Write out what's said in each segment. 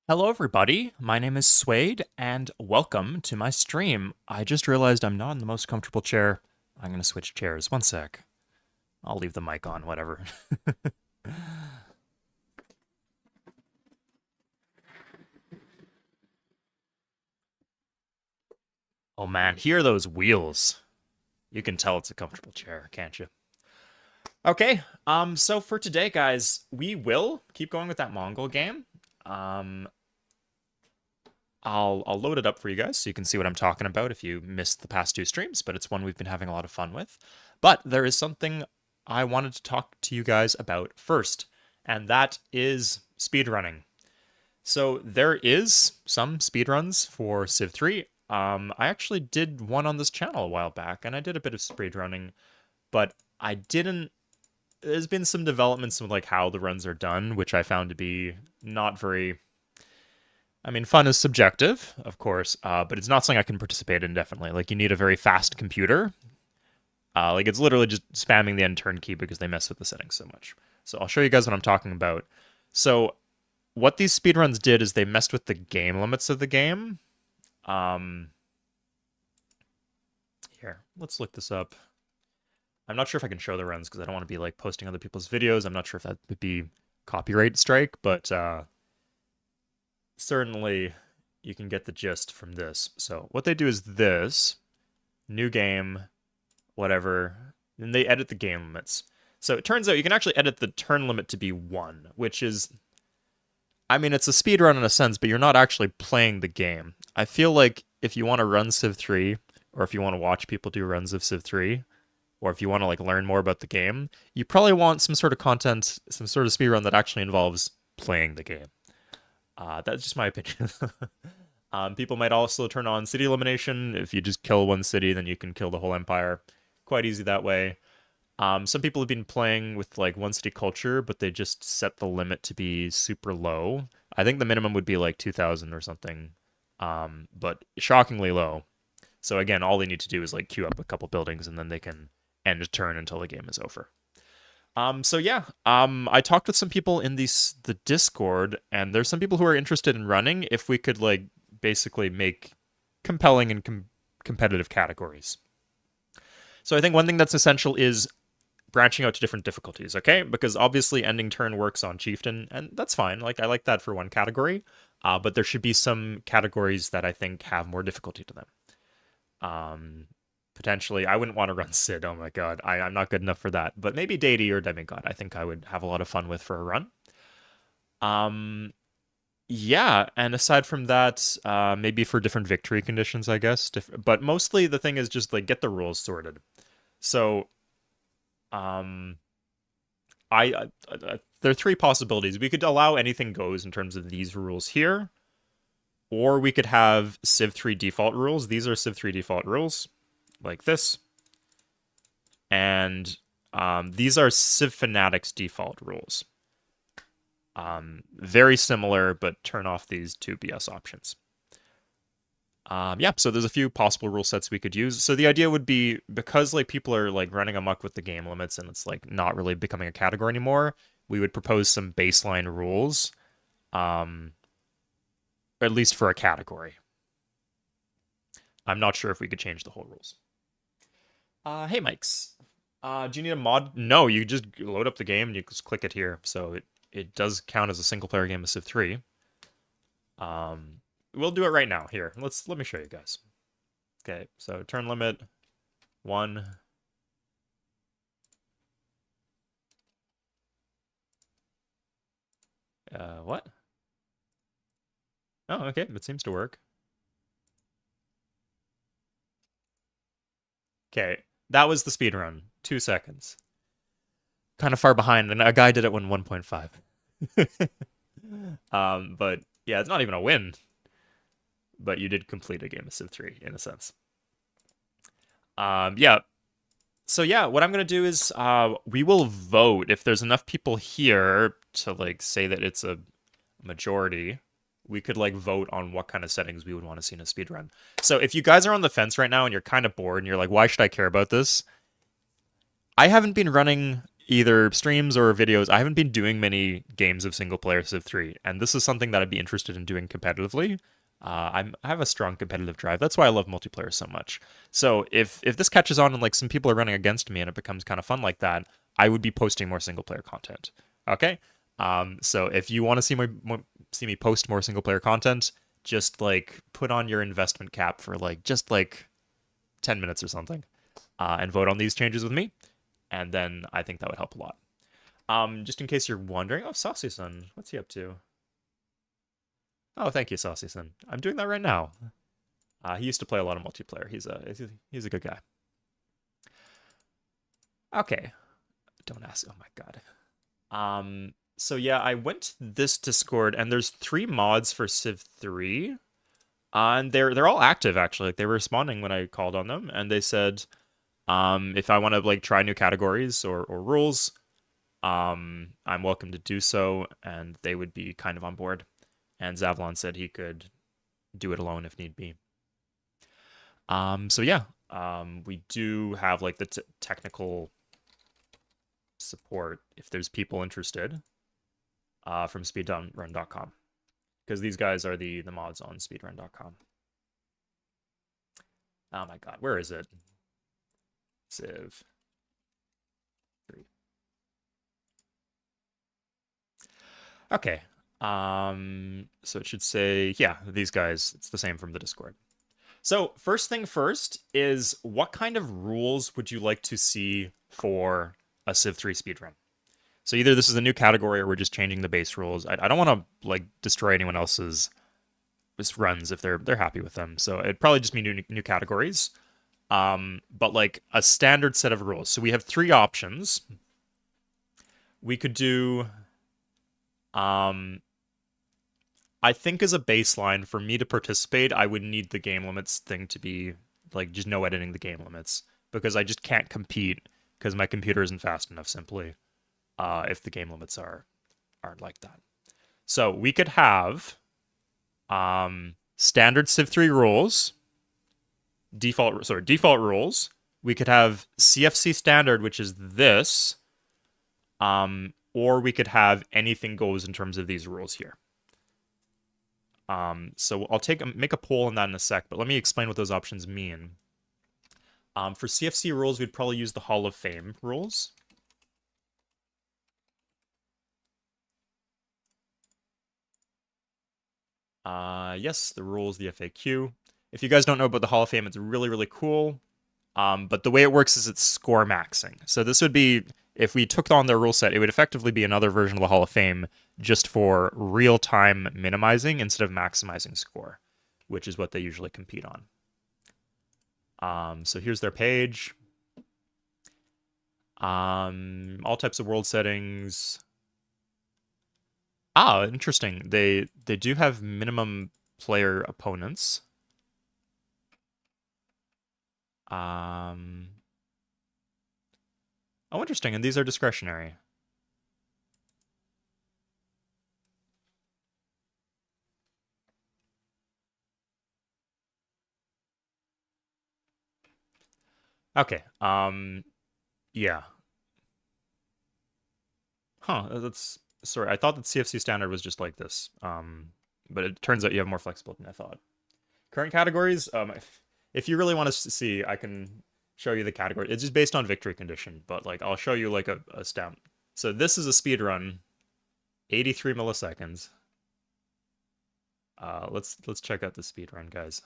Hello, everybody. My name is Suede, and welcome to my stream. I just realized I'm not in the most comfortable chair. I'm going to switch chairs. One sec. I'll leave the mic on, whatever. Oh man, hear those wheels. You can tell it's a comfortable chair, can't you? Okay, so for today, guys, we will keep going with that Mongol game. Um, I'll load it up for you guys so you can see what I'm talking about if you missed the past two streams, but it's one we've been having a lot of fun with. But there is something I wanted to talk to you guys about first, and that is speedrunning. So there is some speedruns for Civ 3. I actually did one on this channel a while back, and I did a bit of speedrunning, but I didn't. There's been some developments with like how the runs are done, which I found to be not very. I mean, fun is subjective, of course, but it's not something I can participate in definitely. Like, you need a very fast computer. Like, it's literally just spamming the end turn key because they mess with the settings so much. So I'll show you guys what I'm talking about. So what these speedruns did is they messed with the game limits of the game. Here, let's look this up. I'm not sure if I can show the runs because I don't want to be like posting other people's videos. I'm not sure if that would be copyright strike, but certainly you can get the gist from this. So what they do is this, new game, whatever, and they edit the game limits. So it turns out you can actually edit the turn limit to be 1, which is, I mean, it's a speed run in a sense, but you're not actually playing the game. I feel like if you want to run Civ 3, or if you want to watch people do runs of Civ 3, or if you want to like learn more about the game, you probably want some sort of content, some sort of speed run that actually involves playing the game. That's just my opinion. People might also turn on city elimination. If you just kill one city, then you can kill the whole empire. Quite easy that way. Some people have been playing with like one city culture, but they just set the limit to be super low. I think the minimum would be like 2,000 or something, but shockingly low. So again, all they need to do is like queue up a couple buildings, and then they can end a turn until the game is over. So yeah, I talked with some people in the Discord, and there's some people who are interested in running. If we could like basically make compelling and competitive categories. So I think one thing that's essential is branching out to different difficulties, okay? Because obviously ending turn works on Chieftain, and that's fine. Like, I like that for one category, but there should be some categories that I think have more difficulty to them. Potentially, I wouldn't want to run Sid. Oh my god, I'm not good enough for that. But maybe Deity or Demigod, I think I would have a lot of fun with for a run. Yeah, and aside from that, maybe for different victory conditions, I guess. But mostly the thing is just like get the rules sorted. So, um, there are three possibilities. We could allow anything goes in terms of these rules here, or we could have Civ 3 default rules. These are Civ 3 default rules, like this, and these are Civ Fanatics default rules. Very similar, but turn off these two BS options. Yeah, so there's a few possible rule sets we could use. So the idea would be, because like people are like running amok with the game limits and it's like not really becoming a category anymore, we would propose some baseline rules, at least for a category. I'm not sure if we could change the whole rules. Hey, Mikes. Do you need a mod? No, you just load up the game and you just click it here. So it does count as a single player game of Civ 3. We'll do it right now. Here, let me show you guys. Okay, so turn limit 1. What? Oh, okay, it seems to work. Okay, that was the speed run. 2 seconds. Kind of far behind, and a guy did it in 1.5. But yeah, it's not even a win. But you did complete a game of Civ 3 in a sense. Yeah. So yeah, what I'm gonna do is we will vote if there's enough people here to like say that it's a majority. We could like vote on what kind of settings we would want to see in a speedrun. So if you guys are on the fence right now and you're kind of bored and you're like, why should I care about this? I haven't been running either streams or videos. I haven't been doing many games of single player Civ 3, and this is something that I'd be interested in doing competitively. I have a strong competitive drive. That's why I love multiplayer so much. So if this catches on and like some people are running against me and it becomes kind of fun like that, I would be posting more single player content. Okay. So if you want to see me post more single player content, just like put on your investment cap for like just like 10 minutes or something, and vote on these changes with me, and then I think that would help a lot. Just in case you're wondering, oh, Saucy-san, what's he up to? Oh, thank you, Saucy-san. I'm doing that right now. He used to play a lot of multiplayer. He's a good guy. Okay. Don't ask. Oh my god. So yeah, I went to this Discord, and there's 3 mods for Civ 3. And they're all active actually. Like they were responding when I called on them, and they said, if I want to like try new categories or rules, I'm welcome to do so, and they would be kind of on board. And Zavlon said he could do it alone if need be. So yeah, we do have like the technical support if there's people interested, from speedrun.com, because these guys are the mods on speedrun.com. Oh my god, where is it? Civ 3. Okay. So it should say, yeah, these guys, it's the same from the Discord. So first thing first is, what kind of rules would you like to see for a Civ 3 speedrun? So either this is a new category or we're just changing the base rules. I don't want to like destroy anyone else's runs if they're happy with them. So it'd probably just be new categories. But like a standard set of rules. So we have 3 options. We could do, I think as a baseline, for me to participate, I would need the game limits thing to be like just no editing the game limits, because I just can't compete because my computer isn't fast enough simply, if the game limits aren't like that. So we could have standard Civ 3 rules, default rules. We could have CFC standard, which is this, or we could have anything goes in terms of these rules here. So I'll make a poll on that in a sec, but let me explain what those options mean. For CFC rules, we'd probably use the Hall of Fame rules. Yes, the rules, the FAQ. If you guys don't know about the Hall of Fame, it's really, really cool. But the way it works is it's score maxing. So this would be, if we took on their rule set, it would effectively be another version of the Hall of Fame just for real-time minimizing instead of maximizing score, which is what they usually compete on. So here's their page. All types of world settings. Ah, interesting. They do have minimum player opponents. Oh, interesting. And these are discretionary. Okay. Yeah. Huh. That's sorry. I thought that CFC standard was just like this. But it turns out you have more flexibility than I thought. Current categories. If you really want to see, I can show you the category. It's just based on victory condition, but like I'll show you like a stamp. So this is a speed run, 83 milliseconds. Let's check out the speed run, guys.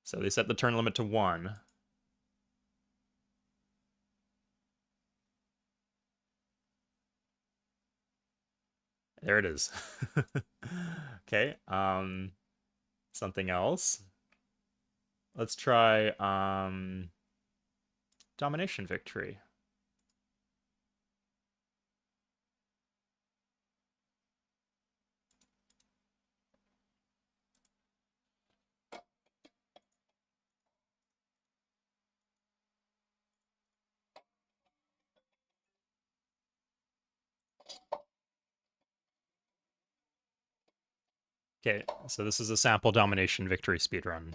So they set the turn limit to 1. There it is. Okay. Something else. Let's try domination victory. Okay, so this is a sample domination victory speedrun.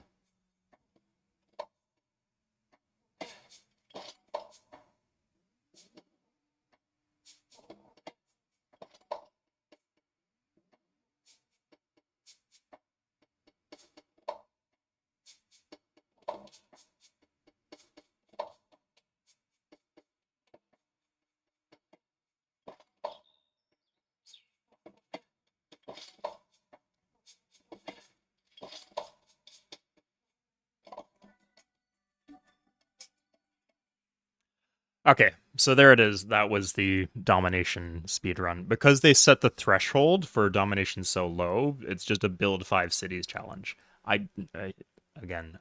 Okay, so there it is. That was the domination speedrun. Because they set the threshold for domination so low, it's just a build 5 cities challenge. I again,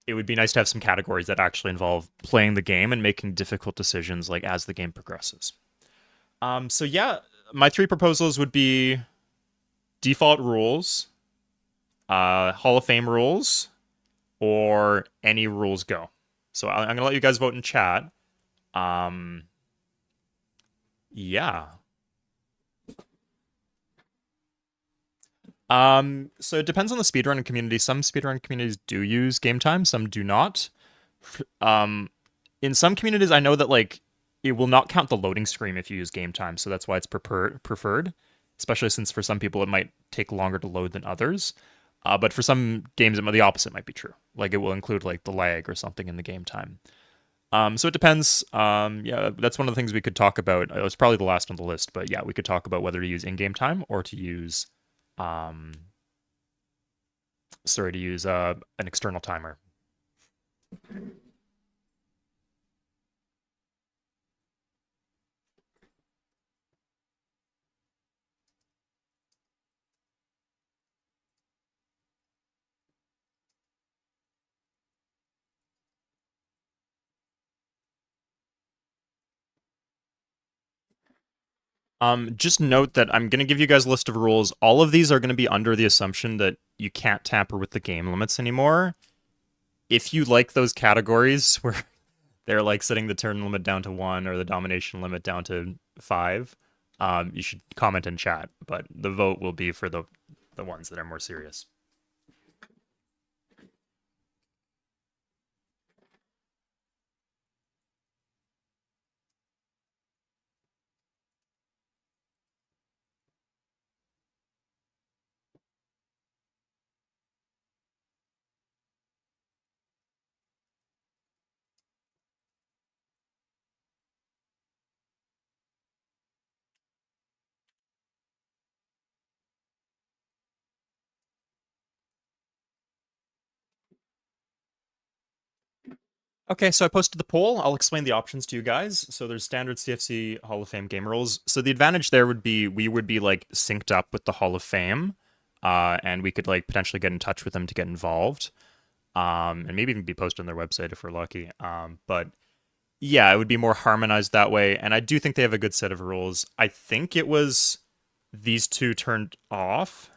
it would be nice to have some categories that actually involve playing the game and making difficult decisions like as the game progresses. So yeah, my 3 proposals would be default rules, Hall of Fame rules, or any rules go. So I'm gonna let you guys vote in chat. Um, yeah. So it depends on the speedrun community. Some speedrun communities do use game time, some do not. Um, in some communities, I know that like it will not count the loading screen if you use game time, so that's why it's preferred. Especially since for some people it might take longer to load than others. But for some games, the opposite might be true. Like it will include like the lag or something in the game time. So it depends. Yeah, that's one of the things we could talk about. It was probably the last on the list, but yeah, we could talk about whether to use in-game time or to use, um, sorry, to use an external timer. Just note that I'm going to give you guys a list of rules. All of these are going to be under the assumption that you can't tamper with the game limits anymore. If you like those categories where they're like setting the turn limit down to 1 or the domination limit down to 5, you should comment in chat. But the vote will be for the ones that are more serious. Okay, so I posted the poll. I'll explain the options to you guys. So there's standard CFC Hall of Fame game rules. So the advantage there would be we would be like synced up with the Hall of Fame, and we could like potentially get in touch with them to get involved, and maybe even be posted on their website if we're lucky. But yeah, it would be more harmonized that way. And I do think they have a good set of rules. I think it was these two turned off,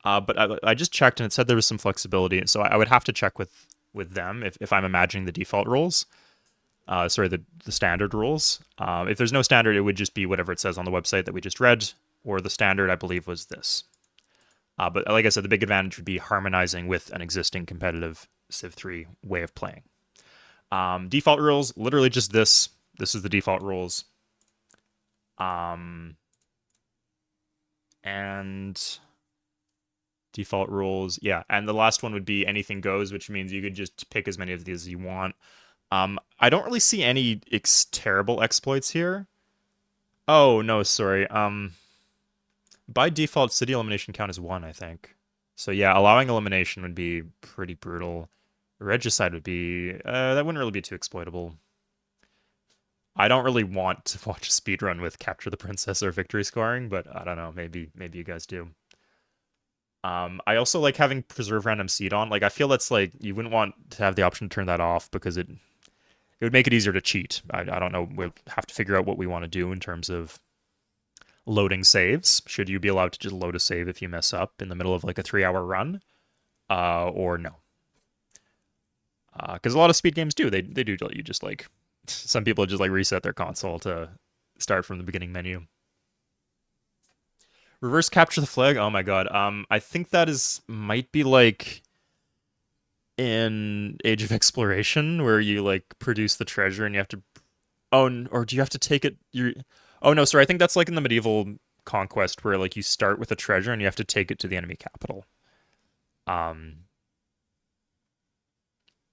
but I just checked and it said there was some flexibility. So I would have to check with them if I'm imagining the default rules. Sorry, the standard rules. If there's no standard, it would just be whatever it says on the website that we just read, or the standard, I believe, was this. But like I said, the big advantage would be harmonizing with an existing competitive Civ 3 way of playing. Default rules, literally just this. This is the default rules. And default rules, yeah. And the last one would be anything goes, which means you could just pick as many of these as you want. I don't really see any terrible exploits here. Oh, no, sorry. By default, city elimination count is 1, I think. So yeah, allowing elimination would be pretty brutal. Regicide would be, that wouldn't really be too exploitable. I don't really want to watch a speedrun with Capture the Princess or victory scoring, but I don't know, maybe you guys do. I also like having preserve random seed on. Like, I feel that's like, you wouldn't want to have the option to turn that off because it would make it easier to cheat. I don't know. We'll have to figure out what we want to do in terms of loading saves. Should you be allowed to just load a save if you mess up in the middle of like a 3-hour run? Or no? Because a lot of speed games do. They do let you just like, some people just like reset their console to start from the beginning menu. Reverse capture the flag. Oh my god. I think that might be like in Age of Exploration where you like produce the treasure and you have to. Oh, or do you have to take it? Oh no, sorry. I think that's like in the medieval conquest where like you start with a treasure and you have to take it to the enemy capital.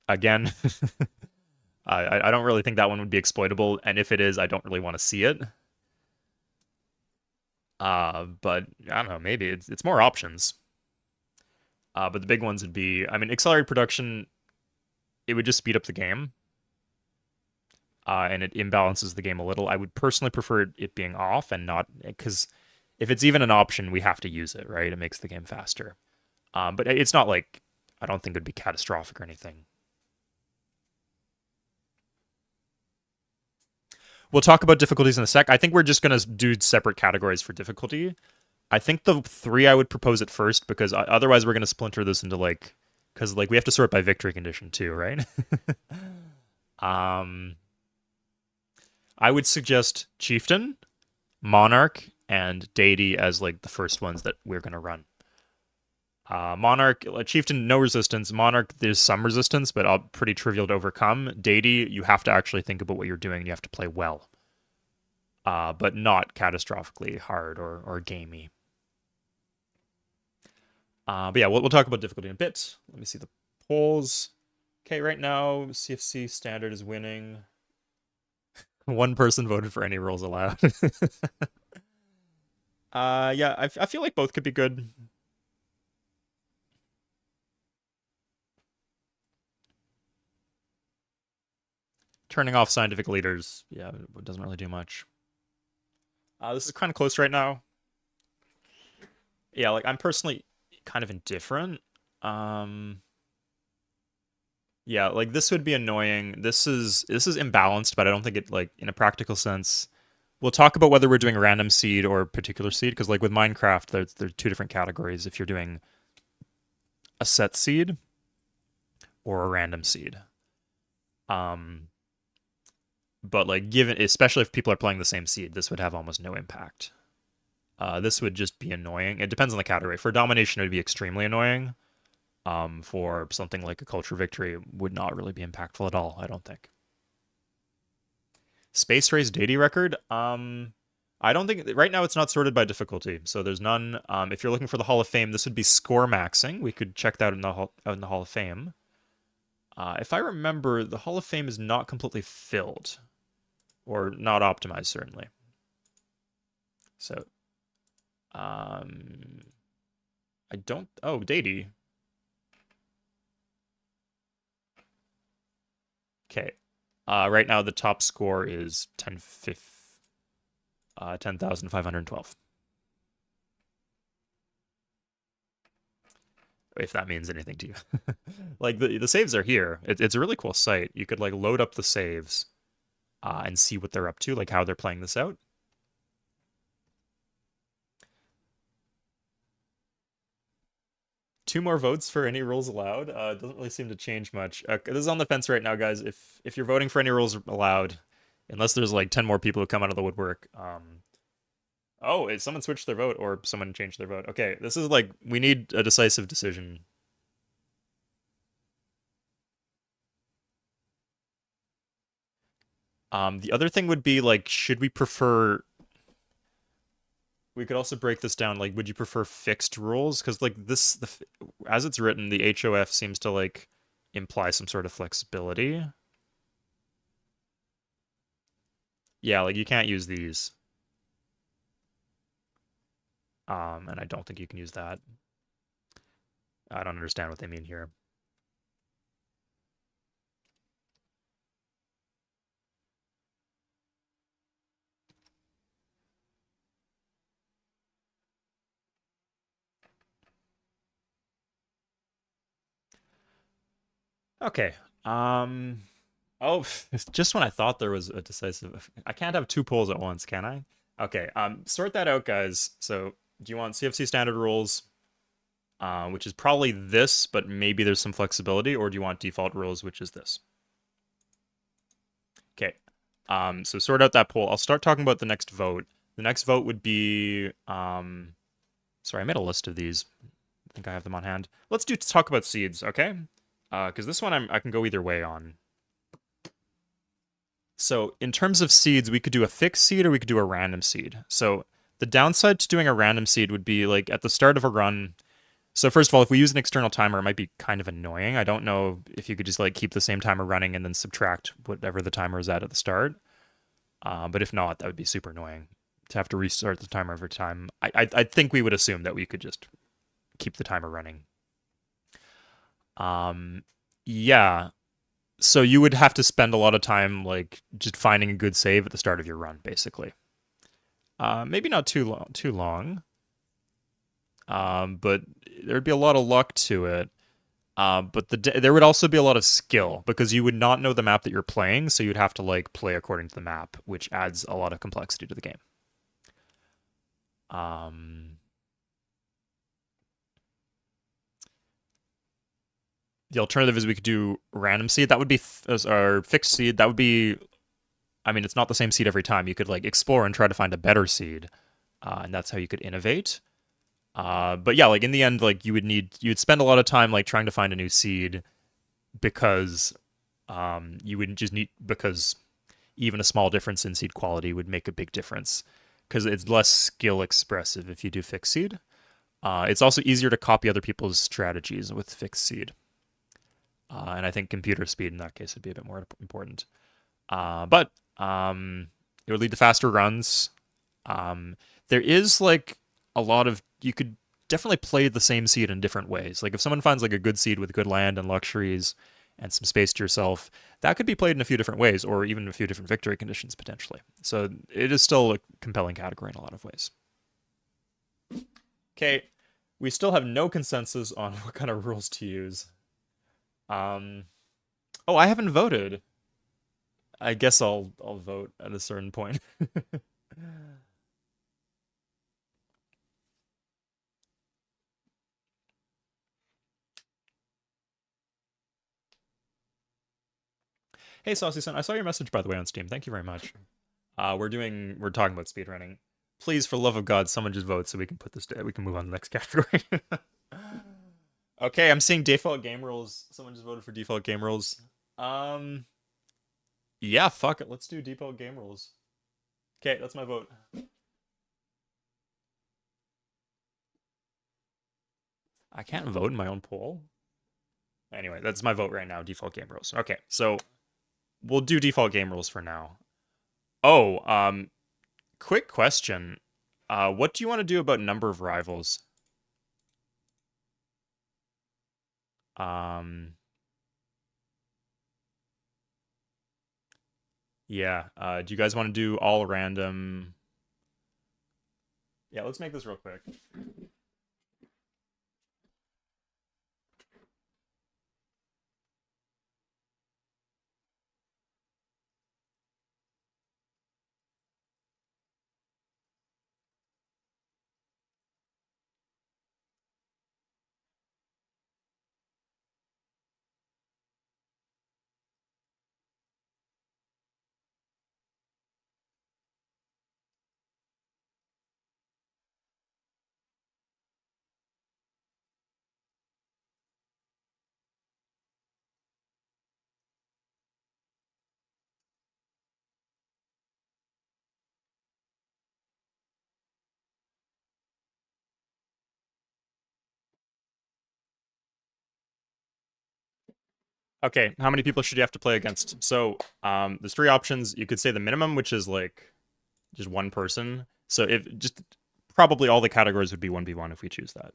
Again, I don't really think that one would be exploitable, and if it is, I don't really want to see it. But I don't know, maybe it's more options. But the big ones would be, I mean, accelerated production, it would just speed up the game. And it imbalances the game a little. I would personally prefer it being off and not, because if it's even an option, we have to use it, right? It makes the game faster. But it's not like, I don't think it would be catastrophic or anything. We'll talk about difficulties in a sec. I think we're just going to do separate categories for difficulty. I think the 3 I would propose at first, because otherwise we're going to splinter this into like, because like we have to sort by victory condition too, right? I would suggest Chieftain, Monarch, and Deity as like the first ones that we're going to run. Monarch, Chieftain, no resistance. Monarch, there's some resistance, but pretty trivial to overcome. Deity, you have to actually think about what you're doing. And you have to play well, but not catastrophically hard or gamey. But yeah, we'll talk about difficulty in a bit. Let me see the polls. Okay, right now, CFC standard is winning. One person voted for any rules allowed. Yeah, I feel like both could be good. Turning off scientific leaders, yeah, it doesn't really do much. This is kind of close right now. Yeah, like I'm personally kind of indifferent. Yeah, like this would be annoying. This is imbalanced, but I don't think it like in a practical sense. We'll talk about whether we're doing random seed or particular seed, because like with Minecraft, there's two different categories. If you're doing a set seed or a random seed. But like given, especially if people are playing the same seed, this would have almost no impact. This would just be annoying. It depends on the category. For domination, it would be extremely annoying. For something like a culture victory, it would not really be impactful at all, I don't think. Space Race Deity record. I don't think right now it's not sorted by difficulty, so there's none. If you're looking for the Hall of Fame, this would be score maxing. We could check that in the Hall of Fame. If I remember, the Hall of Fame is not completely filled, or not optimized certainly. So, I don't. Oh, Deity. Okay. Right now the top score is 10,512. If that means anything to you. Like the saves are here. It's a really cool site. You could like load up the saves and see what they're up to, like how they're playing this out. Two more votes for any rules allowed. It doesn't really seem to change much. This is on the fence right now, guys. If you're voting for any rules allowed, unless there's like 10 more people who come out of the woodwork. Oh, someone switched their vote or someone changed their vote. Okay, this is like we need a decisive decision. The other thing would be like, should we prefer? We could also break this down. Like, would you prefer fixed rules? Because like as it's written, the HOF seems to like imply some sort of flexibility. Yeah, like you can't use these. And I don't think you can use that. I don't understand what they mean here. Okay. Oh, just when I thought there was a decisive, I can't have two polls at once, can I? Okay. Sort that out, guys. So, do you want CFC standard rules, which is probably this, but maybe there's some flexibility, or do you want default rules, which is this? Okay. So sort out that poll. I'll start talking about the next vote. The next vote would be, sorry, I made a list of these. I think I have them on hand. Let's talk about seeds, okay? Because this one I can go either way on. So in terms of seeds, we could do a fixed seed or we could do a random seed. So the downside to doing a random seed would be like at the start of a run. So first of all, if we use an external timer, it might be kind of annoying. I don't know if you could just like keep the same timer running and then subtract whatever the timer is at the start. But if not, that would be super annoying to have to restart the timer every time. I think we would assume that we could just keep the timer running. Yeah. So you would have to spend a lot of time like just finding a good save at the start of your run, basically. Maybe not too long. But there'd be a lot of luck to it. But there would also be a lot of skill because you would not know the map that you're playing, so you'd have to like play according to the map, which adds a lot of complexity to the game. The alternative is we could do random seed. That would be or fixed seed. That would be. I mean, it's not the same seed every time. You could like explore and try to find a better seed, and that's how you could innovate. But yeah, like in the end, like you'd spend a lot of time like trying to find a new seed because you wouldn't just need because even a small difference in seed quality would make a big difference because it's less skill expressive if you do fixed seed. It's also easier to copy other people's strategies with fixed seed. And I think computer speed in that case would be a bit more important. But it would lead to faster runs. There is like a lot of you could definitely play the same seed in different ways. Like if someone finds like a good seed with good land and luxuries and some space to yourself, that could be played in a few different ways, or even a few different victory conditions potentially. So it is still a compelling category in a lot of ways. Okay, we still have no consensus on what kind of rules to use. Oh, I haven't voted. I guess I'll vote at a certain point. Hey, Saucy-san, I saw your message by the way on Steam. Thank you very much. We're talking about speedrunning. Please, for the love of God, someone just vote so we can we can move on to the next category. Okay, I'm seeing default game rules. Someone just voted for default game rules. Yeah, fuck it. Let's do default game rules. Okay, that's my vote. I can't vote in my own poll. Anyway, that's my vote right now. Default game rules. Okay, so we'll do default game rules for now. Oh, quick question. What do you want to do about number of rivals? Um, Yeah. Do you guys want to do all random? Yeah, let's make this real quick. Okay, how many people should you have to play against? So, there's three options. You could say the minimum, which is like just one person. So if just probably all the categories would be 1v1 if we choose that.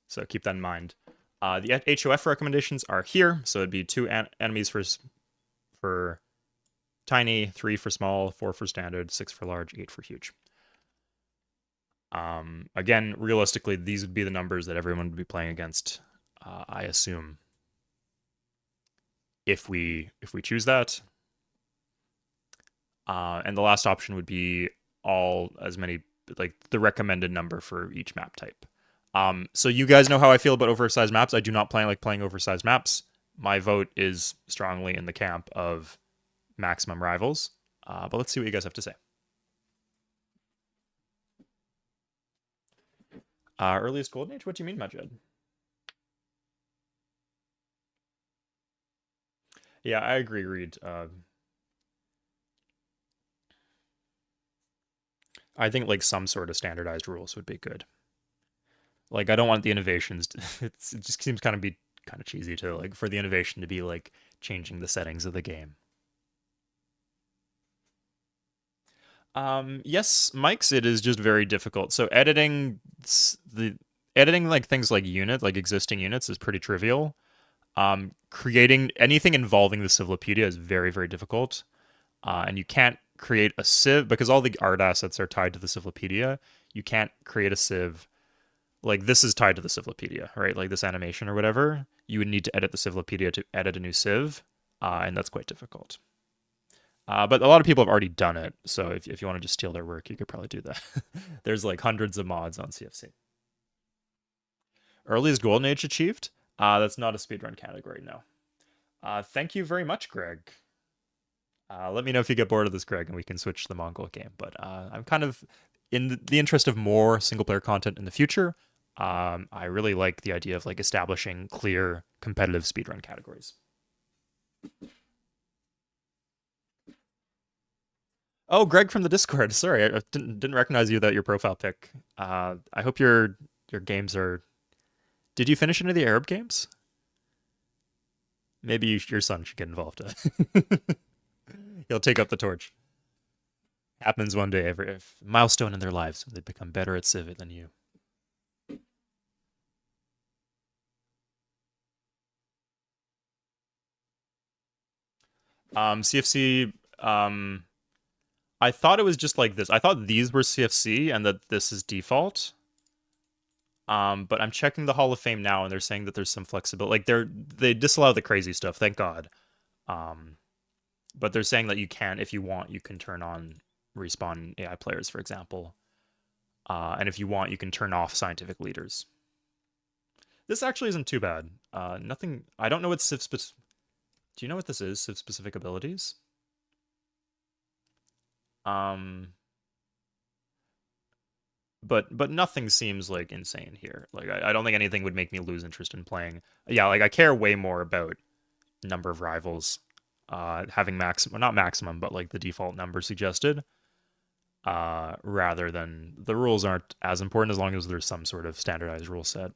So keep that in mind. The HOF recommendations are here. So it'd be two enemies for tiny, 3 for small, 4 for standard, 6 for large, 8 for huge. Again, realistically, these would be the numbers that everyone would be playing against, I assume, if we choose that. And the last option would be all as many, like the recommended number for each map type. So you guys know how I feel about oversized maps. I do not like playing oversized maps. My vote is strongly in the camp of maximum rivals. But let's see what you guys have to say. Earliest golden age? What do you mean, Majed? Yeah, I agree, Reed. I think like some sort of standardized rules would be good. Like I don't want the innovations. It just seems kind of cheesy to like for the innovation to be like changing the settings of the game. Yes, Mike's it is just very difficult. So the editing like things like like existing units is pretty trivial. Creating anything involving the Civilopedia is very, very difficult. And you can't create a civ because all the art assets are tied to the Civilopedia. You can't create a civ like this is tied to the Civilopedia, right? Like this animation or whatever. You would need to edit the Civilopedia to edit a new civ, and that's quite difficult. But a lot of people have already done it, so if you want to just steal their work, you could probably do that. There's like hundreds of mods on CFC. Earliest Golden Age achieved? That's not a speedrun category, no. Thank you very much, Greg. Let me know if you get bored of this, Greg, and we can switch to the Mongol game. But I'm kind of in the interest of more single player content in the future. I really like the idea of like establishing clear competitive speedrun categories. Oh, Greg from the Discord. Sorry, I didn't recognize you without your profile pic. I hope your games are. Did you finish any of the Arab games? Maybe your son should get involved. He'll take up the torch. Happens one day, every milestone in their lives, they become better at Civ than you. CFC. I thought it was just like this. I thought these were CFC and that this is default. But I'm checking the Hall of Fame now, and they're saying that there's some flexibility. Like they disallow the crazy stuff, thank God. Um, but they're saying that you can, if you want, you can turn on respawn AI players, for example. And if you want, you can turn off scientific leaders. This actually isn't too bad. Nothing. I don't know what Civ. Do you know what this is? Civ specific abilities. Um, but nothing seems like insane here. Like I don't think anything would make me lose interest in playing. Yeah, like I care way more about number of rivals, having maximum, not maximum, but like the default number suggested, rather than the rules aren't as important as long as there's some sort of standardized rule set,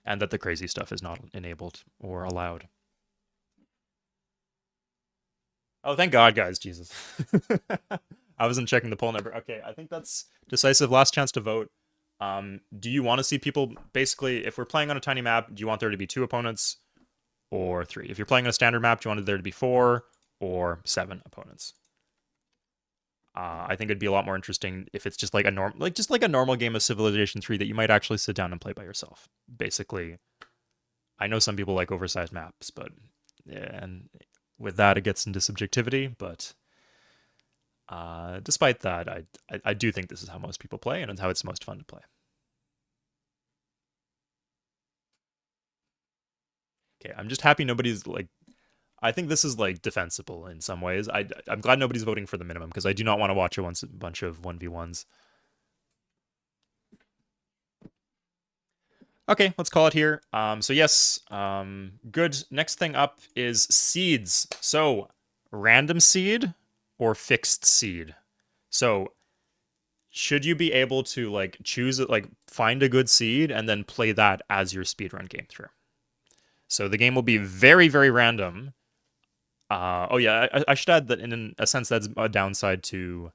and that the crazy stuff is not enabled or allowed. Oh, thank God, guys, Jesus. I wasn't checking the poll number. Okay, I think that's decisive. Last chance to vote. Do you want to see people basically, if we're playing on a tiny map, do you want there to be 2 opponents or 3? If you're playing on a standard map, do you want there to be 4 or 7 opponents? I think it'd be a lot more interesting if it's just like a normal game of Civilization 3 that you might actually sit down and play by yourself. Basically, I know some people like oversized maps, but yeah, and with that it gets into subjectivity. But despite that, I do think this is how most people play, and it's how it's most fun to play. Okay, I'm just happy nobody's like. I think this is like defensible in some ways. I'm glad nobody's voting for the minimum because I do not want to watch a bunch of 1v1s. Okay, let's call it here. So yes, good. Next thing up is seeds. So random seed or fixed seed. So should you be able to like choose it, like find a good seed and then play that as your speedrun game through? So the game will be very, very random. Oh yeah, I should add that in a sense that's a downside to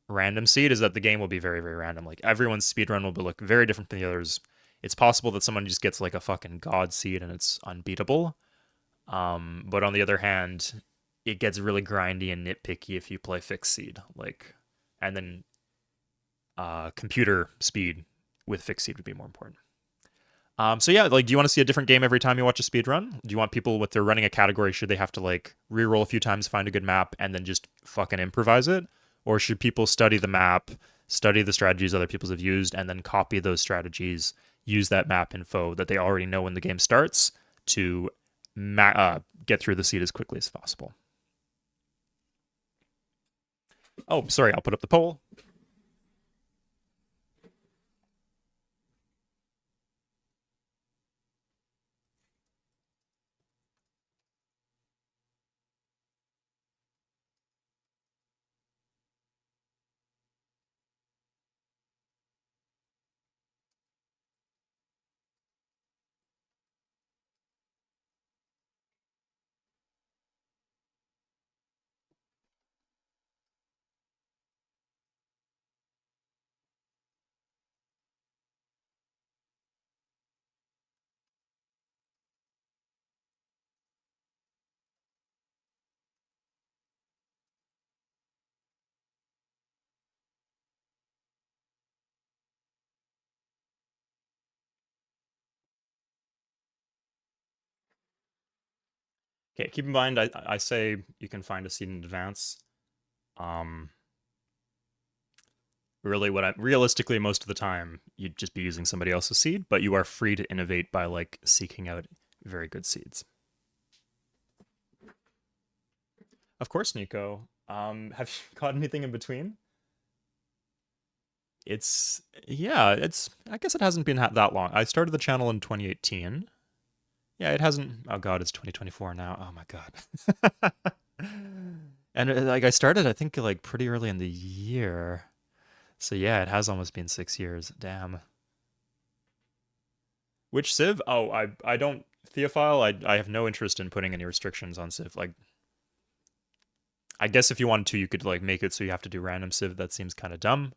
random seed is that the game will be very, very random. Like everyone's speedrun will look very different from the others. It's possible that someone just gets like a fucking god seed and it's unbeatable. But on the other hand, it gets really grindy and nitpicky if you play fixed seed. Like, and then computer speed with fixed seed would be more important. So yeah, like, do you want to see a different game every time you watch a speed run? Do you want people, with they're running a category, should they have to like re-roll a few times, find a good map, and then just fucking improvise it? Or should people study the map, study the strategies other people have used, and then copy those strategies, use that map info that they already know when the game starts to get through the seed as quickly as possible? Oh, sorry, I'll put up the poll. Okay, keep in mind, I say you can find a seed in advance. Um, really, realistically, most of the time, you'd just be using somebody else's seed, but you are free to innovate by like seeking out very good seeds. Of course, Nico. Have you caught anything in between? It's I guess it hasn't been that long. I started the channel in 2018. Yeah, it hasn't. Oh God, it's 2024 now. Oh my God. And like I started, I think like pretty early in the year. So yeah, it has almost been 6 years. Damn. Which Civ? Oh, I don't Theophile. I have no interest in putting any restrictions on Civ. Like, I guess if you wanted to, you could like make it so you have to do random Civ. That seems kind of dumb.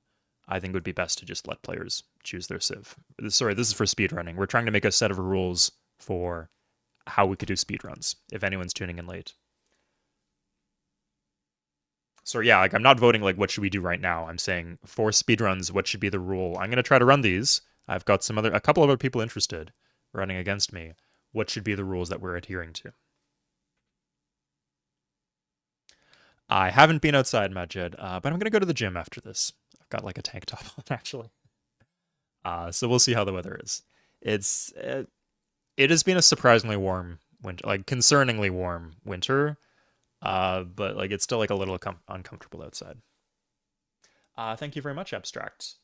I think it would be best to just let players choose their Civ. Sorry, this is for speedrunning. We're trying to make a set of rules for how we could do speedruns, if anyone's tuning in late. So yeah, like I'm not voting like what should we do right now. I'm saying for speedruns, what should be the rule? I'm gonna try to run these. I've got a couple of other people interested running against me. What should be the rules that we're adhering to? I haven't been outside, Majid, but I'm gonna go to the gym after this. I've got like a tank top on actually. So we'll see how the weather is. It has been a surprisingly warm winter, like concerningly warm winter. But like it's still like a little uncomfortable outside. Thank you very much, Abstract.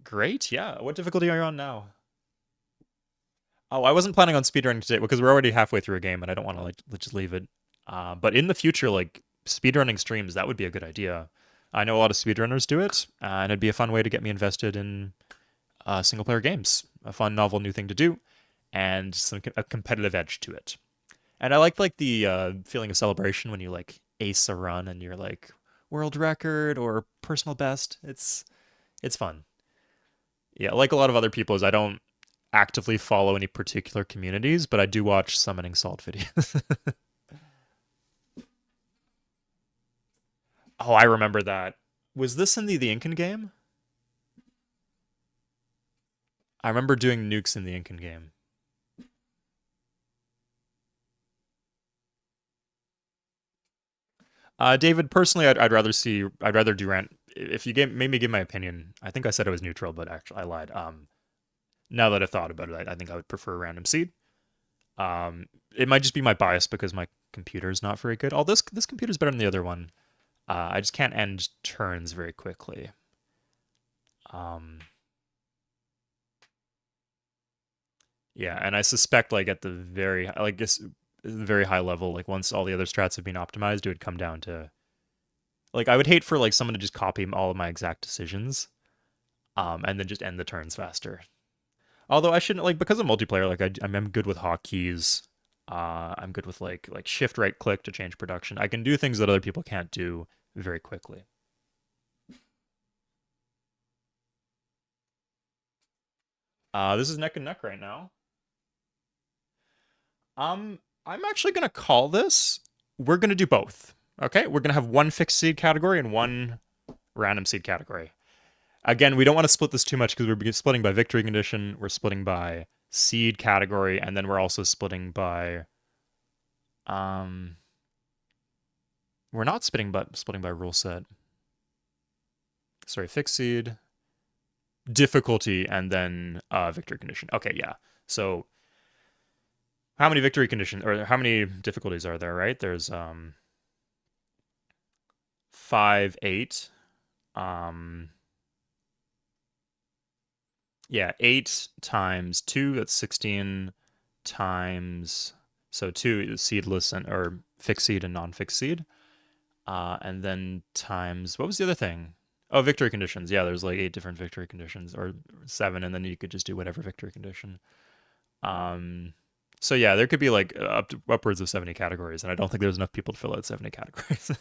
Great, yeah. What difficulty are you on now? Oh, I wasn't planning on speedrunning today because we're already halfway through a game and I don't want to like just leave it. But in the future, like speedrunning streams, that would be a good idea. I know a lot of speedrunners do it, and it'd be a fun way to get me invested in single player games. A fun, novel, new thing to do, and a competitive edge to it. And I like the feeling of celebration when you like ace a run and you're like world record or personal best. It's fun. Yeah, like a lot of other people, is I don't actively follow any particular communities, but I do watch summoning salt videos. Oh, I remember that. Was this in the Incan game? I remember doing nukes in the Incan game. David, personally, I'd rather do rant. If you made me give my opinion, I think I said I was neutral, but actually I lied. Now that I've thought about it, I think I would prefer random seed. It might just be my bias because my computer is not very good. Although this computer's better than the other one. I just can't end turns very quickly. Um, yeah, and I suspect like at the very high level, like once all the other strats have been optimized, it would come down to like I would hate for like someone to just copy all of my exact decisions, and then just end the turns faster. Although I shouldn't like because of multiplayer, like I'm good with hotkeys. I'm good with like shift right click to change production. I can do things that other people can't do very quickly. This is neck and neck right now. I'm actually gonna call this. We're gonna do both. Okay, we're gonna have one fixed seed category and one random seed category. Again, we don't want to split this too much because we're splitting by victory condition, we're splitting by seed category, and then we're also splitting by um we're not splitting by rule set. Sorry, fixed seed, difficulty, and then victory condition. Okay, yeah. So how many victory conditions or how many difficulties are there, right? There's 5, 8. Um Yeah, 8 times 2, that's 16 times, so 2 is seedless and or fixed seed and non-fixed seed. And then times, what was the other thing? Oh, victory conditions. Yeah, there's like 8 different victory conditions or 7, and then you could just do whatever victory condition. Um, so yeah, there could be like upwards of 70 categories, and I don't think there's enough people to fill out 70 categories.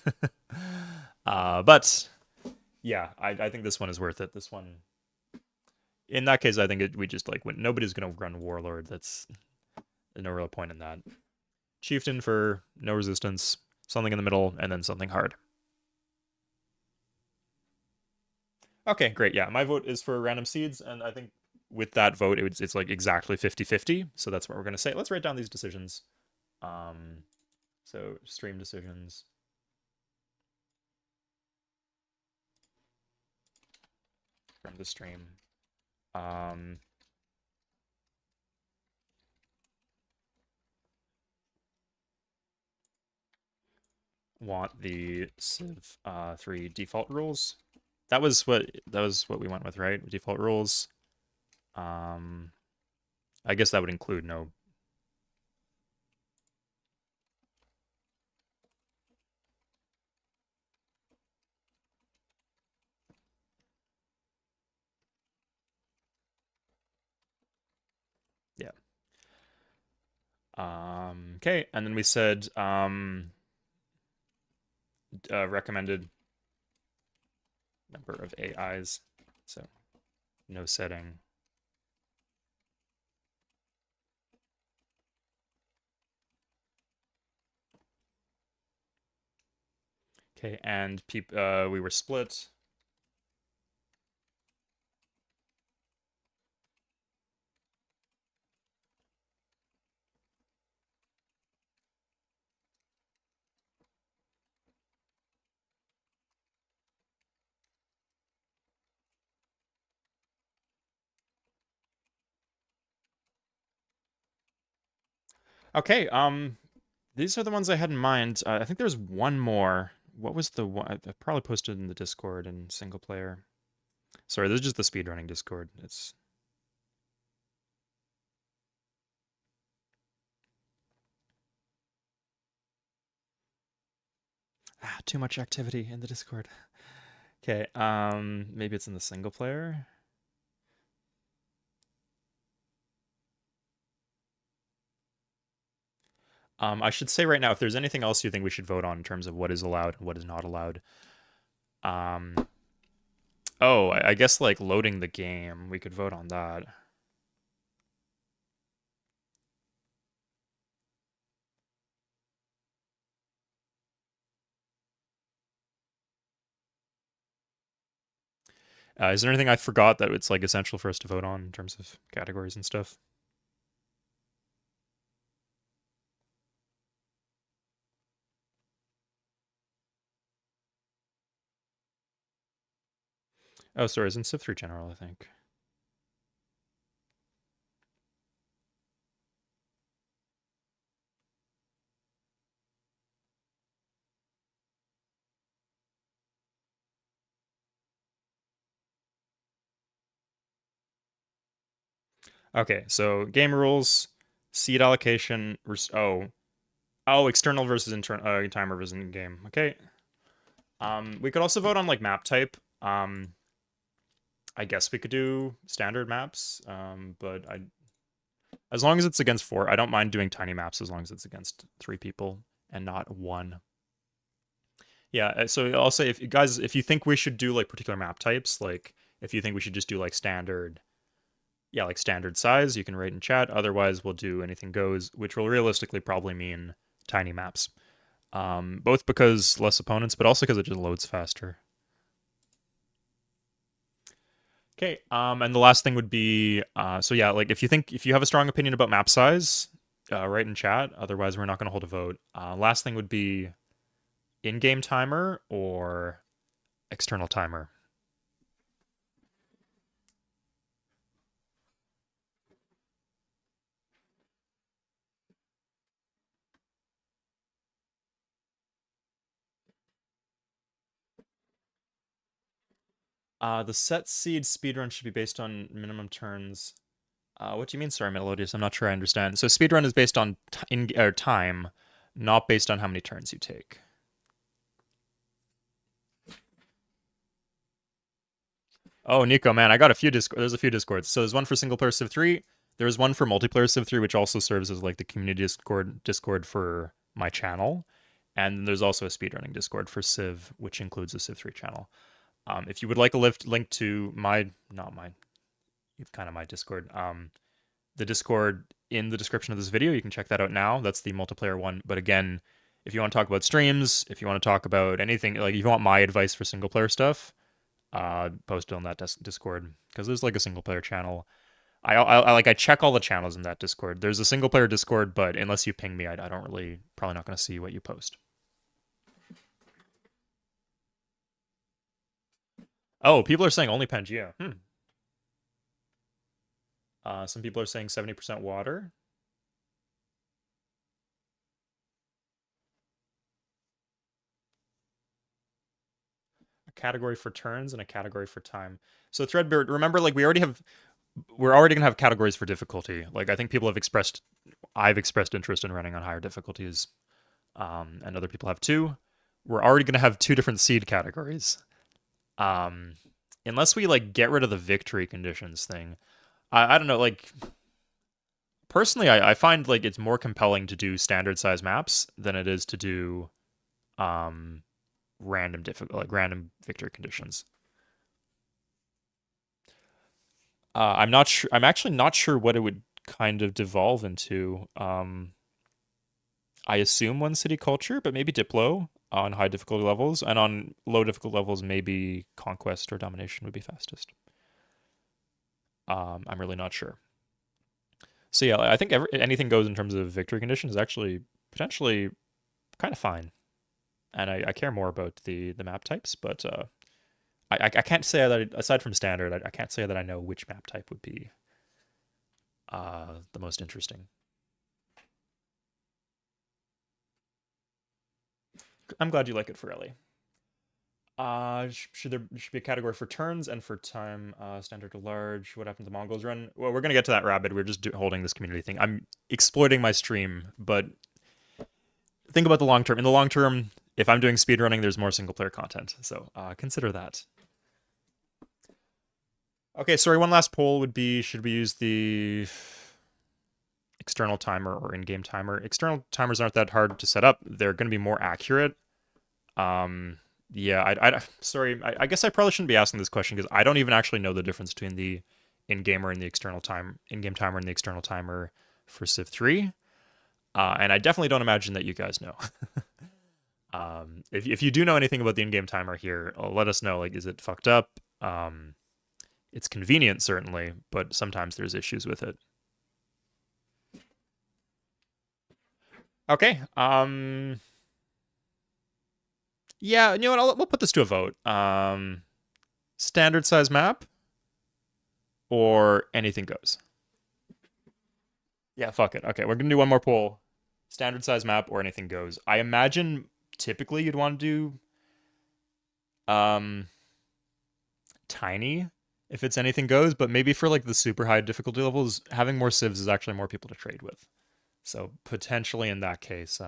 But yeah, I think this one is worth it. This one, in that case, I think we just like when nobody's gonna run warlord. There's no real point in that. Chieftain for no resistance, something in the middle, and then something hard. Okay, great. Yeah, my vote is for random seeds, and I think with that vote, it's like exactly 50-50. So that's what we're gonna say. Let's write down these decisions. Um, so stream decisions. From the stream. Um, want the Civ 3 default rules. That was what we went with, right? Default rules. Um, I guess that would include no. Yeah. Okay, and then we said recommended number of AIs. So no setting. Okay, and we were split. Okay, these are the ones I had in mind. I think there's one more. What was the one? I probably posted in the Discord in single player. Sorry, this is just the speedrunning Discord. It's too much activity in the Discord. Okay, maybe it's in the single player. I should say right now, if there's anything else you think we should vote on in terms of what is allowed and what is not allowed. Um, oh, I guess like loading the game, we could vote on that. Is there anything I forgot that it's like essential for us to vote on in terms of categories and stuff? Oh, sorry, it's in Civ 3 general, I think. Okay, so game rules, seed allocation. External versus internal, timer versus in game. Okay. We could also vote on like map type. I guess we could do standard maps. But as long as it's against 4, I don't mind doing tiny maps as long as it's against 3 people and not 1. Yeah, so I'll say if you guys, if you think we should do like particular map types, like if you think we should just do like standard, yeah, like standard size, you can write in chat. Otherwise, we'll do anything goes, which will realistically probably mean tiny maps. Both because less opponents, but also because it just loads faster. Okay, and the last thing would be, so yeah, like if you have a strong opinion about map size, write in chat. Otherwise, we're not going to hold a vote. Last thing would be in-game timer or external timer. The set seed speedrun should be based on minimum turns. What do you mean? Sorry, Melodious. I'm not sure I understand. So speedrun is based on time, not based on how many turns you take. Oh, Nico, man, I got a few Discord. There's a few Discords. So there's one for single player Civ 3. There's one for multiplayer Civ 3, which also serves as like the community Discord for my channel. And there's also a speedrunning Discord for Civ, which includes a Civ 3 channel. If you would like a link to not mine, it's kind of my Discord. The Discord in the description of this video, you can check that out now. That's the multiplayer one. But again, if you want to talk about streams, if you want to talk about anything, like if you want my advice for single player stuff, post it on that Discord because there's like a single player channel. I check all the channels in that Discord. There's a single player Discord, but unless you ping me, I don't really probably not going to see what you post. Oh, people are saying only Pangea. Some people are saying 70% water. A category for turns and a category for time. So Threadbeard, remember, like we're already gonna have categories for difficulty. Like I think I've expressed interest in running on higher difficulties, and other people have too. We're already gonna have 2 different seed categories. Unless we like get rid of the victory conditions thing. I don't know, like personally I find like it's more compelling to do standard size maps than it is to do random victory conditions. I'm actually not sure what it would kind of devolve into. I assume one city culture, but maybe Diplo on high difficulty levels, and on low difficult levels, maybe conquest or domination would be fastest. I'm really not sure. So yeah, I think anything goes in terms of victory conditions is actually potentially kind of fine, and I care more about the map types, but I can't say that aside from standard, I can't say that I know which map type would be the most interesting. I'm glad you like it, Forelli. Should be a category for turns and for time, standard to large? What happened to the Mongols run? Well, we're gonna get to that, Rabbit. We're just holding this community thing. I'm exploiting my stream, but think about the long term. In the long term, if I'm doing speedrunning, there's more single player content, so consider that. Okay, sorry. One last poll would be: should we use the external timer or in-game timer? External timers aren't that hard to set up. They're going to be more accurate. Yeah, sorry. I guess I probably shouldn't be asking this question because I don't even actually know the difference between the in-gamer and the in-game timer and the external timer for Civ 3. And I definitely don't imagine that you guys know. If you do know anything about the in-game timer here, let us know. Like, is it fucked up? It's convenient, certainly, but sometimes there's issues with it. Okay. Yeah, you know what? We'll put this to a vote. Standard size map or anything goes. Yeah, fuck it. Okay, we're gonna do one more poll. Standard size map or anything goes. I imagine typically you'd want to do tiny if it's anything goes, but maybe for like the super high difficulty levels, having more civs is actually more people to trade with. So potentially in that case,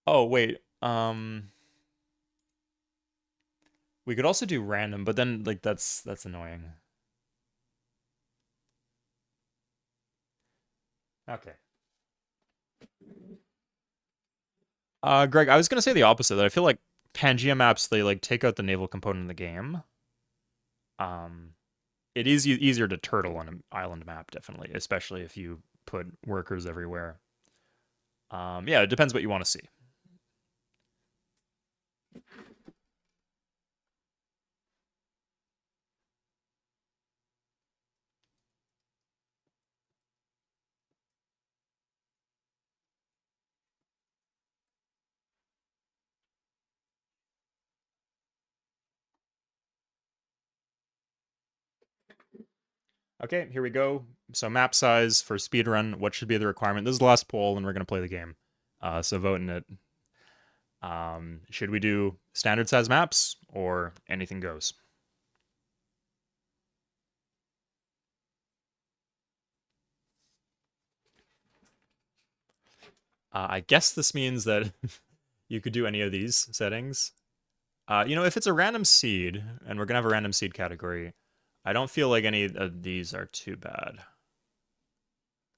oh wait, we could also do random, but then like that's annoying. Okay. Greg, I was gonna say the opposite. That I feel like Pangea maps they like take out the naval component in the game. Um, it is easier to turtle on an island map, definitely, especially if you put workers everywhere. Yeah, it depends what you want to see. Okay, here we go. So map size for speedrun, what should be the requirement? This is the last poll, and we're gonna play the game. So vote in it. Should we do standard size maps or anything goes? I guess this means that you could do any of these settings. If it's a random seed, and we're gonna have a random seed category, I don't feel like any of these are too bad.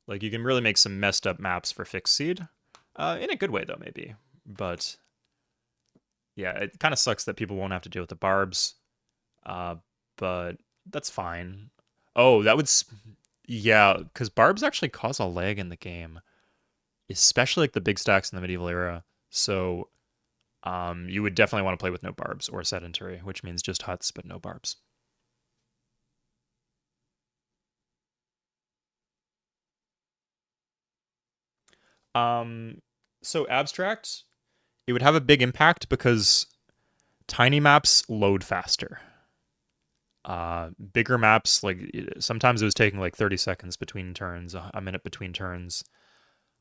Like you can really make some messed up maps for fixed seed, in a good way though maybe. But yeah, it kind of sucks that people won't have to deal with the barbs. Uh, but that's fine. Oh, yeah, because barbs actually cause a lag in the game, especially like the big stacks in the medieval era. So, you would definitely want to play with no barbs or sedentary, which means just huts but no barbs. Um, so abstract, it would have a big impact because tiny maps load faster. Bigger maps, like sometimes it was taking like 30 seconds between turns, a minute between turns.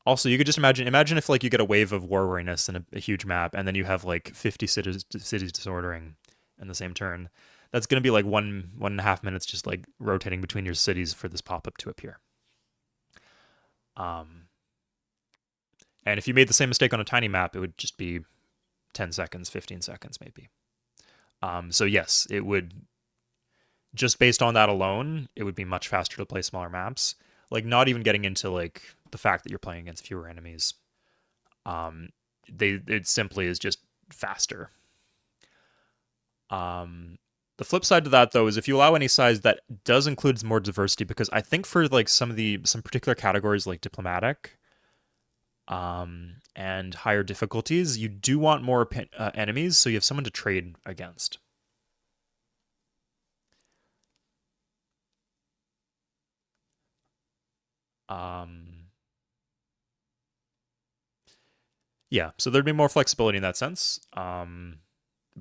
Also, you could just imagine if like you get a wave of war weariness in a huge map, and then you have like 50 cities disordering in the same turn. That's going to be like 1.5 minutes just like rotating between your cities for this pop up to appear. Um, and if you made the same mistake on a tiny map, it would just be 10 seconds, 15 seconds maybe. So yes, it would just based on that alone, it would be much faster to play smaller maps. Like not even getting into like the fact that you're playing against fewer enemies. Um, it simply is just faster. The flip side to that though is if you allow any size that does include more diversity, because I think for like some particular categories like diplomatic, and higher difficulties, you do want more enemies, so you have someone to trade against. Um, yeah, so there'd be more flexibility in that sense.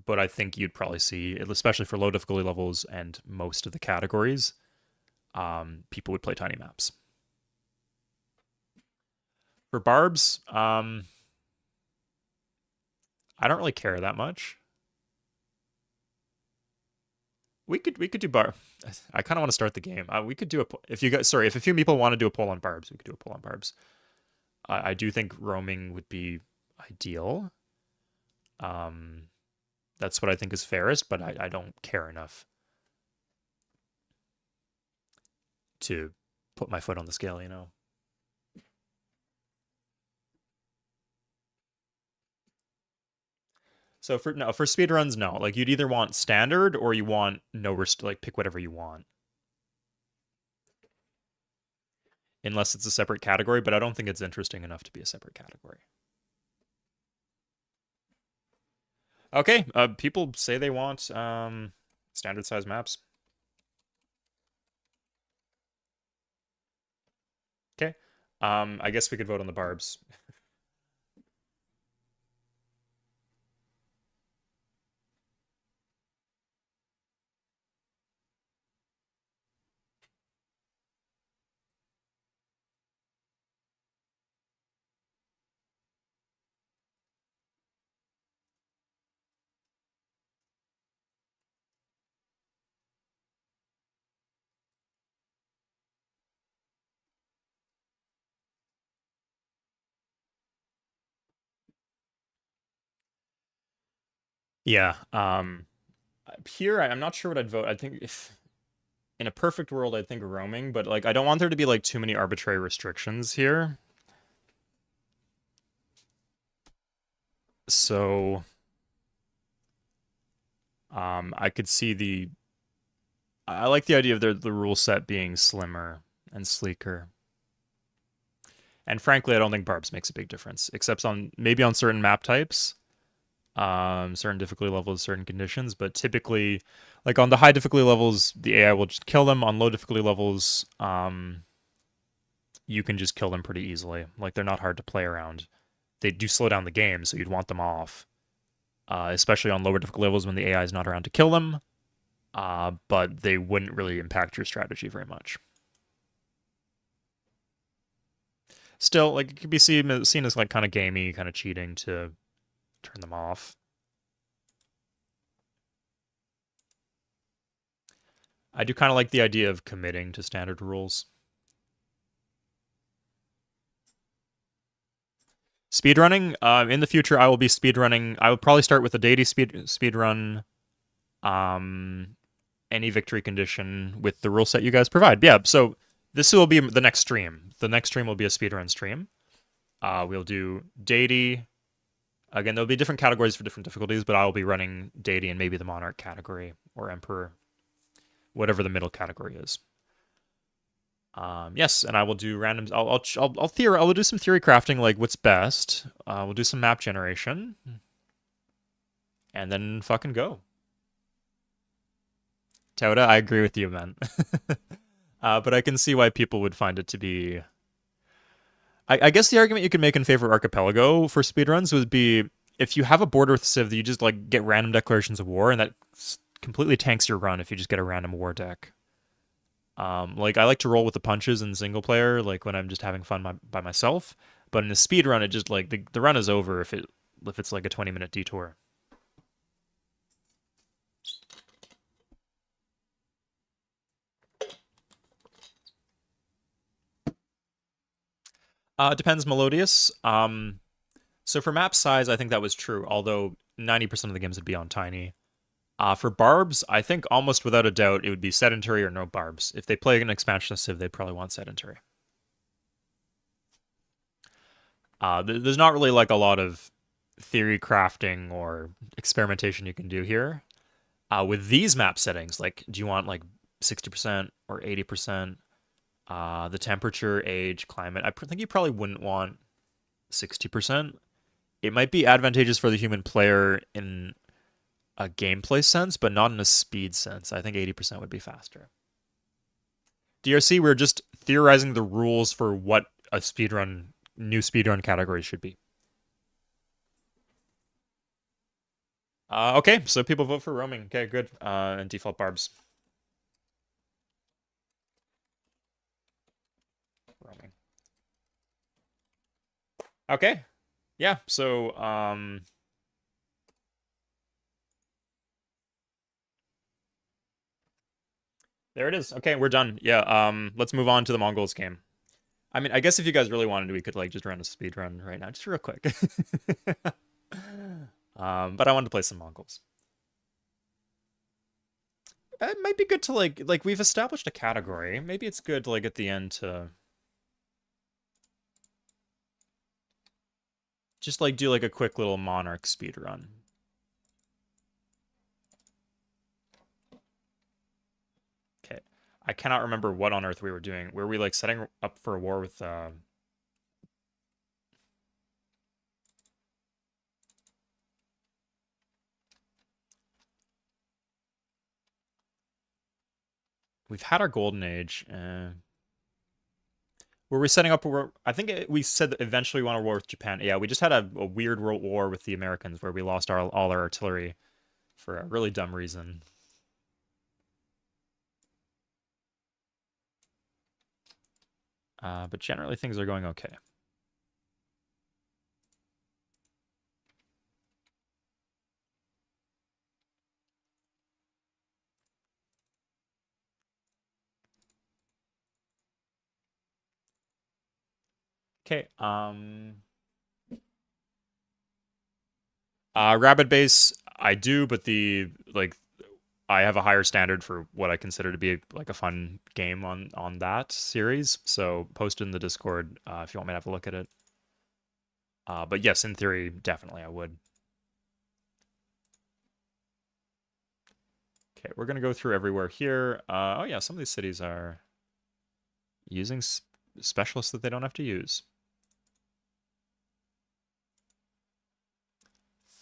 But I think you'd probably see, especially for low difficulty levels and most of the categories, people would play tiny maps. For barbs, I don't really care that much. We could do bar. I kind of want to start the game. We could do if a few people want to do a poll on barbs, we could do a poll on barbs. I do think roaming would be ideal. Um, that's what I think is fairest, but I don't care enough to put my foot on the scale, you know. So for speedruns, no. Like you'd either want standard or you want no like pick whatever you want. Unless it's a separate category, but I don't think it's interesting enough to be a separate category. Okay, people say they want standard size maps. Okay. I guess we could vote on the barbs. Yeah. Here I'm not sure what I'd vote. I think if in a perfect world I'd think roaming, but like I don't want there to be like too many arbitrary restrictions here. So I could see I like the idea of the rule set being slimmer and sleeker. And frankly, I don't think barbs makes a big difference, except on maybe on certain map types, certain difficulty levels, certain conditions. But typically, like on the high difficulty levels, the AI will just kill them. On low difficulty levels, you can just kill them pretty easily. Like they're not hard to play around. They do slow down the game, so you'd want them off, especially on lower difficulty levels when the AI is not around to kill them. But they wouldn't really impact your strategy very much. Still, like it could be seen as like kind of gamey, kind of cheating to turn them off. I do kind of like the idea of committing to standard rules. Speedrunning. In the future, I will be speedrunning. I would probably start with a deity speedrun. Um, any victory condition with the rule set you guys provide. Yeah. So this will be the next stream. The next stream will be a speedrun stream. We'll do deity. Again, there'll be different categories for different difficulties, but I will be running deity and maybe the monarch category or emperor, whatever the middle category is. Yes, and I will do random. I'll do some theory crafting, like what's best. We'll do some map generation, and then fucking go. Tauda, I agree with you, man. But I can see why people would find it to be. I guess the argument you could make in favor of Archipelago for speedruns would be if you have a border with Civ, you just like get random declarations of war, and that completely tanks your run if you just get a random war deck. Like I like to roll with the punches in single player, like when I'm just having fun by myself. But in a speed run, it just like the run is over if it's like a 20-minute detour. It depends, Melodious. So for map size, I think that was true. Although 90% of the games would be on tiny. For barbs, I think almost without a doubt it would be sedentary or no barbs. If they play an expansion Civ, they'd probably want sedentary. There's not really like a lot of theory crafting or experimentation you can do here. With these map settings, like, do you want like 60% or 80%? The temperature, age, climate. I think you probably wouldn't want 60%. It might be advantageous for the human player in a gameplay sense, but not in a speed sense. I think 80% would be faster. DRC, we're just theorizing the rules for what a new speedrun category should be. Okay, so people vote for roaming. Okay, good. And default barbs. Roaming. Okay. Yeah, so there it is. Okay, we're done. Yeah, let's move on to the Mongols game. I mean, I guess if you guys really wanted, we could like just run a speed run right now, just real quick. But I wanted to play some Mongols. It might be good to like we've established a category. Maybe it's good like at the end to just like do like a quick little monarch speed run. Okay. I cannot remember what on earth we were doing. Were we like setting up for a war with we've had our golden age. Were we setting up a war? I think we said that eventually we want a war with Japan. Yeah, we just had a weird world war with the Americans where we lost all our artillery for a really dumb reason. But generally things are going okay. Okay. Rapid base, I do, but I have a higher standard for what I consider to be like a fun game on that series. So post it in the Discord if you want me to have a look at it. But yes, in theory, definitely I would. Okay, we're gonna go through everywhere here. Oh yeah, some of these cities are using specialists that they don't have to use.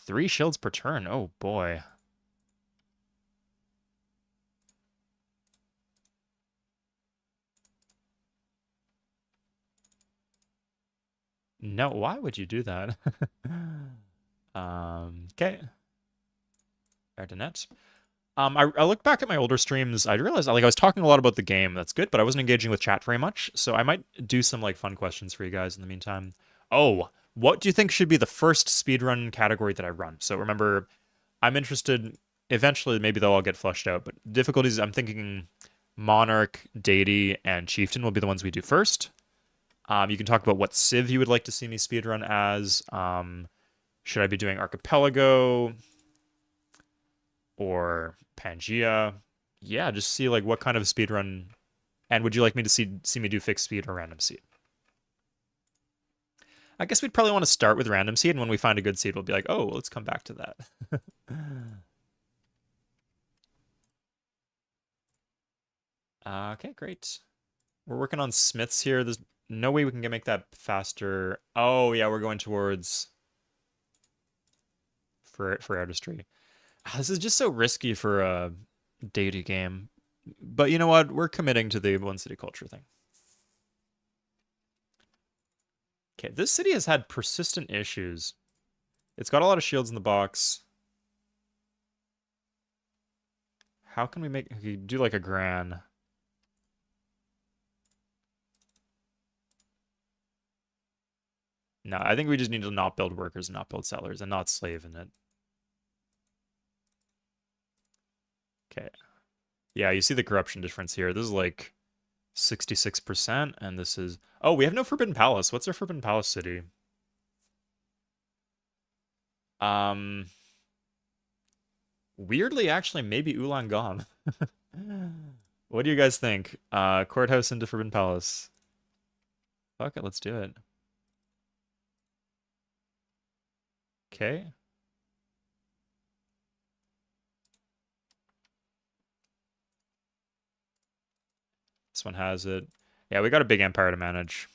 3 shields per turn. Oh boy. No, why would you do that? Okay. Ardenette. I looked back at my older streams. I realized I was talking a lot about the game. That's good, but I wasn't engaging with chat very much. So I might do some like fun questions for you guys in the meantime. Oh, what do you think should be the first speedrun category that I run? So remember, I'm interested. Eventually, maybe they'll all get flushed out. But difficulties, I'm thinking Monarch, Deity, and Chieftain will be the ones we do first. You can talk about what civ you would like to see me speedrun as. Should I be doing Archipelago or Pangea? Yeah, just see like what kind of speedrun. And would you like me to see me do fixed speed or random seed? I guess we'd probably want to start with random seed, and when we find a good seed, we'll be like, oh, let's come back to that. Okay, great. We're working on smiths here. There's no way we can make that faster. Oh yeah, we're going towards for artistry. This is just so risky for a deity game. But you know what? We're committing to the one city culture thing. Okay, this city has had persistent issues. It's got a lot of shields in the box. How can we do like a gran? No, I think we just need to not build workers and not build settlers and not slave in it. Okay. Yeah, you see the corruption difference here. This is like 66%, and this is... Oh, we have no Forbidden Palace. What's our Forbidden Palace city? Weirdly, actually, maybe Ulaangom. What do you guys think? Courthouse into Forbidden Palace. Fuck it, let's do it. Okay. This one has it. Yeah, we got a big empire to manage.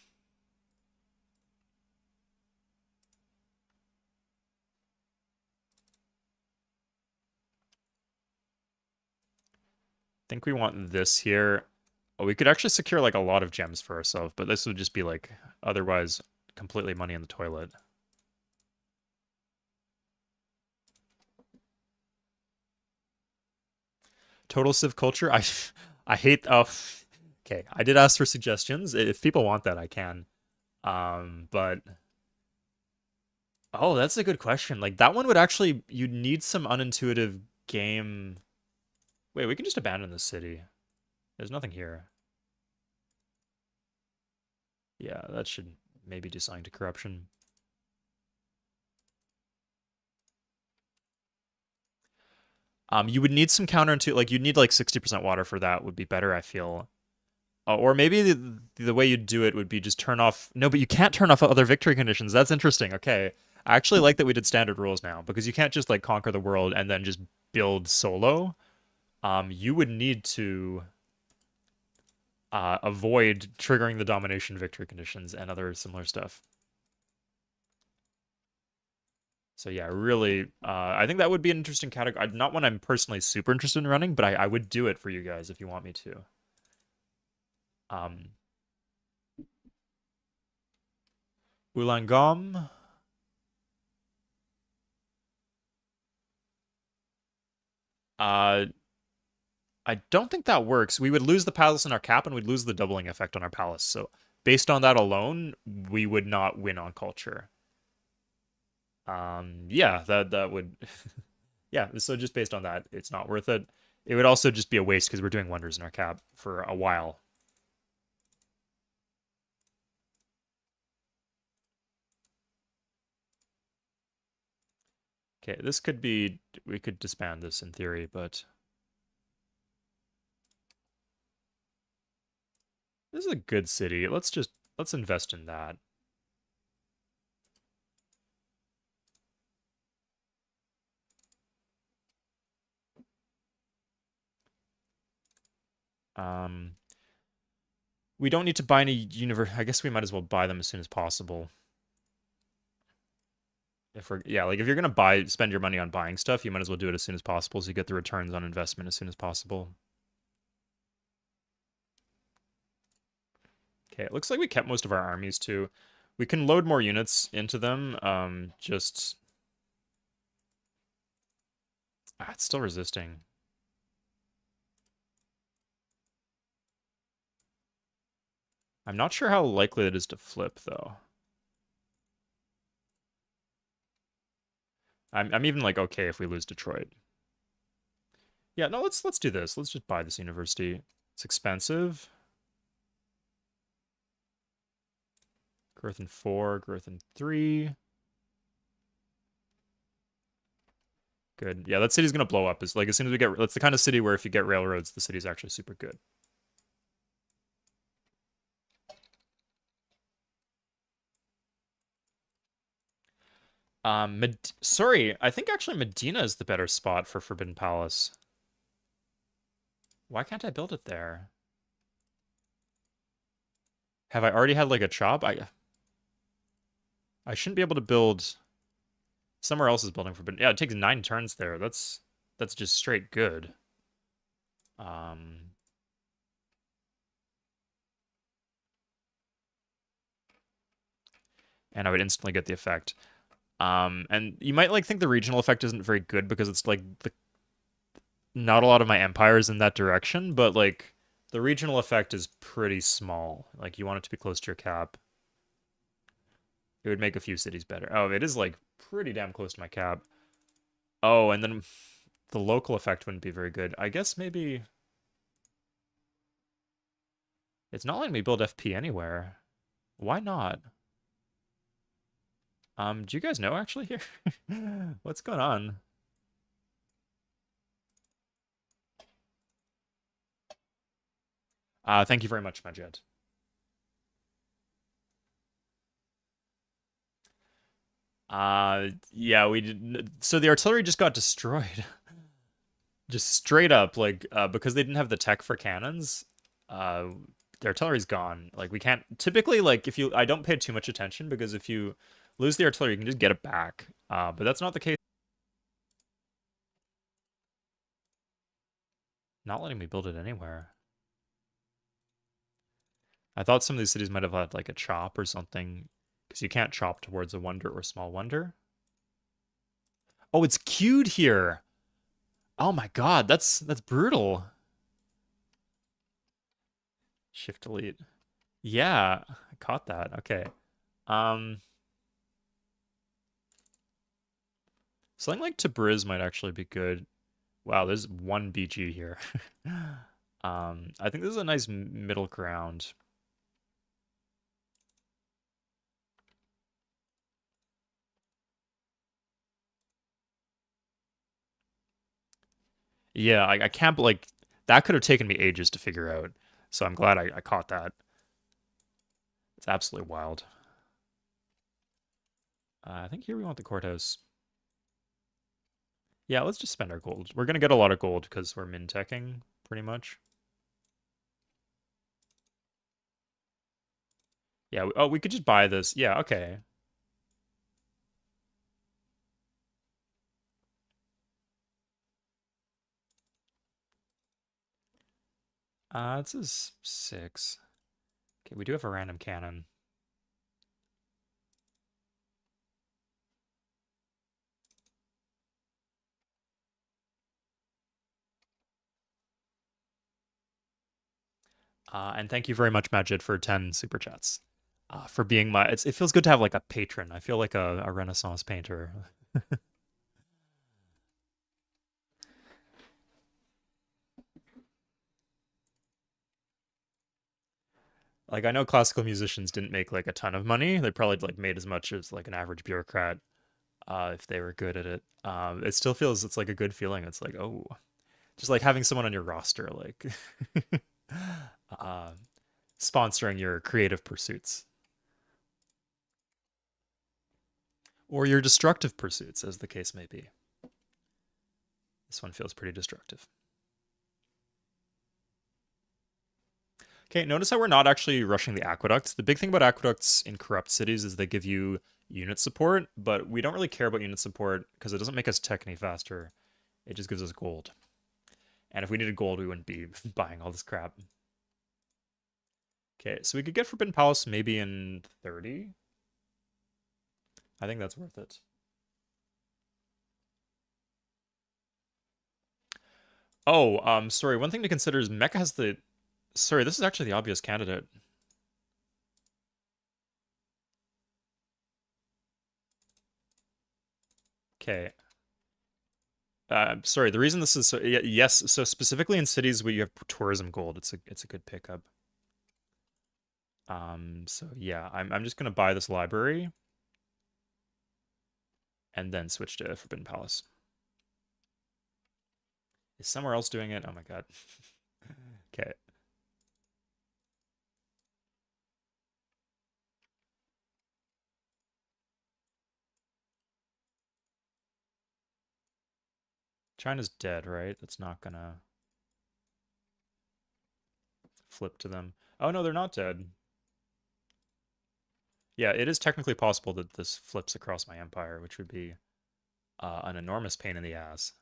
I think we want this here. Oh, we could actually secure like a lot of gems for ourselves, but this would just be like otherwise completely money in the toilet. Total Civ culture. I hate. Oh, okay. I did ask for suggestions. If people want that, I can. But oh, that's a good question. Like that one would actually you'd need some unintuitive game. Wait, we can just abandon the city. There's nothing here. Yeah, that should maybe do something to corruption. You would need some counterintuitive, like you'd need like 60% water for that would be better, I feel. Or maybe the way you'd do it would be just turn off. No, but you can't turn off other victory conditions. That's interesting. Okay. I actually like that we did standard rules now because you can't just like conquer the world and then just build solo. You would need to avoid triggering the domination victory conditions and other similar stuff. So yeah, really, I think that would be an interesting category. Not one I'm personally super interested in running, but I would do it for you guys if you want me to. Um, Ulangom. Uh, I don't think that works. We would lose the palace in our cap, and we'd lose the doubling effect on our palace. So based on that alone, we would not win on culture. Yeah, that would, yeah. So just based on that, it's not worth it. It would also just be a waste because we're doing wonders in our cap for a while. Okay, this could be, we could disband this in theory, but this is a good city. Let's invest in that. Um, we don't need to buy any universe. I guess we might as well buy them as soon as possible. If we're, yeah, like if you're gonna spend your money on buying stuff, you might as well do it as soon as possible so you get the returns on investment as soon as possible. Okay, it looks like we kept most of our armies too. We can load more units into them. It's still resisting. I'm not sure how likely it is to flip though. I'm even like okay if we lose Detroit. Yeah, no, let's do this. Let's just buy this university. It's expensive. Growth in 4, growth in 3. Good. Yeah, that city's gonna blow up. Is like as soon as we get, that's the kind of city where if you get railroads, the city's actually super good. Sorry, I think actually Medina is the better spot for Forbidden Palace. Why can't I build it there? Have I already had like a chop? I shouldn't be able to build somewhere else is building Forbidden. Yeah, it takes 9 turns there. That's just straight good. Um, and I would instantly get the effect. And you might like think the regional effect isn't very good because it's like not a lot of my empire is in that direction, but like the regional effect is pretty small. Like you want it to be close to your cap. It would make a few cities better. Oh, it is like pretty damn close to my cap. Oh, and then the local effect wouldn't be very good. I guess maybe it's not letting me build FP anywhere. Why not? Do you guys know actually here? What's going on? Thank you very much, my jet. Yeah, we did. So the artillery just got destroyed, just straight up, like, because they didn't have the tech for cannons. Uh, the artillery's gone. Like, we can't. Typically, like, if you, I don't pay too much attention because if you lose the artillery, you can just get it back. But that's not the case. Not letting me build it anywhere. I thought some of these cities might have had like a chop or something, because you can't chop towards a wonder or small wonder. Oh, it's queued here. Oh my god, that's brutal. Shift delete. Yeah, I caught that. Okay. Um, something like Tabriz might actually be good. Wow, there's one BG here. I think this is a nice middle ground. Yeah, I can't like that could have taken me ages to figure out. So I'm glad I caught that. It's absolutely wild. I think here we want the courthouse. Yeah, let's just spend our gold. We're gonna get a lot of gold because we're min-teching pretty much. Yeah. Oh, we could just buy this. Yeah. Okay. This is 6. Okay, we do have a random cannon. And thank you very much, Majid, for 10 super chats. For being my, it feels good to have like a patron. I feel like a Renaissance painter. Like I know classical musicians didn't make like a ton of money. They probably like made as much as like an average bureaucrat if they were good at it. It still feels it's like a good feeling. It's like oh, just like having someone on your roster like uh, sponsoring your creative pursuits or your destructive pursuits, as the case may be. This one feels pretty destructive. Okay, notice how we're not actually rushing the aqueducts. The big thing about aqueducts in corrupt cities is they give you unit support, but we don't really care about unit support because it doesn't make us tech any faster. It just gives us gold. And if we needed gold, we wouldn't be buying all this crap. Okay, so we could get Forbidden Palace maybe in 30. I think that's worth it. Oh, sorry. One thing to consider is Mecca has the... Sorry, this is actually the obvious candidate. Okay. Sorry, the reason this is so... Yes, so specifically in cities where you have tourism gold, it's a good pickup. So yeah, I'm just gonna buy this library and then switch to Forbidden Palace. Is somewhere else doing it? Oh my god. Okay. China's dead, right? That's not gonna flip to them. Oh no, they're not dead. Yeah, it is technically possible that this flips across my empire, which would be an enormous pain in the ass.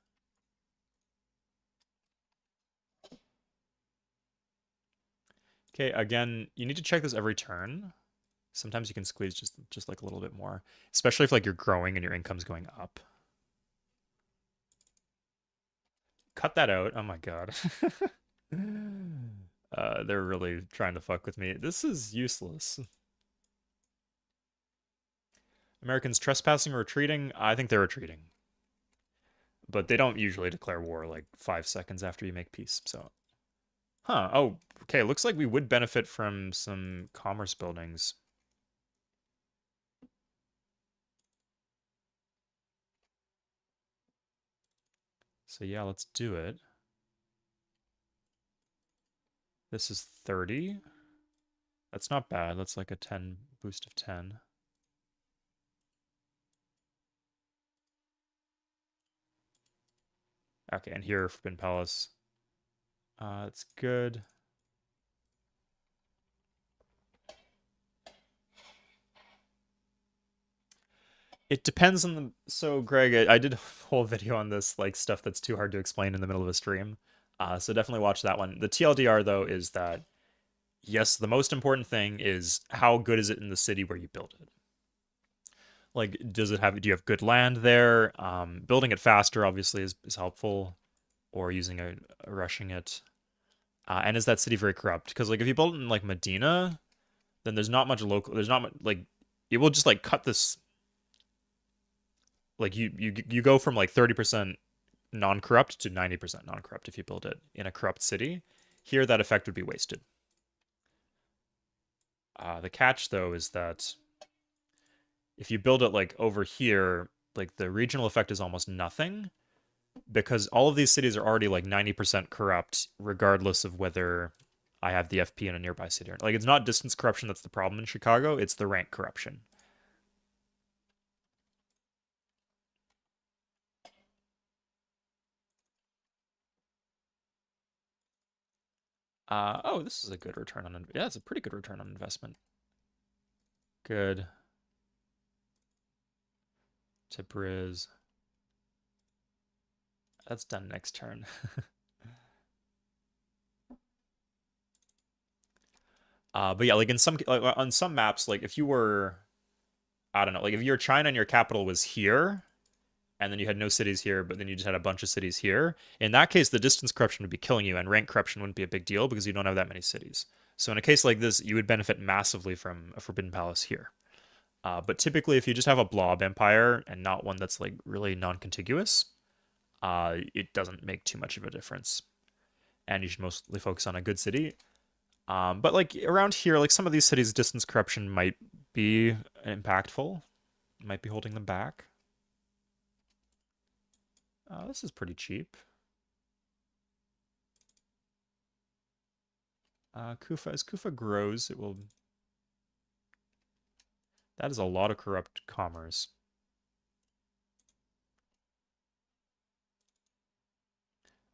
Okay, again, you need to check this every turn. Sometimes you can squeeze just like a little bit more, especially if like you're growing and your income's going up. Cut that out. Oh my god. They're really trying to fuck with me. This is useless. Americans trespassing or retreating? I think they're retreating. But they don't usually declare war like 5 seconds after you make peace, so. Huh, oh, okay, looks like we would benefit from some commerce buildings. So yeah, let's do it. This is 30. That's not bad. That's like a 10 boost of 10. Okay, and here Forbidden Palace. It's good. It depends on the. So, Greg, I did a whole video on this, like stuff that's too hard to explain in the middle of a stream. So definitely watch that one. The TLDR though is that yes, the most important thing is how good is it in the city where you build it. Like, does it have? Do you have good land there? Building it faster obviously is helpful, or using a rushing it. And is that city very corrupt? Because like if you build it in like Medina, then there's not much local. There's not much like it will just like cut this. Like you go from like 30% non-corrupt to 90% non-corrupt if you build it in a corrupt city. Here, that effect would be wasted. The catch though is that if you build it like over here, like the regional effect is almost nothing because all of these cities are already like 90% corrupt, regardless of whether I have the FP in a nearby city. Like it's not distance corruption that's the problem in Chicago; it's the rank corruption. Oh, this is a good return on. Yeah, it's a pretty good return on investment. Good. Tabriz. That's done next turn. But yeah, like in some like, on some maps, like if you were, I don't know, like if your China and your capital was here, and then you had no cities here, but then you just had a bunch of cities here. In that case, the distance corruption would be killing you, and rank corruption wouldn't be a big deal because you don't have that many cities. So in a case like this, you would benefit massively from a Forbidden Palace here. But typically, if you just have a blob empire and not one that's like really non-contiguous, it doesn't make too much of a difference. And you should mostly focus on a good city. But like around here, like some of these cities, distance corruption might be impactful, might be holding them back. This is pretty cheap. Kufa, as Kufa grows, it will. That is a lot of corrupt commerce.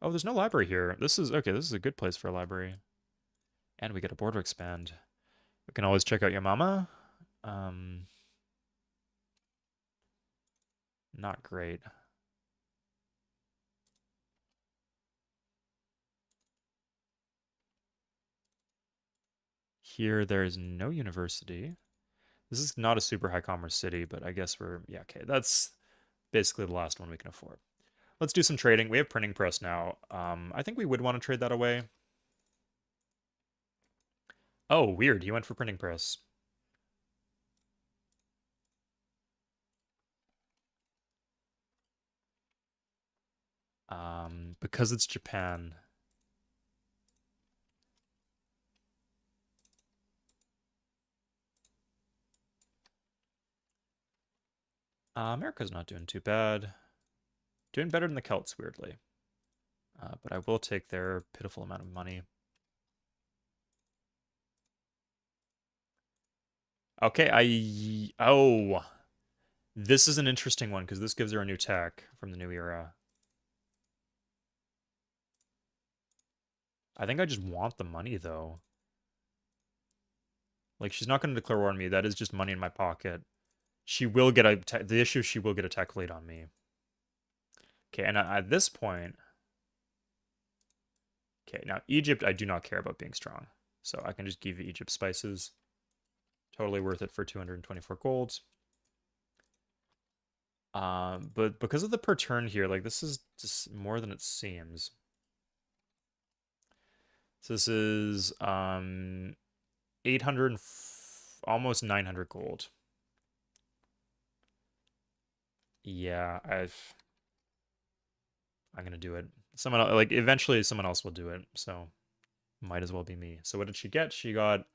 Oh, there's no library here. This is okay. This is a good place for a library. And we get a border expand. We can always check out your mama. Um, Not great. Here, there is no university. This is not a super high commerce city, but I guess yeah, okay. That's basically the last one we can afford. Let's do some trading. We have printing press now. I think we would want to trade that away. Oh, weird. He went for printing press. Because it's Japan. America's not doing too bad. Doing better than the Celts, weirdly. But I will take their pitiful amount of money. Okay, oh. This is an interesting one, because this gives her a new tech from the new era. I think I just want the money, though. Like, she's not going to declare war on me. That is just money in my pocket. She will get the issue is she will get a tech lead on me. Okay, and at this point... Okay, now Egypt, I do not care about being strong. So I can just give Egypt spices. Totally worth it for 224 gold. But because of the per turn here, like this is just more than it seems. So this is 800, almost 900 gold. Yeah, I'm gonna do it. Someone like eventually someone else will do it, so might as well be me. So what did she get? She got,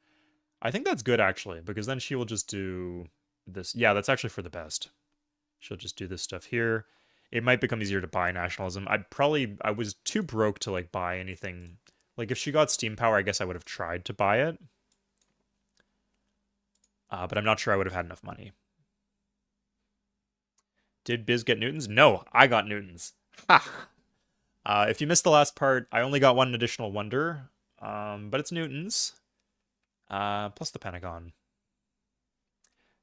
I think that's good actually, because then she will just do this. Yeah, that's actually for the best. She'll just do this stuff here. It might become easier to buy nationalism. I was too broke to like buy anything. Like if she got steam power, I guess I would have tried to buy it. But I'm not sure I would have had enough money. Did Biz get Newtons? No, I got Newtons. Ha! If you missed the last part, I only got one additional wonder, but it's Newtons, plus the Pentagon.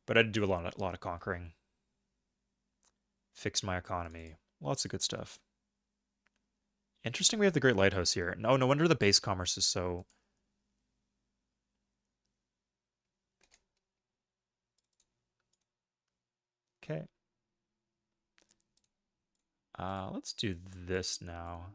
But I did do a lot of conquering. Fixed my economy. Lots of good stuff. Interesting we have the Great Lighthouse here. No wonder the base commerce is so... Okay. Let's do this now.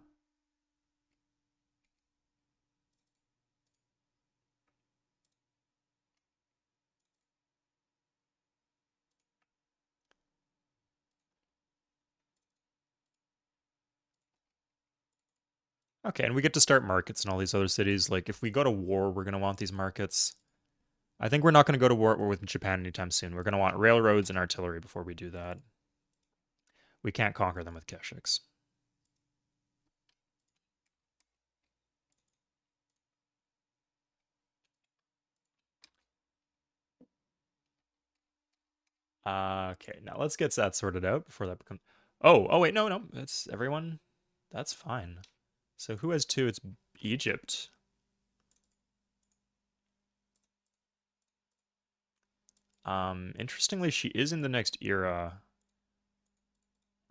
Okay, and we get to start markets in all these other cities. Like, if we go to war, we're going to want these markets. I think we're not going to go to war with Japan anytime soon. We're going to want railroads and artillery before we do that. We can't conquer them with keshiks. Okay, now let's get that sorted out before that becomes... Oh, wait, no. It's everyone. That's fine. So who has two? It's Egypt. Interestingly, she is in the next era.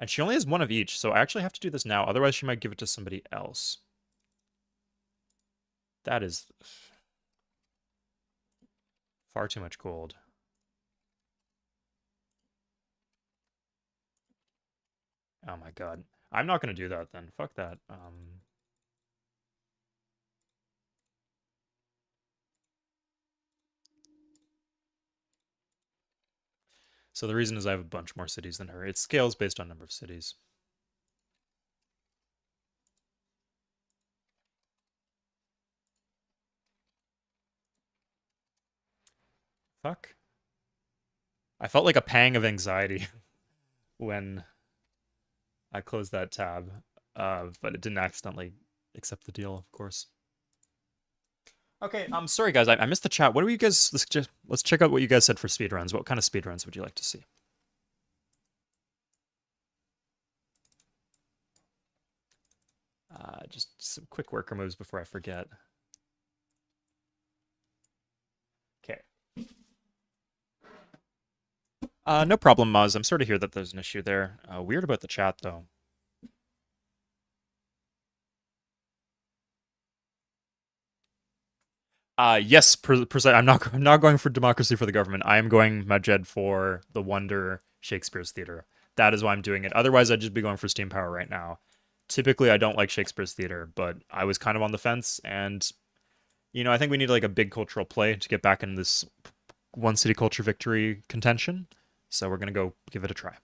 And she only has one of each, so I actually have to do this now. Otherwise, she might give it to somebody else. That is... Far too much gold. Oh my god. I'm not going to do that then. Fuck that. So the reason is I have a bunch more cities than her. It scales based on number of cities. Fuck. I felt like a pang of anxiety when I closed that tab, but it didn't accidentally accept the deal, of course. Okay, I'm sorry guys, I missed the chat. What do you guys? Let's check out what you guys said for speedruns. What kind of speedruns would you like to see? Just some quick worker moves before I forget. Okay. No problem, Maz. I'm sorry to hear that there's an issue there. Weird about the chat though. Yes, I'm not going for democracy for the government. I am going Majed for the Wonder Shakespeare's Theater. That is why I'm doing it. Otherwise, I'd just be going for Steam Power right now. Typically, I don't like Shakespeare's Theater, but I was kind of on the fence, and I think we need like a big cultural play to get back in this one city culture victory contention. So we're gonna go give it a try.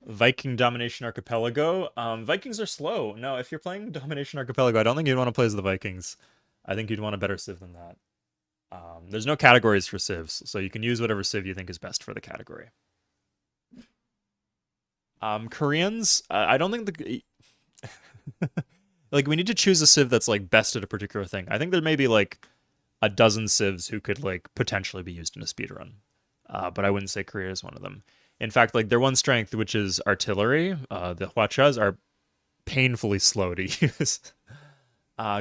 Viking Domination Archipelago. Vikings are slow. No, if you're playing Domination Archipelago, I don't think you'd want to play as the Vikings. I think you'd want a better civ than that. There's no categories for civs, so you can use whatever civ you think is best for the category. Koreans, I don't think the like we need to choose a civ that's like best at a particular thing. I think there may be like a dozen civs who could like potentially be used in a speedrun, but I wouldn't say Korea is one of them. In fact, like their one strength, which is artillery, the Hwachas are painfully slow to use.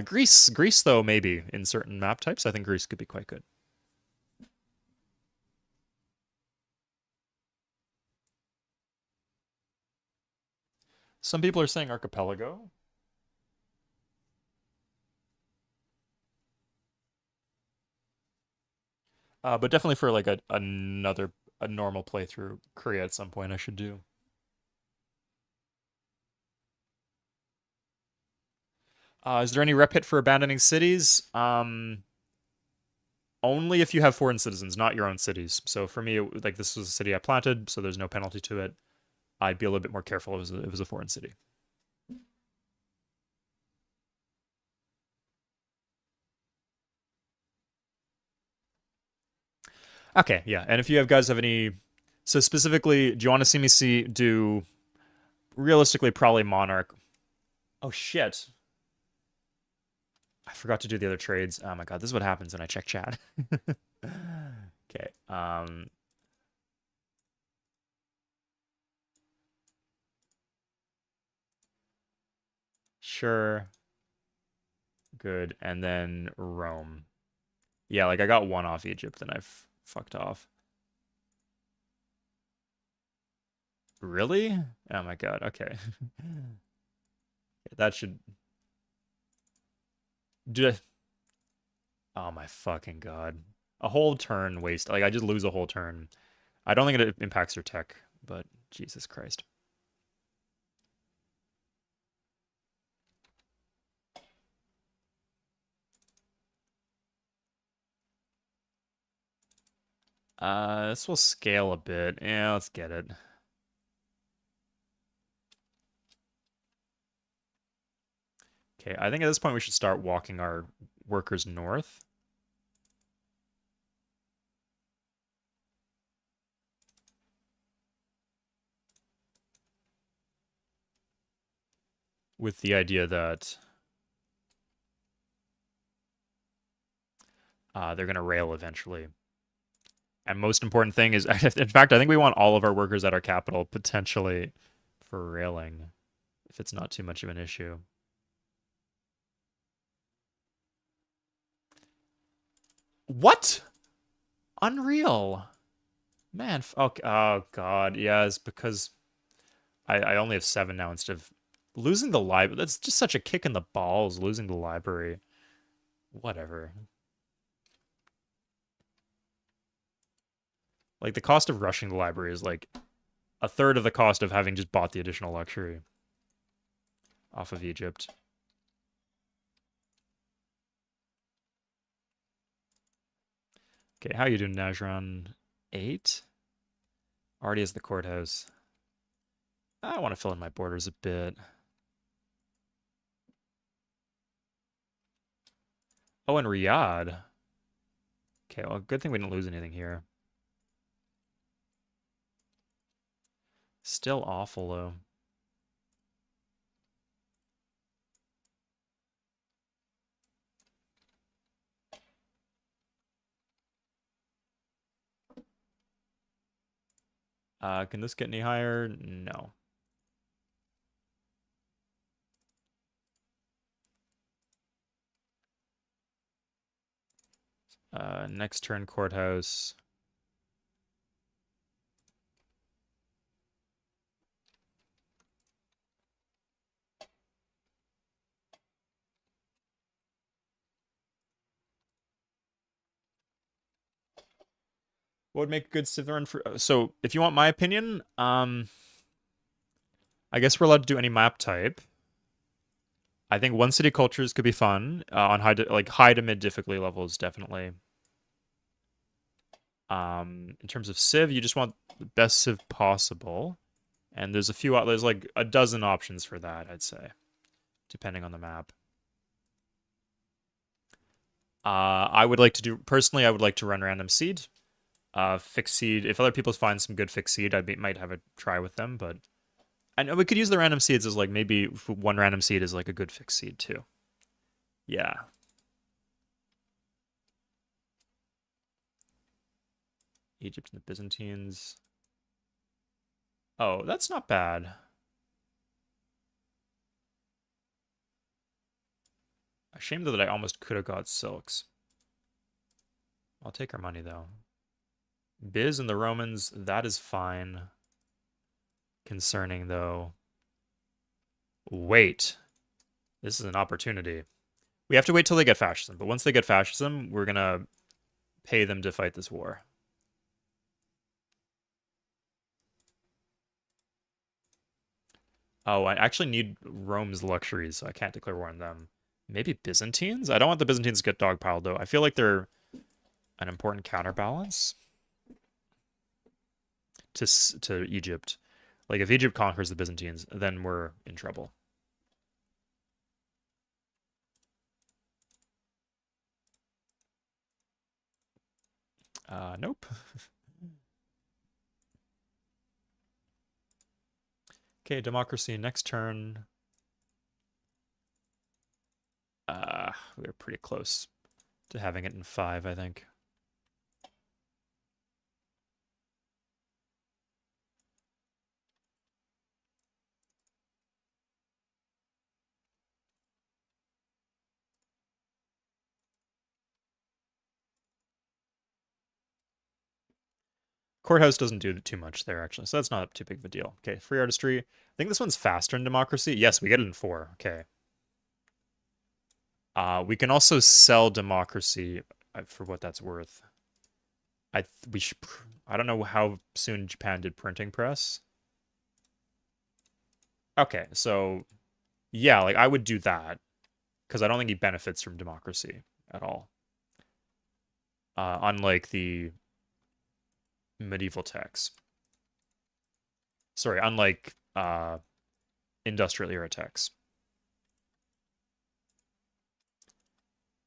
Greece though, maybe in certain map types, I think Greece could be quite good. Some people are saying archipelago. But definitely for like a normal playthrough, Korea at some point I should do. Is there any rep hit for abandoning cities? Only if you have foreign citizens, not your own cities. So for me, like this was a city I planted, so there's no penalty to it. I'd be a little bit more careful if it was a foreign city. Okay, yeah. And if you guys have any, so specifically, do you want to see me do realistically probably Monarch? Oh shit. I forgot to do the other trades. Oh my god, this is what happens when I check chat. Okay. Sure. Good. And then Rome. Yeah, like I got one off Egypt and I've fucked off. Really? Oh my god, okay. That should do. Oh my fucking god. A whole turn waste. Like I just lose a whole turn. I don't think it impacts your tech, but Jesus Christ. This will scale a bit. Yeah, let's get it. Okay, I think at this point we should start walking our workers north. With the idea that they're going to rail eventually. And most important thing is, in fact, I think we want all of our workers at our capital potentially for railing, if it's not too much of an issue. What? Unreal. Man, okay. Oh god, yeah, it's because I only have 7 now instead of losing the library. That's just such a kick in the balls, losing the library. Whatever. Like, the cost of rushing the library is like a third of the cost of having just bought the additional luxury off of Egypt. Okay, how you doing, Najran? 8? Already has the courthouse. I want to fill in my borders a bit. Oh, and Riyadh. Okay, well, good thing we didn't lose anything here. Still awful, though. Can this get any higher? No. Next turn, courthouse. What would make a good civ run for? So, if you want my opinion, I guess we're allowed to do any map type. I think one city cultures could be fun on high to mid difficulty levels, definitely. In terms of civ, you just want the best civ possible, and there's like a dozen options for that, I'd say, depending on the map. I would like to do personally. I would like to run random seed, fixed seed. If other people find some good fixed seed, might have a try with them. But I know we could use the random seeds as like maybe one random seed is like a good fixed seed too. Yeah. Egypt and the Byzantines. Oh, that's not bad. A shame though that I almost could have got silks. I'll take our money though. Biz and the Romans, that is fine. Concerning though. Wait. This is an opportunity. We have to wait till they get fascism, but once they get fascism, we're gonna pay them to fight this war. Oh, I actually need Rome's luxuries, so I can't declare war on them. Maybe Byzantines? I don't want the Byzantines to get dogpiled, though. I feel like they're an important counterbalance to Egypt. Like, if Egypt conquers the Byzantines, then we're in trouble. Nope. Okay, democracy next turn. We're pretty close to having it in 5, I think. Courthouse doesn't do too much there, actually, so that's not too big of a deal. Okay, free artistry. I think this one's faster in democracy. Yes, we get it in 4. Okay. We can also sell democracy for what that's worth. I don't know how soon Japan did printing press. Okay, so yeah, like I would do that because I don't think he benefits from democracy at all. Unlike the medieval techs. Sorry, unlike industrial era techs.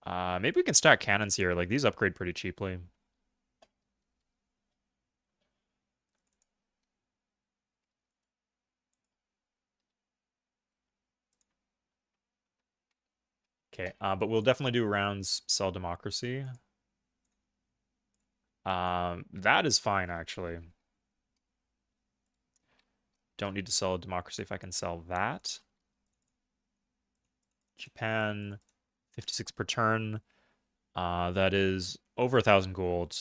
Maybe we can stack cannons here. Like these upgrade pretty cheaply. Okay, but we'll definitely do rounds sell democracy. That is fine actually. Don't need to sell democracy if I can sell that. Japan, 56 per turn. That is over 1,000 gold.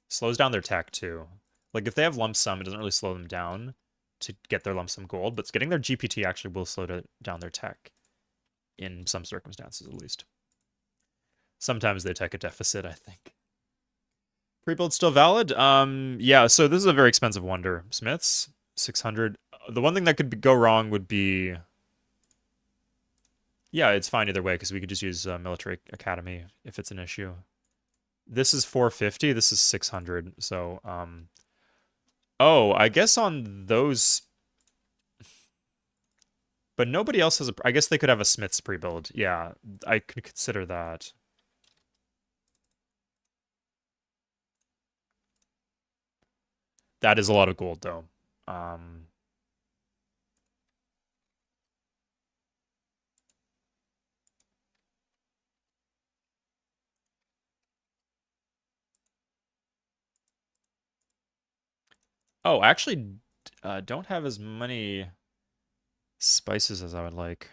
Slows down their tech too. Like if they have lump sum, it doesn't really slow them down to get their lump sum gold, but getting their GPT actually will slow down their tech in some circumstances at least. Sometimes they take a deficit, I think. Pre-build still valid? Yeah, so this is a very expensive wonder. Smiths, 600. The one thing that could go wrong would be... Yeah, it's fine either way, because we could just use Military Academy if it's an issue. This is 450, this is 600, so... Oh, I guess on those... But nobody else has a... I guess they could have a Smiths pre-build. Yeah, I could consider that. That is a lot of gold, though. Oh, I actually don't have as many spices as I would like.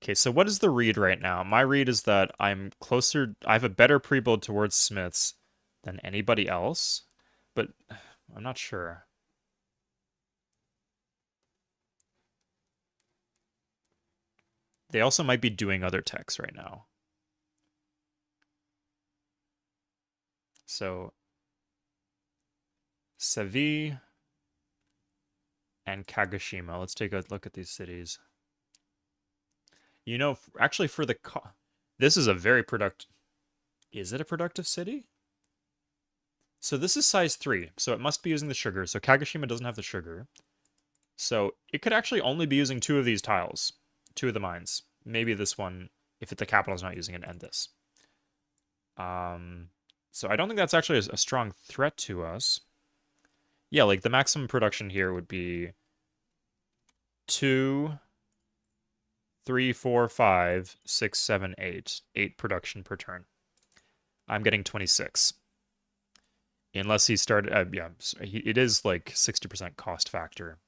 Okay, so what is the read right now? My read is that I'm closer, I have a better pre-build towards Smiths than anybody else, but I'm not sure. They also might be doing other techs right now. So, Seville and Kagoshima. Let's take a look at these cities. You know, actually for the... This is a very productive... Is it a productive city? So this is size 3, so it must be using the sugar. So Kagoshima doesn't have the sugar. So it could actually only be using 2 of these tiles. 2 of the mines. Maybe this one, if the capital is not using it, and this. So I don't think that's actually a strong threat to us. Yeah, like the maximum production here would be 2, 3, 4, 5, 6, 7, 8. 8 production per turn. I'm getting 26. Unless he started, yeah, it is like 60% cost factor.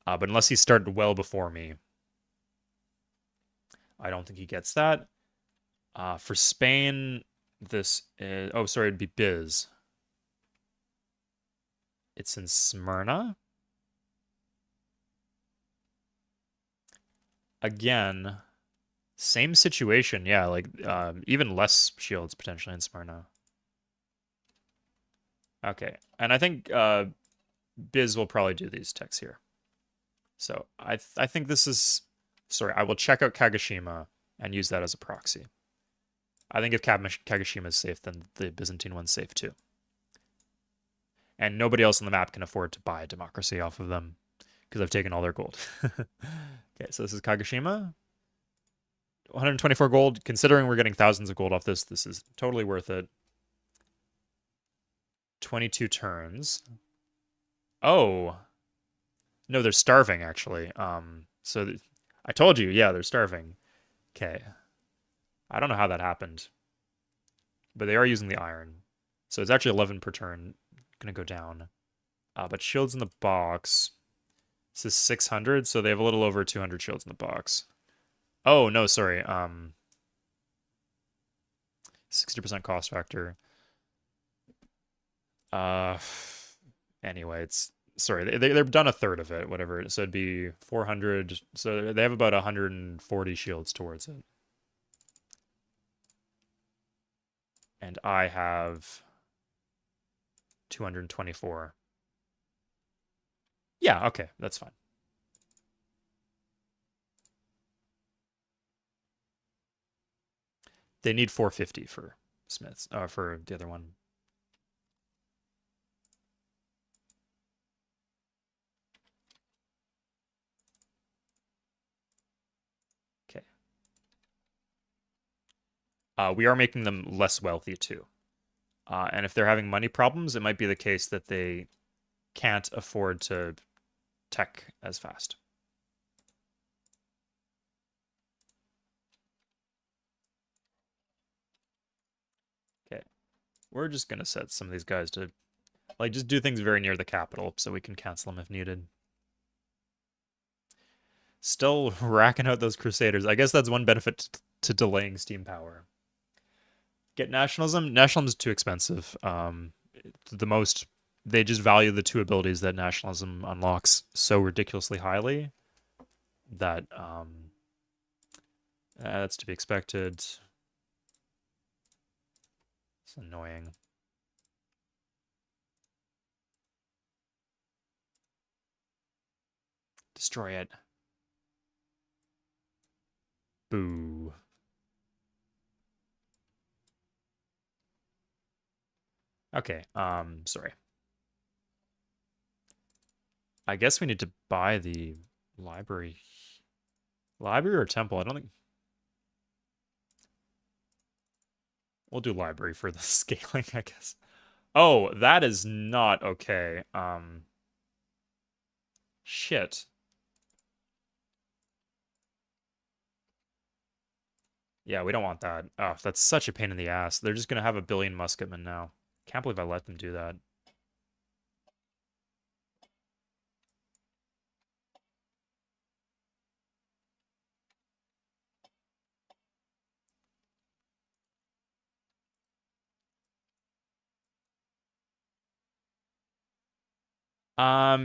But unless he started well before me, I don't think he gets that. For Spain, this is... Oh, sorry, it'd be Biz. It's in Smyrna. Again, same situation. Yeah, like even less shields potentially in Smyrna. Okay, and I think Biz will probably do these techs here. So I think this is... Sorry, I will check out Kagoshima and use that as a proxy. I think if Kagoshima is safe, then the Byzantine one's safe too. And nobody else on the map can afford to buy democracy off of them because I've taken all their gold. Okay, so this is Kagoshima. 124 gold. Considering we're getting thousands of gold off this, this is totally worth it. 22 turns. Oh. No, they're starving, actually. So I told you, yeah, they're starving. Okay. I don't know how that happened. But they are using the iron. So it's actually 11 per turn. Gonna go down. But shields in the box. This is 600, so they have a little over 200 shields in the box. Oh, no, sorry. 60% cost factor. Anyway, it's... Sorry, they've done a third of it, whatever. So it'd be 400. So they have about 140 shields towards it. And I have 224. Yeah, okay, that's fine. They need 450 for Smiths, for the other one. Okay. We are making them less wealthy too. And if they're having money problems, it might be the case that they can't afford to tech as fast. Okay. We're just going to set some of these guys to, like, just do things very near the capital so we can cancel them if needed. Still racking out those Crusaders. I guess that's one benefit to delaying steam power. Get nationalism. Nationalism is too expensive. The most... They just value the 2 abilities that nationalism unlocks so ridiculously highly that that's to be expected. It's annoying. Destroy it. Boo. Okay, sorry. I guess we need to buy the library. Library or temple? I don't think... We'll do library for the scaling, I guess. Oh, that is not okay. Shit. Yeah, we don't want that. Oh, that's such a pain in the ass. They're just gonna have a billion musketmen now. Can't believe I let them do that.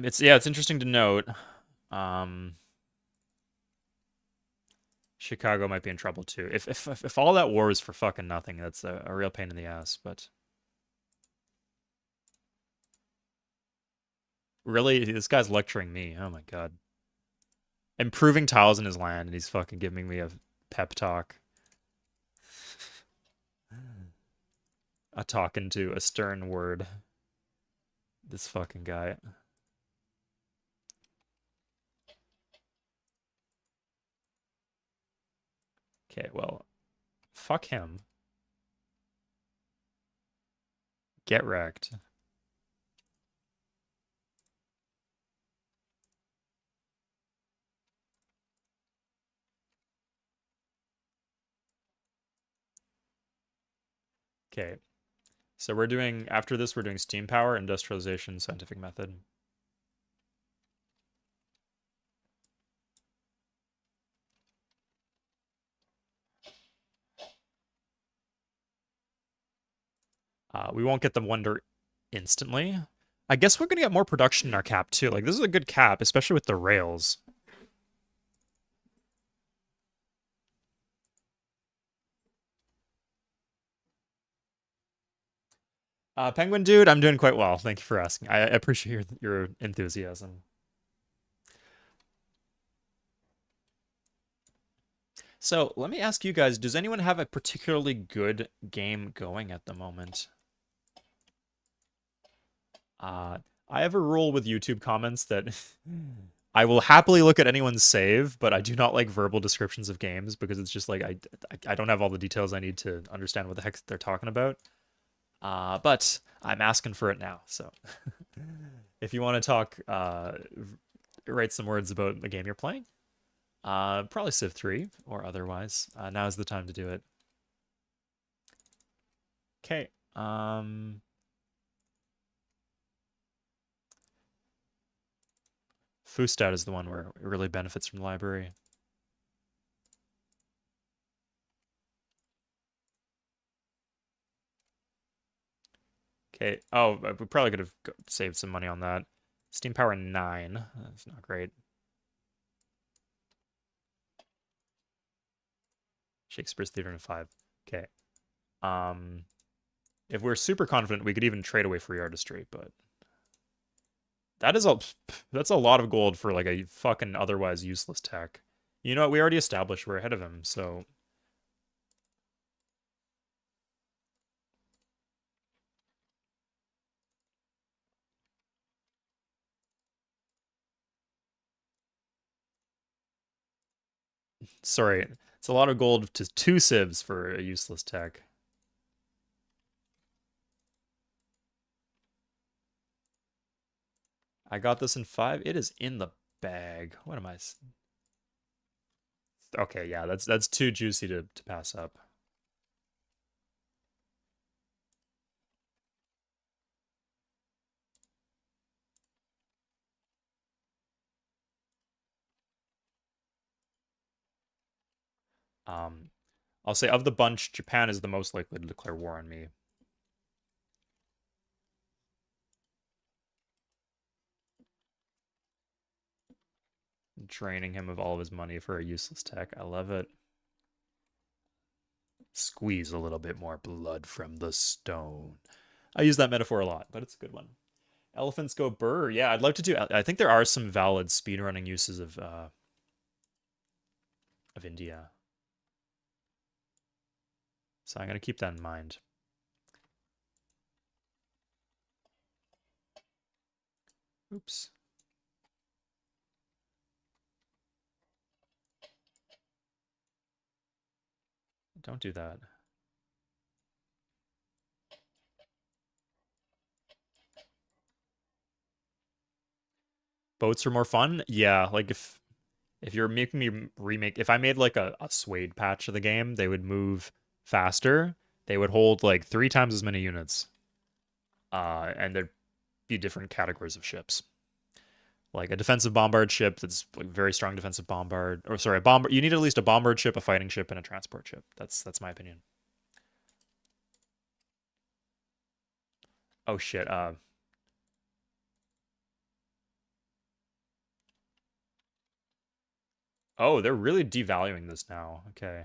It's interesting to note. Um, Chicago might be in trouble too. If all that war was for fucking nothing, that's a real pain in the ass. But really, this guy's lecturing me. Oh my god. Improving tiles in his land, and he's fucking giving me a pep talk. A talk into a stern word. This fucking guy. Okay, well, fuck him. Get wrecked. Okay, so we're doing, after this, we're doing steam power, industrialization, scientific method. We won't get the wonder instantly. I guess we're gonna get more production in our cap too. Like, this is a good cap, especially with the rails. Penguin dude, I'm doing quite well. Thank you for asking. I appreciate your enthusiasm. So let me ask you guys, does anyone have a particularly good game going at the moment? Uh, I have a rule with YouTube comments that I will happily look at anyone's save, but I do not like verbal descriptions of games because it's just like I don't have all the details I need to understand what the heck they're talking about. But I'm asking for it now, so if you want to talk, write some words about the game you're playing. Probably Civ 3 or otherwise. Now is the time to do it. Okay. Fustat is the one where it really benefits from the library. Okay. Oh, we probably could have saved some money on that. Steam power 9. That's not great. Shakespeare's Theater in 5. Okay. If we're super confident, we could even trade away free artistry, but that's a lot of gold for like a fucking otherwise useless tech. You know what? We already established we're ahead of him, so sorry. It's a lot of gold to 2 civs for a useless tech. I got this in 5. It is in the bag. What am I? Okay, yeah, that's too juicy to pass up. Um, I'll say of the bunch, Japan is the most likely to declare war on me. Draining him of all of his money for a useless tech. I love it. Squeeze a little bit more blood from the stone. I use that metaphor a lot, but it's a good one. Elephants go burr. Yeah, I'd love to do. I think there are some valid speedrunning uses of India, so I'm gonna keep that in mind. Oops. Don't do that. Boats are more fun. Yeah, like if you're making me remake, if I made like a suede patch of the game, they would move faster. They would hold like 3 times as many units. And there'd be different categories of ships. Like a defensive bombard ship that's like very strong defensive bombard, or sorry, a bomber. You need at least a bombard ship, a fighting ship, and a transport ship. That's my opinion. Oh shit. Oh, they're really devaluing this now. Okay.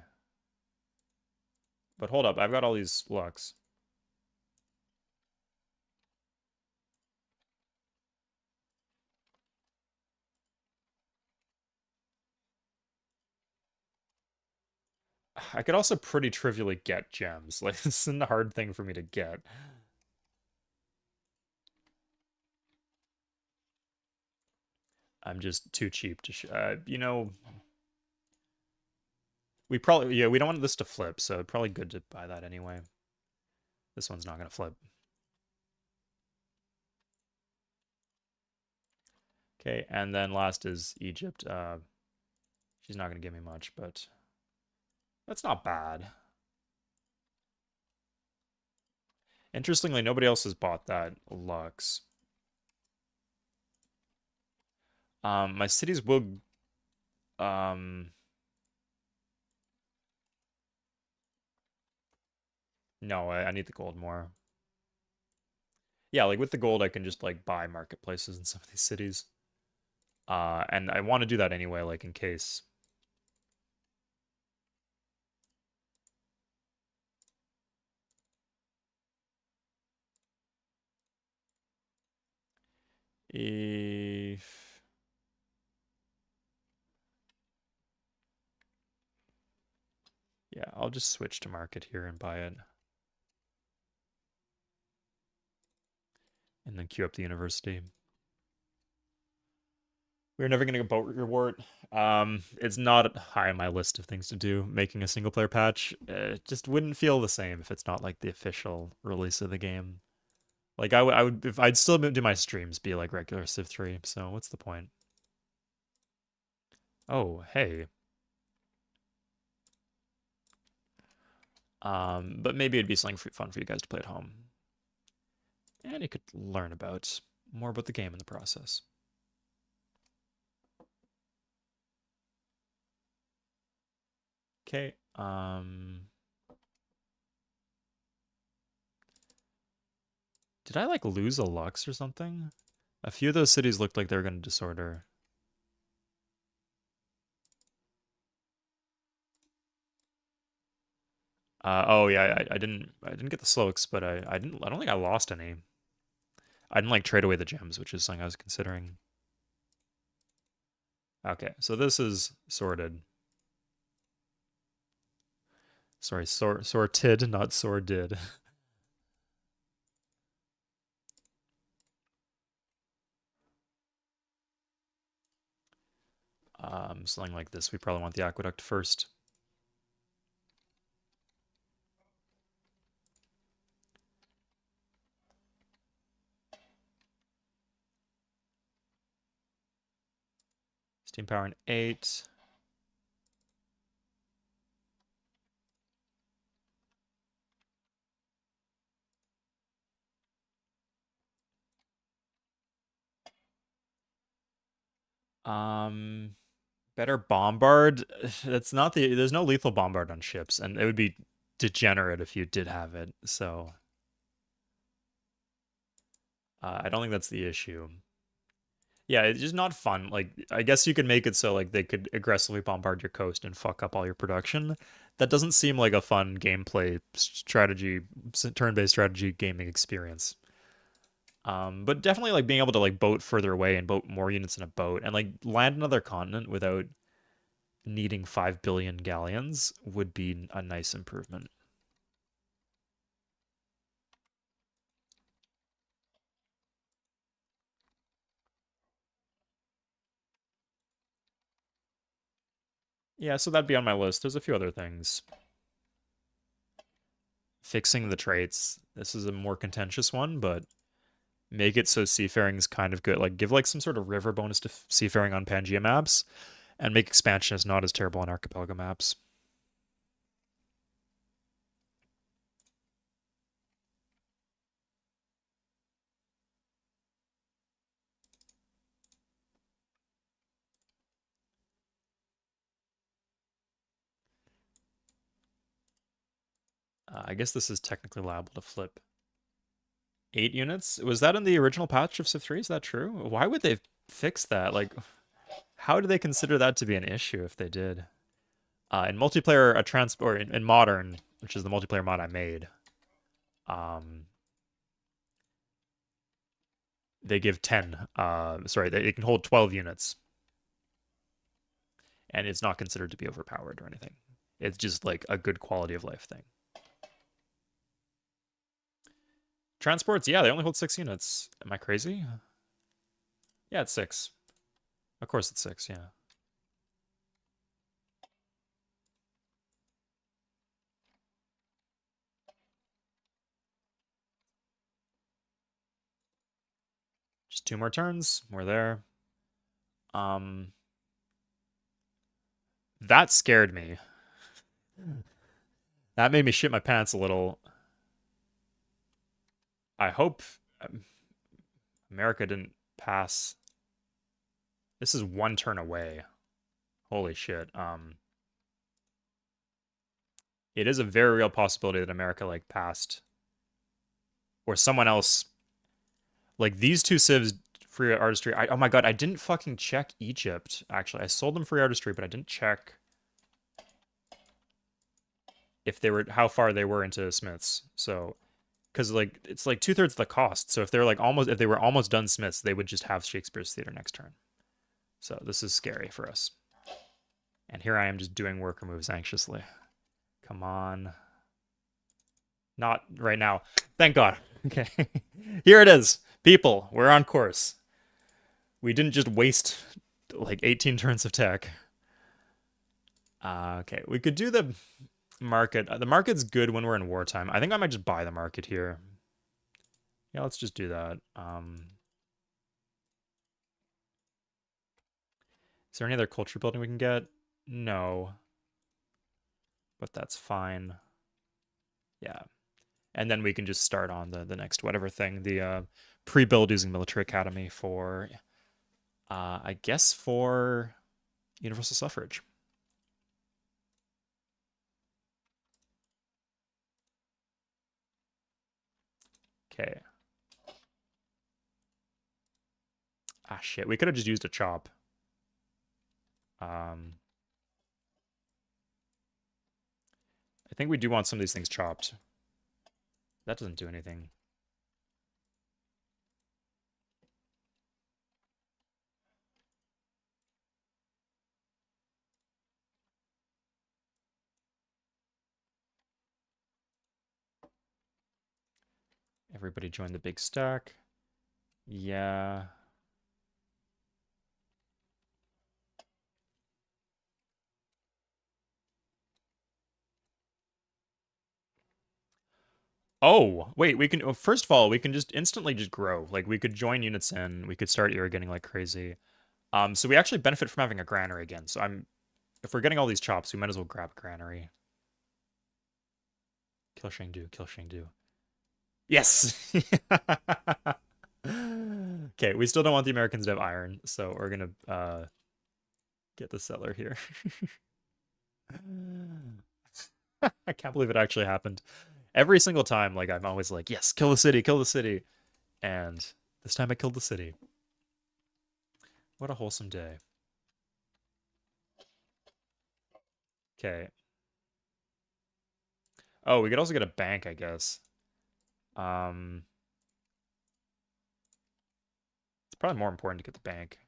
But hold up, I've got all these looks. I could also pretty trivially get gems. Like, this isn't a hard thing for me to get. I'm just too cheap to we probably, yeah, we don't want this to flip, so probably good to buy that anyway. This one's not going to flip. Okay, and then last is Egypt. She's not going to give me much, but that's not bad. Interestingly, nobody else has bought that Lux. My cities will um no, I need the gold more. Yeah, like with the gold I can just like buy marketplaces in some of these cities. And I want to do that anyway, like in case. If yeah, I'll just switch to market here and buy it. And then queue up the university. We're never going to get boat reward. It's not high on my list of things to do. Making a single player patch it just wouldn't feel the same if it's not like the official release of the game. Like I would, if I'd still do my streams be like regular Civ 3. So what's the point? Oh, hey. But maybe it'd be something fun for you guys to play at home, and you could learn about more about the game in the process. Okay. Did I like lose a Lux or something? A few of those cities looked like they were going to disorder. Oh yeah, I didn't get the slopes, but I don't think I lost any. I didn't like trade away the gems, which is something I was considering. Okay, so this is sorted. Sorry, sorted, not sorted. Something like this. We probably want the aqueduct first. Steam power in 8. Um, Better bombard. That's not the. There's no lethal bombard on ships, and it would be degenerate if you did have it. So I don't think that's the issue. Yeah, it's just not fun. Like, I guess you could make it so like they could aggressively bombard your coast and fuck up all your production. That doesn't seem like a fun gameplay strategy, turn-based strategy gaming experience. But definitely like being able to like boat further away and boat more units in a boat and like land another continent without needing 5 billion galleons would be a nice improvement. Yeah, so that'd be on my list. There's a few other things. Fixing the traits. This is a more contentious one, but make it so seafaring's kind of good. Like give like some sort of river bonus to seafaring on Pangea maps, and make expansionist not as terrible on archipelago maps. I guess this is technically liable to flip 8 units. Was that in the original patch of Civ 3? Is that true? Why would they fix that? Like, how do they consider that to be an issue if they did? In multiplayer, a transport in modern, which is the multiplayer mod I made, um, they give 10. Sorry, they can hold 12 units, and it's not considered to be overpowered or anything. It's just like a good quality of life thing. Transports, yeah, they only hold 6 units. Am I crazy? Yeah, it's 6. Of course, it's 6. Yeah. Just 2 more turns. We're there. Um, that scared me. That made me shit my pants a little. I hope America didn't pass. This is 1 turn away. Holy shit. It is a very real possibility that America like passed, or someone else. Like these 2 civs, free artistry. Oh my god, I didn't fucking check Egypt. Actually, I sold them free artistry, but I didn't check if they were how far they were into Smiths. So because like it's like 2/3 the cost. So if they're like almost if they were almost done Smiths, they would just have Shakespeare's Theater next turn. So this is scary for us. And here I am just doing worker moves anxiously. Come on. Not right now. Thank God. Okay. Here it is. People, we're on course. We didn't just waste like 18 turns of tech. Okay, we could do the market. The market's good when we're in wartime. I think I might just buy the market here. Yeah, let's just do that. Is there any other culture building we can get? No. But that's fine. Yeah. And then we can just start on the next whatever thing. The pre-build using military academy for, I guess, for universal suffrage. Okay. Ah, shit. We could have just used a chop. I think we do want some of these things chopped. That doesn't do anything. Everybody join the big stack. Yeah. Oh, wait, we can, first of all, we can just instantly just grow. Like, we could join units in, we could start irrigating like crazy. So we actually benefit from having a granary again. So if we're getting all these chops, we might as well grab a granary. Kill Shangdu, kill Shangdu. Yes! Okay, we still don't want the Americans to have iron, so we're gonna get the settler here. I can't believe it actually happened. Every single time, like I'm always like, yes, kill the city, kill the city. And this time I killed the city. What a wholesome day. Okay. Oh, we could also get a bank, I guess. Um, it's probably more important to get the bank.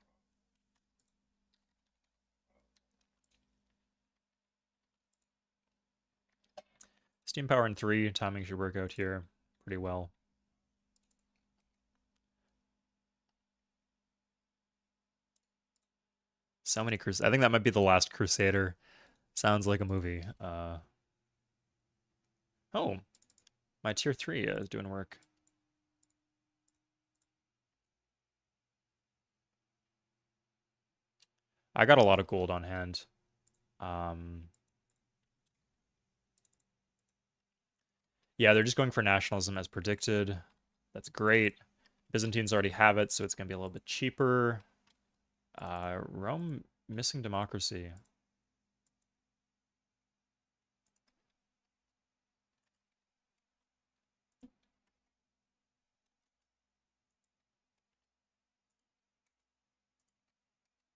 Steam power in 3, timing should work out here pretty well. So many I think that might be the last Crusader. Sounds like a movie. Oh, my tier 3 is doing work. I got a lot of gold on hand. Yeah, they're just going for nationalism as predicted. That's great. Byzantines already have it, so it's going to be a little bit cheaper. Rome missing democracy.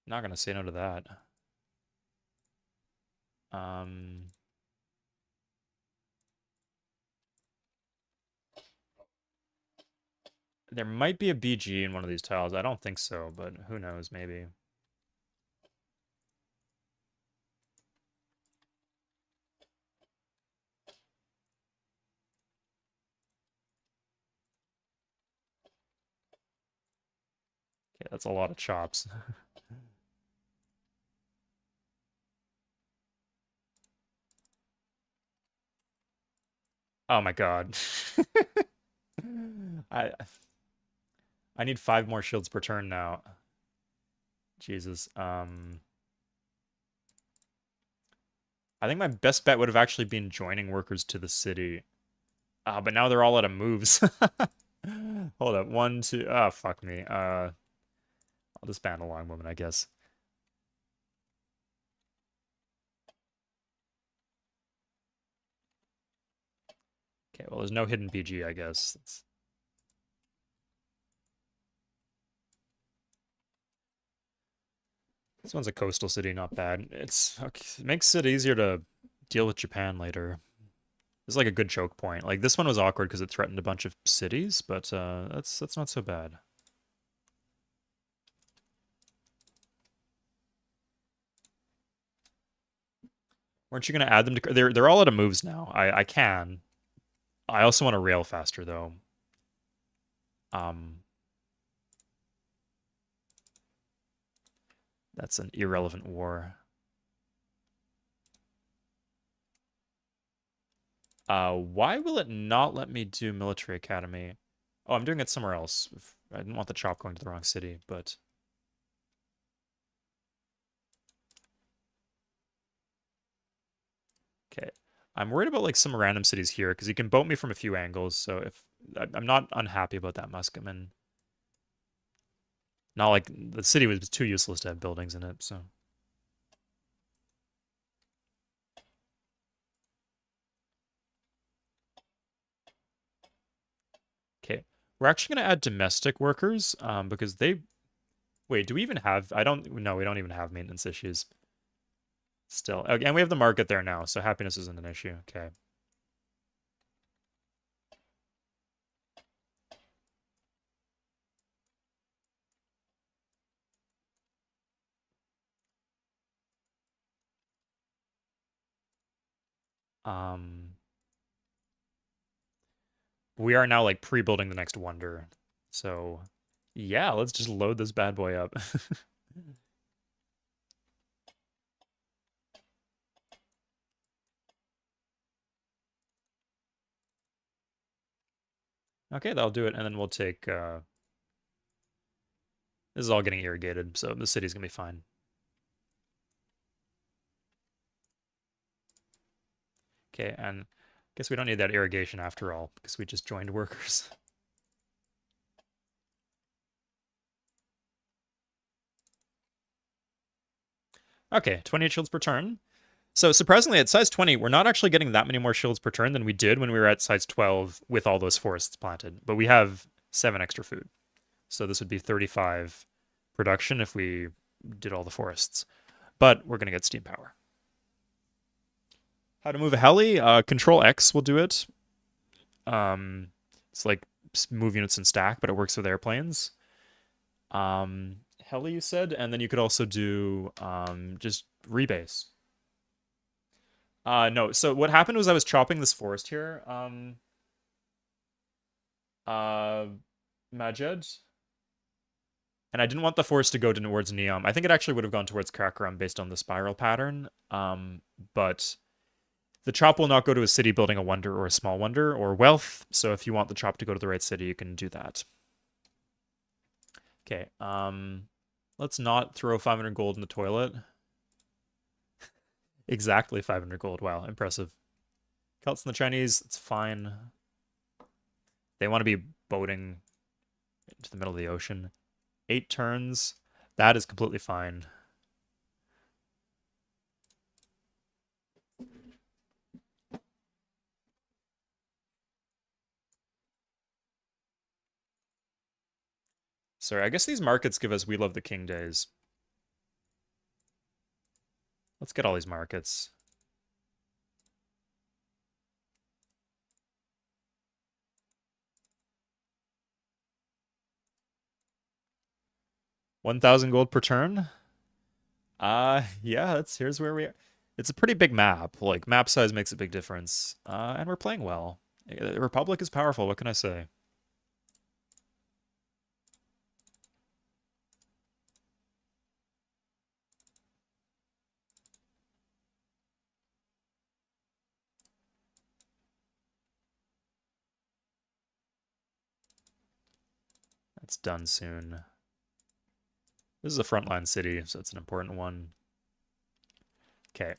Not going to say no to that. There might be a BG in one of these tiles. I don't think so, but who knows, maybe. Okay, that's a lot of chops. Oh my god. I I need 5 more shields per turn now. Jesus. I think my best bet would have actually been joining workers to the city. But now they're all out of moves. Hold up. 1, 2. Oh, fuck me. I'll just ban a long moment, I guess. Okay, well, there's no hidden PG, I guess. This one's a coastal city, not bad. It makes it easier to deal with Japan later. It's like a good choke point. Like this one was awkward because it threatened a bunch of cities, but that's not so bad. Weren't you gonna add them to? They're all out of moves now. I can. I also want to rail faster though. Um, that's an irrelevant war. Why will it not let me do military academy? Oh, I'm doing it somewhere else. I didn't want the chop going to the wrong city, but okay. I'm worried about like some random cities here because you can boat me from a few angles. So if I'm not unhappy about that Muskeman. Not like the city was too useless to have buildings in it, so. Okay. We're actually going to add domestic workers because they... Wait, do we even have... I don't... No, we don't even have maintenance issues. Still. Okay, and we have the market there now, so happiness isn't an issue. Okay. Um, we are now like pre-building the next wonder. So, yeah, let's just load this bad boy up. Okay, that'll do it, and then we'll take... This is all getting irrigated, so the city's gonna be fine. Okay, and I guess we don't need that irrigation after all, because we just joined workers. Okay, 28 shields per turn. So surprisingly, at size 20, we're not actually getting that many more shields per turn than we did when we were at size 12 with all those forests planted. But we have 7 extra food. So this would be 35% production if we did all the forests. But we're going to get steam power. How to move a heli? Control X will do it. It's like move units in stack, but it works with airplanes. Heli, you said, and then you could also do just rebase. No. So what happened was I was chopping this forest here. Majed, and I didn't want the forest to go towards Neom. I think it actually would have gone towards Karakoram based on the spiral pattern. But the chop will not go to a city building a wonder or a small wonder or wealth. So if you want the chop to go to the right city, you can do that. Okay. Let's not throw 500 gold in the toilet. Exactly 500 gold. Wow, impressive. Celts and the Chinese, it's fine. They want to be boating into the middle of the ocean. 8 turns. That is completely fine. Sorry, I guess these markets give us We Love the King days. Let's get all these markets. $1,000 gold per turn. Yeah, here's where we are. It's a pretty big map. Like map size makes a big difference. And we're playing well. The Republic is powerful. What can I say? That's done soon. This is a frontline city, so it's an important one. Okay.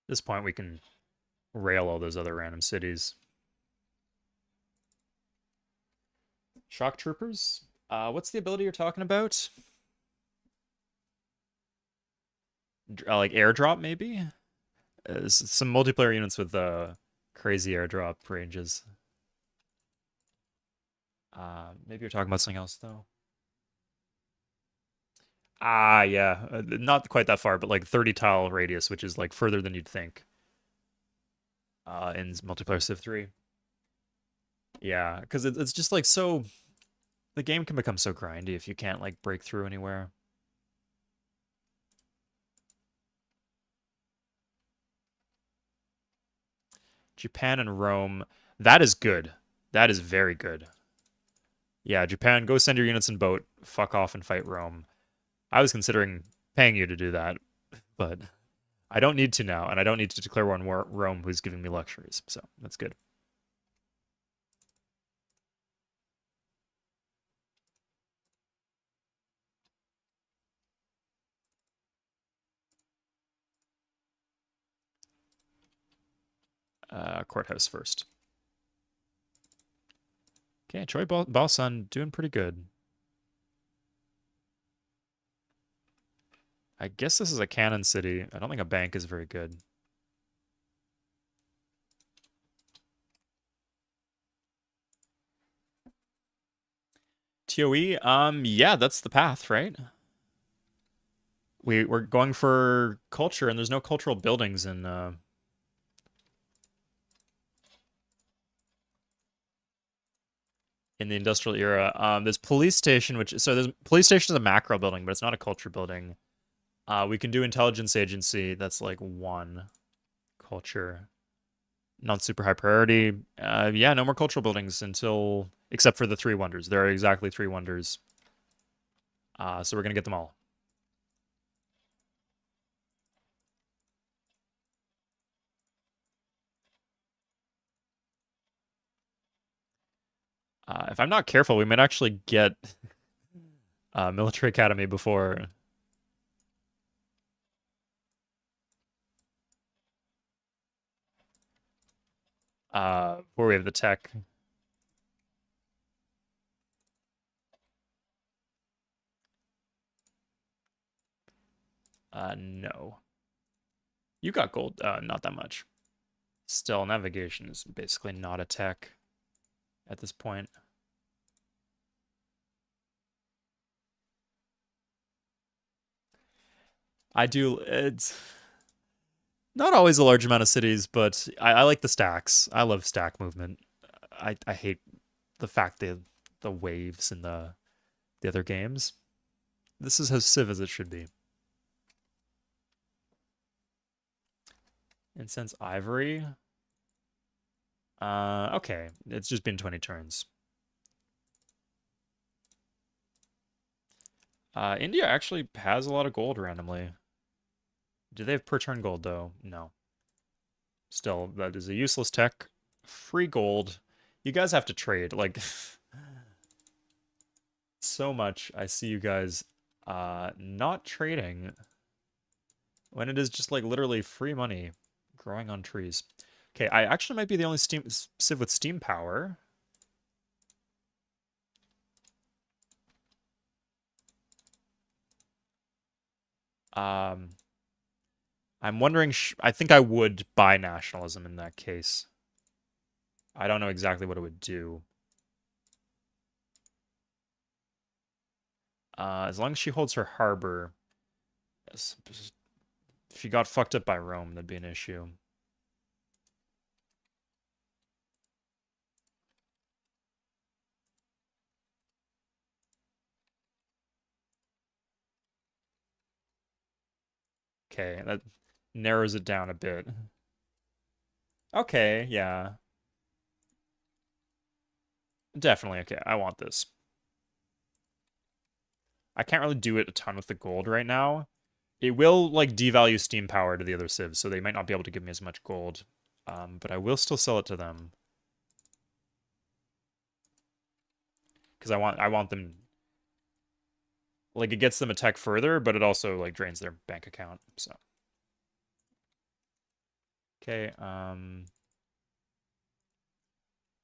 At this point, we can rail all those other random cities. Shock troopers? What's the ability you're talking about? Like airdrop, maybe? Some multiplayer units with crazy airdrop ranges. Maybe you're talking about something else, though. Yeah. Not quite that far, but like 30 tile radius, which is like further than you'd think in multiplayer Civ 3. Yeah, because it's just like so. The game can become so grindy if you can't like break through anywhere. Japan and Rome. That is good. That is very good. Yeah, Japan, go send your units in boat. Fuck off and fight Rome. I was considering paying you to do that, but I don't need to now, and I don't need to declare war on Rome, who's giving me luxuries. So that's good. Courthouse first. Okay, Troy Balsan doing pretty good. I guess this is a cannon city. I don't think a bank is very good. TOE, yeah, that's the path, right? We're going for culture, and there's no cultural buildings in the industrial era. There's police station, there's police station is a macro building, but it's not a culture building. We can do intelligence agency. That's like 1 culture, not super high priority. Yeah, no more cultural buildings except for the 3 wonders. There are exactly 3 wonders. So we're gonna get them all. If I'm not careful, we might actually get military academy before. Where we have the tech. No. You got gold. Not that much. Still, navigation is basically not a tech at this point. I do. It's not always a large amount of cities, but I like the stacks. I love stack movement. I hate the fact that the waves in the other games. This is as civ as it should be. Incense Ivory. Okay. It's just been 20 turns. India actually has a lot of gold randomly. Do they have per turn gold though? No. Still, that is a useless tech. Free gold. You guys have to trade. Like, so much. I see you guys not trading when it is just like literally free money growing on trees. Okay, I actually might be the only civ with steam power. Um, I'm wondering. I think I would buy nationalism in that case. I don't know exactly what it would do. As long as she holds her harbor. Yes. If she got fucked up by Rome, that'd be an issue. Okay, that narrows it down a bit. Okay, yeah. Definitely, okay. I want this. I can't really do it a ton with the gold right now. It will, like, devalue steam power to the other civs, so they might not be able to give me as much gold. But I will still sell it to them. Because I want them... Like, it gets them a tech further, but it also, like, drains their bank account, so... Okay,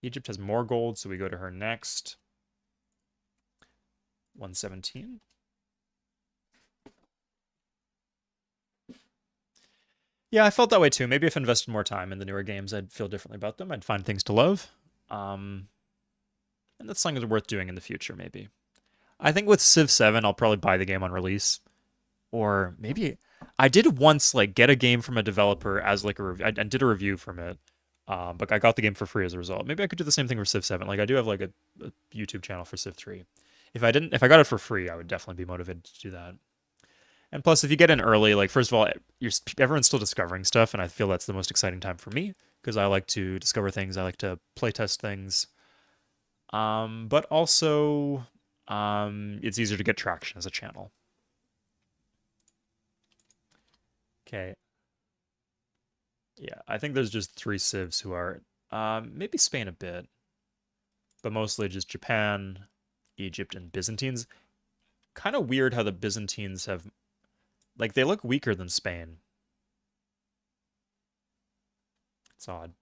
Egypt has more gold, so we go to her next. 117. Yeah, I felt that way too. Maybe if I invested more time in the newer games, I'd feel differently about them. I'd find things to love. And that's something that's worth doing in the future, maybe. I think with Civ 7, I'll probably buy the game on release. Or maybe I did once like get a game from a developer as like a review. I did a review from it. But I got the game for free as a result. Maybe I could do the same thing for Civ 7. Like I do have like a YouTube channel for Civ 3. If I got it for free, I would definitely be motivated to do that. And plus, if you get in early, like first of all, everyone's still discovering stuff, and I feel that's the most exciting time for me because I like to discover things. I like to playtest things. But also, it's easier to get traction as a channel. Okay. Yeah, I think there's just three civs who are, maybe Spain a bit, but mostly just Japan, Egypt, and Byzantines. Kind of weird how the Byzantines have, like, they look weaker than Spain. It's odd.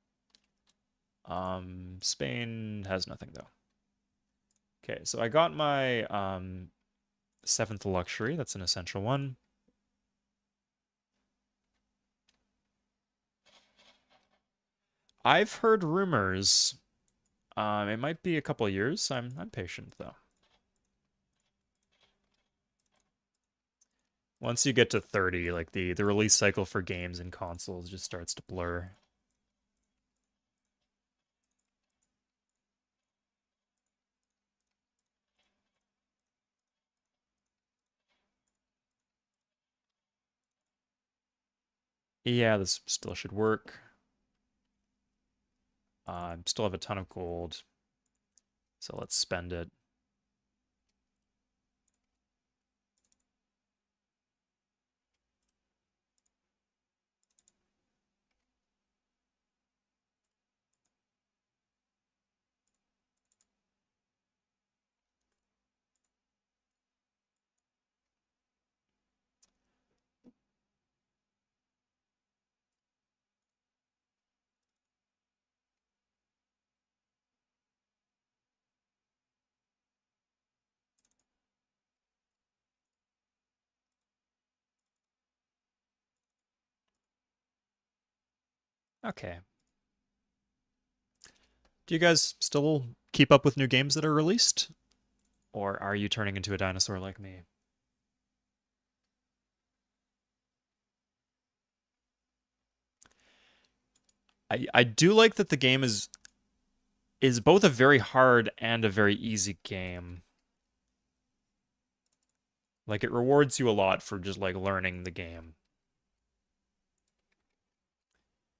Spain has nothing though. Okay, so I got my seventh luxury. That's an essential one. I've heard rumors. It might be a couple of years. I'm patient though. Once you get to 30, like the release cycle for games and consoles just starts to blur. Yeah, this still should work. Still have a ton of gold, so let's spend it. Okay. Do you guys still keep up with new games that are released? Or are you turning into a dinosaur like me? I do like that the game is both a very hard and a very easy game. Like it rewards you a lot for just like learning the game.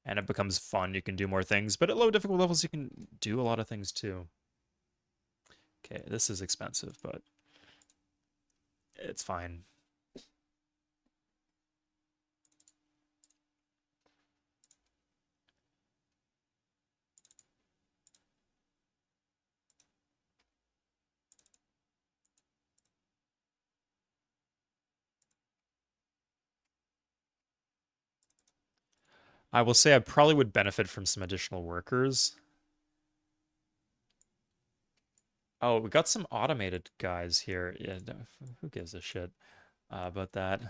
And it becomes fun. You can do more things, but at low difficult levels you can do a lot of things too. Okay, this is expensive, but it's fine. I will say I probably would benefit from some additional workers. Oh, we got some automated guys here. Yeah, who gives a shit about that?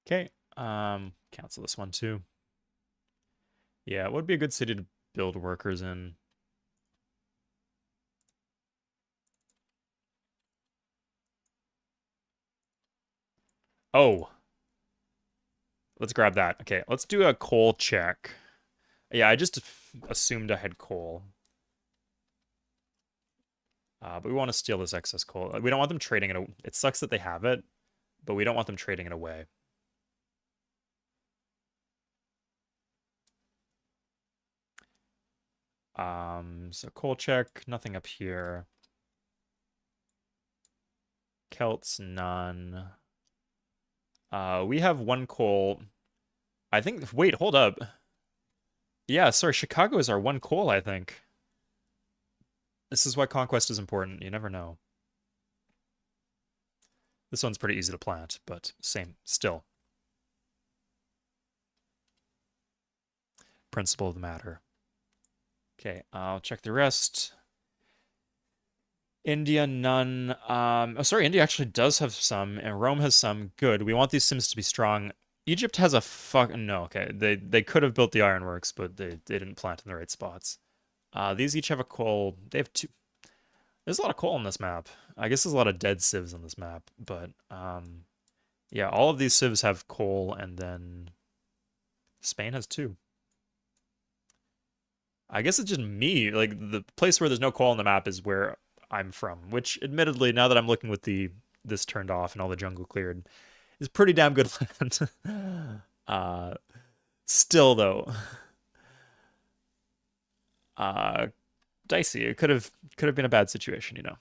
Okay, cancel this one too. Yeah, it would be a good city to build workers in. Oh, let's grab that. Okay, let's do a coal check. Yeah, I just assumed I had coal. But we want to steal this excess coal. We don't want them trading it. It sucks that they have it, but we don't want them trading it away. So coal check, nothing up here. Celts, none. We have one coal. I think. Wait, hold up. Yeah, sorry. Chicago is our one coal, I think. This is why conquest is important. You never know. This one's pretty easy to plant, but same, still. Principle of the matter. Okay, I'll check the rest. India, none. Oh, sorry, India actually does have some, and Rome has some. Good. We want these sims to be strong. Egypt has a fuck. No, okay. They could have built the ironworks, but they didn't plant in the right spots. These each have a coal. They have two. There's a lot of coal on this map. I guess there's a lot of dead civs on this map, but yeah, all of these civs have coal, and then Spain has two. I guess it's just me. Like the place where there's no coal on the map is where I'm from, which admittedly, now that I'm looking with the this turned off and all the jungle cleared, is pretty damn good land. uh, Still though, uh, dicey. It could have been a bad situation, you know.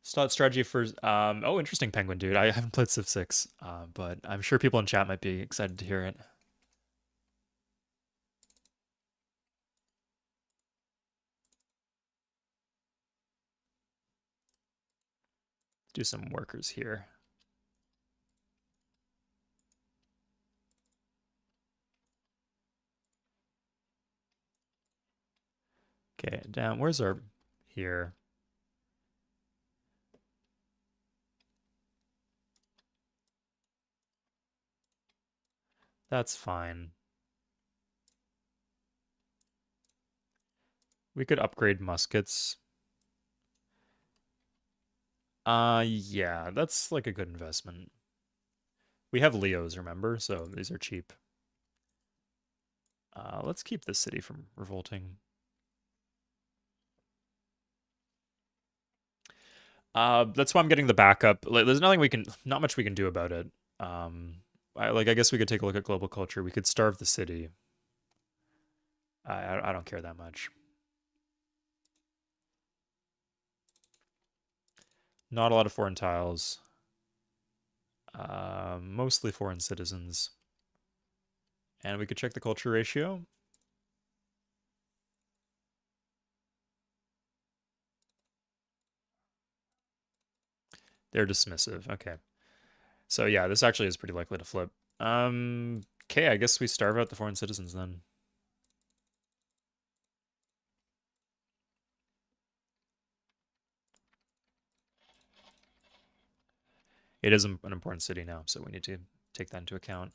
Start strategy for oh, interesting, Penguin dude. I haven't played Civ 6, but I'm sure people in chat might be excited to hear it. Do some workers here. Okay, down. Where's our here? That's fine. We could upgrade muskets. Yeah, that's like a good investment. We have Leos, remember? So these are cheap. Let's keep this city from revolting. That's why I'm getting the backup. Like, there's not much we can do about it. I guess we could take a look at global culture. We could starve the city. I don't care that much. Not a lot of foreign tiles. Mostly foreign citizens. And we could check the culture ratio. They're dismissive. Okay. So yeah, this actually is pretty likely to flip. Okay, I guess we starve out the foreign citizens then. It is an important city now, so we need to take that into account.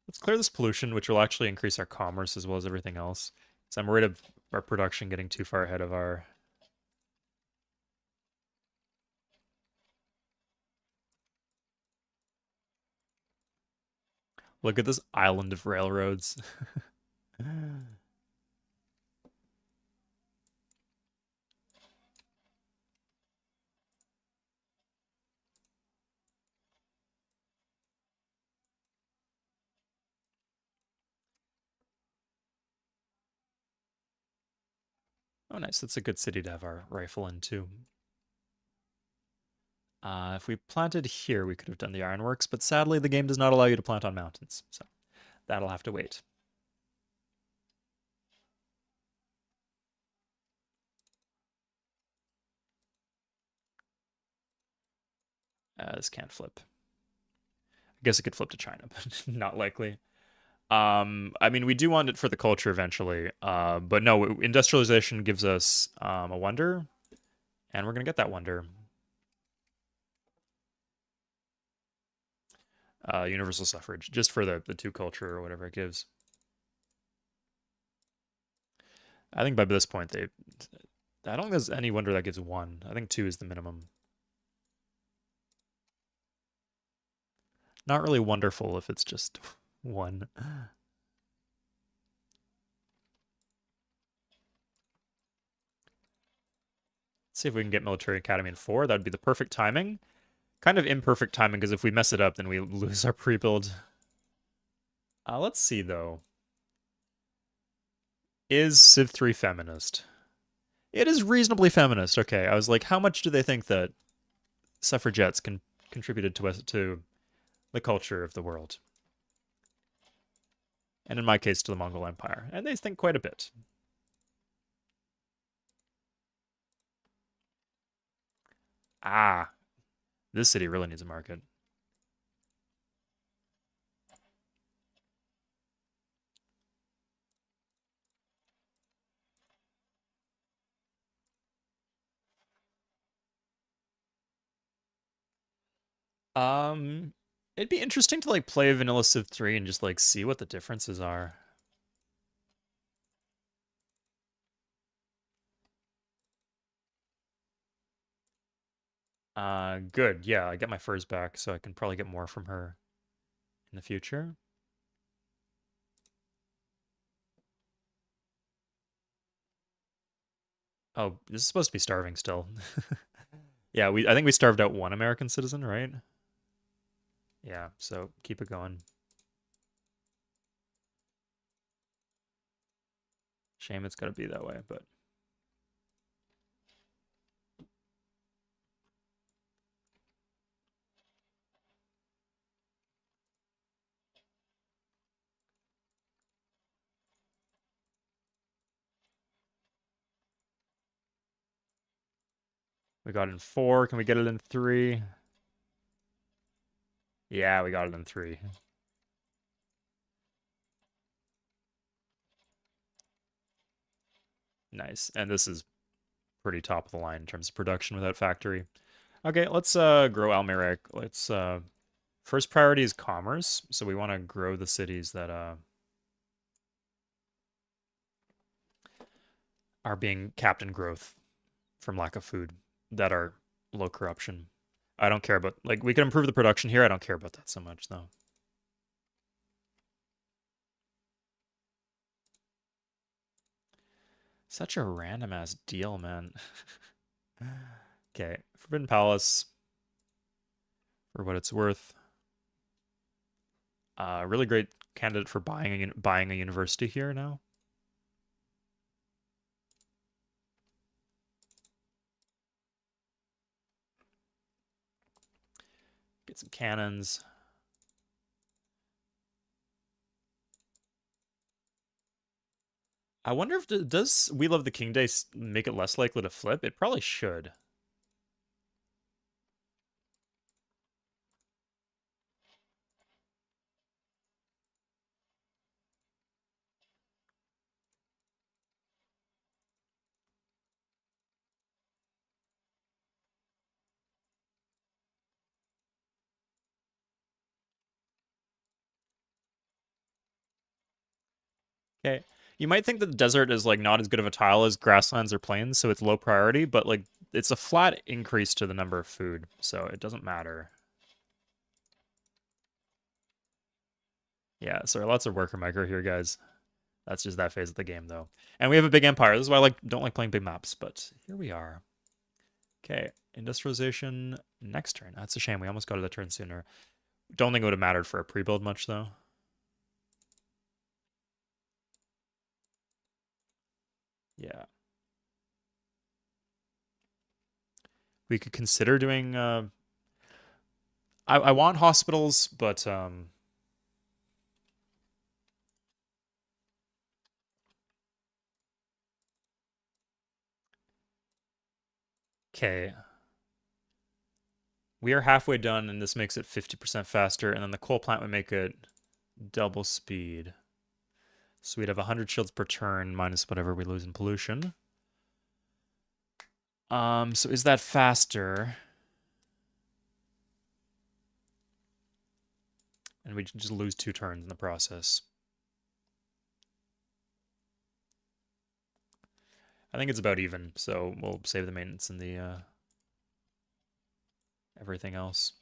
Let's clear this pollution, which will actually increase our commerce as well as everything else. So I'm worried of our production getting too far ahead of our... Look at this island of railroads. Oh, nice. That's a good city to have our rifle in, too. If we planted here, we could have done the ironworks, but sadly, the game does not allow you to plant on mountains, so that'll have to wait. This can't flip. I guess it could flip to China, but not likely. I mean, we do want it for the culture eventually, but no, industrialization gives us a wonder, and we're gonna get that wonder. Universal suffrage, just for the two culture or whatever it gives. I think by this point I don't think there's any wonder that gives one. I think two is the minimum. Not really wonderful if it's just one. Let's see if we can get military academy in 4. That'd be the perfect timing. Kind of imperfect timing because if we mess it up, then we lose our pre-build. Let's see though. Is Civ 3 feminist? It is reasonably feminist. Okay, I was like, how much do they think that suffragettes contributed to the culture of the world? And in my case, to the Mongol Empire. And they think quite a bit. Ah, this city really needs a market. Um, it'd be interesting to like play Vanilla Civ 3 and just like see what the differences are. Good. Yeah, I get my furs back, so I can probably get more from her in the future. Oh, this is supposed to be starving still. Yeah, I think we starved out one American citizen, right? Yeah, so keep it going. Shame it's got to be that way, but we got it in 4. Can we get it in 3? Yeah, we got it in 3. Nice. And this is pretty top of the line in terms of production without factory. Okay, let's grow Almeric. Let's first priority is commerce, so we want to grow the cities that are being capped in growth from lack of food, that are low corruption. I don't care about like we can improve the production here. I don't care about that so much though. Such a random ass deal, man. Okay, Forbidden Palace for what it's worth. Really great candidate for buying a university here now. Get some cannons. I wonder if does We Love the King Day make it less likely to flip? It probably should. Okay. You might think that the desert is like not as good of a tile as grasslands or plains, so it's low priority, but like it's a flat increase to the number of food, so it doesn't matter. Yeah, sorry, lots of worker micro here, guys. That's just that phase of the game, though. And we have a big empire. This is why I don't like playing big maps, but here we are. Okay, industrialization next turn. That's a shame. We almost got to the turn sooner. Don't think it would have mattered for a pre-build much, though. Yeah. We could consider doing... I want hospitals, but... Okay. We are halfway done, and this makes it 50% faster, and then the coal plant would make it double speed. So we'd have 100 shields per turn minus whatever we lose in pollution. So is that faster? And we just lose 2 turns in the process. I think it's about even, so we'll save the maintenance and the everything else.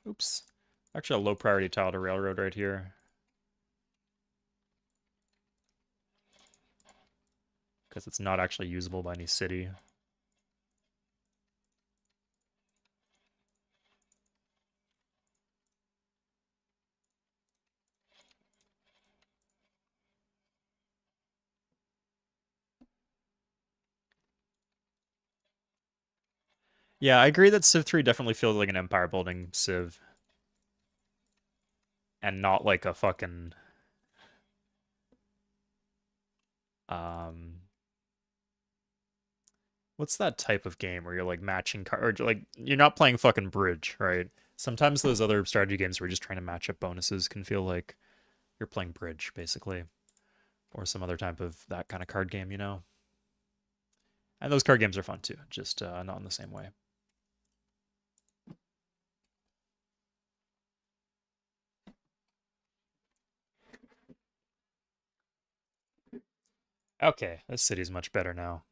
Oops. Actually, a low priority tile to railroad right here. Because it's not actually usable by any city. Yeah, I agree that Civ 3 definitely feels like an empire building Civ. And not like a fucking... Um, what's that type of game where you're like matching or like you're not playing fucking bridge, right? Sometimes those other strategy games where you're just trying to match up bonuses can feel like you're playing bridge, basically. Or some other type of that kind of card game, you know? And those card games are fun too, just not in the same way. Okay, this city's much better now.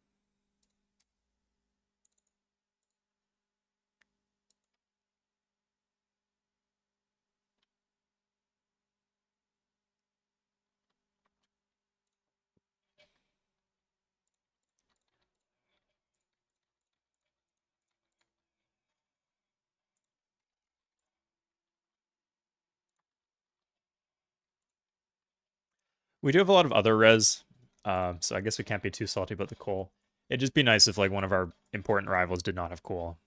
We do have a lot of other res, so I guess we can't be too salty about the coal. It'd just be nice if like one of our important rivals did not have coal.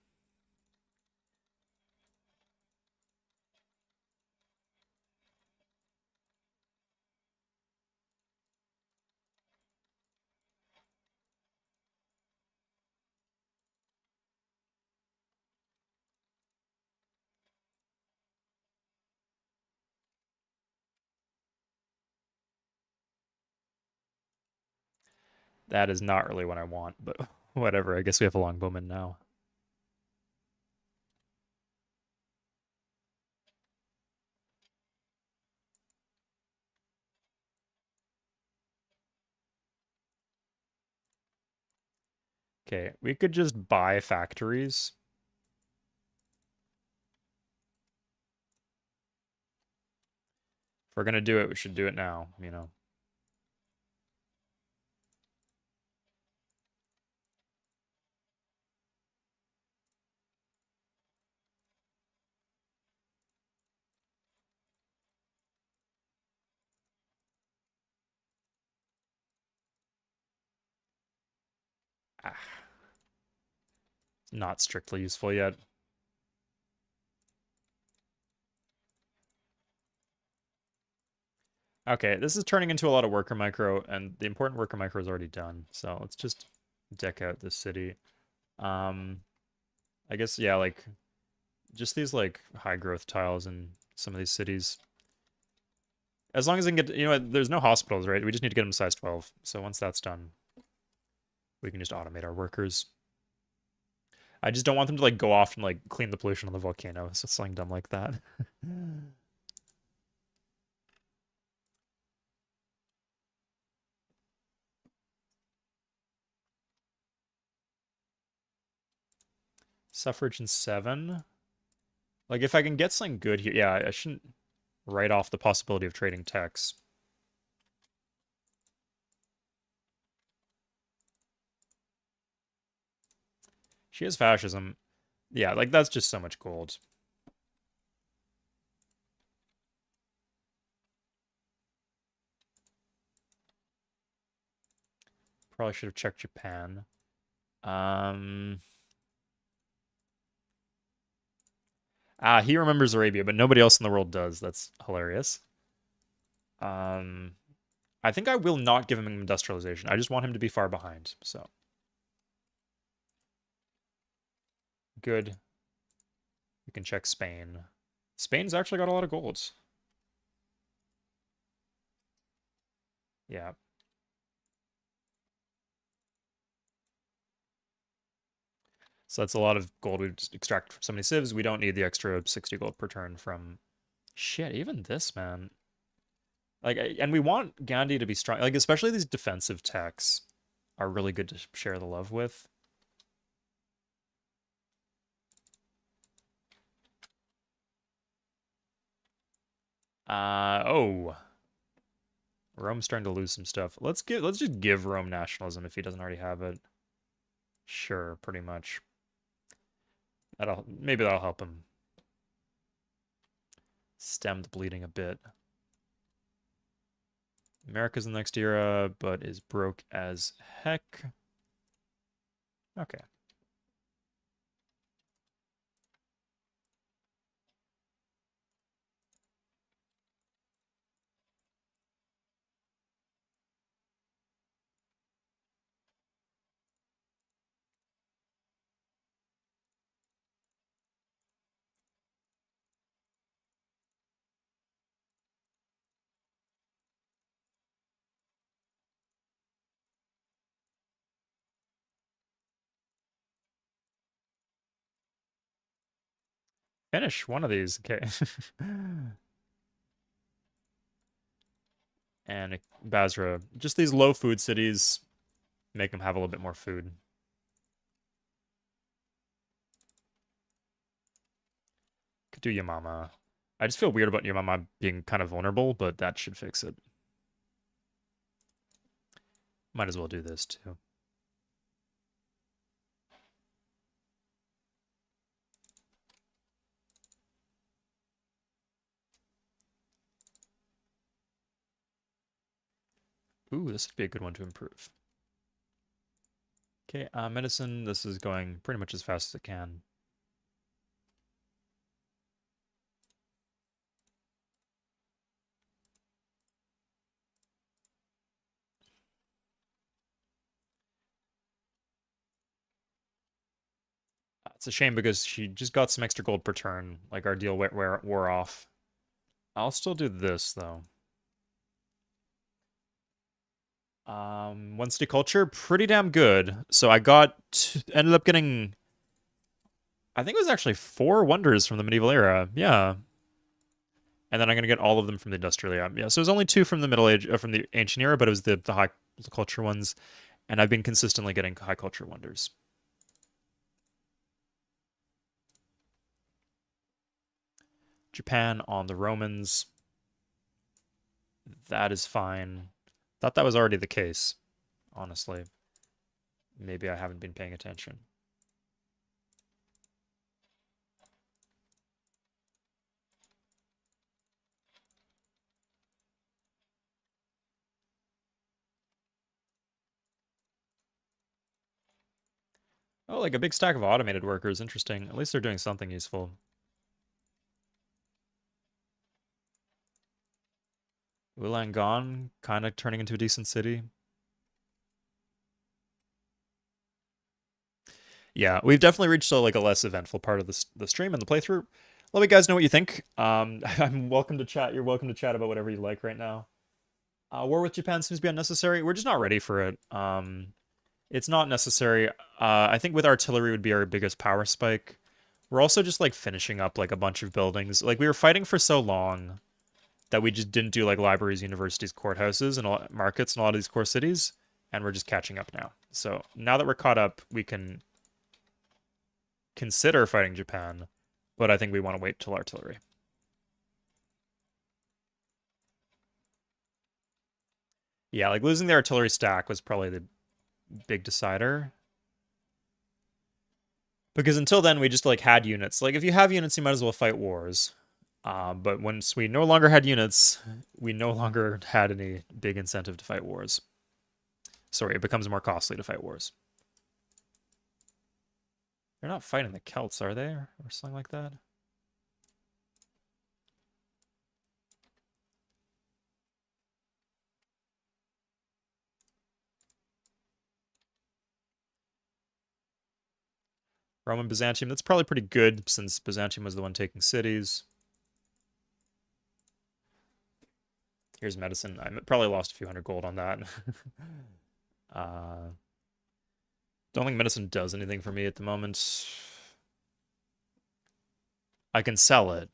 That is not really what I want, but whatever. I guess we have a longbowman now. Okay, we could just buy factories. If we're gonna do it, we should do it now, you know. It's not strictly useful yet. Okay, this is turning into a lot of worker micro, and the important worker micro is already done. So let's just deck out this city. Um, I guess, yeah, like, just these, like, high growth tiles in some of these cities. As long as I can get, you know, there's no hospitals, right? We just need to get them size 12. So once that's done, we can just automate our workers. I just don't want them to, like, go off and, like, clean the pollution on the volcano. So something dumb like that. Suffrage in 7. Like, if I can get something good here, yeah, I shouldn't write off the possibility of trading techs. She has fascism. Yeah, like, that's just so much gold. Probably should have checked Japan. Um... he remembers Arabia, but nobody else in the world does. That's hilarious. Um... I think I will not give him industrialization. I just want him to be far behind, so. Good. We can check Spain. Spain's actually got a lot of golds. Yeah. So that's a lot of gold we just extract from so many civs. We don't need the extra 60 gold per turn from... Shit, even this, man. Like, and we want Gandhi to be strong. Like, especially these defensive techs are really good to share the love with. Oh. Rome's starting to lose some stuff. Let's just give Rome nationalism if he doesn't already have it. Sure, pretty much. Maybe that'll help him stem the bleeding a bit. America's in the next era, but is broke as heck. Okay. Finish one of these. Okay. And Basra. Just these low food cities make them have a little bit more food. Could do Yamama. I just feel weird about Yamama being kind of vulnerable, but that should fix it. Might as well do this too. Ooh, this would be a good one to improve. Okay, medicine. This is going pretty much as fast as it can. It's a shame because she just got some extra gold per turn. Like, our deal wore off. I'll still do this, though. One city culture, pretty damn good. So I ended up getting, I think it was actually 4 wonders from the medieval era. Yeah. And then I'm gonna get all of them from the industrial era. Yeah, so it was only 2 from the middle age, from the ancient era, but it was the high culture ones. And I've been consistently getting high culture wonders. Japan on the Romans. That is fine. Thought that was already the case, honestly. Maybe I haven't been paying attention. Oh, like a big stack of automated workers. Interesting. At least they're doing something useful. Wulangon kind of turning into a decent city. Yeah, we've definitely reached like a less eventful part of the stream and the playthrough. Let me guys know what you think. I'm welcome to chat. You're welcome to chat about whatever you like right now. War with Japan seems to be unnecessary. We're just not ready for it. It's not necessary. I think with artillery would be our biggest power spike. We're also just like finishing up like a bunch of buildings. Like we were fighting for so long that we just didn't do like libraries, universities, courthouses, and markets in a lot of these core cities, and we're just catching up now. So now that we're caught up, we can consider fighting Japan, but I think we want to wait till artillery. Yeah, like losing the artillery stack was probably the big decider. Because until then, we just like had units. Like if you have units, you might as well fight wars. But once we no longer had units, we no longer had any big incentive to fight wars. Sorry, it becomes more costly to fight wars. They're not fighting the Celts, are they? Or something like that? Roman Byzantium, that's probably pretty good since Byzantium was the one taking cities. Here's medicine. I probably lost a few hundred gold on that. Don't think medicine does anything for me at the moment. I can sell it.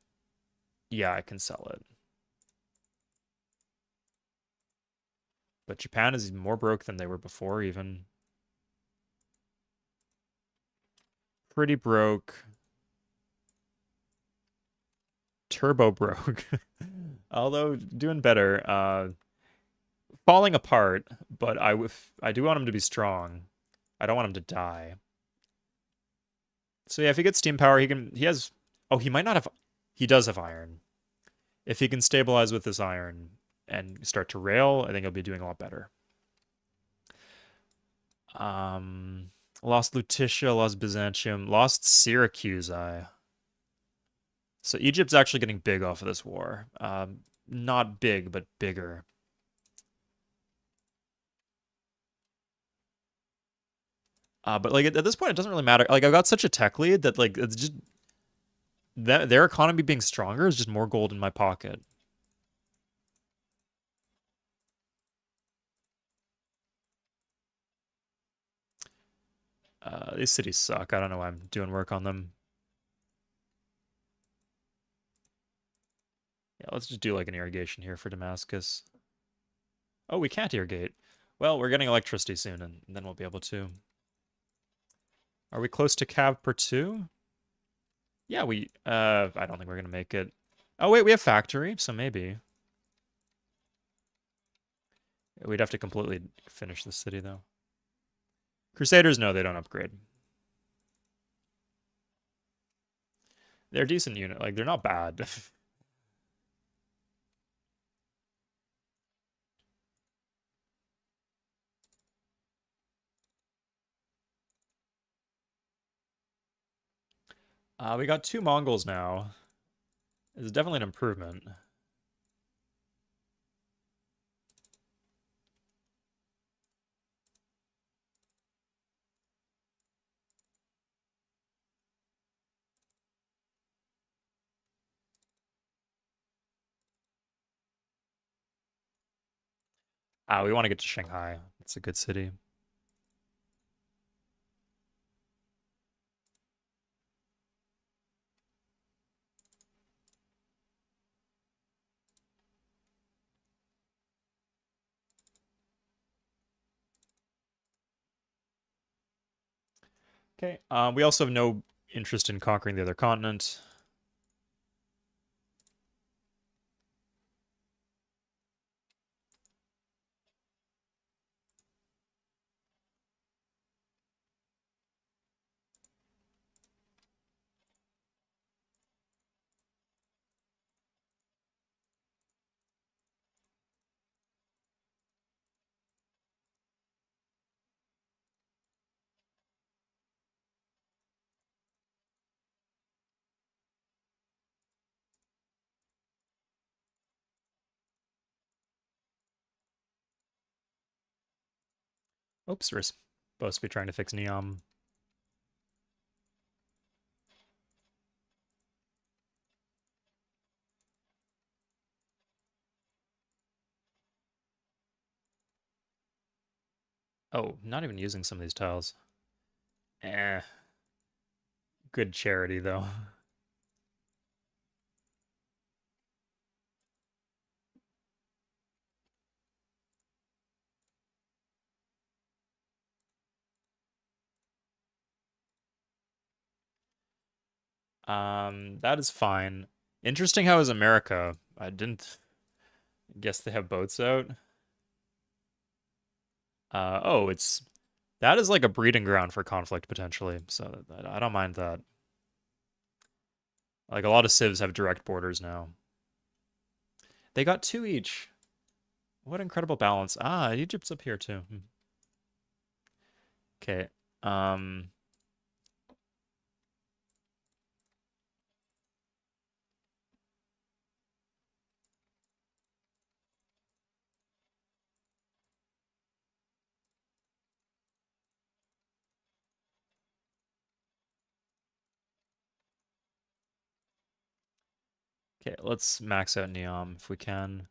Yeah, I can sell it. But Japan is more broke than they were before, even. Pretty broke. Turbo broke. Although doing better. Falling apart, but I do want him to be strong. I don't want him to die. So yeah, if he gets steam power, he has oh, he might not have he does have iron. If he can stabilize with this iron and start to rail, I think he'll be doing a lot better. Um Lost Lutetia, lost Byzantium, lost Syracuse. So Egypt's actually getting big off of this war. Not big, but bigger. But like at this point, it doesn't really matter. Like I've got such a tech lead that like it's just that their economy being stronger is just more gold in my pocket. These cities suck. I don't know why I'm doing work on them. Yeah, let's just do like an irrigation here for Damascus. Oh, we can't irrigate. Well, we're getting electricity soon, and then we'll be able to. Are we close to Cav per 2? Yeah, I don't think we're gonna make it. Oh wait, we have factory, so maybe. We'd have to completely finish the city though. Crusaders, no, they don't upgrade. They're a decent unit. Like they're not bad. We got 2 Mongols now. It's definitely an improvement. We want to get to Shanghai. It's a good city. Okay. We also have no interest in conquering the other continent. Oops, we're supposed to be trying to fix Neom. Oh, not even using some of these tiles. Eh. Good charity, though. That is fine. Interesting how is America? I didn't guess they have boats out. Oh, that is like a breeding ground for conflict potentially, so I don't mind that. Like a lot of civs have direct borders now. They got two each. What incredible balance. Ah, Egypt's up here too. Okay. Um, okay, let's max out Neom if we can.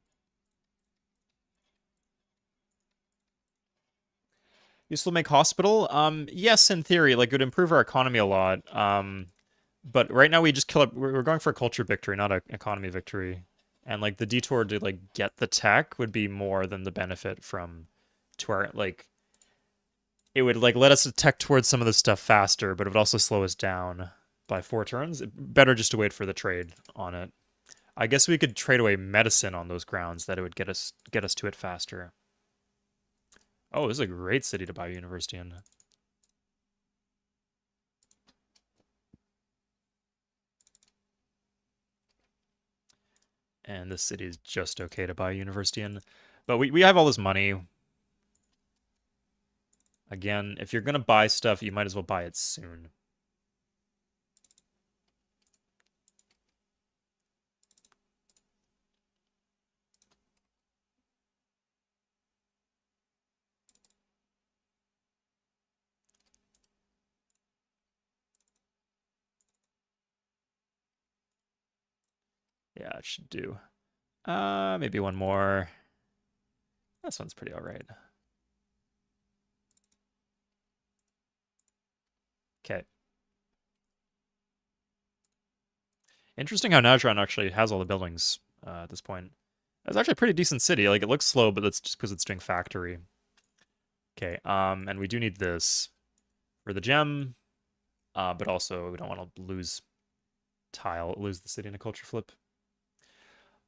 You still make hospital? Yes, in theory, like it would improve our economy a lot. But right now we just kill it. We're going for a culture victory, not an economy victory. And like the detour to like get the tech would be more than the benefit from to our like it would like let us tech towards some of this stuff faster, but it would also slow us down by 4 turns. Better just to wait for the trade on it. I guess we could trade away medicine on those grounds that it would get us to it faster. Oh, this is a great city to buy a university in. And this city is just okay to buy a university in. But we have all this money. Again, if you're going to buy stuff, you might as well buy it soon. Yeah, it should do. Maybe one more. This one's pretty all right. Okay. Interesting how Najran actually has all the buildings at this point. It's actually a pretty decent city. Like, it looks slow, but that's just because it's doing factory. Okay, and we do need this for the gem, but also we don't want to lose lose the city in a culture flip.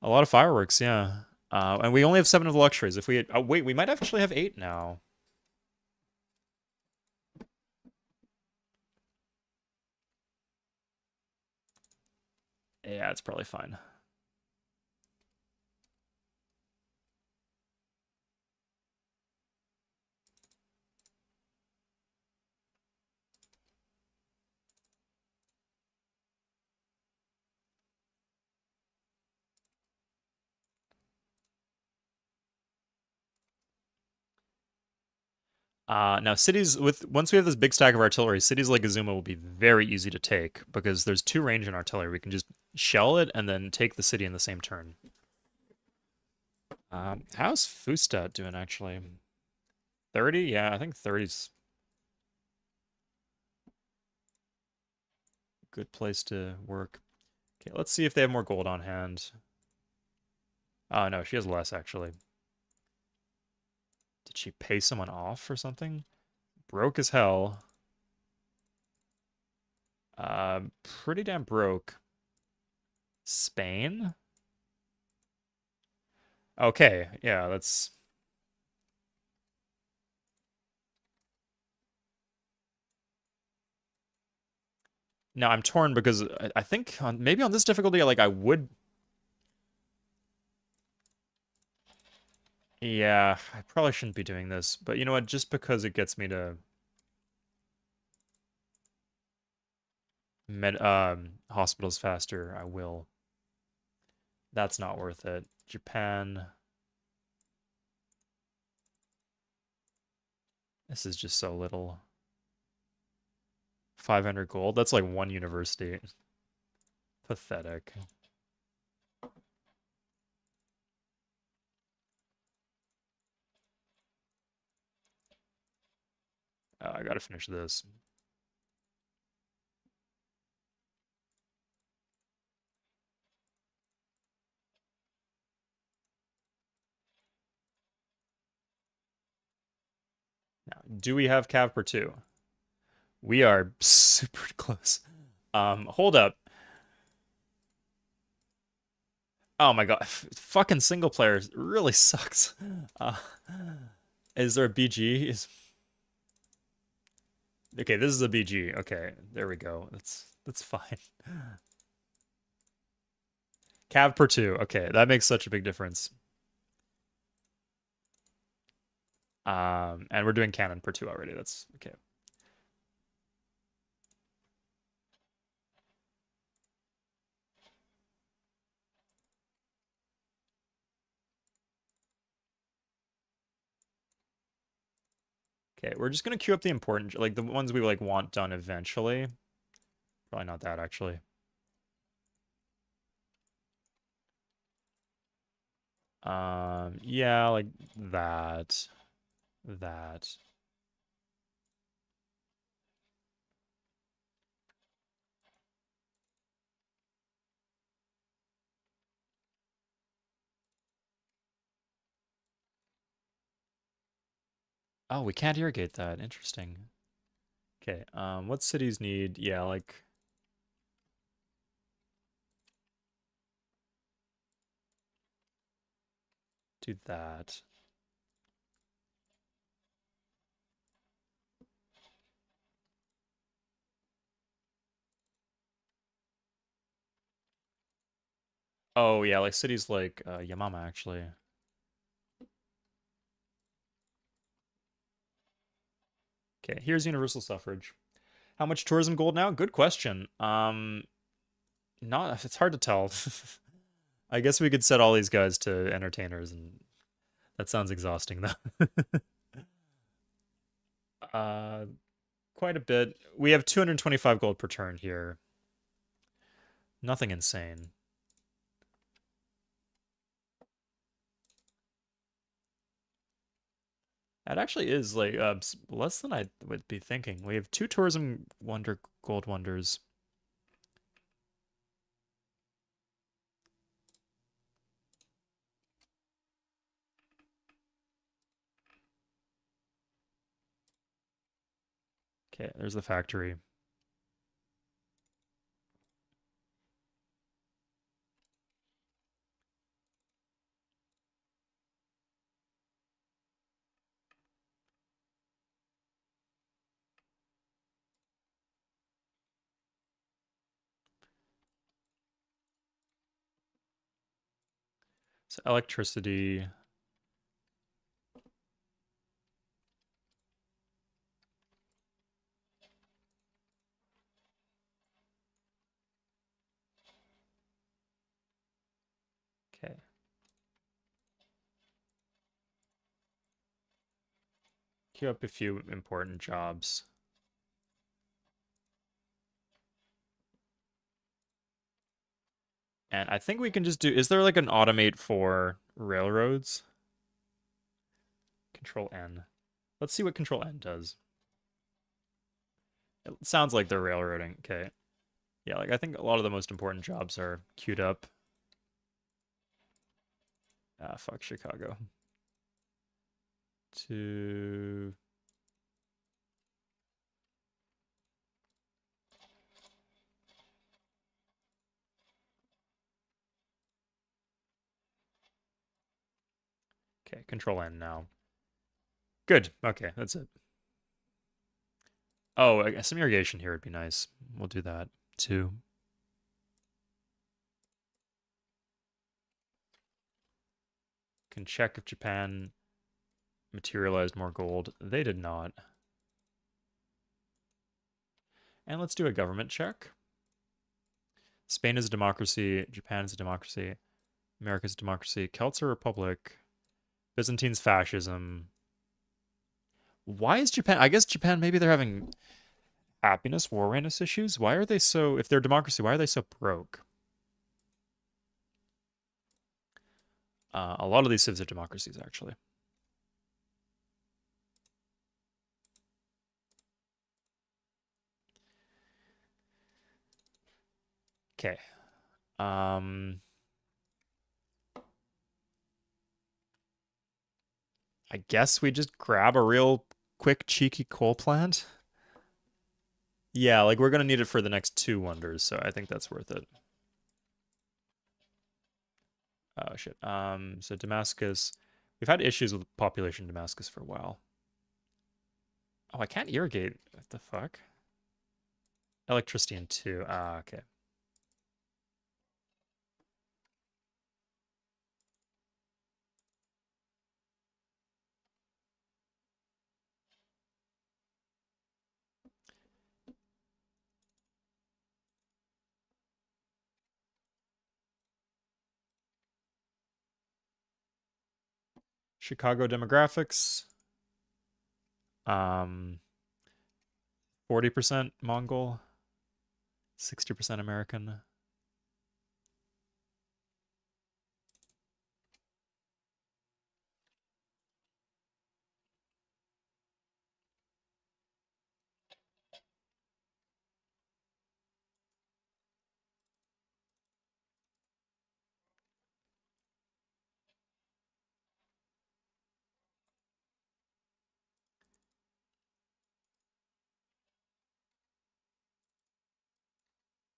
A lot of fireworks, yeah. And we only have 7 of the luxuries. If we had, oh wait, we might actually have 8 now. Yeah, it's probably fine. Now cities once we have this big stack of artillery, cities like Azuma will be very easy to take because there's 2 range in artillery. We can just shell it and then take the city in the same turn. How's Fustat doing actually? 30? Yeah, I think 30's a good place to work. Okay, let's see if they have more gold on hand. Oh no, she has less actually. Did she pay someone off or something? Broke as hell. Pretty damn broke. Spain? Okay, yeah, that's... Now I'm torn because I think maybe on this difficulty, like I would... Yeah, I probably shouldn't be doing this, but you know what? Just because it gets me to hospitals faster, I will. That's not worth it. Japan. This is just so little. 500 gold. That's like one university. Pathetic. I gotta finish this. Now, do we have Cav per 2? We are super close. Hold up. Oh my god, fucking single player really sucks. Uh, is there a BG? Okay, this is a BG. Okay, there we go. That's fine. Cav per 2. Okay, that makes such a big difference. And we're doing cannon per 2 already. That's okay. Okay, we're just gonna queue up the important, like the ones we like want done eventually. Probably not that actually. Yeah, like that, that. Oh, we can't irrigate that. Interesting. Okay, what cities need? Yeah, like do that. Oh yeah, like cities like Yamama actually. Okay, here's universal suffrage. How much tourism gold now? Good question. Not it's hard to tell. I guess we could set all these guys to entertainers, and that sounds exhausting though. uh, quite a bit. We have 225 gold per turn here. Nothing insane. That actually is like less than I would be thinking. We have 2 tourism wonder gold wonders. Okay, there's the factory. So electricity. Okay. Queue up a few important jobs. And I think we can just do, is there like an automate for railroads? Control N. Let's see what Control N does. It sounds like they're railroading. Okay. Yeah, like I think a lot of the most important jobs are queued up. Ah, fuck Chicago. To okay, Control N now. Good. Okay, that's it. Oh, some irrigation here would be nice. We'll do that too. Can check if Japan materialized more gold. They did not. And let's do a government check. Spain is a democracy. Japan is a democracy. America is a democracy. Celts are a republic. Byzantine's fascism. Why is Japan? I guess Japan, maybe they're having happiness, war awareness issues. Why are they so, if they're democracy, why are they so broke? A lot of these civs are democracies, actually. Okay. I guess we just grab a real quick, cheeky coal plant. Yeah, like we're gonna need it for the next two wonders, so I think that's worth it. Oh shit. So Damascus, we've had issues with population in Damascus for a while. Oh, I can't irrigate. What the fuck? Electricity in two. Ah, okay. Chicago demographics. Um, 40% Mongol, 60% American.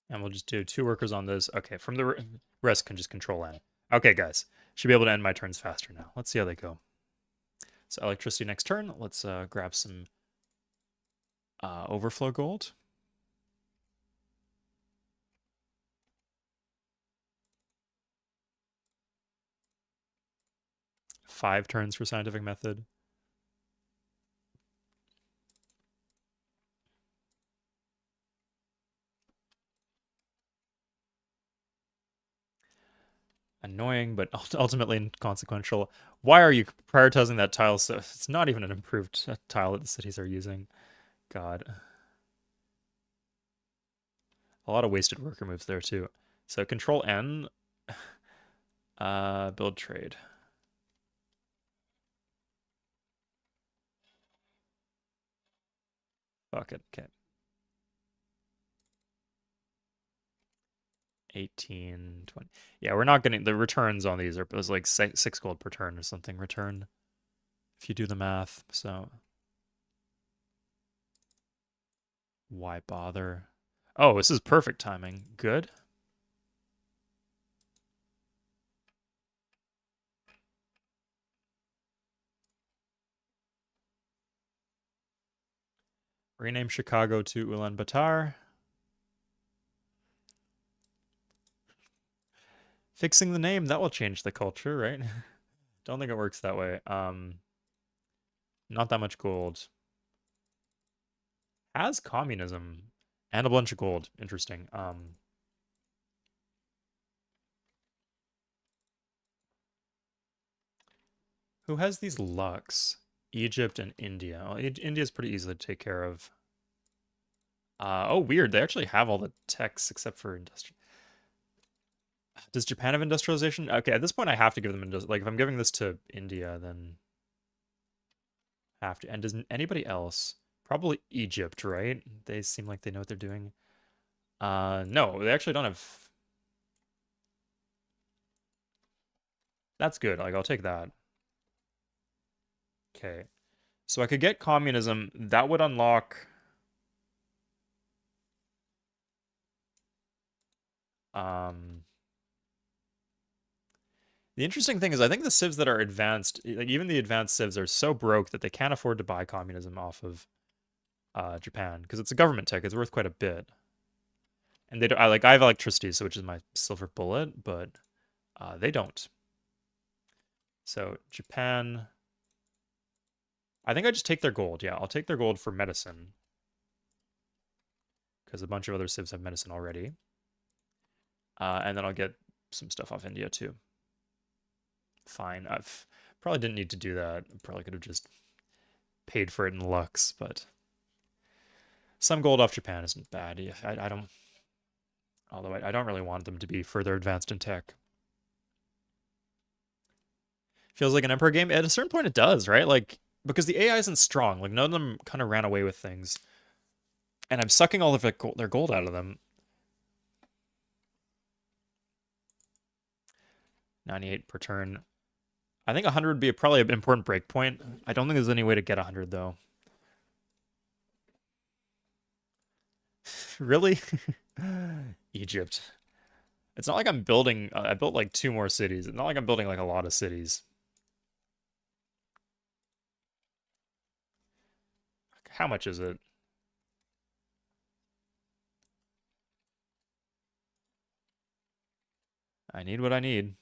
And we'll just do two workers on this. Okay, from the rest can just control N. Okay, guys. Should be able to end my turns faster now. Let's see how they go. So electricity next turn. Let's grab some overflow gold. Five turns for scientific method. Annoying, but ultimately inconsequential. Why are you prioritizing that tile? So it's not even an improved tile that the cities are using. God. A lot of wasted worker moves there too. So control N, build trade. Fuck it. Okay. 18, 20. Yeah, we're not getting the returns on these. Are it was like 6 gold per turn or something return if you do the math. So why bother? Oh, this is perfect timing. Good. Rename Chicago to Ulaanbaatar. Fixing the name, that will change the culture, right? Don't think it works that way. Not that much gold. Has communism and a bunch of gold. Interesting. Who has these lucks? Egypt and India. Well, India's pretty easy to take care of. Oh, weird. They actually have all the techs except for industrial. Does Japan have industrialization? Okay, at this point, I have to give them like if I'm giving this to India, then I have to. And does anybody else? Probably Egypt, right? They seem like they know what they're doing. No, they actually don't have. That's good. Like I'll take that. Okay, so I could get communism. That would unlock. Um, The interesting thing is, I think the civs that are advanced, like even the advanced civs, are so broke that they can't afford to buy communism off of Japan because it's a government tech. It's worth quite a bit, and they don't. I have electricity, so which is my silver bullet, but they don't. So Japan, I think I just take their gold. Yeah, I'll take their gold for medicine because a bunch of other civs have medicine already, and then I'll get some stuff off India too. Fine. I've probably didn't need to do that. Probably could have just paid for it in Lux, but some gold off Japan isn't bad. Yeah, I don't, although I don't really want them to be further advanced in tech. Feels like an Emperor game. At a certain point, it does, right? Like, because the AI isn't strong. Like, none of them kind of ran away with things. And I'm sucking all of their gold out of them. 98 per turn. I think 100 would be probably an important breakpoint. I don't think there's any way to get 100, though. Really? Egypt. It's not like I'm building... I built like 2 more cities. It's not like I'm building like a lot of cities. How much is it? I need what I need.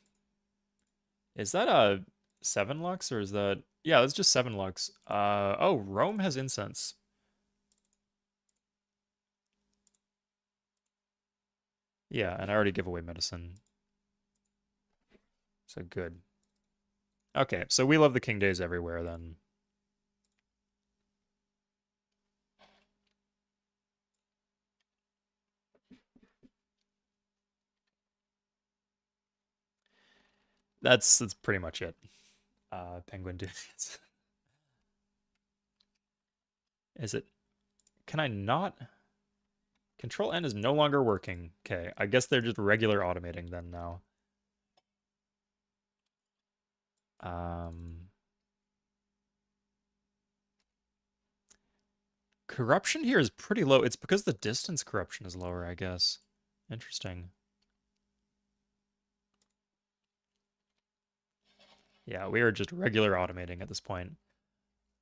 Is that a 7 lux or is that... Yeah, that's just 7 lux. Oh, Rome has incense. Yeah, and I already give away medicine. So good. Okay, so we love the king days everywhere then. That's pretty much it. Penguin dudes. Is it? Can I not? Control N is no longer working. Okay, I guess they're just regular automating then now. Um, Corruption here is pretty low. It's because the distance corruption is lower, I guess. Interesting. Yeah, we are just regular automating at this point.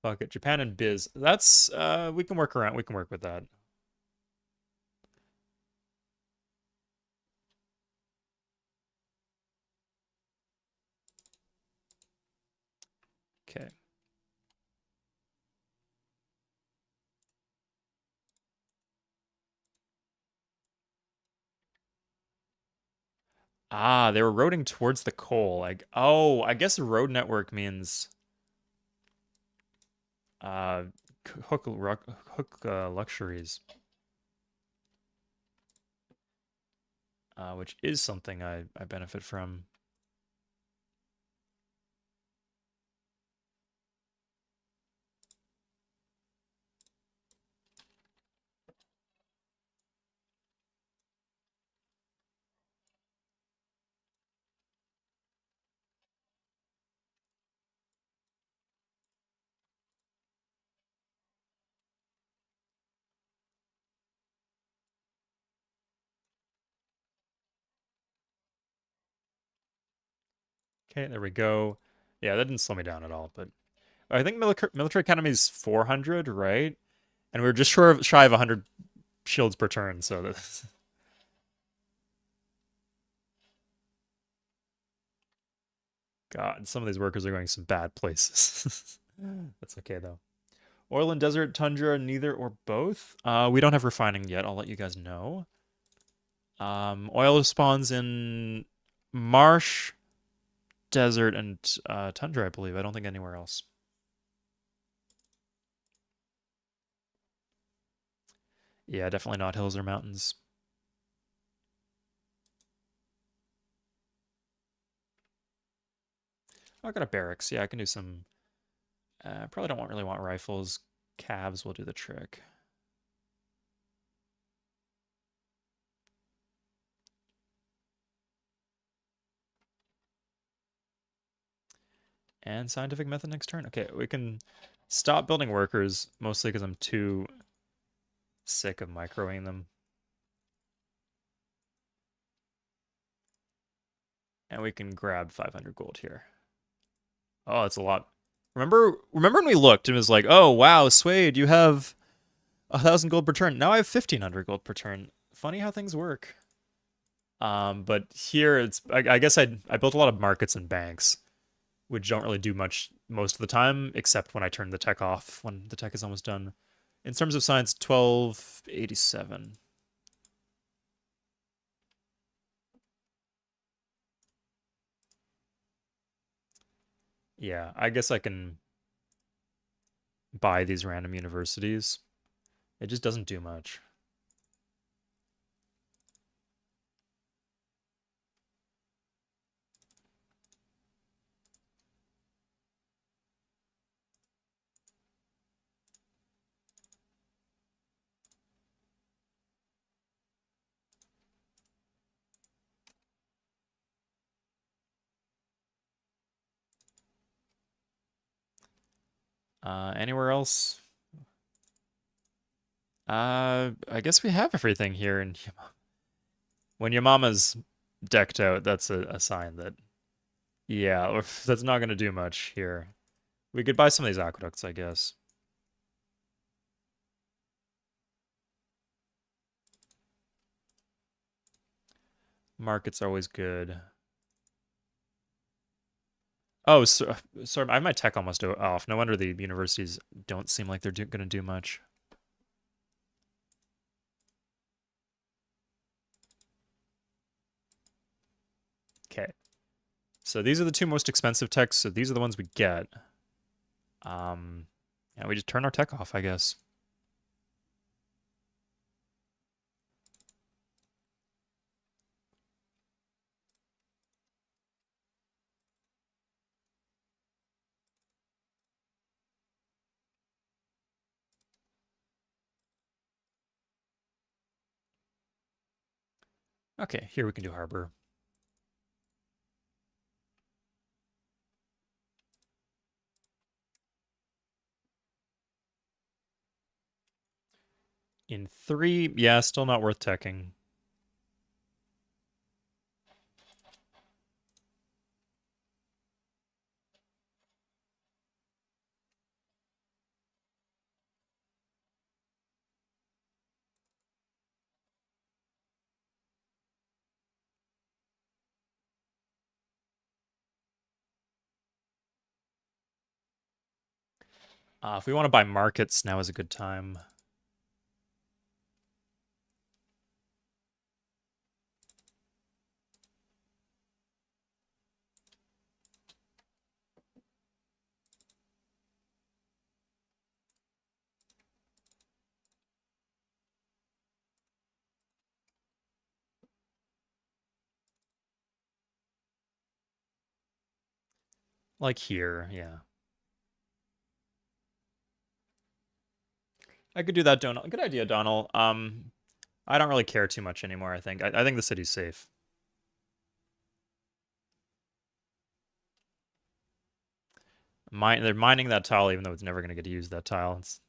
Fuck it, Japan and Biz. That's we can work around. We can work with that. Okay. Ah, they were roading towards the coal. Like, oh, I guess road network means uh hook luxuries, which is something I benefit from. Okay, there we go. Yeah, that didn't slow me down at all, but I think military economy is 400, right? And we were just shy of 100 shields per turn, so that's... God, some of these workers are going some bad places. That's okay, though. Oil and desert, tundra, neither or both? We don't have refining yet, I'll let you guys know. Oil spawns in marsh, desert, and tundra, I believe. I don't think anywhere else. Yeah, definitely not hills or mountains. Oh, I got a barracks. Yeah, I can do some... probably don't really want rifles. Calves will do the trick. And scientific method next turn. Okay, we can stop building workers, mostly because I'm too sick of microing them. And we can grab 500 gold here. Oh, that's a lot. Remember when we looked and it was like, oh wow, Suede, you have 1,000 gold per turn. Now I have 1,500 gold per turn. Funny how things work. But here it's I guess I built a lot of markets and banks, which don't really do much most of the time, except when I turn the tech off when the tech is almost done. In terms of science, 1287. Yeah, I guess I can... buy these random universities. It just doesn't do much. Anywhere else? I guess we have everything here, and when your mama's decked out, that's a sign that, yeah, that's not going to do much here. We could buy some of these aqueducts, I guess. Market's always good. Oh, so, sorry, I have my tech almost off. No wonder the universities don't seem like they're going to do much. Okay. So these are the two most expensive techs, so these are the ones we get. And we just turn our tech off, I guess. Okay, here we can do harbor. In 3, yeah, still not worth teching. If we want to buy markets, now is a good time. Like here, yeah. I could do that, Donald. Good idea, Donald. I don't really care too much anymore, I think. I think the city's safe. They're mining that tile even though it's never going to get to use that tile. It's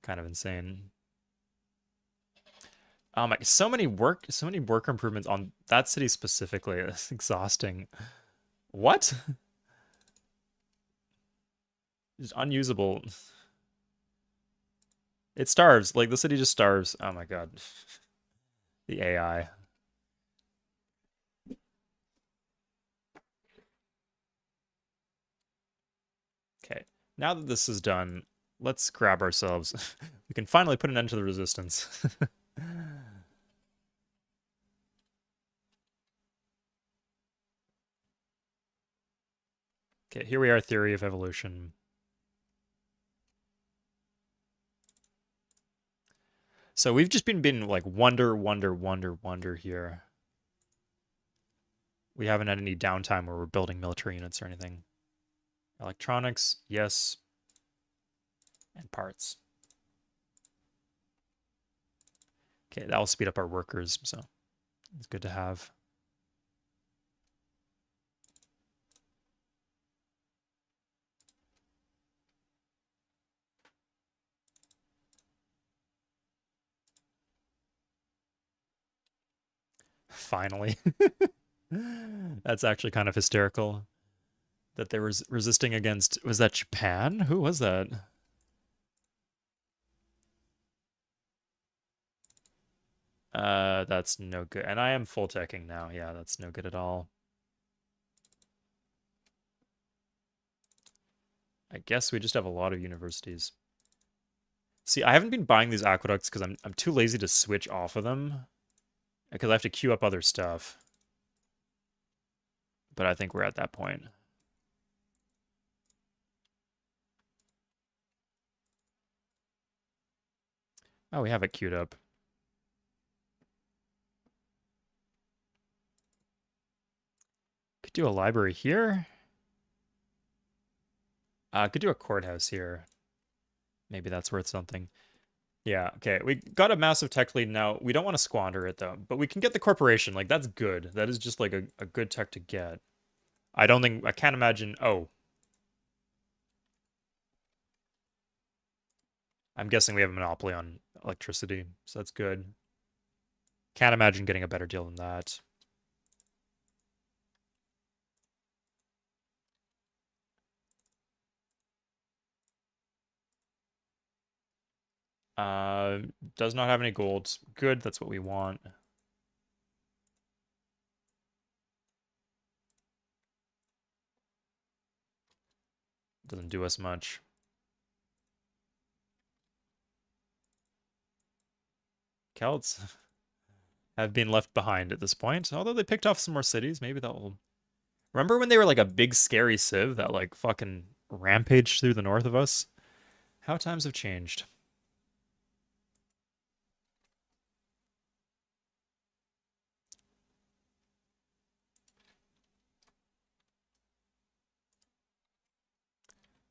kind of insane. So many worker improvements on that city specifically. It's exhausting. What? It's unusable. It starves. Like the city just starves. Oh my god. The AI. Okay. Now that this is done, let's grab ourselves. We can finally put an end to the resistance. Okay, here we are, theory of evolution. So we've just been like wonder here. We haven't had any downtime where we're building military units or anything. Electronics, yes. And parts. Okay, that will speed up our workers, so it's good to have. Finally. That's actually kind of hysterical that they were resisting against, was that Japan? Who was that? That's no good. And I am full teching now. Yeah, that's no good at all. I guess we just have a lot of universities. See, I haven't been buying these aqueducts because I'm too lazy to switch off of them because I have to queue up other stuff. But I think we're at that point. Oh, we have it queued up. Could do a library here. Could do a courthouse here. Maybe that's worth something. Yeah, okay. We got a massive tech lead now. We don't want to squander it though, but we can get the corporation. Like that's good. That is just like a good tech to get. I can't imagine. Oh, I'm guessing we have a monopoly on electricity, so that's good. Can't imagine getting a better deal than that. Uh, does not have any gold. Good, that's what we want. Doesn't do us much. Celts have been left behind at this point, although they picked off some more cities. Maybe that will. Remember when they were like a big scary civ that like fucking rampaged through the north of us? How times have changed.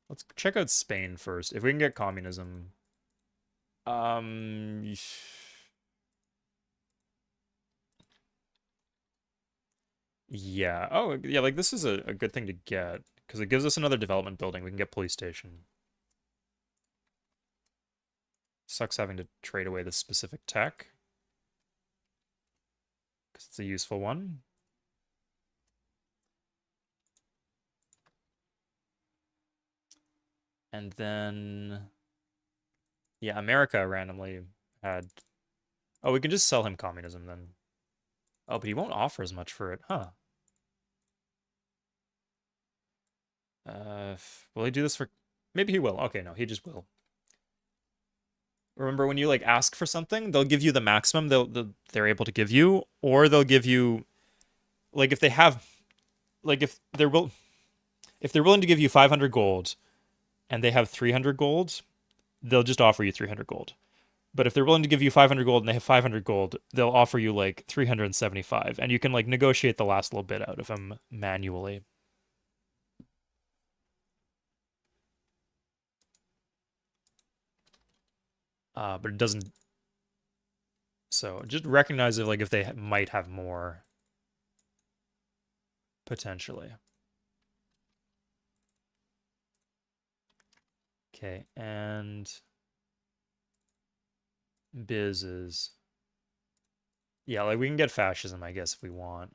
Let's check out Spain first. If we can get communism. Um, yeah. Oh, yeah, like this is a good thing to get because it gives us another development building. We can get police station. Sucks having to trade away this specific tech because it's a useful one. And then, yeah, America randomly had. Oh, we can just sell him communism then. Oh, but he won't offer as much for it, huh? Will he do this for? Maybe he will. Okay, no, he just will. Remember when you like ask for something, they'll give you the maximum they're able to give you, or they'll give you like if they have like if they're willing to give you 500 gold and they have 300 gold, they'll just offer you 300 gold. But if they're willing to give you 500 gold and they have 500 gold, they'll offer you like 375 and you can like negotiate the last little bit out of them manually. But it doesn't. So just recognize it like if they might have more potentially. Okay, and biz is yeah, like we can get fascism, I guess, if we want.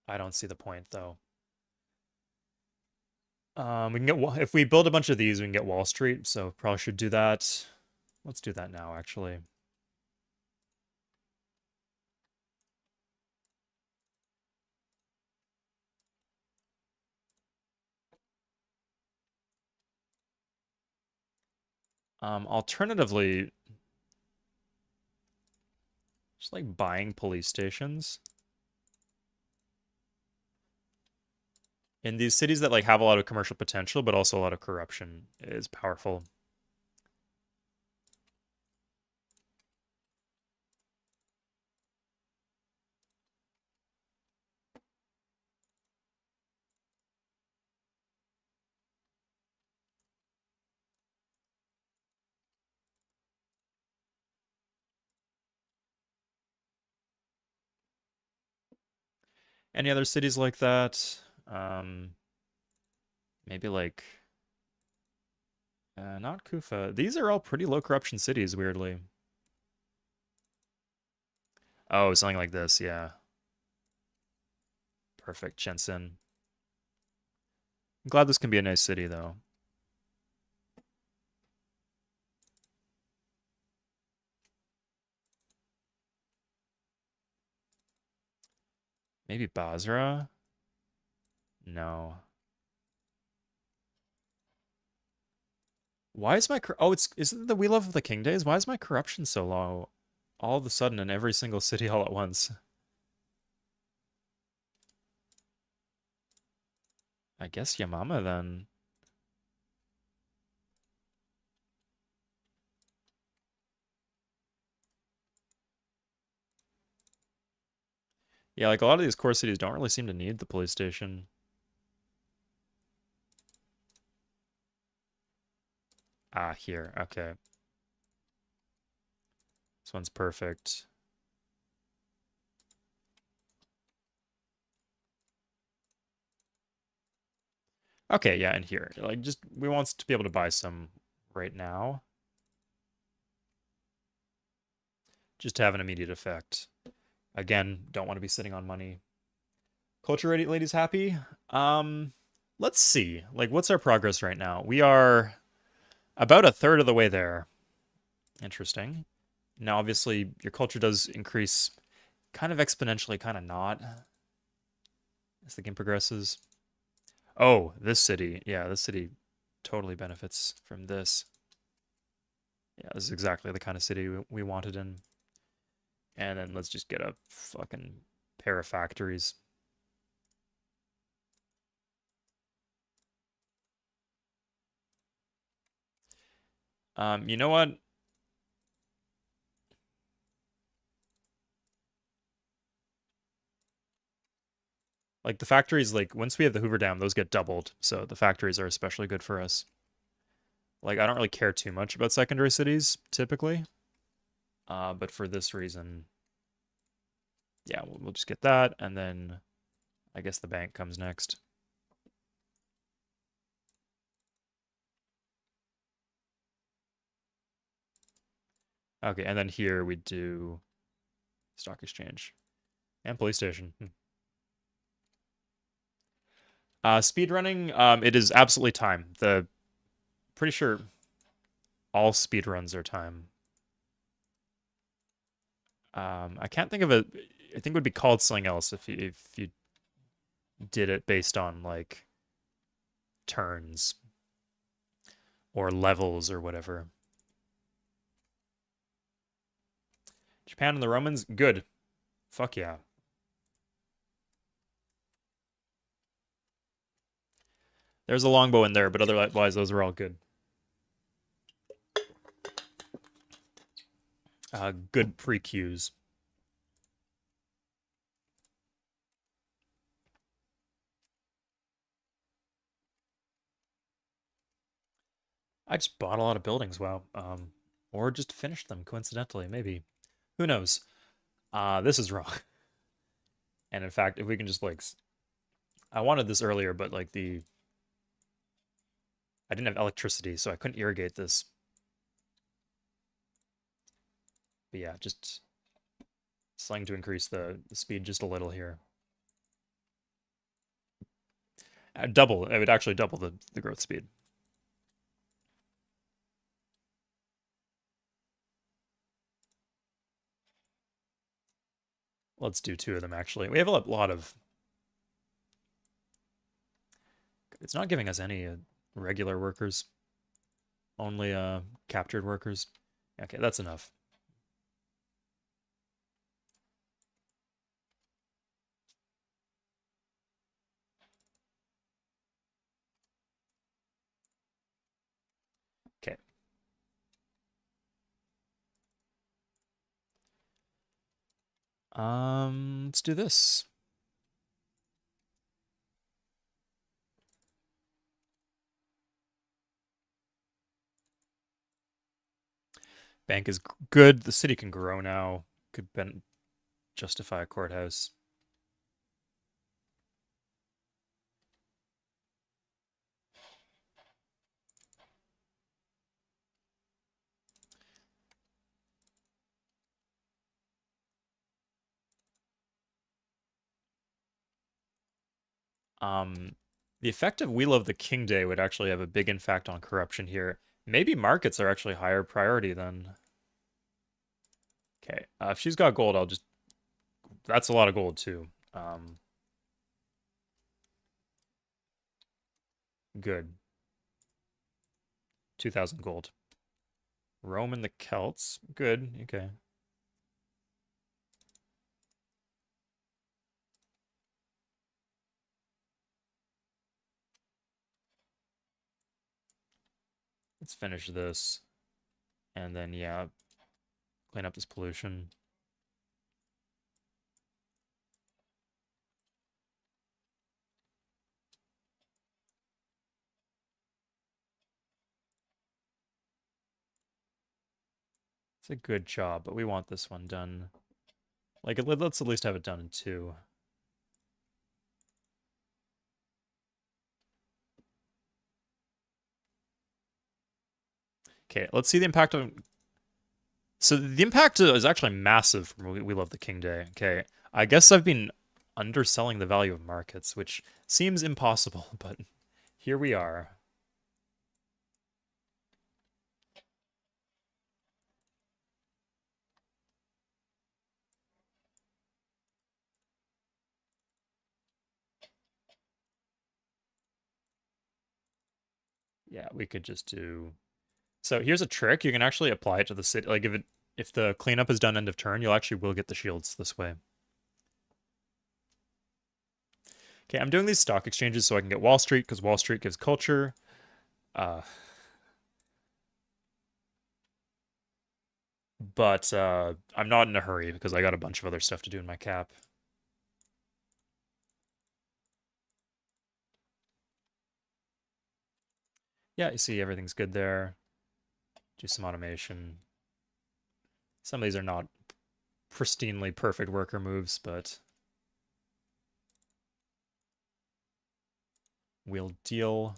I don't see the point though. We can get if we build a bunch of these, we can get Wall Street. So probably should do that. Let's do that now, actually. Alternatively, just like buying police stations in these cities that like have a lot of commercial potential, but also a lot of corruption is powerful. Any other cities like that? Maybe like not Kufa. These are all pretty low corruption cities, weirdly. Oh, something like this, yeah. Perfect, Shenzhen. I'm glad this can be a nice city, though. Maybe Basra? No. Why is my oh, isn't it the We Love of the King days? Why is my corruption so low all of a sudden in every single city all at once? I guess Yamama then. Yeah, like a lot of these core cities don't really seem to need the police station. Ah, here. Okay. This one's perfect. Okay, yeah, and here. Like, just, we want to be able to buy some right now. Just to have an immediate effect. Again, don't want to be sitting on money. Culture ladies happy? Um, let's see. Like, what's our progress right now? We are about a third of the way there. Interesting. Now, obviously, your culture does increase kind of exponentially, kind of not as the game progresses. Oh, this city. Yeah, this city totally benefits from this. Yeah, this is exactly the kind of city we wanted in. And then let's just get a fucking pair of factories. You know what? Like the factories, like once we have the Hoover Dam, those get doubled. So the factories are especially good for us. Like I don't really care too much about secondary cities typically, but for this reason, yeah, we'll just get that, and then I guess the bank comes next. Okay, and then here we do stock exchange and police station. Speedrunning, it is absolutely time. The pretty sure all speedruns are time. I can't think of a. I think it would be called something else if you did it based on like turns or levels or whatever. Japan and the Romans, good. Fuck yeah. There's a longbow in there, but otherwise those are all good. Good pre-queues. I just bought a lot of buildings, wow. Or just finished them coincidentally, maybe. Who knows? This is wrong. And in fact, if we can just like, I wanted this earlier, but like I didn't have electricity, so I couldn't irrigate this. But yeah, just slang to increase the speed just a little here. Double, it would actually double the growth speed. Let's do two of them actually. We have a lot of. It's not giving us any regular workers, only captured workers. Okay, that's enough. Okay. Let's do this. Bank is good. The city can grow now. Could justify a courthouse. The effect of Wheel of the King Day would actually have a big impact on corruption here. Maybe markets are actually higher priority then. Okay, if she's got gold, I'll just. That's a lot of gold too. Good. 2,000 gold. Rome and the Celts. Good. Okay. Let's finish this. And then, yeah, clean up this pollution. It's a good job, but we want this one done. Like, let's at least have it done in 2. Okay, let's see the impact on... So the impact is actually massive from We Love the King Day. Okay, I guess I've been underselling the value of markets, which seems impossible, but here we are. Yeah, we could just do... So here's a trick. You can actually apply it to the city. Like if the cleanup is done end of turn, you'll actually will get the shields this way. Okay, I'm doing these stock exchanges so I can get Wall Street because Wall Street gives culture. Uh, but I'm not in a hurry because I got a bunch of other stuff to do in my cap. Yeah, you see everything's good there. Do some automation. Some of these are not pristinely perfect worker moves, but we'll deal.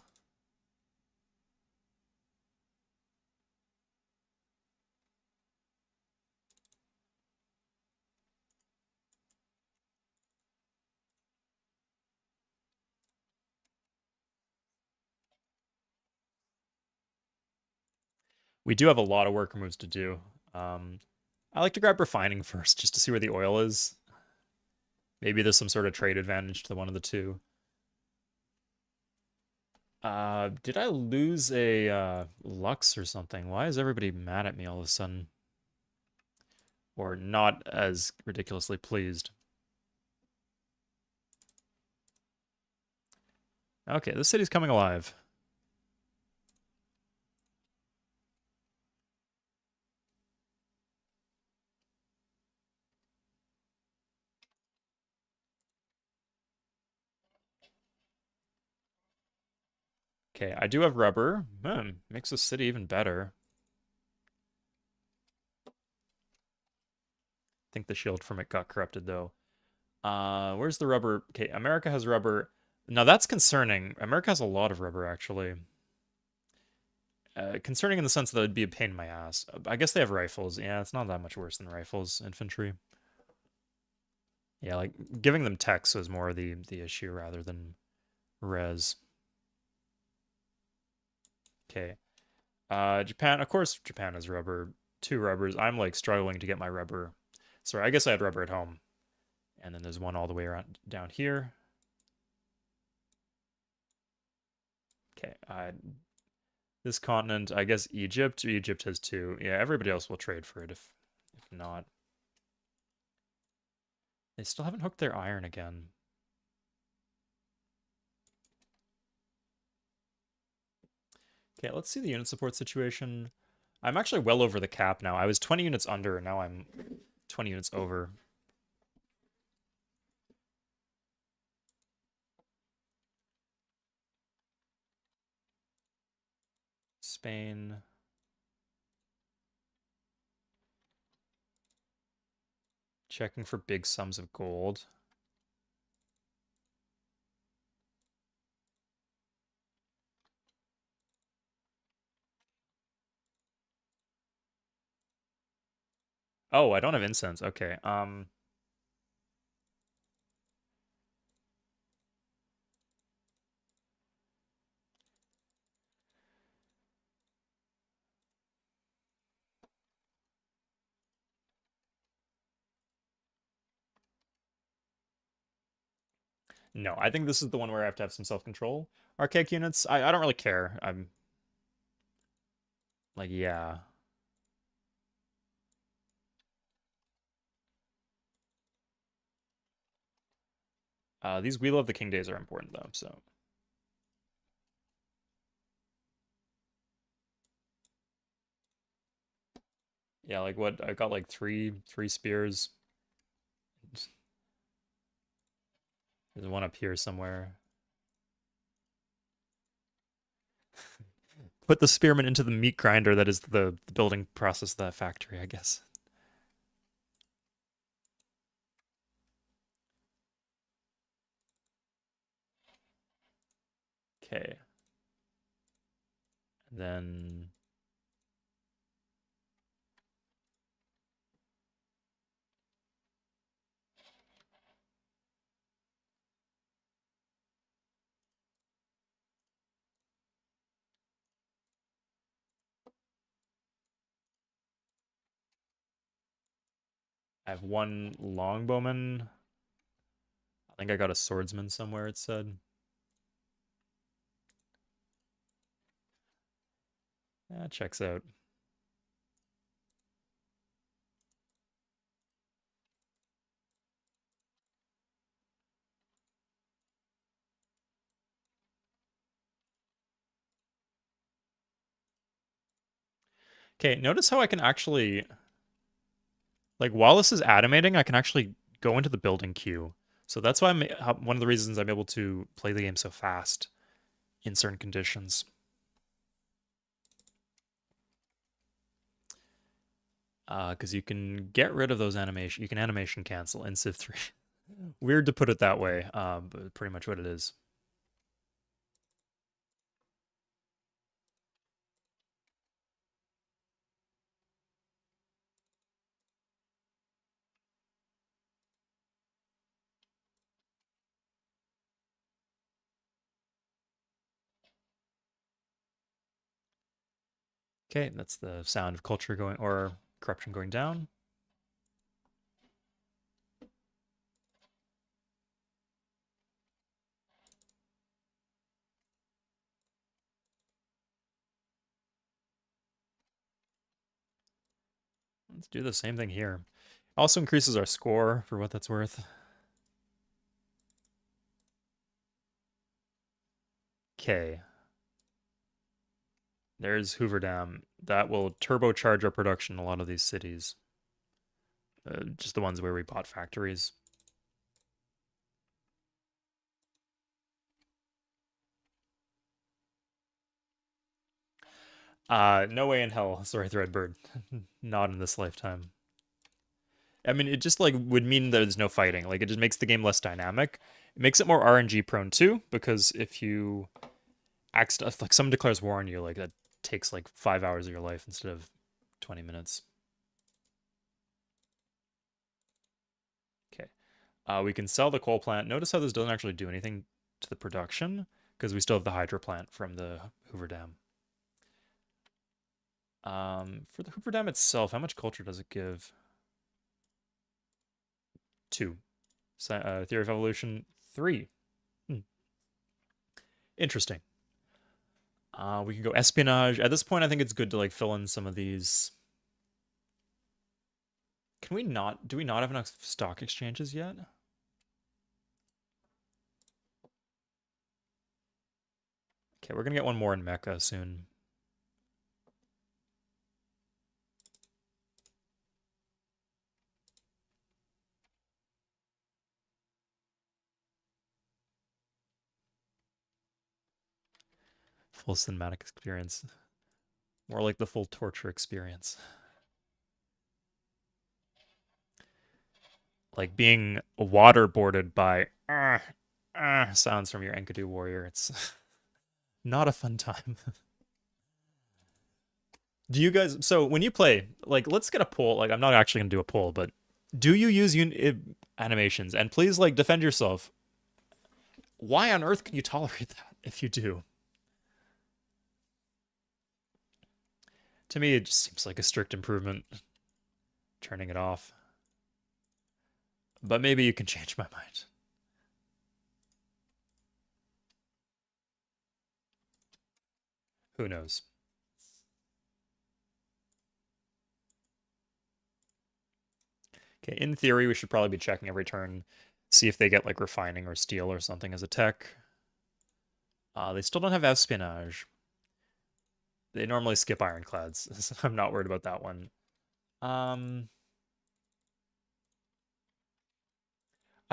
We do have a lot of worker moves to do. I like to grab refining first just to see where the oil is. Maybe there's some sort of trade advantage to one of the two. Did I lose a Lux or something? Why is everybody mad at me all of a sudden? Or not as ridiculously pleased? Okay, this city's coming alive. Okay, I do have rubber. Makes the city even better. I think the shield from it got corrupted though. Where's the rubber? Okay, America has rubber. Now that's concerning. America has a lot of rubber actually. Concerning in the sense that it'd be a pain in my ass. I guess they have rifles. Yeah, it's not that much worse than rifles, infantry. Yeah, like giving them techs was more the issue rather than res. Okay. Japan, of course, Japan has rubber. 2 rubbers. I'm like struggling to get my rubber. Sorry, I guess I had rubber at home. And then there's one all the way around down here. Okay. This continent, I guess Egypt. Egypt has 2. Yeah, everybody else will trade for it if not. They still haven't hooked their iron again. Okay, let's see the unit support situation. I'm actually well over the cap now. I was 20 units under, and now I'm 20 units over. Spain. Checking for big sums of gold. Oh, I don't have incense. Okay. No, I think this is the one where I have to have some self-control. Archaic units, I don't really care. I'm like, yeah. These We Love the King days are important though, so yeah, like what I got like three spears. There's one up here somewhere. put the spearmint into the meat grinder that is the building process of that factory, I guess. Okay. Then I have one longbowman. I think I got a swordsman somewhere, it said. That checks out. Okay, notice how I can actually, like, while this is animating, I can actually go into the building queue. So that's why one of the reasons I'm able to play the game so fast in certain conditions. Because you can get rid of those animation. You can animation cancel in Civ 3. Weird to put it that way, but pretty much what it is. Okay, that's the sound of culture going, or corruption going down. Let's do the same thing here. Also increases our score for what that's worth. Okay. There's Hoover Dam. That will turbocharge our production in a lot of these cities. Just the ones where we bought factories. No way in hell. Sorry, Threadbird. Not in this lifetime. I mean, it just like would mean there's no fighting. Like it just makes the game less dynamic. It makes it more RNG prone too, because if you if like someone declares war on you, like that takes like 5 hours of your life instead of 20 minutes. Okay. We can sell the coal plant. Notice how this doesn't actually do anything to the production because we still have the hydro plant from the Hoover Dam. For the Hoover Dam itself, how much culture does it give? 2. Theory of evolution, 3. Hmm. Interesting. We can go espionage. At this point, I think it's good to like fill in some of these. Can we not? Do we not have enough stock exchanges yet? Okay, we're gonna get one more in Mecca soon. Full cinematic experience. More like the full torture experience. Like being waterboarded by sounds from your Enkidu warrior. It's not a fun time. Do you guys, so when you play, like, let's get a poll. Like, I'm not actually gonna do a poll, but do you use animations? And please, like, defend yourself. Why on earth can you tolerate that if you do? To me, it just seems like a strict improvement, turning it off. But maybe you can change my mind. Who knows? Okay, in theory, we should probably be checking every turn, see if they get like refining or steel or something as a tech. They still don't have espionage. They normally skip ironclads, so I'm not worried about that one. I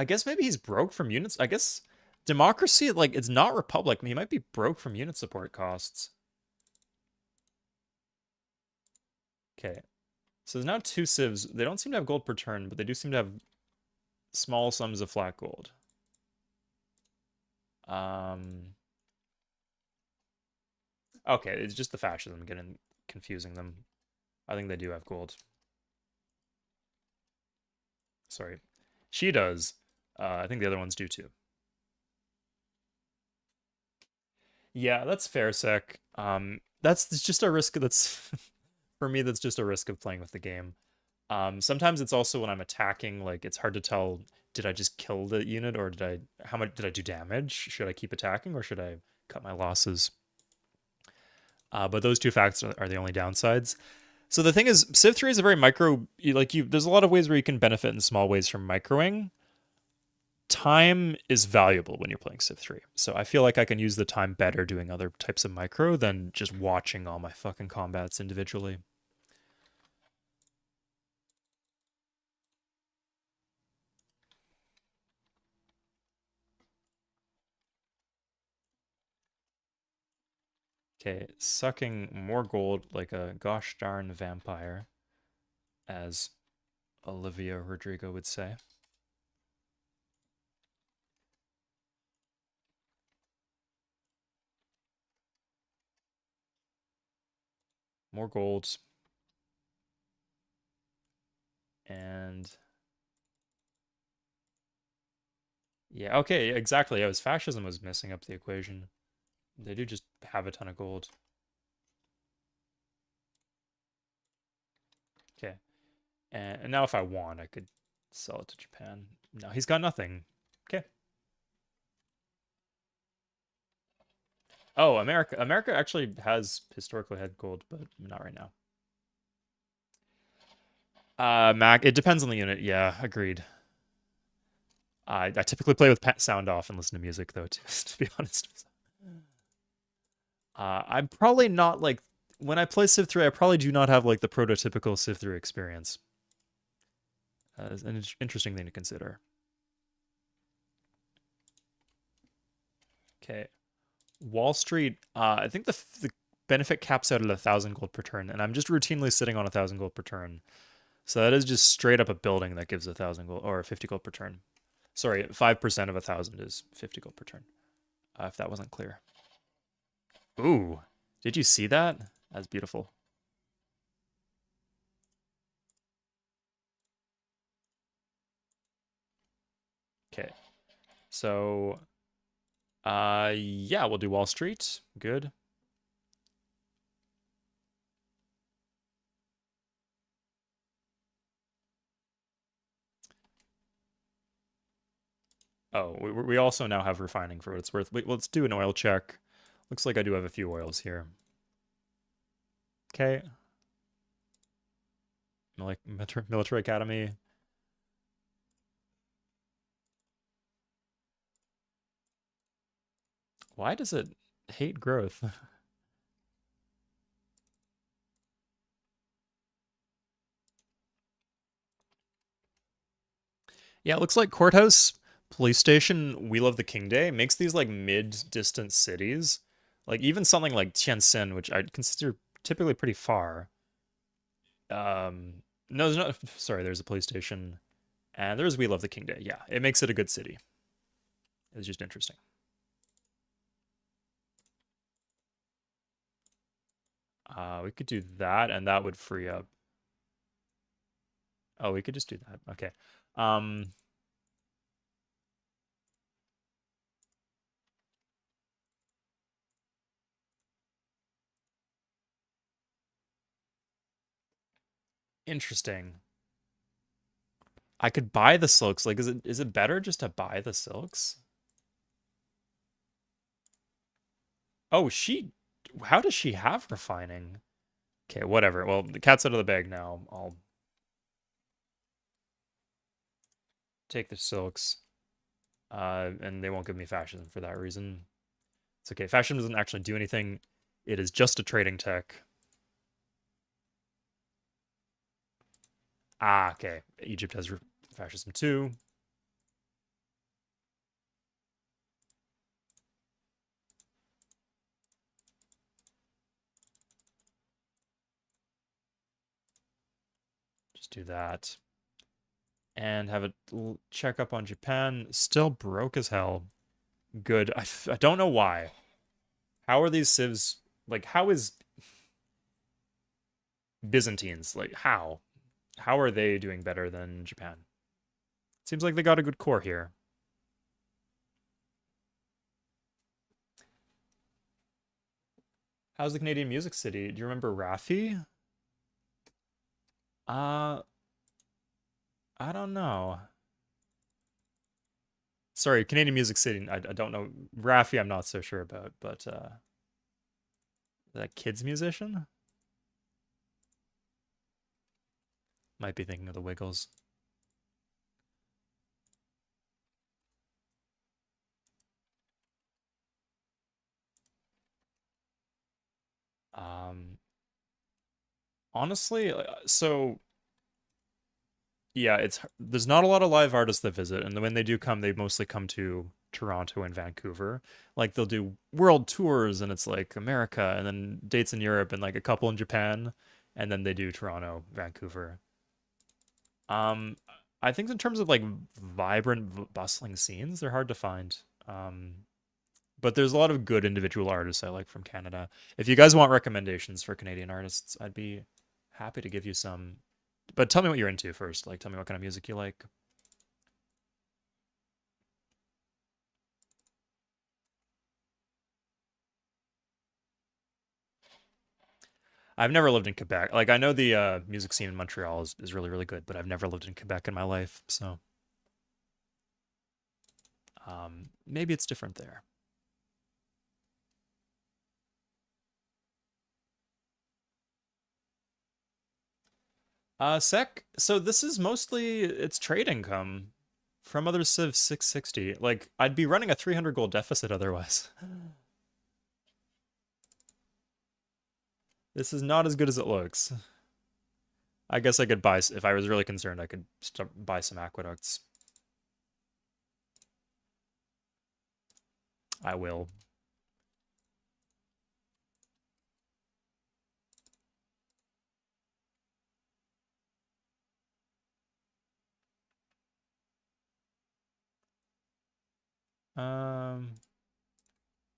guess maybe he's broke from units. I guess democracy, like, it's not republic. He might be broke from unit support costs. Okay. So there's now 2 civs. They don't seem to have gold per turn, but they do seem to have small sums of flat gold. Okay, it's just the fascism getting confusing them. I think they do have gold. Sorry. She does. I think the other ones do too. Yeah, that's fair, Sec. That's just a risk that's for me, that's just a risk of playing with the game. Sometimes it's also when I'm attacking, like it's hard to tell, did I just kill the unit or how much did I do damage? Should I keep attacking or should I cut my losses? But those two facts are the only downsides. So the thing is, Civ 3 is a very micro, there's a lot of ways where you can benefit in small ways from microing. Time is valuable when you're playing Civ 3. So I feel like I can use the time better doing other types of micro than just watching all my fucking combats individually. Okay, sucking more gold like a gosh darn vampire, as Olivia Rodrigo would say. More gold. And yeah, okay, exactly. It was fascism was messing up the equation. They do just have a ton of gold. Okay. And now if I want, I could sell it to Japan. No, he's got nothing. Okay. Oh, America. America actually has historically had gold, but not right now. Mac, it depends on the unit. Yeah, agreed. I typically play with sound off and listen to music though, too, to be honest. I'm probably not like when I play Civ 3, I probably do not have like the prototypical Civ 3 experience. It's an interesting thing to consider. Okay. Wall Street, I think the benefit caps out at 1,000 gold per turn, and I'm just routinely sitting on 1,000 gold per turn. So that is just straight up a building that gives 1,000 gold or 50 gold per turn. Sorry, 5% of 1,000 is 50 gold per turn. If that wasn't clear. Ooh, did you see that? That's beautiful. Okay, so yeah, we'll do Wall Street. Good. Oh, we also now have refining for what it's worth. Let's do an oil check. Looks like I do have a few oils here. Okay. Like military academy. Why does it hate growth? Yeah, it looks like courthouse, police station, Wheel of the King Day makes these like mid-distant cities. Like even something like Tianjin, which I'd consider typically pretty far. No, there's not. Sorry, there's a police station, and there's Wheel of the King Day. Yeah, it makes it a good city. It's just interesting. We could do that, and that would free up. Oh, we could just do that. Okay. Um, Interesting. I could buy the silks. Like, is it better just to buy the silks? Oh, how does she have refining? Okay, whatever. Well, the cat's out of the bag now. I'll take the silks. And they won't give me fascism for that reason. It's okay. Fascism doesn't actually do anything. It is just a trading tech. Ah, okay. Egypt has fascism too. Just do that. And have a check up on Japan. Still broke as hell. Good. I don't know why. How are these civs, like, how is Byzantines, like, how? How are they doing better than Japan? Seems like they got a good core here. How's the Canadian Music City? Do you remember Raffi? Uh, I don't know. Sorry, Canadian Music City. I don't know. Raffi, I'm not so sure about, but that kid's musician? Might be thinking of the Wiggles. Um, honestly, so yeah, there's not a lot of live artists that visit, and when they do come, they mostly come to Toronto and Vancouver. Like they'll do world tours, and it's like America, and then dates in Europe, and like a couple in Japan, and then they do Toronto, Vancouver. Um, I think in terms of like vibrant, bustling scenes, they're hard to find. But there's a lot of good individual artists I like from Canada. If you guys want recommendations for Canadian artists, I'd be happy to give you some. But tell me what you're into first. Like, tell me what kind of music you like. I've never lived in Quebec. Like, I know the music scene in Montreal is really, really good, but I've never lived in Quebec in my life. So maybe it's different there. Sec. So this is mostly it's trade income from other Civ 660. Like, I'd be running a 300 gold deficit otherwise. This is not as good as it looks. I guess I could buy, if I was really concerned, I could buy some aqueducts. I will. Um,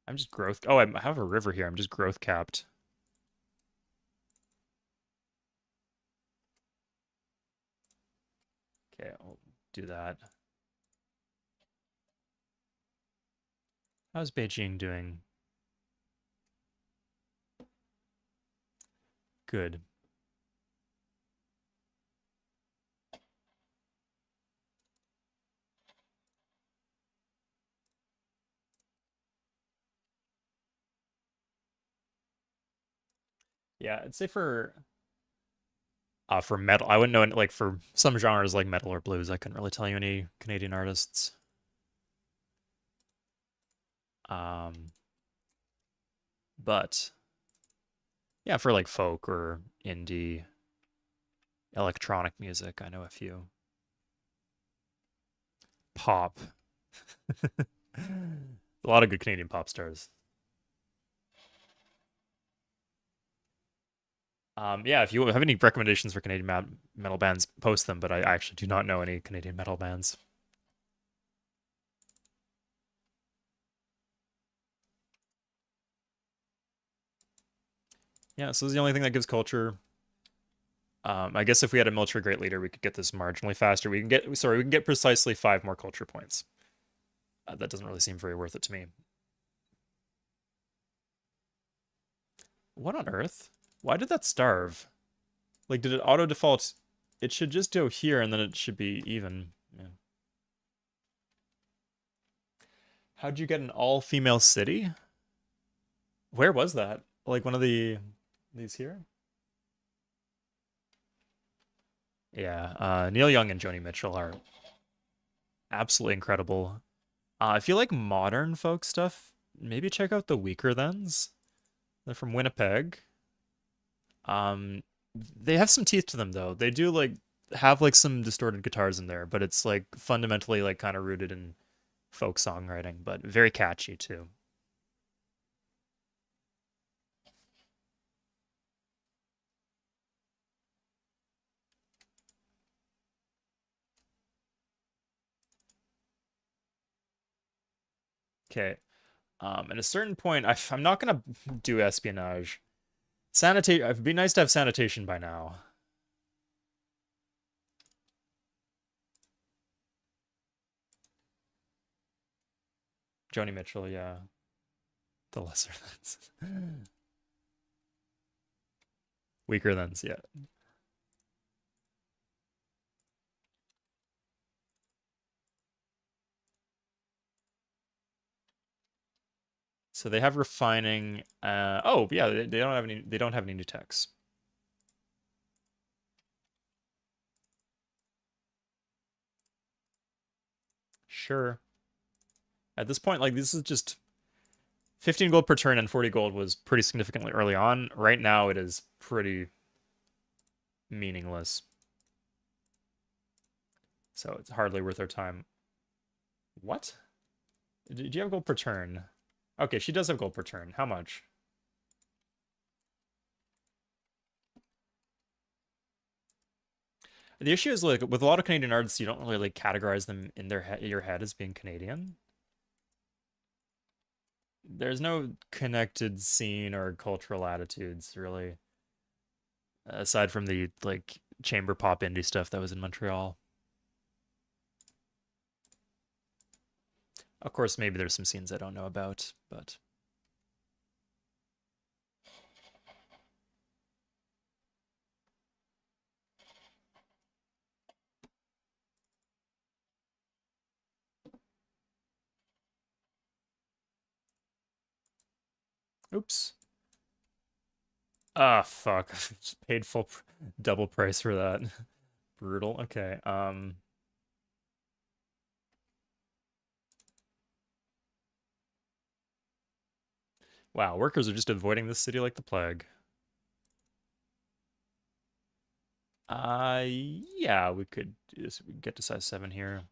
I'm just growth. Oh, I have a river here. I'm just growth capped. Okay, I'll do that. How's Beijing doing? Good. Yeah, I'd say for metal, I wouldn't know. Like for some genres like metal or blues, I couldn't really tell you any Canadian artists. Um, but yeah, for like folk or indie electronic music, I know a few. Pop. A lot of good Canadian pop stars. Yeah, if you have any recommendations for Canadian metal bands, post them. But I actually do not know any Canadian metal bands. Yeah, so this is the only thing that gives culture. I guess if we had a military great leader, we could get this marginally faster. We can get precisely 5 more culture points. That doesn't really seem very worth it to me. What on earth? Why did that starve? Like, did it auto default? It should just go here, and then it should be even. Yeah. How'd you get an all-female city? Where was that? Like one of these here? Yeah, Neil Young and Joni Mitchell are absolutely incredible. If you like modern folk stuff, maybe check out the Weaker Thens. They're from Winnipeg. Um, they have some teeth to them though. They do like have like some distorted guitars in there, but it's like fundamentally like kind of rooted in folk songwriting, but very catchy too. Okay. At a certain point, I'm not gonna do espionage. Sanitate. It'd be nice to have sanitation by now. Joni Mitchell, yeah. The lesser thans. Weaker thans, yeah. So they have refining. Oh yeah, they don't have any. They don't have any new techs. Sure. At this point, like this is just 15 gold per turn and 40 gold was pretty significantly early on. Right now, it is pretty meaningless. So it's hardly worth our time. What? Do you have gold per turn? Okay, she does have gold per turn. How much? The issue is like with a lot of Canadian artists, you don't really like categorize them in your head as being Canadian. There's no connected scene or cultural attitudes really, aside from the like chamber pop indie stuff that was in Montreal. Of course, maybe there's some scenes I don't know about, but oops. Ah, fuck. Just paid double price for that. Brutal. Okay. Wow, workers are just avoiding this city like the plague. Yeah, we could we could get to size 7 here.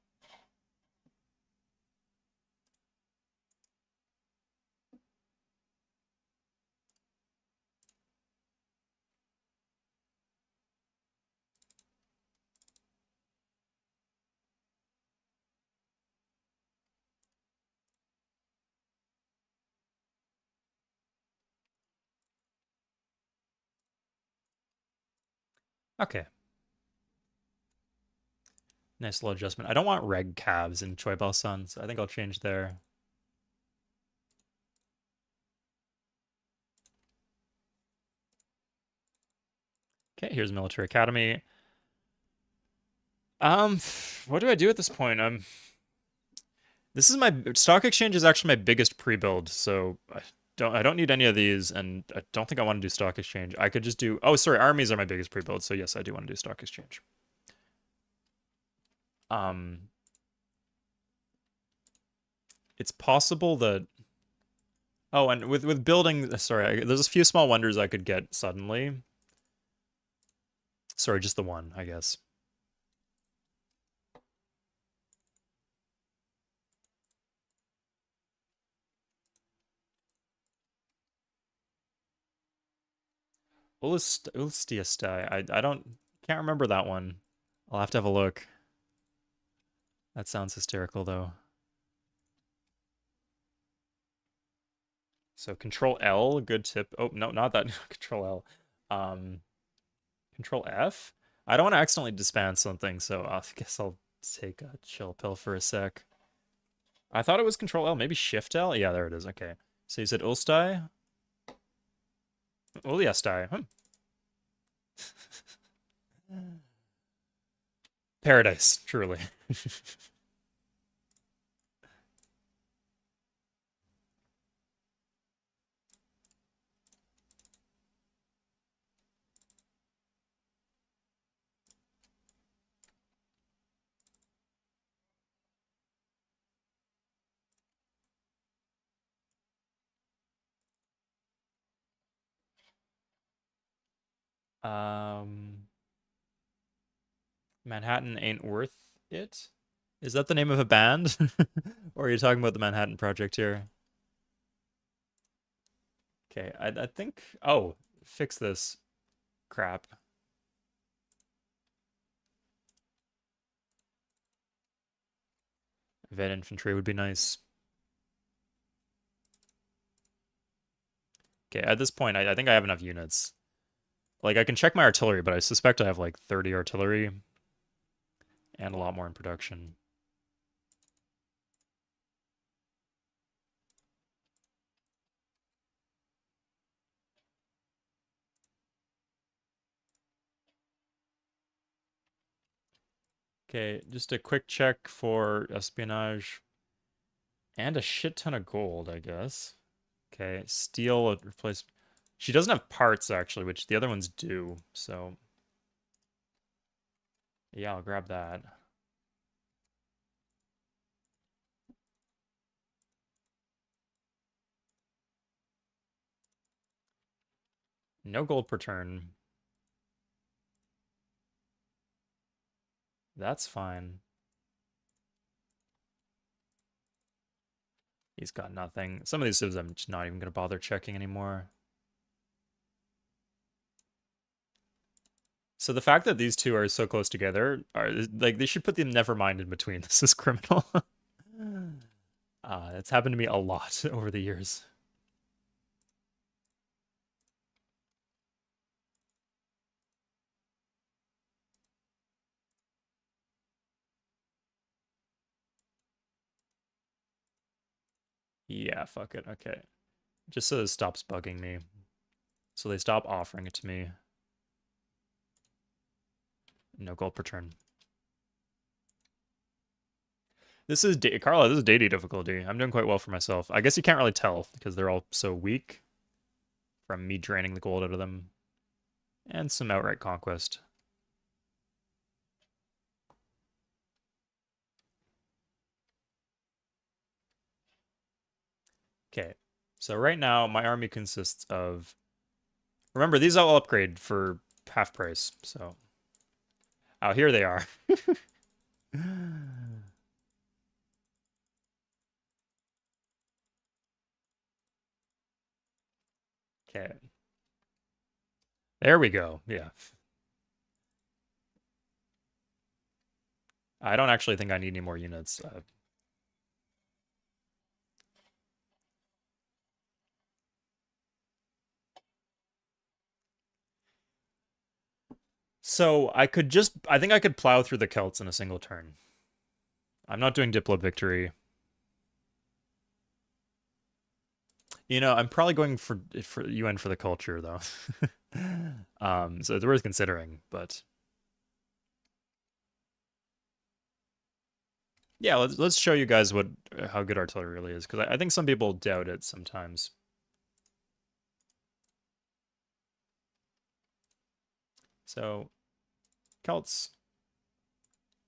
Okay. Nice little adjustment. I don't want reg calves in Choi Bal Sun, so I think I'll change there. Okay, here's Military Academy. Um, what do I do at this point? This is my stock exchange is actually my biggest pre-build, so I don't need any of these, and I don't think I want to do stock exchange. I could just do. Oh, sorry, armies are my biggest pre-build, so yes, I do want to do stock exchange. Um, it's possible that. Oh, and with building, sorry, there's a few small wonders I could get suddenly. Sorry, just the one, I guess. Ulstiastai. I don't can't remember that one. I'll have to have a look. That sounds hysterical though. So Control L, good tip. Oh no, not that. Control L. Control F. I don't want to accidentally disband something, so I guess I'll take a chill pill for a sec. I thought it was Control L, maybe Shift L. Yeah, there it is. Okay. So you said Ulstai? Uliastai. Paradise, truly. Um, Manhattan ain't worth it. Is that the name of a band? Or are you talking about the Manhattan Project here? Okay, I think. Oh, fix this crap. Vet infantry would be nice. Okay, at this point, I think I have enough units. Like, I can check my artillery, but I suspect I have like 30 artillery and a lot more in production. Okay, just a quick check for espionage and a shit ton of gold, I guess. Okay, steel replace. She doesn't have parts actually, which the other ones do. So yeah, I'll grab that. No gold per turn. That's fine. He's got nothing. Some of these civs I'm just not even gonna bother checking anymore. So the fact that these two are so close together are like they should put the never mind in between. This is criminal. It's happened to me a lot over the years. Yeah, fuck it. Okay. Just so it stops bugging me. So they stop offering it to me. No gold per turn. This is Carla. This is daily difficulty. I'm doing quite well for myself. I guess you can't really tell because they're all so weak from me draining the gold out of them, and some outright conquest. Okay, so right now my army consists of. Remember, these all upgrade for half price. So, oh, here they are. Okay, there we go. Yeah, I don't actually think I need any more units. So I think I could plow through the Celts in a single turn. I'm not doing Diplo victory. You know, I'm probably going for UN for the culture though. So it's worth considering, but yeah, let's show you guys what how good artillery really is because I think some people doubt it sometimes. So Celts.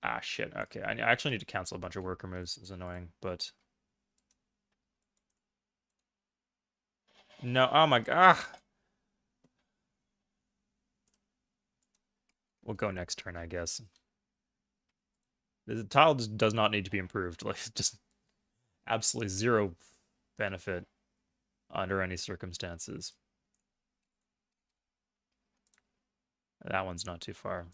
Ah, shit. Okay, I actually need to cancel a bunch of worker moves. It's annoying, but no. Oh my god. We'll go next turn, I guess. The tile just does not need to be improved. Like, just absolutely zero benefit under any circumstances. That one's not too far.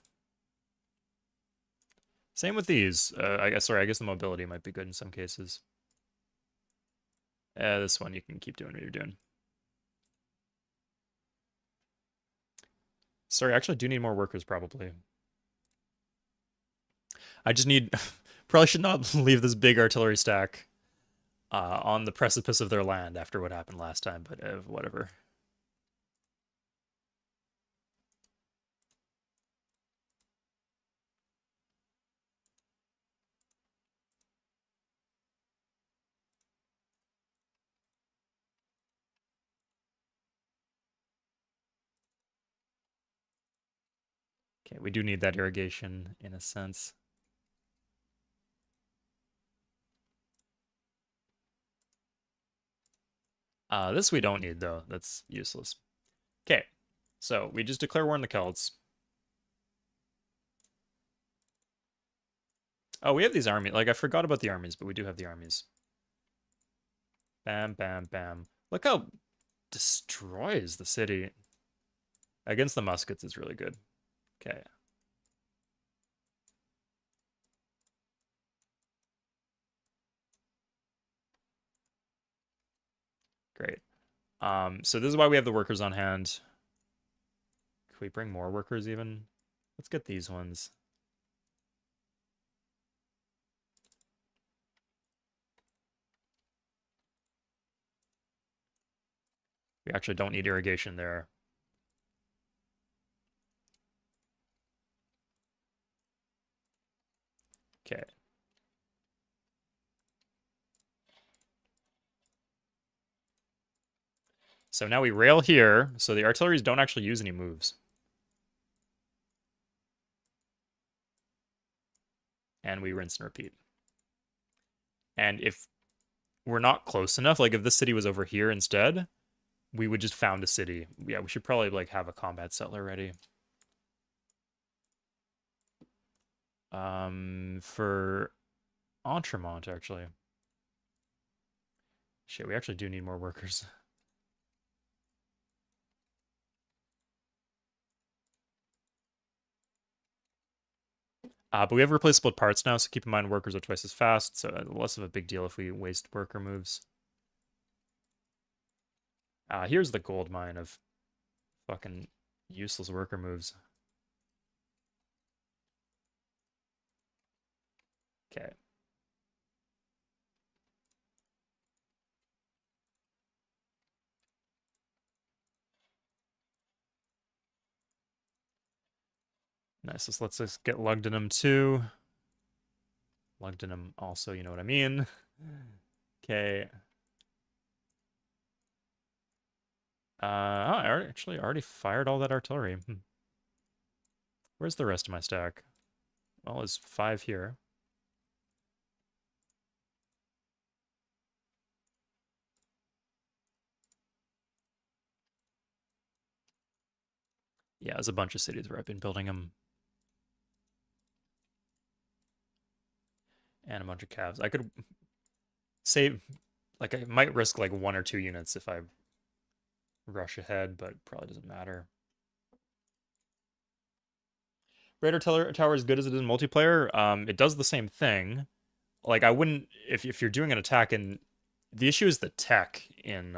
Same with these. I guess. Sorry, I guess the mobility might be good in some cases. This one you can keep doing what you're doing. Sorry, I actually do need more workers probably. I just need. Probably should not leave this big artillery stack on the precipice of their land after what happened last time, but whatever. Okay, we do need that irrigation in a sense. This we don't need though. That's useless. Okay, so we just declare war on the Celts. Oh, we have these armies. Like, I forgot about the armies, but we do have the armies. Bam, bam, bam. Look how destroys the city. Against the muskets is really good. Okay. Great. So this is why we have the workers on hand. Can we bring more workers even? Let's get these ones. We actually don't need irrigation there. Okay. So now we rail here, so the artilleries don't actually use any moves. And we rinse and repeat. And if we're not close enough, like if this city was over here instead, we would just found a city. Yeah, we should probably like have a combat settler ready. For Entremont, actually. Shit, we actually do need more workers. But we have replaceable parts now, so keep in mind workers are twice as fast, so less of a big deal if we waste worker moves. Here's the gold mine of fucking useless worker moves. Okay. Nice, this lets us get Lugdunum too. Lugdunum also, you know what I mean. Okay. I actually already fired all that artillery. Where's the rest of my stack? Well, there's 5 here. Yeah, there's a bunch of cities where I've been building them. And a bunch of calves. I could save, like, I might risk like 1 or 2 units if I rush ahead, but it probably doesn't matter. Radar Tower, as good as it is in multiplayer, it does the same thing. Like, I wouldn't, if you're doing an attack, and the issue is the tech in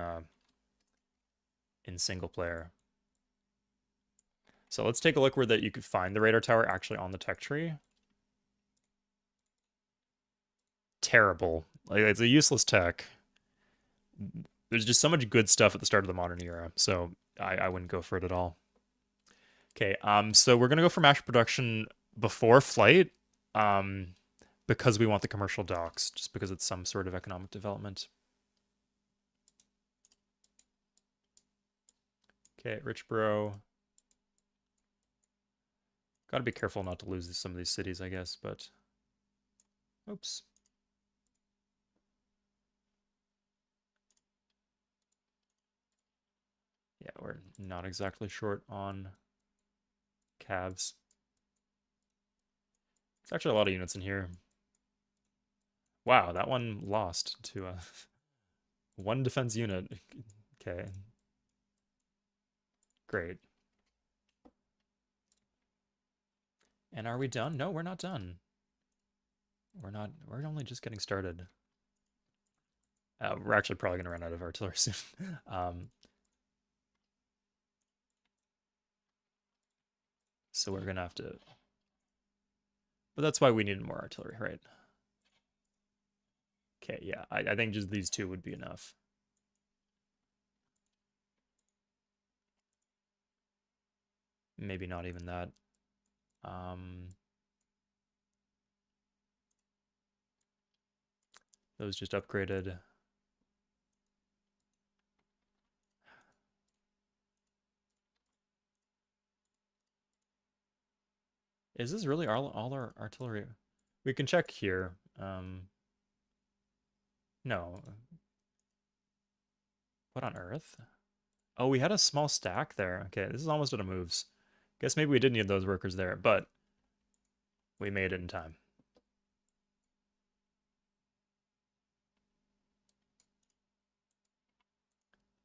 single player. So let's take a look where that you could find the radar tower actually on the tech tree. Terrible. Like, it's a useless tech. There's just so much good stuff at the start of the modern era, so I wouldn't go for it at all. Okay, so we're gonna go for mass production before flight, because we want the commercial docks, just because it's some sort of economic development. Okay, Richborough. Gotta be careful not to lose some of these cities, I guess, but... Oops. Yeah, we're not exactly short on calves. It's actually a lot of units in here. Wow, that one lost to a 1 defense unit. Okay. Great. And are we done? No, we're not done. We're not. We're only just getting started. We're actually probably going to run out of artillery soon. So we're going to have to... But that's why we needed more artillery, right? Okay, yeah. I think just these 2 would be enough. Maybe not even that. Those just upgraded. Is this really all our artillery? We can check here. No. What on earth? Oh, we had a small stack there. Okay, this is almost out of moves. Guess maybe we did need those workers there, but we made it in time.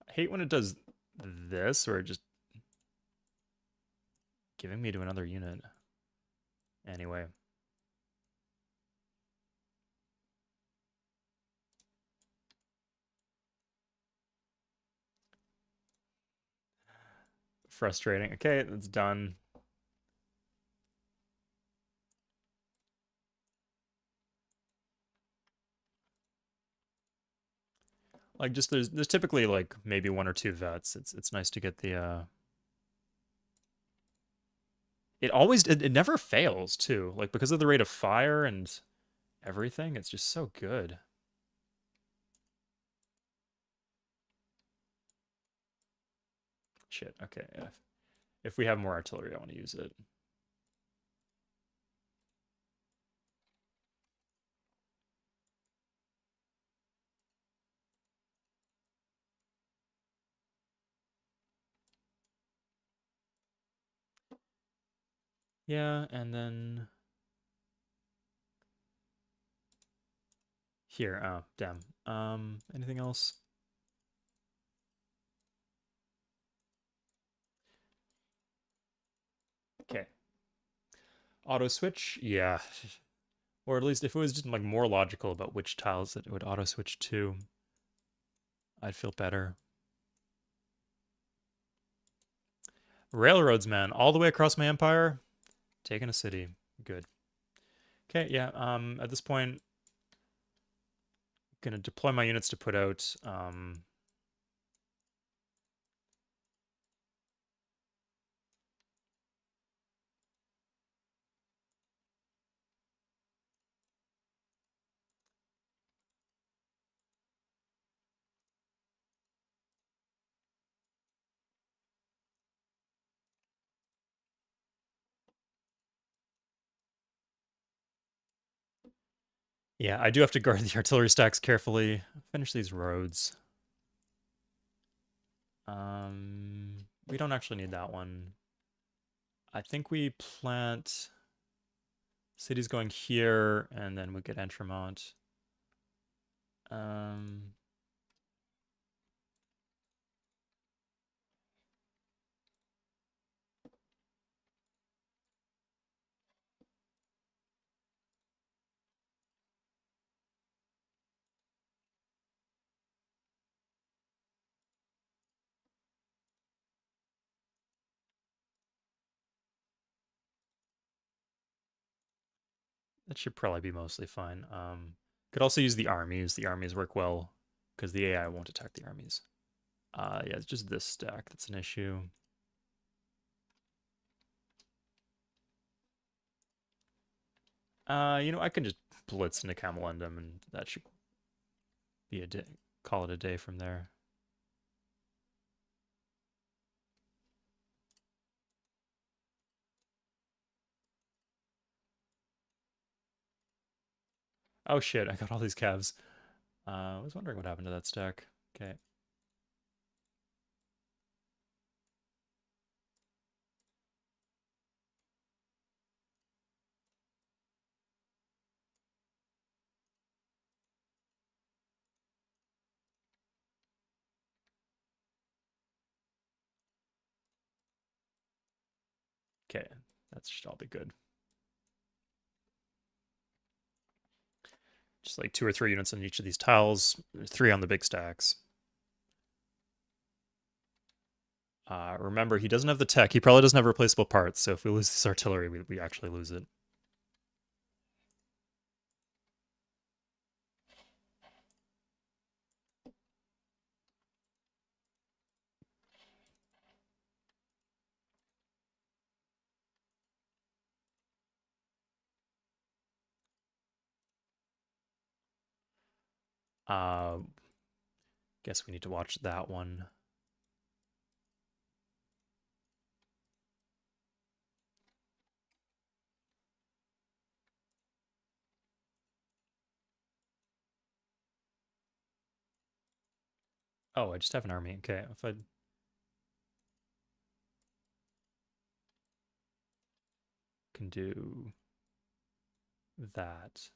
I hate when it does this, or just giving me to another unit. Anyway. frustrating. Okay, that's done. Like just there's typically like maybe one or two vets. It's nice to get the it never fails too. Like because of the rate of fire and everything, it's just so good. Shit. Okay. If we have more artillery, I want to use it. Yeah, and then here. Oh, damn. Anything else? Okay. Auto switch? Yeah. Or at least if it was just like more logical about which tiles that it would auto switch to, I'd feel better. Railroads, man, all the way across my empire, taking a city. Good. Okay, yeah. At this point, gonna deploy my units to put out. Yeah, I do have to guard the artillery stacks carefully. Finish these roads. We don't actually need that one. I think we plant cities going here, and then we get Entremont. Um, that should probably be mostly fine. Could also use the armies. The armies work well because the AI won't attack the armies. Yeah, it's just this stack that's an issue. I can just blitz into Camelendum, and that should be a day. Call it a day from there. Oh shit, I got all these calves. I was wondering what happened to that stack. Okay. Okay, that should all be good. Just like 2 or 3 units on each of these tiles, 3 on the big stacks. Remember, he doesn't have the tech. He probably doesn't have replaceable parts, so if we lose this artillery, we actually lose it. Uh, guess we need to watch that one. Oh, I just have an army. Okay, if I can do that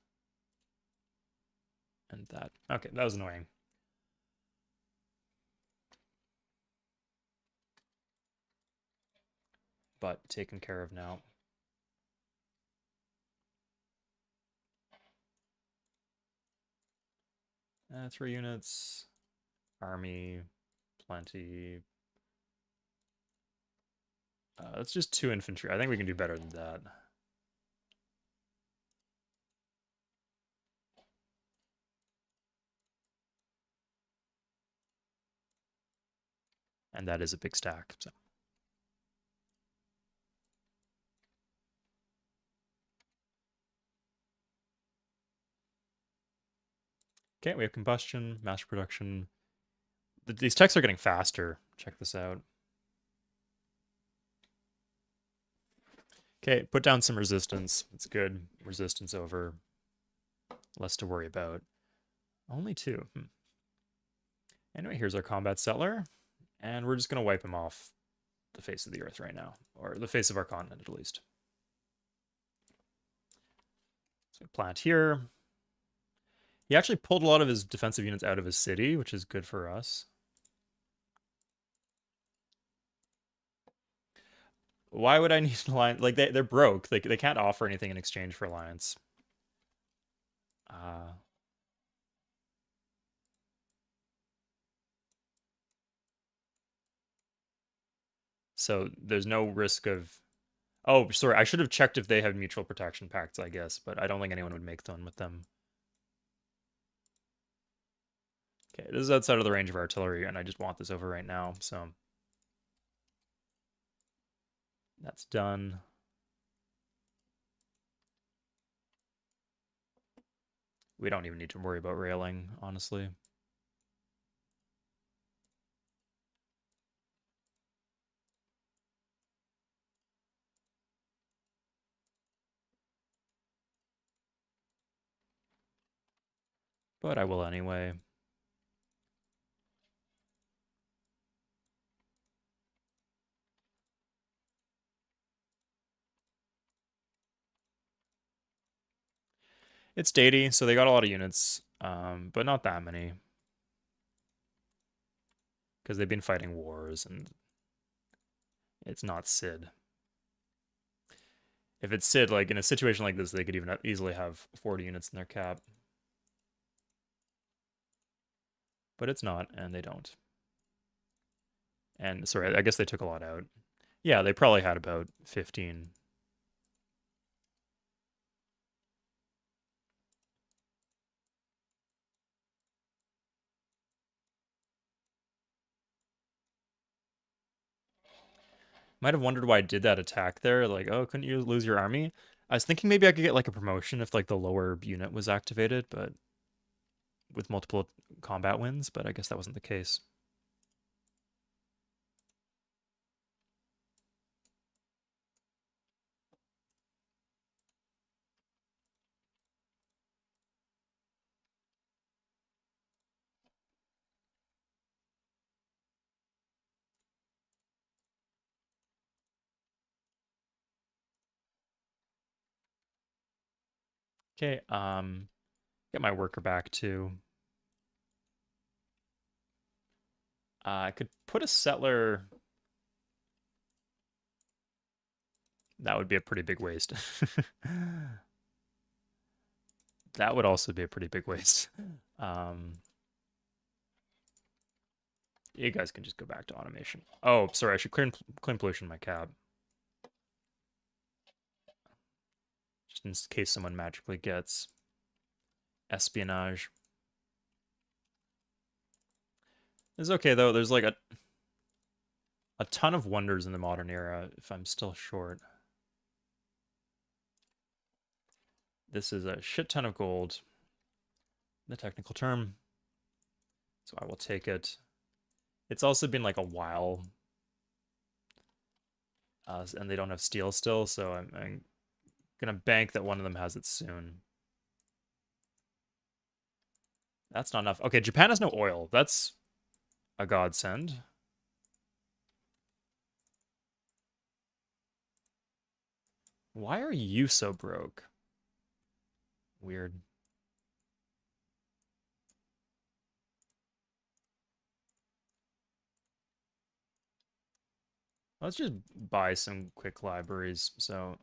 and that. Okay, that was annoying. But taken care of now. Three units. Army. Plenty. Let's just 2 infantry. I think we can do better than that. And that is a big stack. So. Okay, we have combustion, mass production. These techs are getting faster. Check this out. Okay, put down some resistance. It's good. Resistance over. Less to worry about. Only 2. Anyway, here's our combat settler. And we're just going to wipe him off the face of the earth right now. Or the face of our continent, at least. So plant here. He actually pulled a lot of his defensive units out of his city, which is good for us. Why would I need an alliance? Like, they're broke. They can't offer anything in exchange for alliance. So there's no risk of... Oh, sorry. I should have checked if they have mutual protection pacts, I guess. But I don't think anyone would make one with them. Okay, this is outside of the range of artillery, and I just want this over right now, so... That's done. We don't even need to worry about railing, honestly. But I will anyway. It's Deity, so they got a lot of units, but not that many. Because they've been fighting wars, and it's not Sid. If it's Sid, like, in a situation like this, they could even easily have 40 units in their cap. But it's not, and they don't. And, sorry, I guess they took a lot out. Yeah, they probably had about 15. Might have wondered why I did that attack there. Like, oh, couldn't you lose your army? I was thinking maybe I could get like a promotion if like the lower unit was activated, but with multiple combat wins, but I guess that wasn't the case. Okay, get my worker back too. I could put a settler. That would be a pretty big waste. That would also be a pretty big waste. You guys can just go back to automation. Oh, sorry, I should clean pollution in my cab. Just in case someone magically gets espionage. It's okay though, there's like a ton of wonders in the modern era if I'm still short. This is a shit ton of gold, the technical term. So I will take it. It's also been like a while. And they don't have steel still, so I'm gonna bank that one of them has it soon. That's not enough. Okay, Japan has no oil. That's a godsend. Why are you so broke? Weird. Let's just buy some quick libraries, so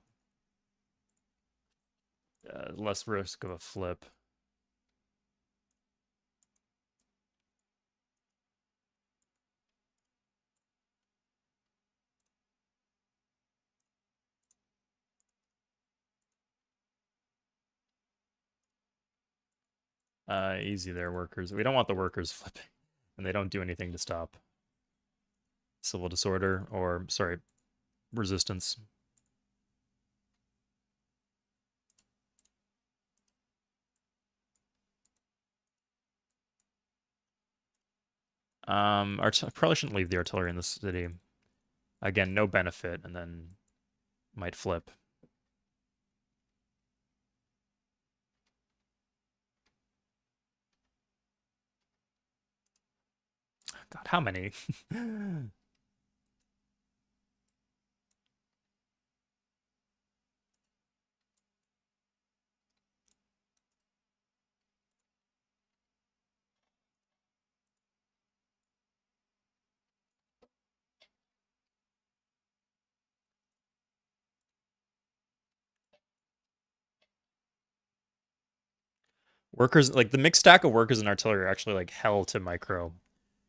less risk of a flip. Easy there, workers. We don't want the workers flipping, and they don't do anything to stop civil disorder or, sorry, resistance. Probably shouldn't leave the artillery in the city. Again, no benefit, and then might flip. God, how many? Workers, like the mixed stack of workers and artillery are actually like hell to micro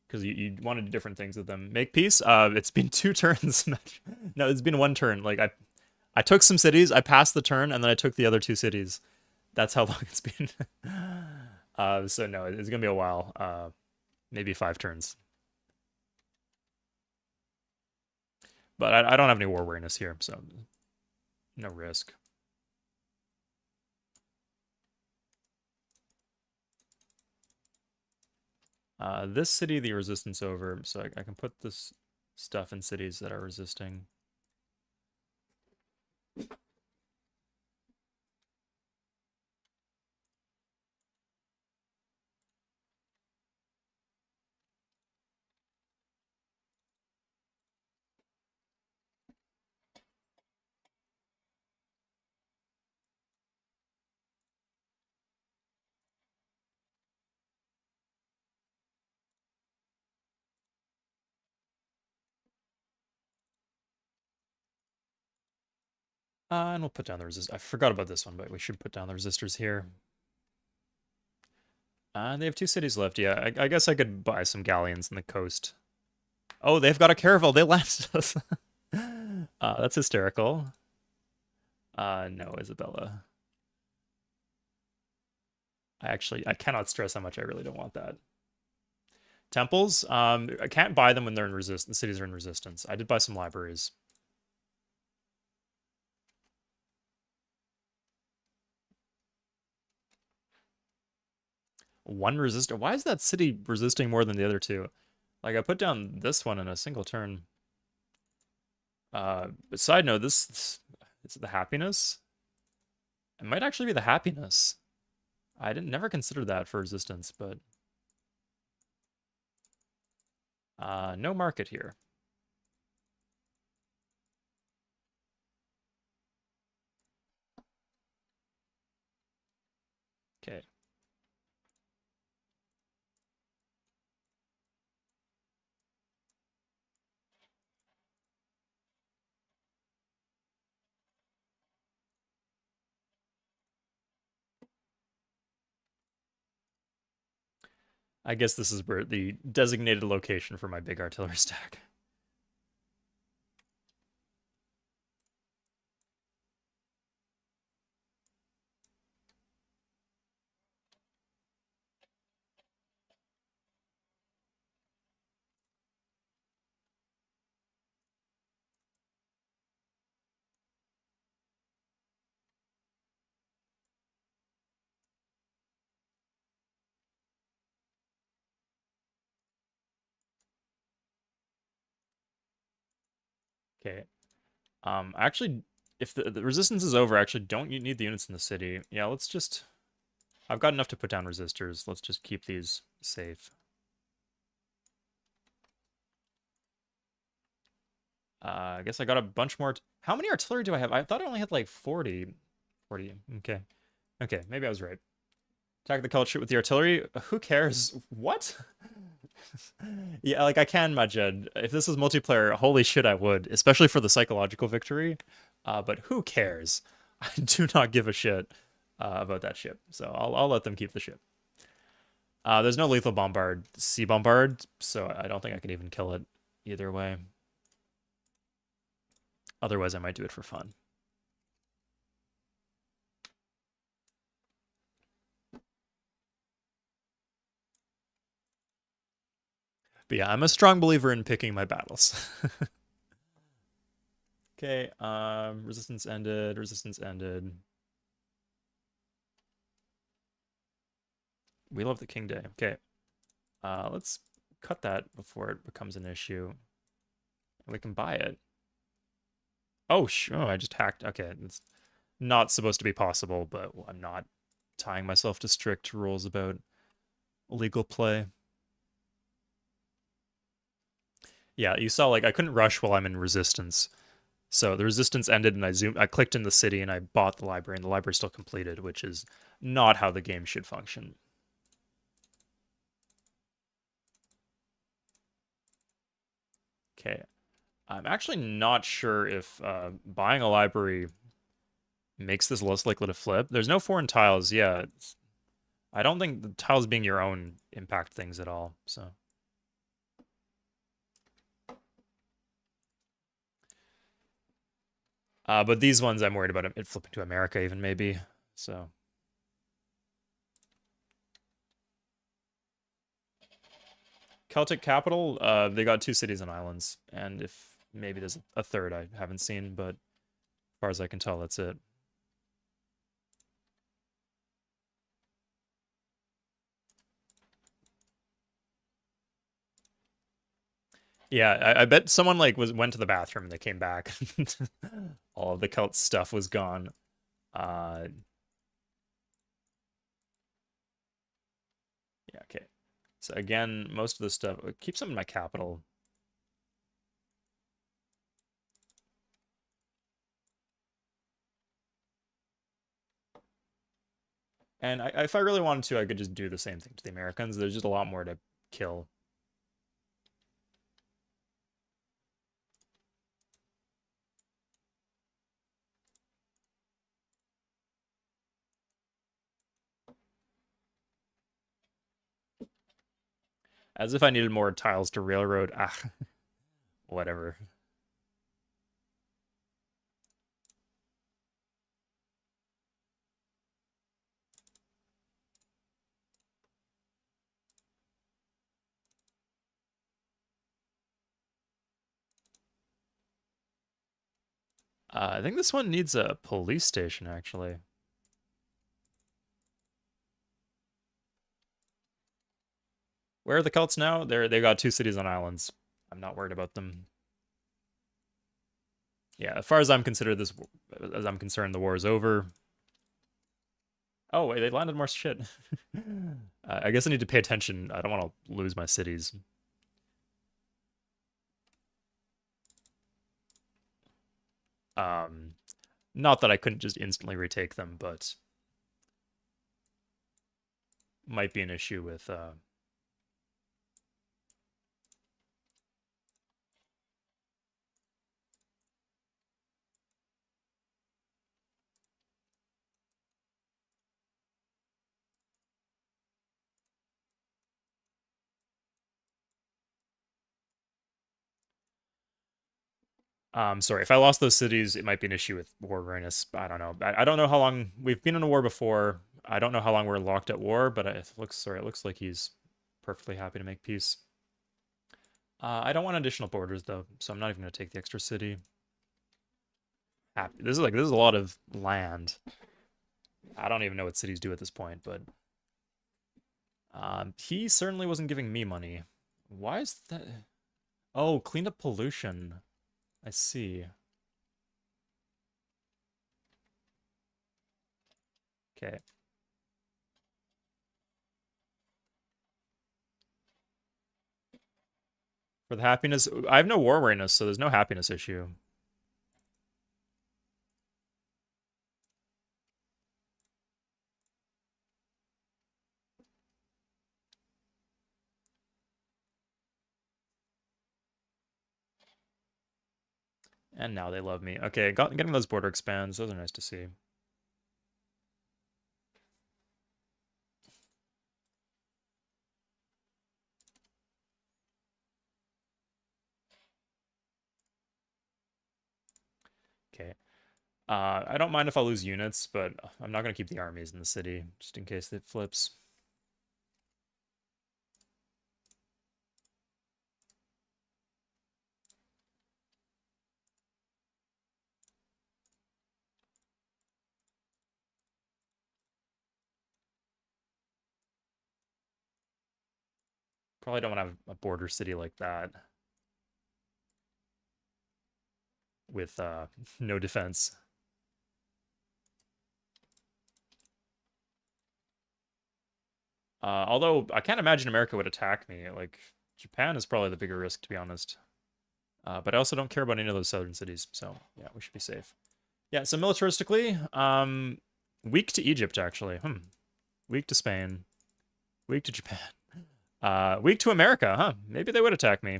because you want to do different things with them. Make peace. It's been 2 turns. No, it's been 1 turn. Like I took some cities, I passed the turn, and then I took the other 2 cities. That's how long it's been. So no, it's gonna be a while. Maybe 5 turns. But I don't have any war weariness here, so no risk. This city, the resistance over, so I can put this stuff in cities that are resisting. And we'll put down the resist. I forgot about this one, but we should put down the resistors here. They have 2 cities left. Yeah, I guess I could buy some galleons in the coast. Oh, they've got a caravel. They landed us. That's hysterical. No, Isabella. I cannot stress how much I really don't want that. Temples, I can't buy them when they're in resist. The cities are in resistance. I did buy some libraries. One resistor. Why is that city resisting more than the other two? Like I put down this one in a single turn. But side note, this is the happiness. It might actually be the happiness. I didn't never consider that for resistance, but no market here. Okay. I guess this is where the designated location for my big artillery stack. Okay. Actually, if the resistance is over, actually don't you need the units in the city? Yeah, let's just. I've got enough to put down resistors. Let's just keep these safe. I guess I got a bunch more. How many artillery do I have? I thought I only had like 40. 40. Okay. Okay, maybe I was right. Attack the culture with the artillery. Who cares? What? Yeah, like I can imagine if this was multiplayer, holy shit, I would, especially for the psychological victory. But who cares? I do not give a shit about that ship, so I'll let them keep the ship. There's no lethal bombard, sea bombard, so I don't think I can even kill it either way. Otherwise, I might do it for fun. But yeah, I'm a strong believer in picking my battles. Okay, resistance ended, resistance ended. We love the King Day. Okay, let's cut that before it becomes an issue. We can buy it. Oh, sure, I just hacked. Okay, it's not supposed to be possible, but I'm not tying myself to strict rules about legal play. Yeah, you saw like I couldn't rush while I'm in resistance. So the resistance ended and I clicked in the city and I bought the library and the library still completed, which is not how the game should function. Okay. I'm actually not sure if buying a library makes this less likely to flip. There's no foreign tiles. Yeah, I don't think the tiles being your own impact things at all. So, but these ones I'm worried about it flipping to America even maybe. So, Celtic capital. They got two cities and islands, and if maybe there's a third I haven't seen, but as far as I can tell, that's it. Yeah, I bet someone like went to the bathroom and they came back. All of the Celt stuff was gone. Uh, yeah, okay. So again, most of the stuff keep some in my capital. And if I really wanted to, I could just do the same thing to the Americans. There's just a lot more to kill. As if I needed more tiles to railroad. Ah, whatever. I think this one needs a police station, actually. Where are the Celts now? They got two cities on islands. I'm not worried about them. Yeah, as far as as I'm concerned, the war is over. Oh, wait, they landed more shit. I guess I need to pay attention. I don't want to lose my cities. Um, Not that I couldn't just instantly retake them, but might be an issue with sorry, if I lost those cities, it might be an issue with war readiness. I don't know. I don't know how long we've been in a war before. I don't know how long we're locked at war, but it looks like he's perfectly happy to make peace. I don't want additional borders though, so I'm not even gonna take the extra city. Happy. This is a lot of land. I don't even know what cities do at this point, but he certainly wasn't giving me money. Why is that? Oh, clean up pollution. I see. Okay. For the happiness, I have no war awareness, so there's no happiness issue. And now they love me. Okay, getting those border expands, those are nice to see. Okay. I don't mind if I lose units, but I'm not going to keep the armies in the city, just in case it flips. Probably don't want to have a border city like that with no defense. Although I can't imagine America would attack me. Like Japan is probably the bigger risk, to be honest. But I also don't care about any of those southern cities, so yeah, we should be safe. Yeah, so militaristically, weak to Egypt actually. Weak to Spain. Weak to Japan. Weak to America, huh? Maybe they would attack me.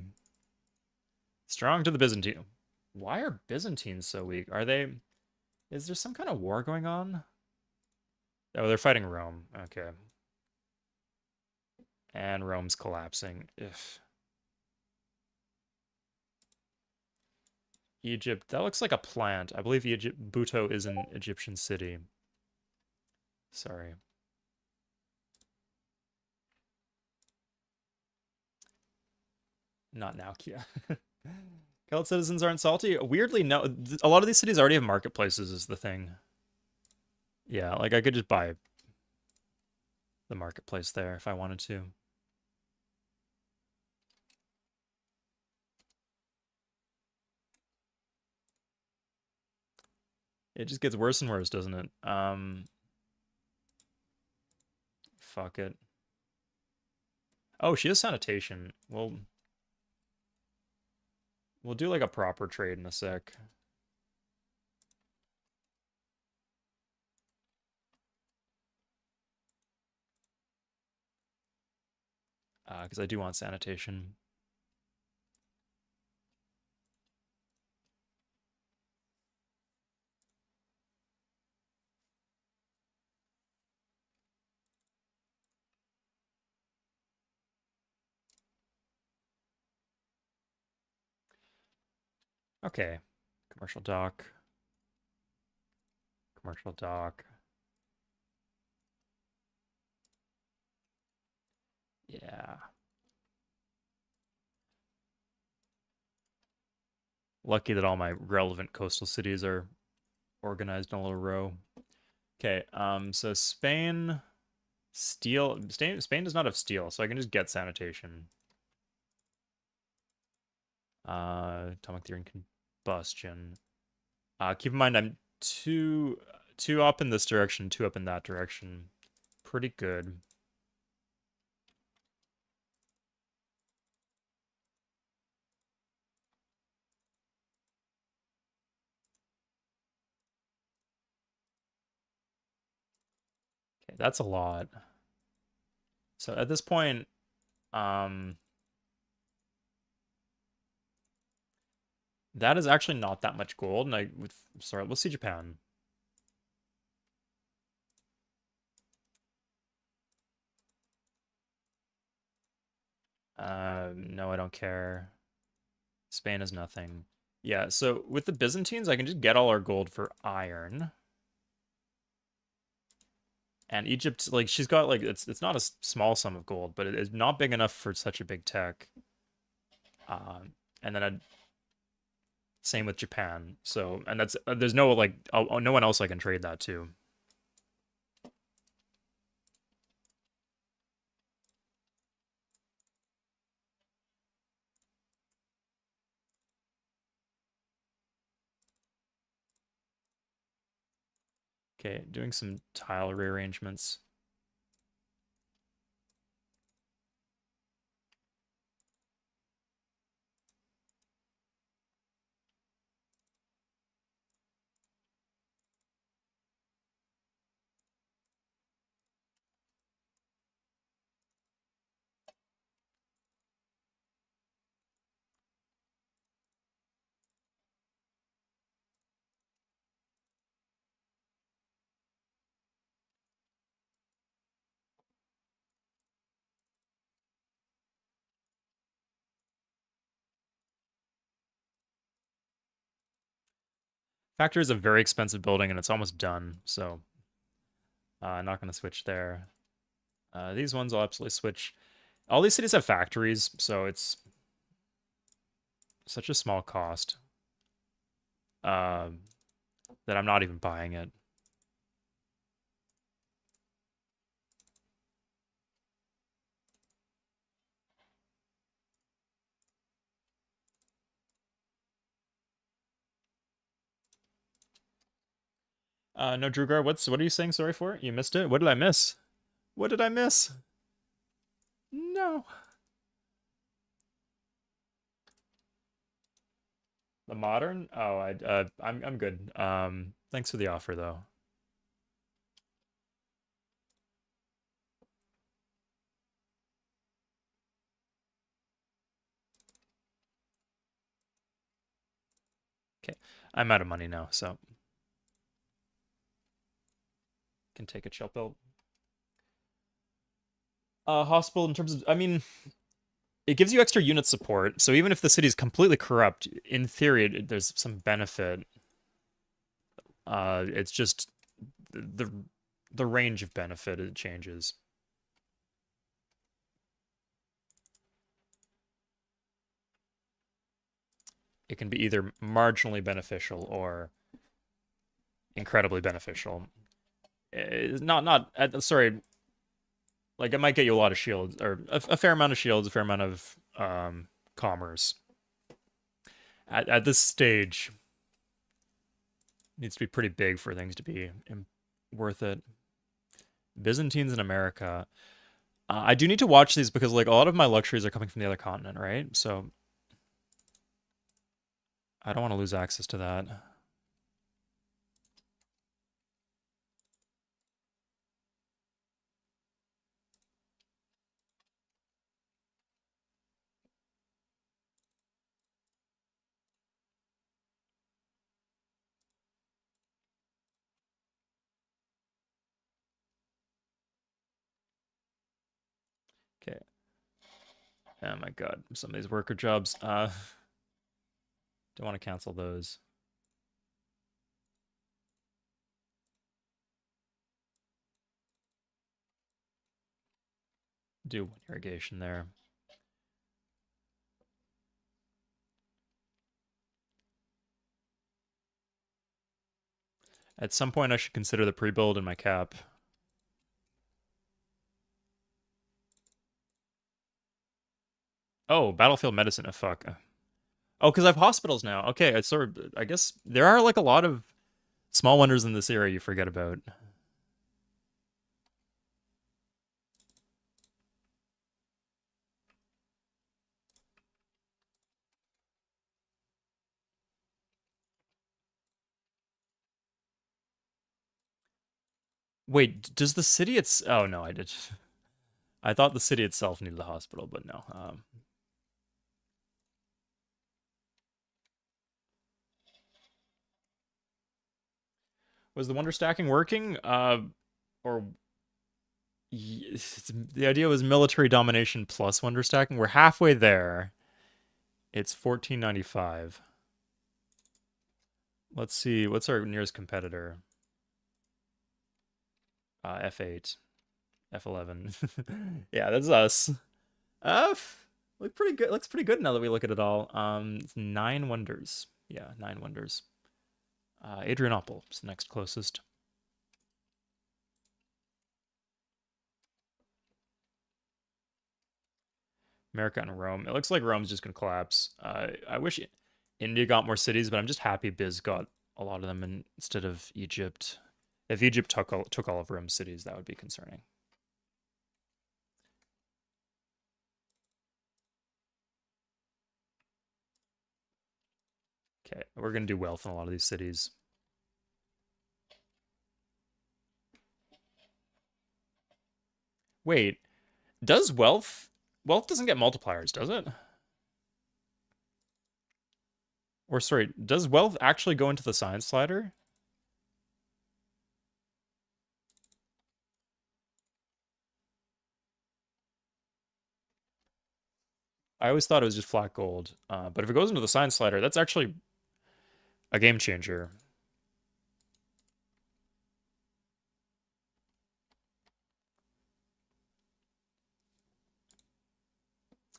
Strong to the Byzantine. Why are Byzantines so weak? Are they? Is there some kind of war going on? Oh, they're fighting Rome. Okay. And Rome's collapsing. Ugh. Egypt. That looks like a plant. I believe Egypt. Buto is an Egyptian city. Sorry. Not now, Kia. Colored citizens aren't salty. Weirdly, no. A lot of these cities already have marketplaces. Is the thing. Yeah, like I could just buy the marketplace there if I wanted to. It just gets worse and worse, doesn't it? Fuck it. Oh, she has sanitation. We'll do like a proper trade in a sec. Because I do want sanitation. Okay. Commercial dock. Commercial dock. Yeah. Lucky that all my relevant coastal cities are organized in a little row. Okay, so Spain, steel. Spain does not have steel, so I can just get sanitation. Atomic theory and combustion. Keep in mind I'm two up in this direction, two up in that direction. Pretty good. Okay, that's a lot. So at this point, that is actually not that much gold. And sorry, let's see Japan. No, I don't care. Spain is nothing. Yeah, so with the Byzantines, I can just get all our gold for iron. And Egypt, like she's got like it's not a small sum of gold, but it's not big enough for such a big tech. And then same with Japan. So and that's there's no like no one else I can trade that to. Okay, doing some tile rearrangements. Factory is a very expensive building and it's almost done, so not going to switch there. These ones I'll absolutely switch. All these cities have factories, so it's such a small cost that I'm not even buying it. No, Drugar, what are you saying sorry for? You missed it? What did I miss? What did I miss? No. The modern? Oh, I'm good. Thanks for the offer though. Okay. I'm out of money now, so can take a chill pill. Hospital in terms of, I mean, it gives you extra unit support. So even if the city's completely corrupt, in theory, there's some benefit. It's just the the range of benefit it changes. It can be either marginally beneficial or incredibly beneficial. Sorry, like it might get you a lot of shields or a fair amount of shields, a fair amount of commerce. At this stage, it needs to be pretty big for things to be worth it. Byzantines in America. I do need to watch these because like a lot of my luxuries are coming from the other continent, right? So I don't want to lose access to that. Okay. Oh my god, some of these worker jobs. Don't want to cancel those. Do one irrigation there. At some point, I should consider the pre-build in my cap. Oh, battlefield medicine. Oh, fuck. Oh, because I have hospitals now. Okay, I guess there are like a lot of small wonders in this area you forget about. Wait, does the city it's oh no, I did. I thought the city itself needed a hospital, but no. Was the wonder stacking working? Or the idea was military domination plus wonder stacking. We're halfway there. It's 1495. Let's see. What's our nearest competitor? F8, F11. Yeah, that's us. Uh, look pretty good. Looks pretty good now that we look at it all. It's 9 wonders. Yeah, 9 wonders. Adrianople is the next closest. America and Rome. It looks like Rome's just gonna collapse. I wish India got more cities, but I'm just happy Biz got a lot of them instead of Egypt. If Egypt took all of Rome's cities, that would be concerning. Okay, we're gonna do wealth in a lot of these cities. Wait, does wealth doesn't get multipliers, does it? Or sorry, does wealth actually go into the science slider? I always thought it was just flat gold. But if it goes into the science slider, that's actually a game changer.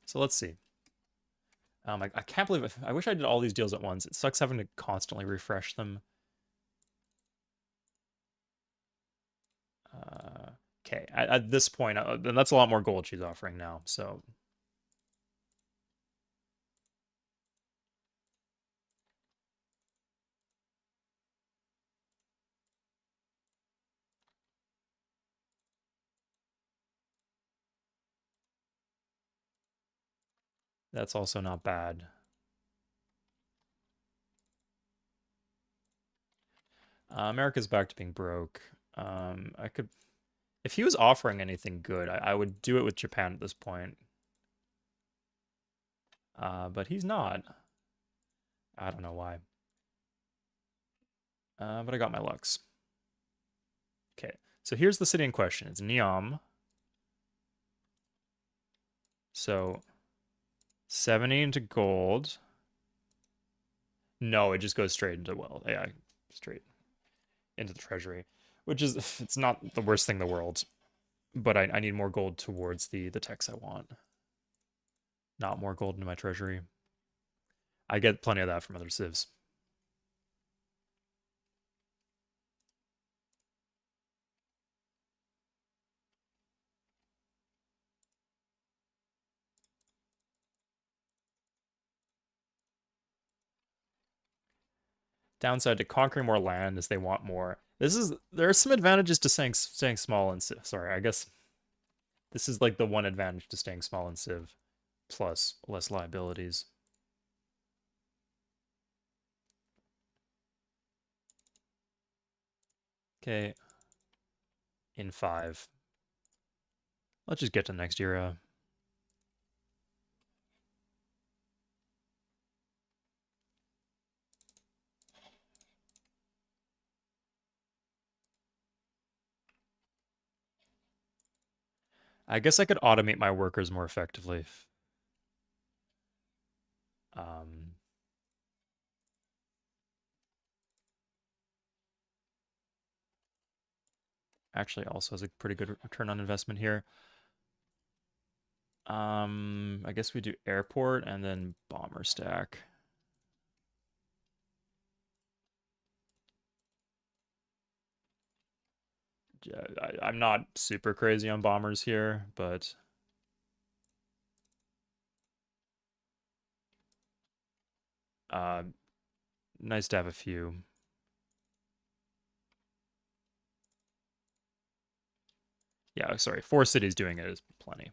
So let's see. I can't believe it. I wish I did all these deals at once. It sucks having to constantly refresh them. Okay, at this point, then that's a lot more gold she's offering now. So That's also not bad. America's back to being broke. I could, if he was offering anything good, I would do it with Japan at this point. But he's not. I don't know why. But I got my Lux. Okay, so here's the city in question. It's Niam. So 70 into gold. No, it just goes straight into wealth. Yeah, straight into the treasury, which is it's not the worst thing in the world. But I need more gold towards the techs I want. Not more gold into my treasury. I get plenty of that from other civs. Downside to conquering more land is they want more. There are some advantages to staying small in Civ. Sorry, I guess this is like the one advantage to staying small in Civ, plus less liabilities. Okay, in 5. Let's just get to next era. I guess I could automate my workers more effectively. Um, Actually, also has a pretty good return on investment here. I guess we do airport and then bomber stack. Yeah, I'm not super crazy on bombers here, but uh, nice to have a few. Yeah, sorry, 4 cities doing it is plenty.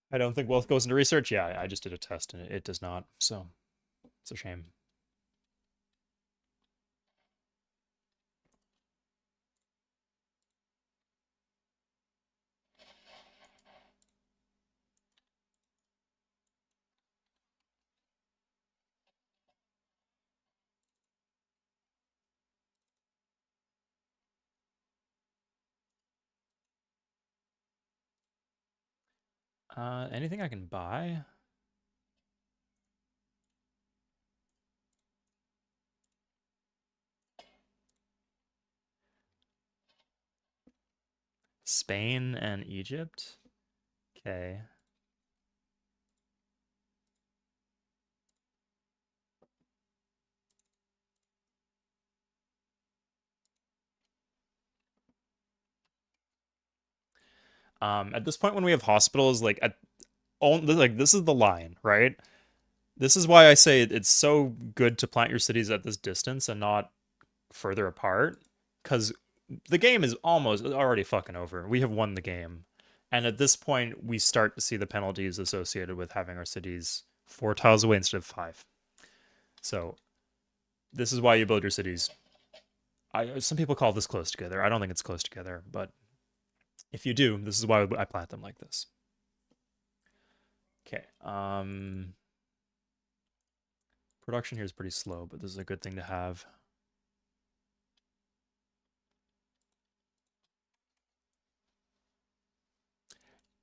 I don't think wealth goes into research. Yeah, I just did a test and it does not. So it's a shame. Anything I can buy? Spain and Egypt? Okay. At this point when we have hospitals, like this is the line, right? This is why I say it's so good to plant your cities at this distance and not further apart, because the game is almost already fucking over. We have won the game. And at this point, we start to see the penalties associated with having our cities 4 tiles away instead of 5. So this is why you build your cities. Some people call this close together. I don't think it's close together, but if you do, this is why I plant them like this. Okay. Production here is pretty slow, but this is a good thing to have.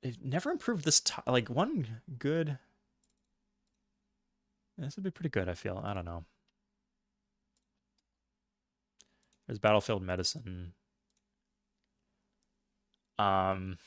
They've never improved this. Like one good. This would be pretty good. I feel. I don't know. There's battlefield medicine. Um,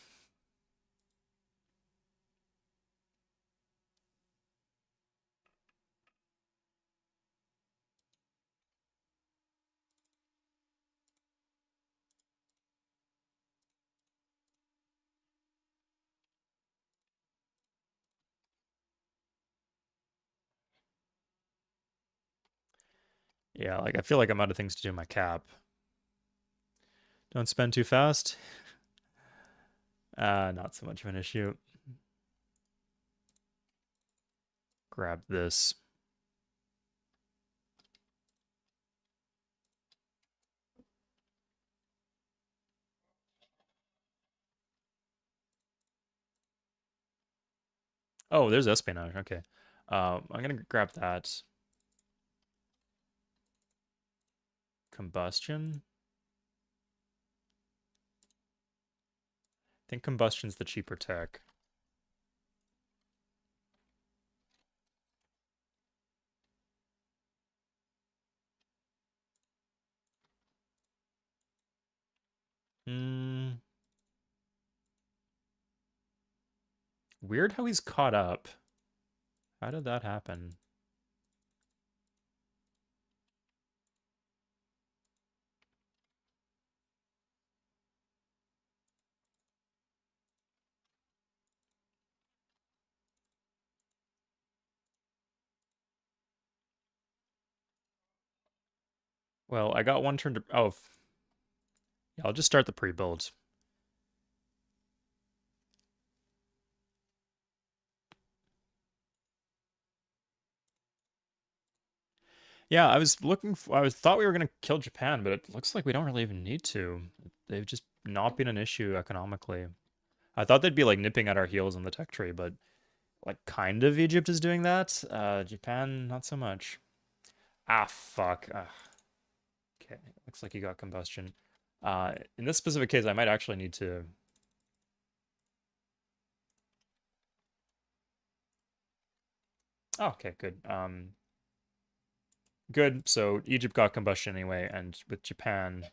Yeah, like I feel like I'm out of things to do in my cap. Don't spend too fast. Not so much of an issue. Grab this. Oh, there's espionage. Okay. I'm gonna grab that. Combustion. I think combustion's the cheaper tech. Hmm. Weird how he's caught up. How did that happen? Well, I got one turn to... Oh, yeah, I'll just start the pre-build. Yeah, I was looking for... I thought we were going to kill Japan, but it looks like we don't really even need to. They've just not been an issue economically. I thought they'd be, like, nipping at our heels in the tech tree, but, like, kind of Egypt is doing that. Japan, not so much. Ah, fuck. Okay, looks like you got combustion. In this specific case, I might actually need to... Oh, okay, good. Good. So Egypt got combustion anyway, and with Japan...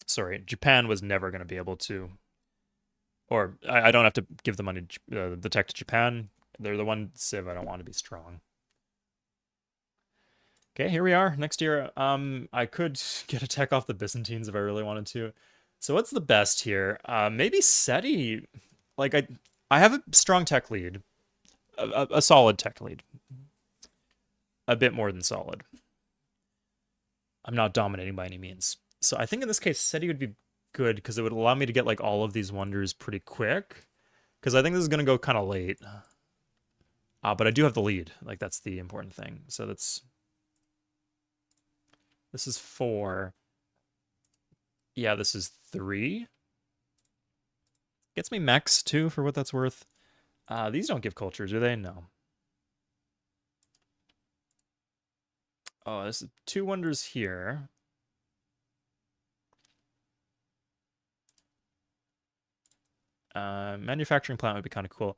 Sorry, Japan was never going to be able to... Or I don't have to give the money, the tech to Japan. They're the one civ I don't want to be strong. Okay, here we are. Next year, I could get a tech off the Byzantines if I really wanted to. So what's the best here? Maybe SETI. Like I have a strong tech lead, a solid tech lead, a bit more than solid. I'm not dominating by any means. So I think in this case, SETI would be good because it would allow me to get like all of these wonders pretty quick. Because I think this is gonna go kind of late. But I do have the lead. Like that's the important thing. So this is 4. Yeah, this is 3. Gets me mechs too, for what that's worth. These don't give culture, do they? No. Oh, this is 2 wonders here. Manufacturing plant would be kind of cool.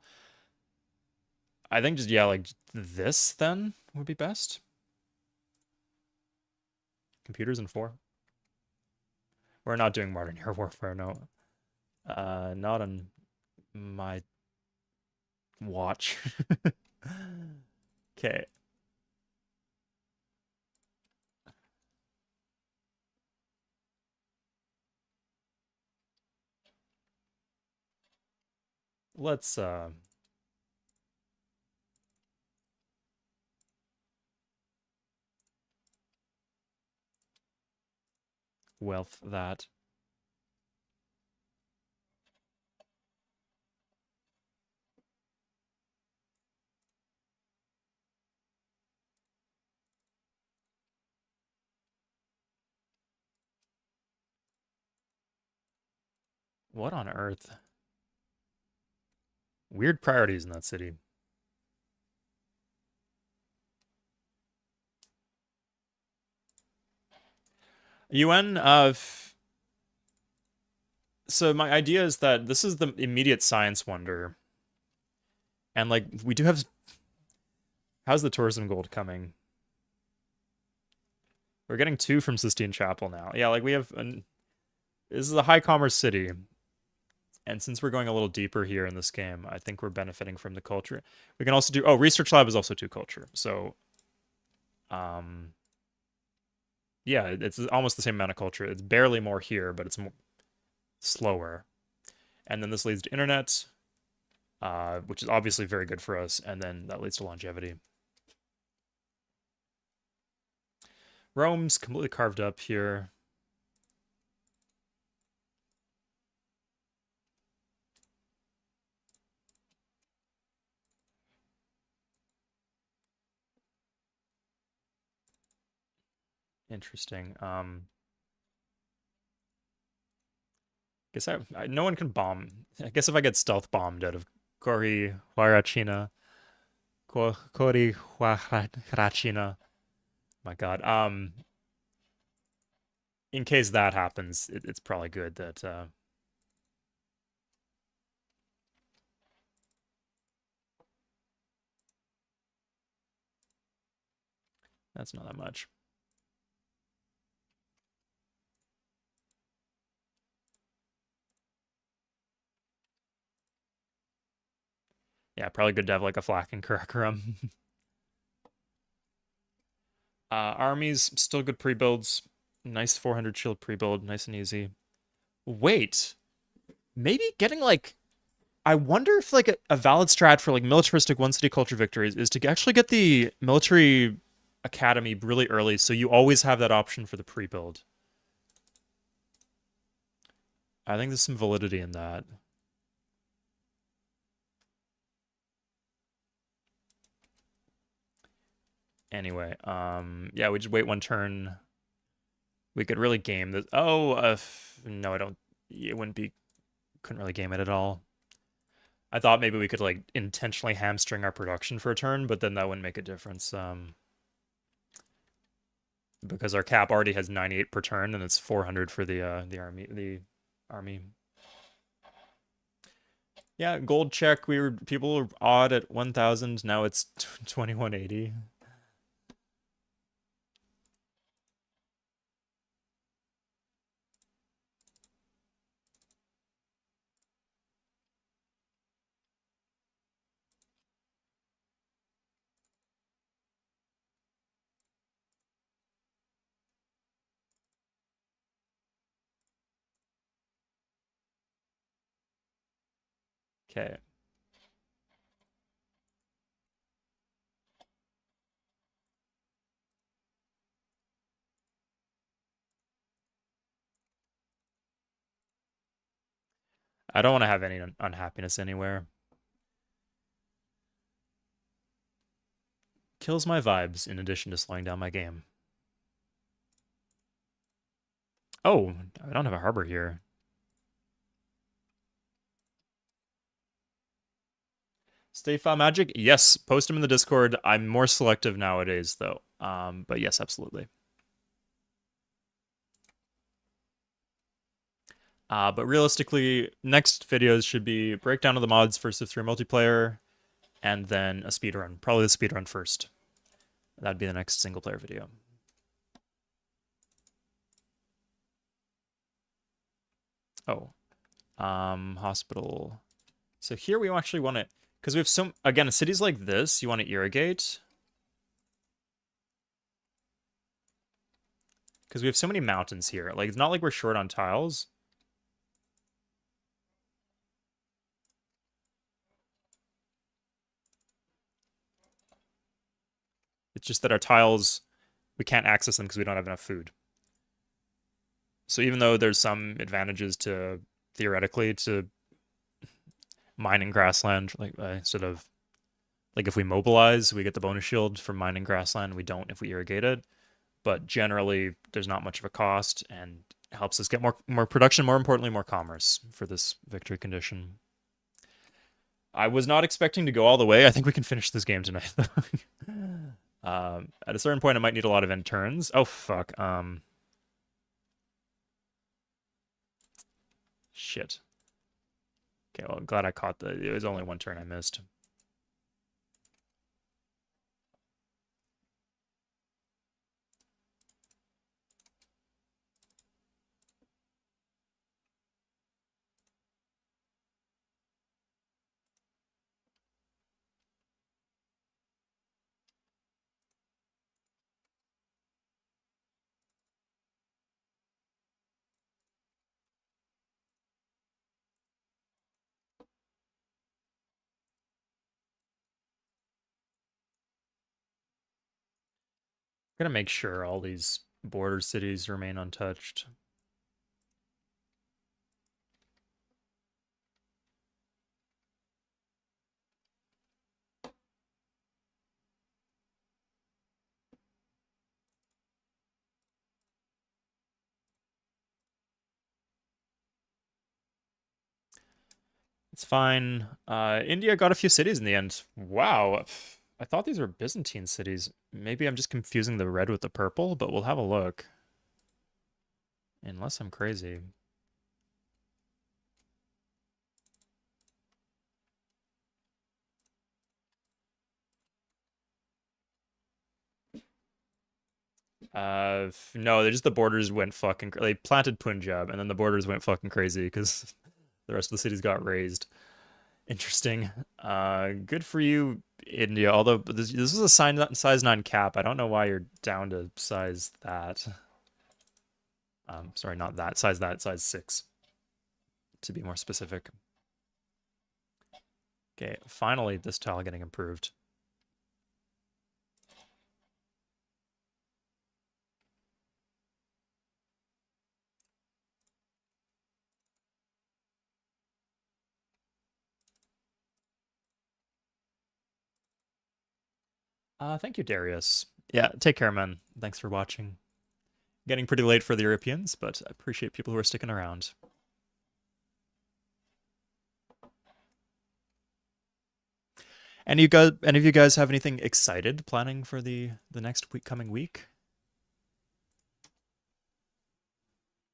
I think just, yeah, like this then would be best. Computers in 4. We're not doing modern air warfare, no. Not on my watch. Okay. Let's wealth that. What on earth? Weird priorities in that city. UN, so my idea is that this is the immediate science wonder. And like we do have how's the tourism gold coming? We're getting 2 from Sistine Chapel now. Yeah, like we have this is a high commerce city. And since we're going a little deeper here in this game, I think we're benefiting from the culture. We can also do research lab is also 2 culture. So yeah, it's almost the same amount of culture. It's barely more here, but it's more slower. And then this leads to internet, which is obviously very good for us, and then that leads to longevity. Rome's completely carved up here. Interesting. Guess no one can bomb. I guess if I get stealth bombed out of Kori Huarachina, Kori Huarachina, my God. In case that happens, it's probably good that that's not that much. Yeah, probably good to have like a flak and Karakoram. Armies, still good pre-builds. Nice 400 shield pre-build, nice and easy. Wait, maybe getting like I wonder if like a valid strat for like militaristic one city culture victories is to actually get the military academy really early, so you always have that option for the pre-build. I think there's some validity in that. Anyway, yeah, we just wait one turn. We could really game this. Oh, no, I don't. It wouldn't be. Couldn't really game it at all. I thought maybe we could like intentionally hamstring our production for a turn, but then that wouldn't make a difference. Because our cap already has 98 per turn, and it's 400 for the army. The army. Yeah, gold check. People were odd at 1,000. Now it's 2180. Okay. I don't want to have any unhappiness anywhere. Kills my vibes in addition to slowing down my game. Oh, I don't have a harbor here. Stay file magic? Yes, post them in the Discord. I'm more selective nowadays though. But yes, absolutely. But realistically, next videos should be breakdown of the mods for Civ 3 multiplayer, and then a speedrun. Probably the speedrun first. That'd be the next single player video. Oh, hospital. So here we actually want to, because we have some, again, cities like this, you want to irrigate. Because we have so many mountains here. Like, it's not like we're short on tiles. It's just that our tiles, we can't access them because we don't have enough food. So even though there's some advantages to, theoretically, to mining grassland, like instead of, like if we mobilize, we get the bonus shield from mining grassland. We don't if we irrigate it. But generally, there's not much of a cost and helps us get more production, more importantly, more commerce for this victory condition. I was not expecting to go all the way. I think we can finish this game tonight, though. At a certain point, I might need a lot of end turns. Oh, fuck. Shit. Okay, well, I'm glad I caught it was only one turn I missed. Gonna make sure all these border cities remain untouched. It's fine. India got a few cities in the end. Wow. I thought these were Byzantine cities. Maybe I'm just confusing the red with the purple, but we'll have a look. Unless I'm crazy. No, they just the borders went fucking. They planted Punjab, and then the borders went fucking crazy because the rest of the cities got raised. Interesting. Good for you, India. Although this is a size 9 cap. I don't know why you're down to size that. Sorry, not that. Size 6, to be more specific. Okay, finally this tile getting improved. Thank you, Darius. Yeah, take care, man. Thanks for watching. Getting pretty late for the Europeans, but I appreciate people who are sticking around. Any of you guys have anything excited planning for the next coming week?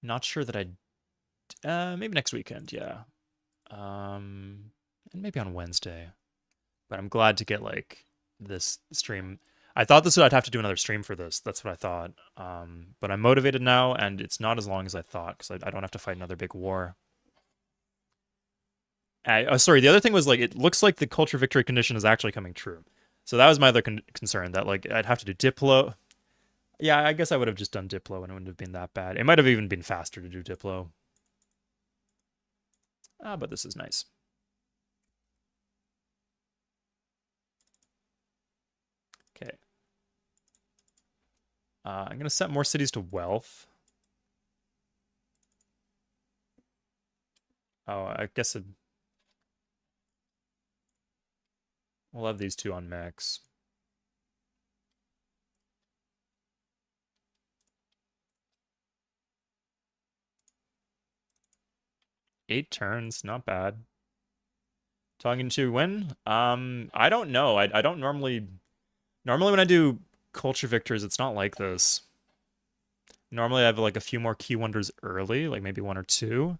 Not sure that maybe next weekend, yeah. And maybe on Wednesday. But I'm glad to get like this stream. I thought I'd have to do another stream for this. That's what I thought. But I'm motivated now, and it's not as long as I thought because I don't have to fight another big war. Oh, sorry. The other thing was like it looks like the culture victory condition is actually coming true. So that was my other concern that like I'd have to do Diplo. Yeah, I guess I would have just done Diplo and it wouldn't have been that bad. It might have even been faster to do Diplo. But this is nice. Okay. I'm going to set more cities to wealth. Oh, I guess we'll have these two on max. Eight turns, not bad. Talking to when? I don't know. I don't normally when I do culture victors, it's not like this. Normally I have like a few more key wonders early, like maybe one or two.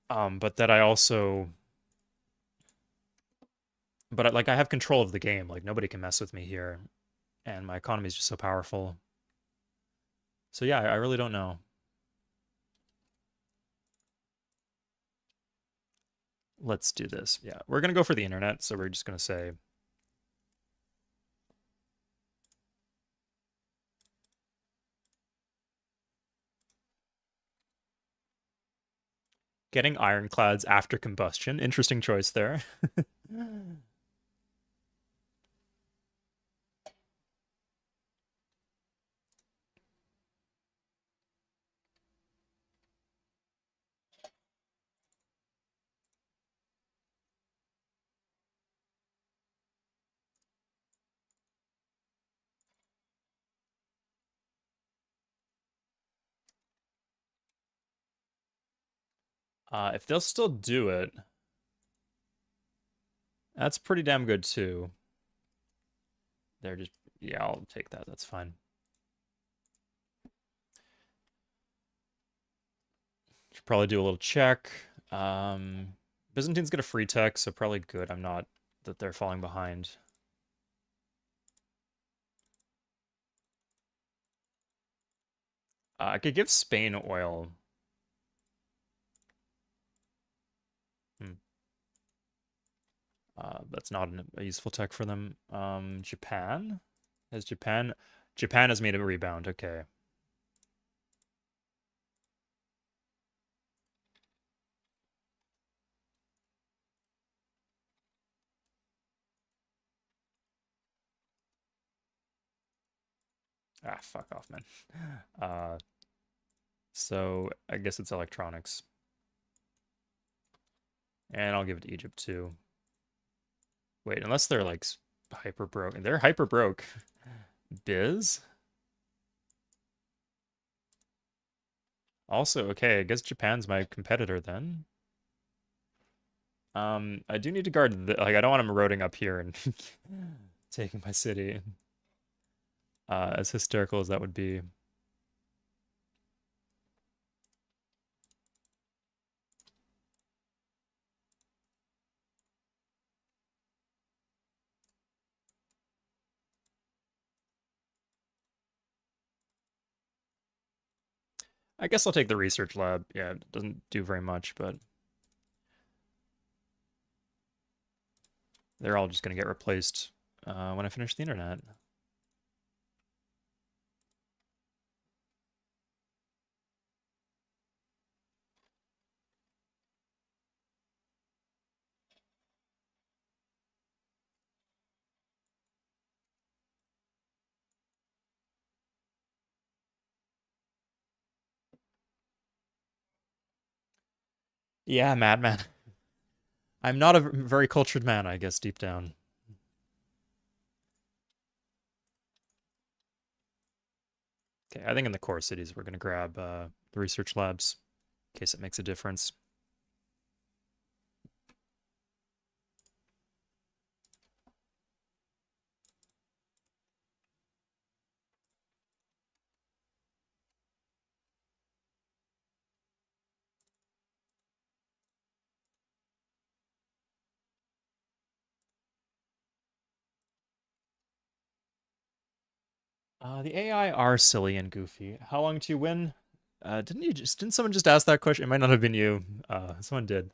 But that I also like I have control of the game. Like nobody can mess with me here, and my economy is just so powerful. So yeah, I really don't know. Let's do this. Yeah, we're gonna go for the internet, so we're just gonna say getting ironclads after combustion. Interesting choice there. If they'll still do it, that's pretty damn good too. They're just, yeah, I'll take that. That's fine. Should probably do a little check. Byzantines get a free tech, so probably good. I'm not that they're falling behind. I could give Spain oil. Hmm. That's not a useful tech for them. Japan? Has Japan has made a rebound. Okay. Ah, fuck off, man. Uh, so I guess it's electronics. And I'll give it to Egypt too. Wait, unless they're like hyper broke. They're hyper broke. Biz? Also, okay, I guess Japan's my competitor then. I do need to guard like I don't want him eroding up here and taking my city. As hysterical as that would be. I guess I'll take the research lab. Yeah, it doesn't do very much, but they're all just gonna get replaced when I finish the internet. Yeah, madman. I'm not a very cultured man, I guess, deep down. Okay, I think in the core cities we're gonna grab the research labs in case it makes a difference. The AI are silly and goofy. How long to you win? Didn't someone just ask that question? It might not have been you. Someone did.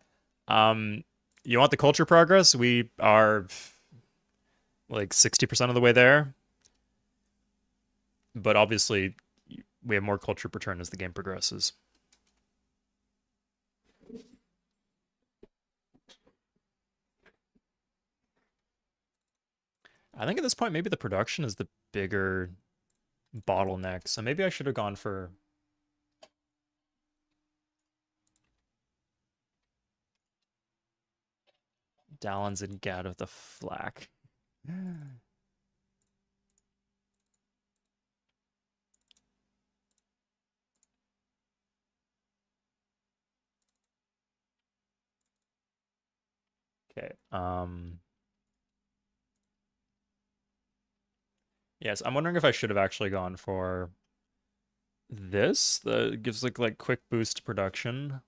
Um, you want the culture progress? We are like 60% of the way there, but obviously we have more culture per turn as the game progresses. I think at this point maybe the production is the bigger bottleneck. So maybe I should have gone for Dallins and Gad with the flak. Okay. Yes, I'm wondering if I should have actually gone for this. That gives like quick boost to production.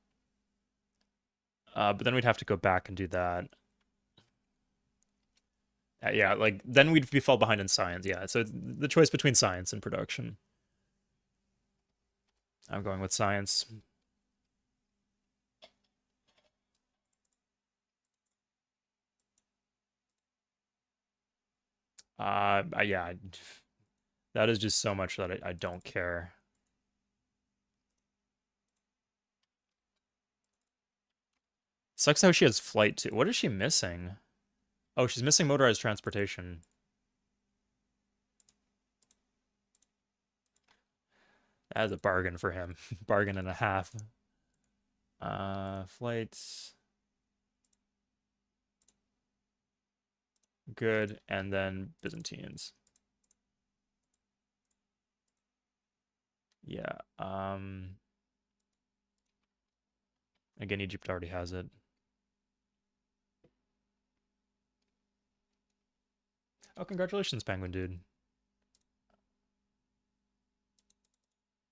But then we'd have to go back and do that. Yeah, like then we'd be fall behind in science. Yeah, so the choice between science and production. I'm going with science. Yeah, that is just so much that I don't care. Sucks how she has flight too. What is she missing? Oh, she's missing motorized transportation. That is a bargain for him. Bargain and a half. Flights. Good. And then Byzantines. Yeah. Again, Egypt already has it. Oh, congratulations, Penguin Dude.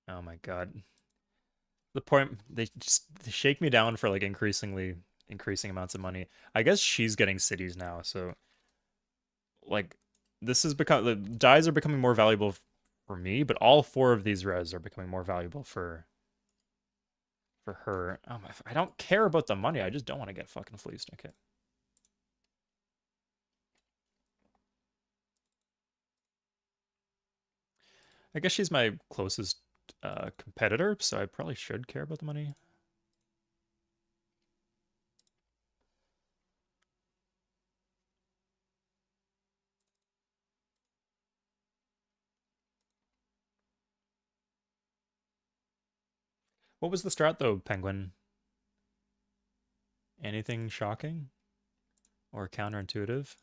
Oh my god. The point they shake me down for like increasing amounts of money. I guess she's getting cities now, so like this has become the dyes are becoming more valuable for me, but all four of these res are becoming more valuable for her. I don't care about the money. I just don't want to get fucking fleeced. Okay. I guess she's my closest competitor, so I probably should care about the money. What was the strat though, Penguin? Anything shocking or counterintuitive?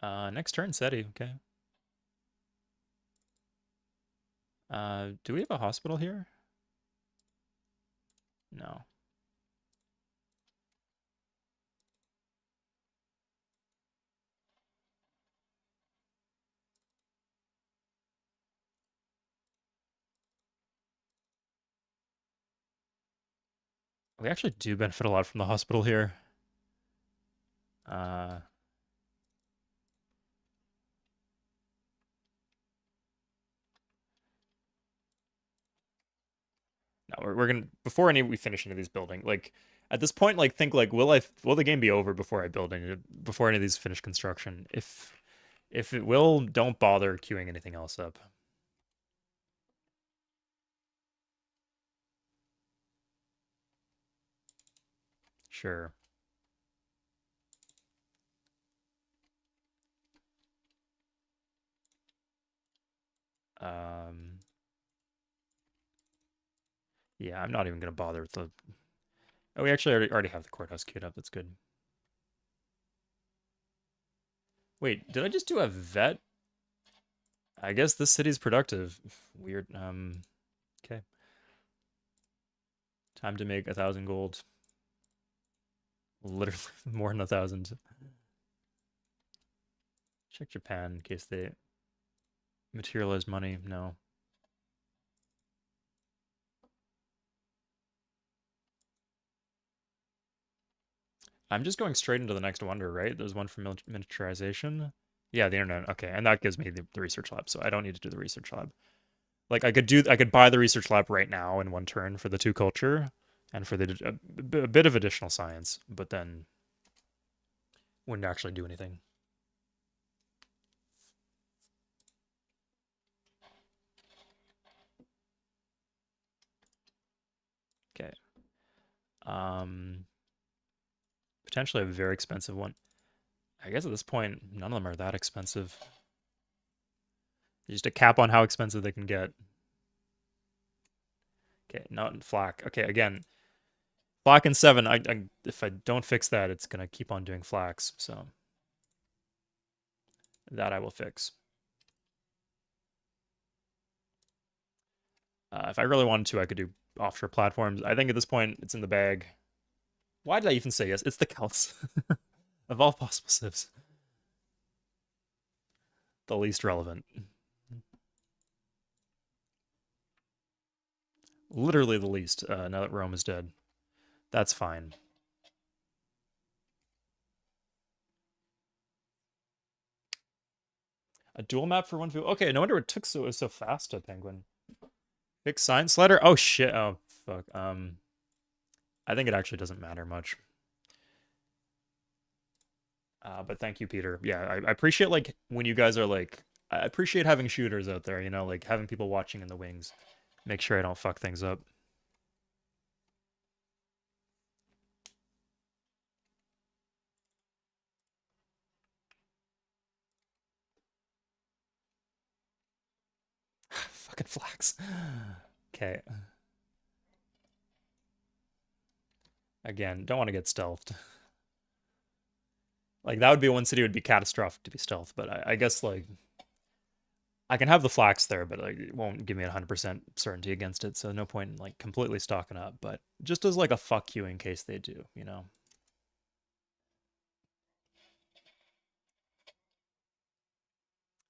Next turn, SETI, okay. Do we have a hospital here? No. We actually do benefit a lot from the hospital here. Uh, no, we're gonna before we finish into these building. Like at this point, like think like will the game be over before I build before any of these finish construction? If it will, don't bother queuing anything else up. Sure. Um, yeah, I'm not even gonna bother with the. Oh, we actually already have the courthouse queued up. That's good. Wait, did I just do a vet? I guess this city's productive. Weird. Okay. Time to make 1,000 gold. Literally more than 1,000. Check Japan in case they materialize money. No. I'm just going straight into the next wonder, right? There's one for miniaturization. Yeah, the internet. Okay, and that gives me the research lab, so I don't need to do the research lab. Like I could buy the research lab right now in one turn for the two culture and for a bit of additional science, but then wouldn't actually do anything. Okay. Um, Potentially a very expensive one. I guess at this point, none of them are that expensive. Just a cap on how expensive they can get. Okay, not in flak. Okay, again, flak and 7. If I don't fix that, it's gonna keep on doing flaks. So that I will fix. If I really wanted to, I could do offshore platforms. I think at this point, it's in the bag. Why did I even say yes? It's the Celts. Of all possible civs, the least relevant. Literally the least, now that Rome is dead. That's fine. A dual map for one view. Okay, no wonder it took so fast, a penguin. Fix science letter? Oh shit. Oh fuck. I think it actually doesn't matter much. But thank you, Peter. Yeah, I appreciate like when you guys are like I appreciate having shooters out there, you know, like having people watching in the wings. Make sure I don't fuck things up. Fucking flax. Okay. Again, don't want to get stealthed. Like that would be one city would be catastrophic to be stealth, but I guess like I can have the flax there, but like it won't give me 100% certainty against it, so no point in like completely stocking up, but just as like a fuck you in case they do, you know.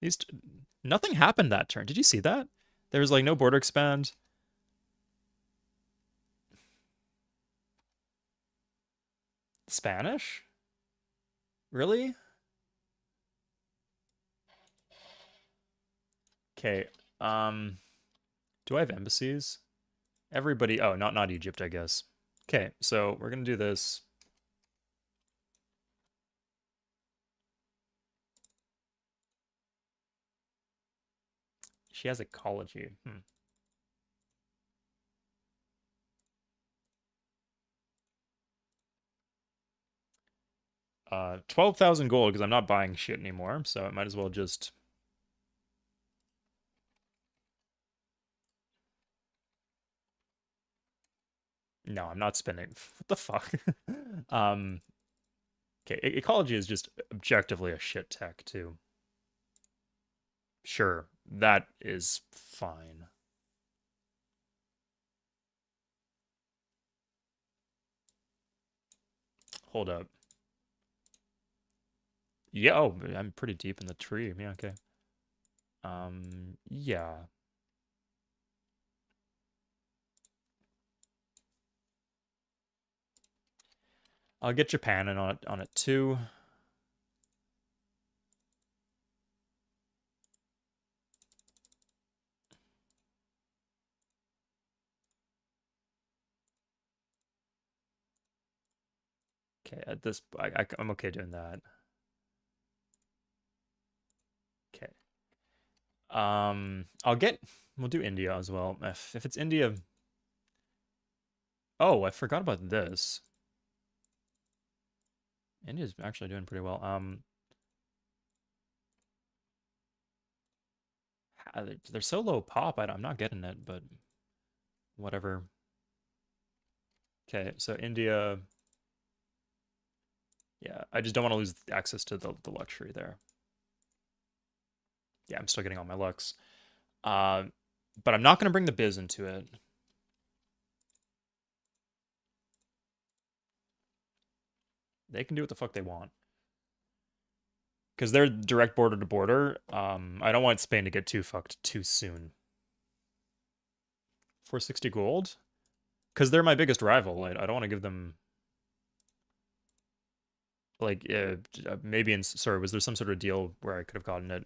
These nothing happened that turn. Did you see that? There was like no border expand. Spanish? Really? Okay. Um do I have embassies? Everybody, oh, not Egypt, I guess. Okay, so we're gonna do this. She has ecology. 12,000 gold because I'm not buying shit anymore, so I might as well just. No, I'm not spending. What the fuck? um, okay, ecology is just objectively a shit tech too. Sure, that is fine. Hold up. Yeah, oh, I'm pretty deep in the tree. Yeah, okay. Yeah. I'll get Japan in on it too. Okay, at this, I'm okay doing that. Okay. We'll do India as well. If it's India, oh, I forgot about this. India's actually doing pretty well. They're so low pop. I'm not getting it, but whatever. Okay, so India, yeah, I just don't want to lose access to the luxury there. Yeah, I'm still getting all my lux. Uh, but I'm not going to bring the biz into it. They can do what the fuck they want. Because they're direct border to border. I don't want Spain to get too fucked too soon. 460 gold? Because they're my biggest rival. I don't want to give them like maybe in sorry, was there some sort of deal where I could have gotten it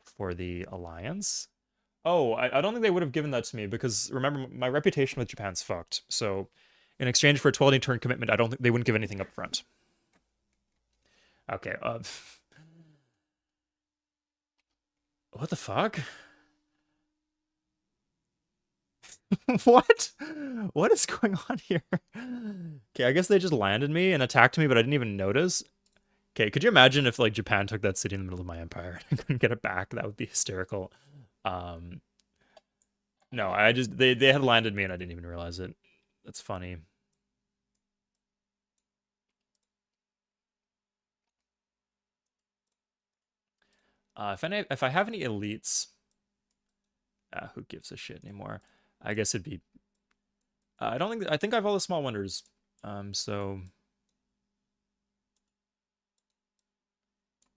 for the alliance? Oh, I don't think they would have given that to me because remember my reputation with Japan's fucked. So in exchange for a 12 turn commitment, I don't think they wouldn't give anything up front. Okay, what the fuck? What? What is going on here? Okay, I guess they just landed me and attacked me, but I didn't even notice. Okay, could you imagine if like Japan took that city in the middle of my empire and I couldn't get it back? That would be hysterical. Um, no, I just they had landed me and I didn't even realize it. That's funny. If I have any elites, who gives a shit anymore? I guess it'd be. I don't think I think I have all the small wonders. So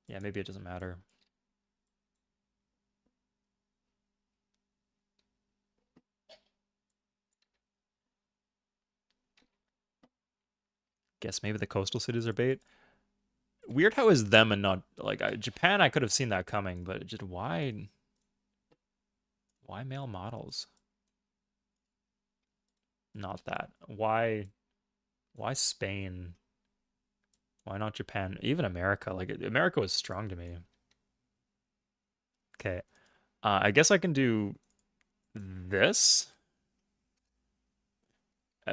yeah, maybe it doesn't matter. Guess maybe the coastal cities are bait. Weird how is them and not like Japan. I could have seen that coming, but just why male models? Not that. Why Spain? Why not Japan? Even America. Like America was strong to me. Okay. I guess I can do this.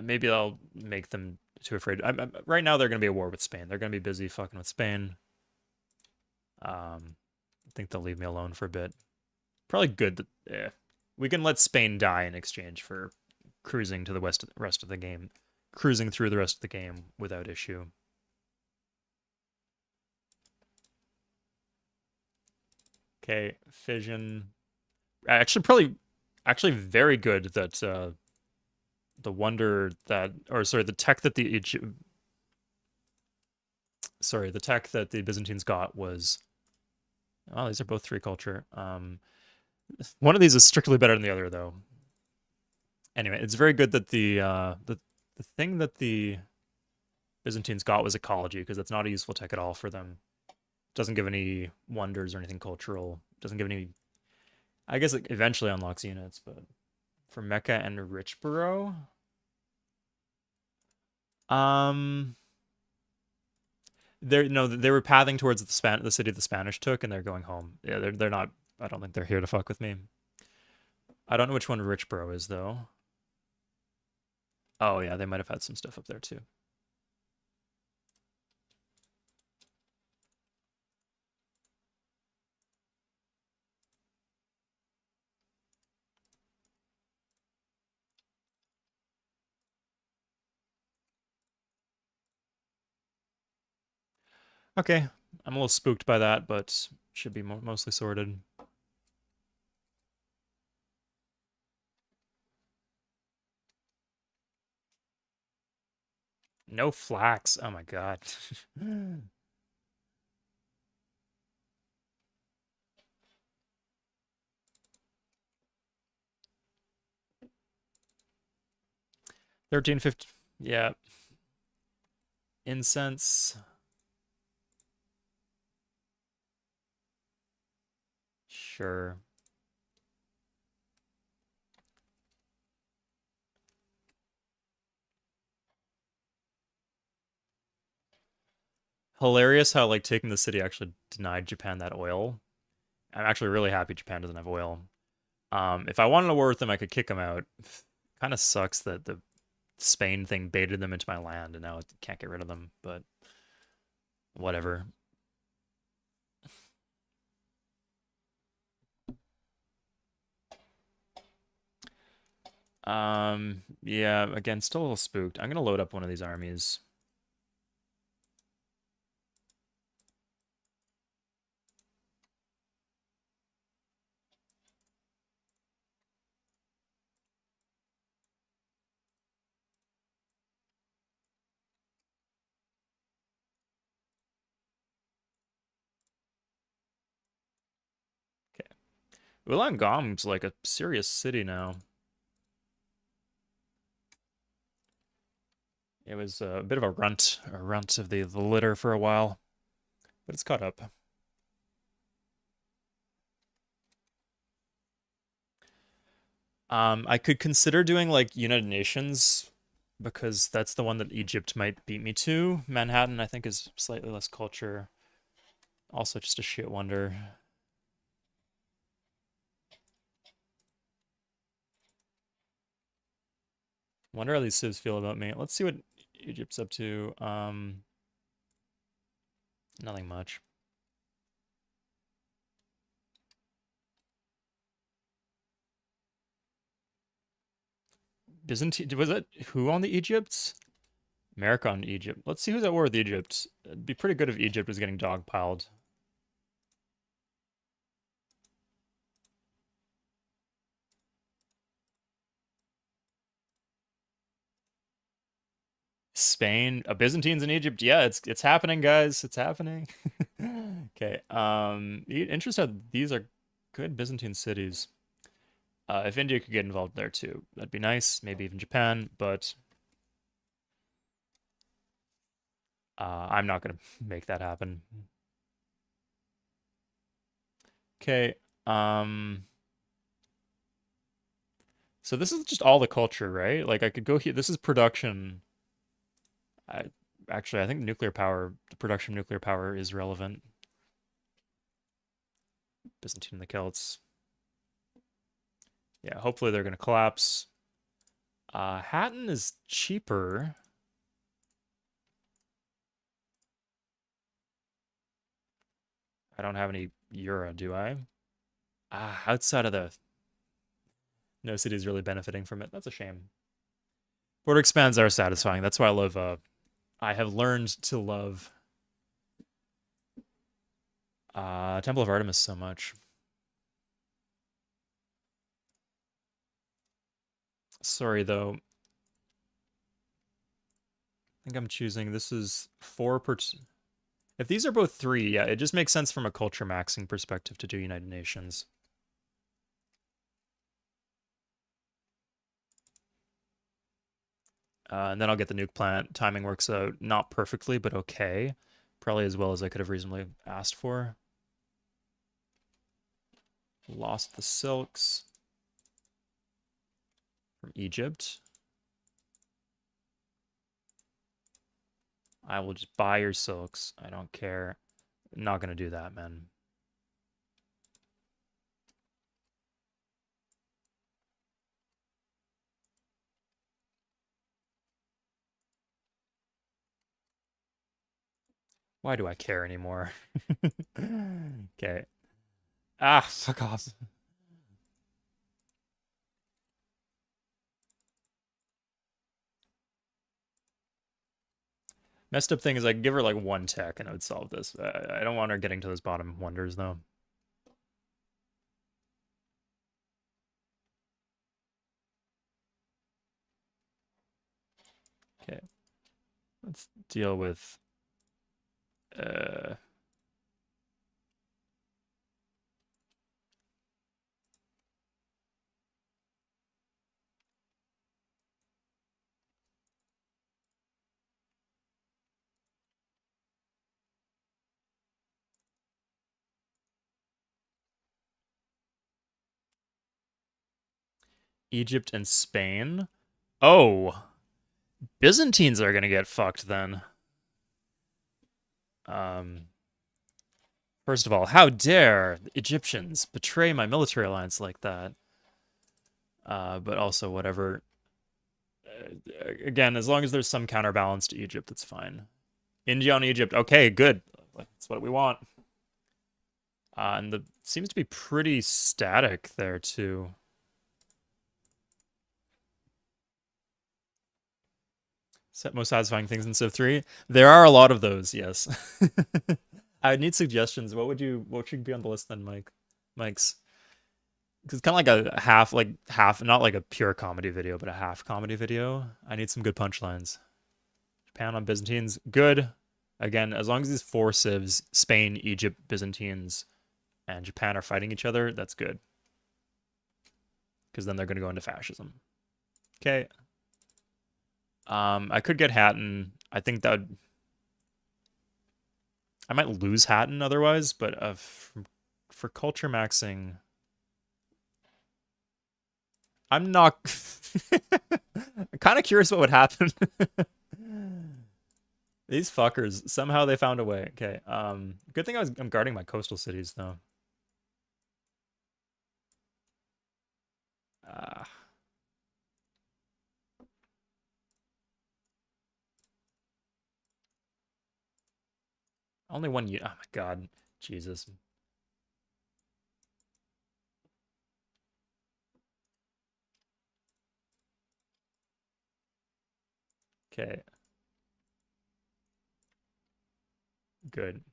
Maybe I'll make them too afraid. Right now they're going to be at war with Spain. They're going to be busy fucking with Spain. I think they'll leave me alone for a bit. Probably good that we can let Spain die in exchange for cruising to the rest of the game, cruising through the rest of the game without issue. Okay, fission. Actually very good that the wonder that, or sorry, the tech that the tech that the Byzantines got was. Oh, these are both 3 culture. One of these is strictly better than the other, though. Anyway, it's very good that the thing that the Byzantines got was ecology, because that's not a useful tech at all for them. Doesn't give any wonders or anything cultural. Doesn't give any. I guess it eventually unlocks units, but for Mecca and Richborough, um, they were pathing towards the city the Spanish took, and they're going home. Yeah, they're not. I don't think they're here to fuck with me. I don't know which one Richborough is though. Oh yeah, they might have had some stuff up there too. Okay, I'm a little spooked by that, but should be mostly sorted. No flax. Oh my god. 1350. Yeah. Incense. Sure. Hilarious how like taking the city actually denied Japan that oil. I'm actually really happy Japan doesn't have oil. If I wanted to war with them, I could kick them out. Kind of sucks that the Spain thing baited them into my land, and now I can't get rid of them. But whatever. Yeah. Again, still a little spooked. I'm gonna load up one of these armies. Okay. Wollongong's like a serious city now. It was a bit of a runt of the litter for a while, but it's caught up. I could consider doing like United Nations because that's the one that Egypt might beat me to. Manhattan, I think, is slightly less culture. Also, just a shit wonder. Wonder how these civs feel about me. Let's see what Egypt's up to. Nothing much. Byzantine, was it who on the Egypts? America on Egypt. Let's see who's at war with Egypt. It'd be pretty good if Egypt was getting dogpiled. Spain, Byzantines in Egypt. Yeah, it's happening, guys. It's happening. Okay. Interested. These are good Byzantine cities. If India could get involved there too, that'd be nice. Maybe even Japan, but I'm not gonna make that happen. Okay. Um, so this is just all the culture, right? Like I could go here. This is production. I actually I think nuclear power, the production of nuclear power is relevant. Byzantine and the Celts. Yeah, hopefully they're gonna collapse. Hatton is cheaper. I don't have any euro, do I? Outside of the no city is really benefiting from it. That's a shame. Border expands are satisfying. That's why I love. I have learned to love Temple of Artemis so much. Sorry though. I think I'm choosing. This is 4 per. If these are both 3, yeah, it just makes sense from a culture maxing perspective to do United Nations. And then I'll get the nuke plant. Timing works out not perfectly, but okay. Probably as well as I could have reasonably asked for. Lost the silks from Egypt. I will just buy your silks. I don't care. I'm not going to do that, man. Why do I care anymore? Okay. Fuck off. Messed up thing is I could give her like one tech and it would solve this. I don't want her getting to those bottom wonders though. Okay, let's deal with Egypt and Spain. Oh, Byzantines are gonna get fucked then. Um, First of all, how dare the Egyptians betray my military alliance like that? But also whatever. Again, as long as there's some counterbalance to Egypt, that's fine. India on Egypt. Okay, good. That's what we want. And the seems to be pretty static there too. Most satisfying things in Civ 3. There are a lot of those, yes. I would need suggestions. What should be on the list then, Mike's? Because it's kind of like a half, not like a pure comedy video, but a half comedy video. I need some good punchlines. Japan on Byzantines, good. Again, as long as these four civs, Spain, Egypt, Byzantines, and Japan are fighting each other, that's good. Because then they're going to go into fascism. Okay. I could get Hatton. I think that would... I might lose Hatton otherwise, but for culture maxing... I'm not... I'm kind of curious what would happen. These fuckers, somehow they found a way. Okay, good thing I'm guarding my coastal cities, though. Uh, Only one unit. Oh my god. Jesus. Okay. Good.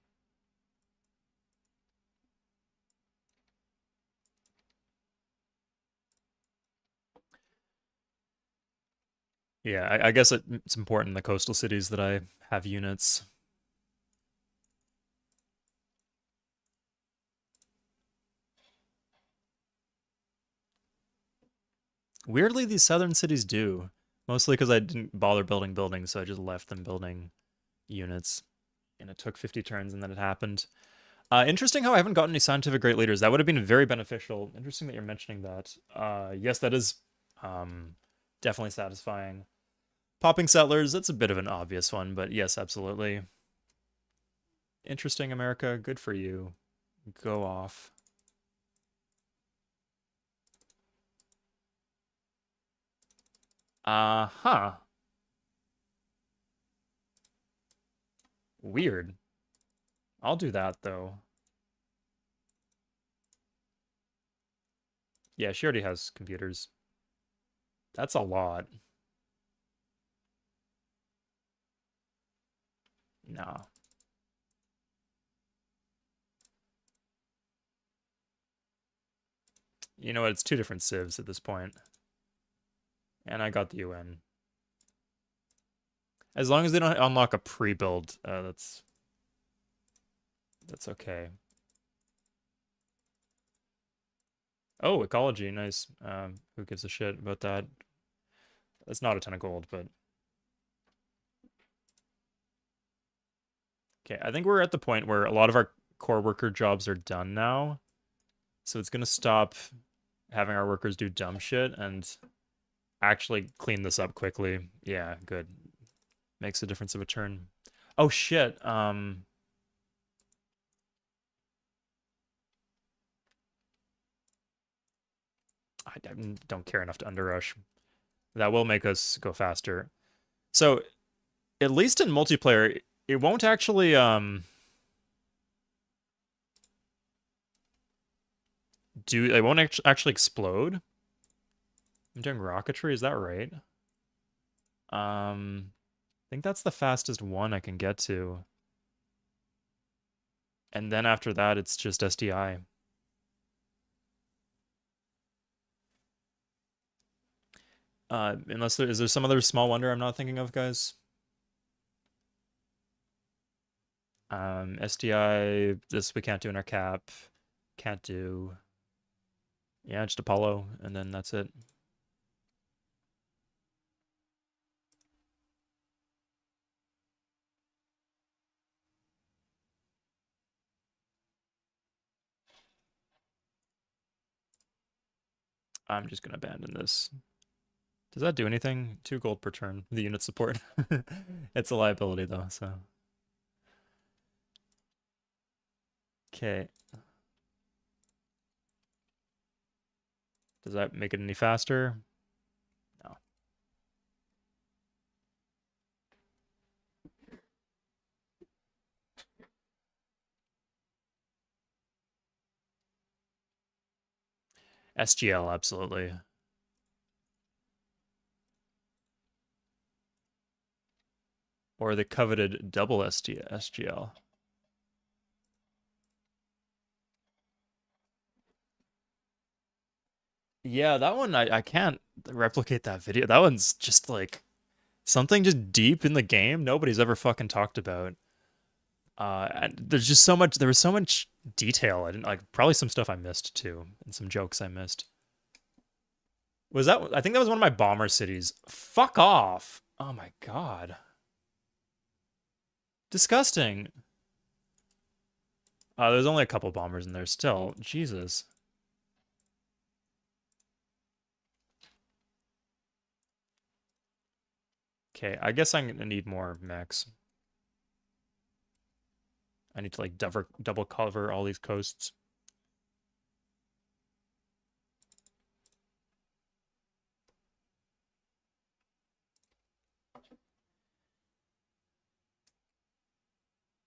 Yeah, I guess it's important in the coastal cities that I have units. Weirdly, these southern cities do. Mostly because I didn't bother building buildings, so I just left them building units. And it took 50 turns and then it happened. Interesting how I haven't gotten any scientific great leaders. That would have been very beneficial. Interesting that you're mentioning that. Yes, that is definitely satisfying. Popping settlers, that's a bit of an obvious one, but yes, absolutely. Interesting, America. Good for you. Go off. Huh. Weird. I'll do that, though. Yeah, she already has computers. That's a lot. No. You know what? It's two different civs at this point. And I got the UN. As long as they don't unlock a pre-build, that's okay. Oh, ecology, nice. Who gives a shit about that? That's not a ton of gold, but... Okay, I think we're at the point where a lot of our core worker jobs are done now. So it's gonna stop having our workers do dumb shit and actually clean this up quickly. Yeah, good. Makes a difference of a turn. Oh shit. I don't care enough to underrush. That will make us go faster. So at least in multiplayer, it won't actually it won't actually explode. I'm doing rocketry, is that right? I think that's the fastest one I can get to. And then after that, it's just SDI. Unless is there some other small wonder I'm not thinking of, guys? SDI, this we can't do in our cap. Can't do. Yeah, just Apollo, and then that's it. I'm just gonna abandon this. Does that do anything? 2 gold per turn. The unit support. It's a liability though, so. Okay. Does that make it any faster? No. SGL, absolutely. Or the coveted double SGL. Yeah, that one, I can't replicate that video. That one's just like something just deep in the game nobody's ever fucking talked about. And there's just so much, there was so much detail. I didn't like, probably some stuff I missed too, and some jokes I missed. Was that, I think that was one of my bomber cities. Fuck off. Oh my god. Disgusting. There's only a couple bombers in there still. Jesus. Okay, I guess I'm gonna need more mechs. I need to like double cover all these coasts.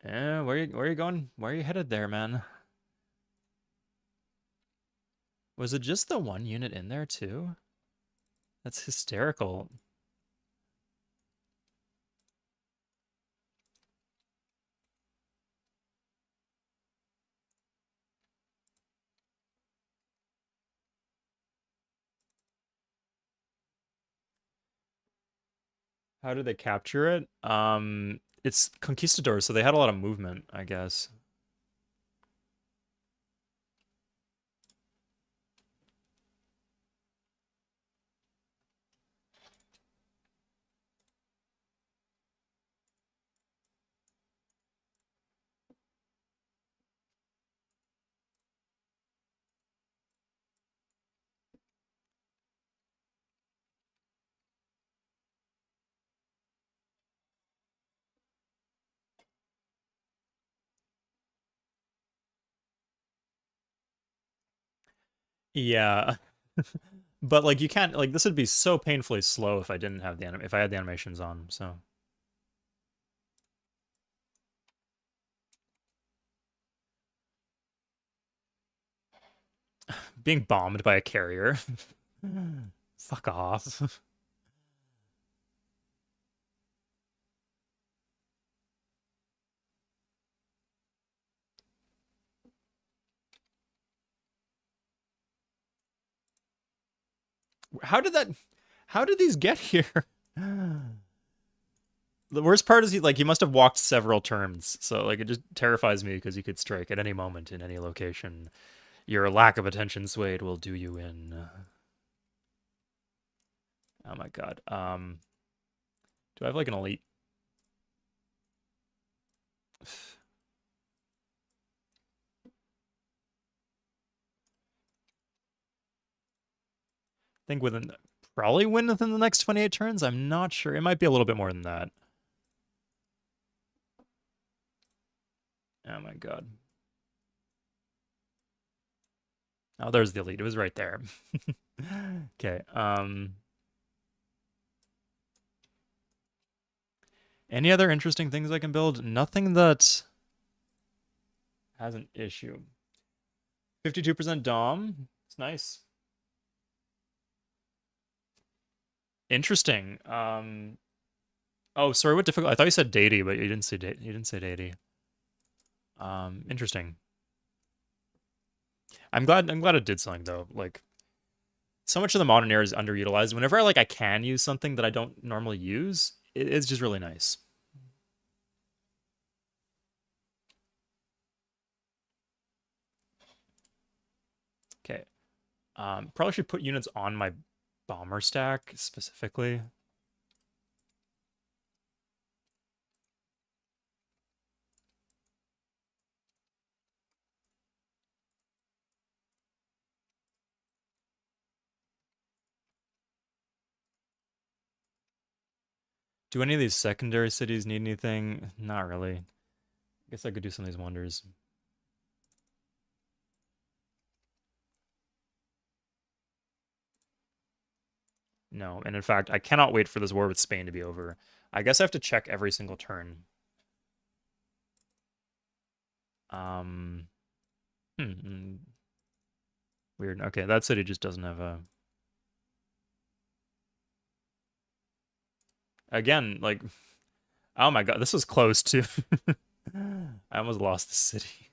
Where are you going? Where are you headed there, man? Was it just the one unit in there too? That's hysterical. How did they capture it? It's conquistadors, so they had a lot of movement, I guess. Yeah. But like you can't like this would be so painfully slow if I didn't have the if I had the animations on, so being bombed by a carrier. Fuck off. How did these get here? The worst part is he must have walked several turns. So like it just terrifies me because he could strike at any moment in any location. Your lack of attention, Swade, will do you in. Oh my god. Do I have like an elite? I think probably win within the next 28 turns. I'm not sure. It might be a little bit more than that. Oh my god. Oh, there's the elite. It was right there. Okay. Any other interesting things I can build? Nothing that has an issue. 52% Dom. It's nice. Interesting. Oh, sorry, what difficult? I thought you said deity, but you didn't say you didn't say deity. Interesting. I'm glad it did something though. Like so much of the modern era is underutilized. Whenever I can use something that I don't normally use, it's just really nice. Okay. Probably should put units on my bomber stack specifically. Do any of these secondary cities need anything? Not really. I guess I could do some of these wonders. No, and in fact, I cannot wait for this war with Spain to be over. I guess I have to check every single turn. Um, Weird. Okay, that city just doesn't have a. Again, like, oh my god, this was close too. I almost lost the city.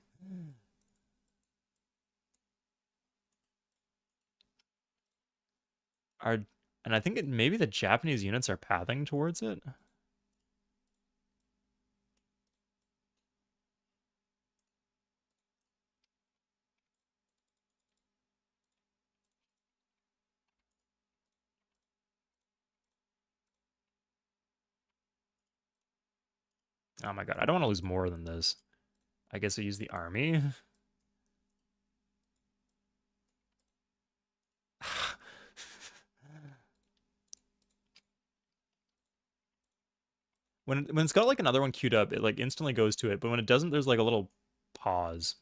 Are and I think maybe the Japanese units are pathing towards it. Oh my god, I don't want to lose more than this. I guess I use the army. When it's got like another one queued up, it like instantly goes to it, but when it doesn't, there's like a little pause.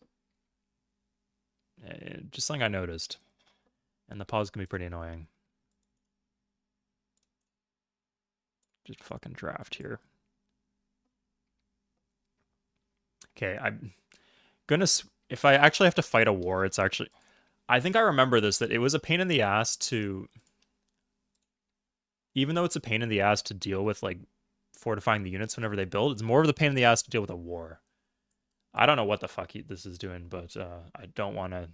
Just something I noticed. And the pause can be pretty annoying. Just fucking draft here. Okay, I'm gonna. If I actually have to fight a war, it's actually. I think I remember this, that it was a pain in the ass to. Even though it's a pain in the ass to deal with, like, fortifying the units whenever they build, it's more of the pain in the ass to deal with a war. I don't know what the fuck this is doing, but I don't want to.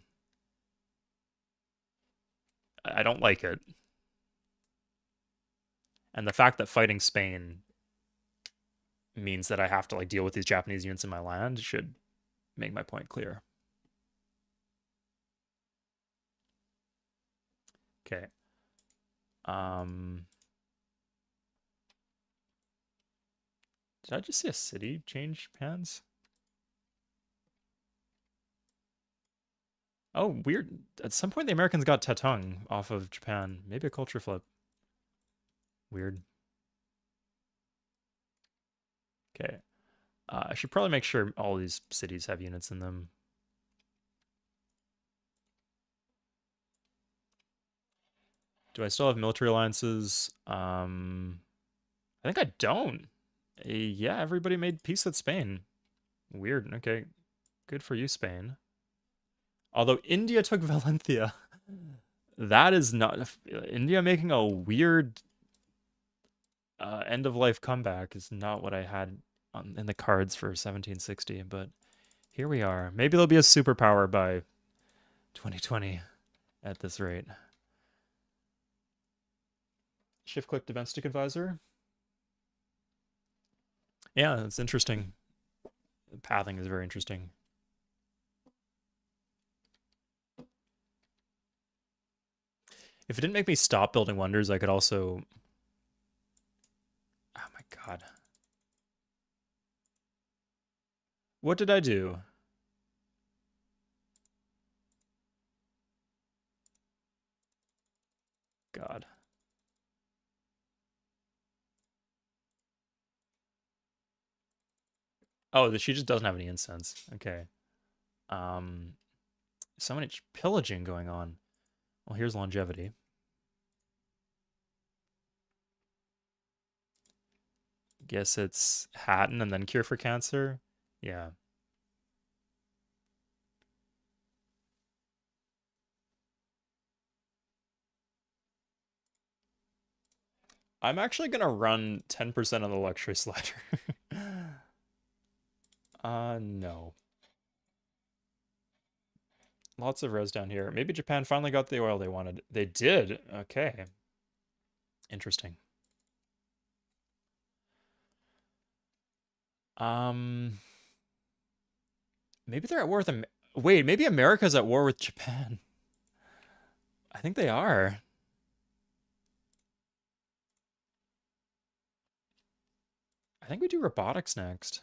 I don't like it. And the fact that fighting Spain means that I have to like deal with these Japanese units in my land should make my point clear. Okay. Um, did I just see a city change hands? Oh, weird. At some point, the Americans got Tatung off of Japan. Maybe a culture flip. Weird. Okay. I should probably make sure all these cities have units in them. Do I still have military alliances? I think I don't. Yeah, everybody made peace with Spain. Weird. Okay. Good for you, Spain. Although India took Valentia. That is not India making a weird end of life comeback is not what I had in the cards for 1760, but here we are. Maybe there'll be a superpower by 2020 at this rate. Shift click domestic advisor. Yeah, it's interesting. Pathing is very interesting. If it didn't make me stop building wonders, I could also. Oh my god. What did I do? God. Oh, she just doesn't have any incense. Okay. Um, so much pillaging going on. Well, here's longevity. Guess it's Hatton and then cure for cancer. Yeah. I'm actually gonna run 10% on the luxury slider. No. Lots of res down here. Maybe Japan finally got the oil they wanted. They did. Okay. Interesting. Um, maybe they're at war with Wait, maybe America's at war with Japan. I think they are. I think we do robotics next.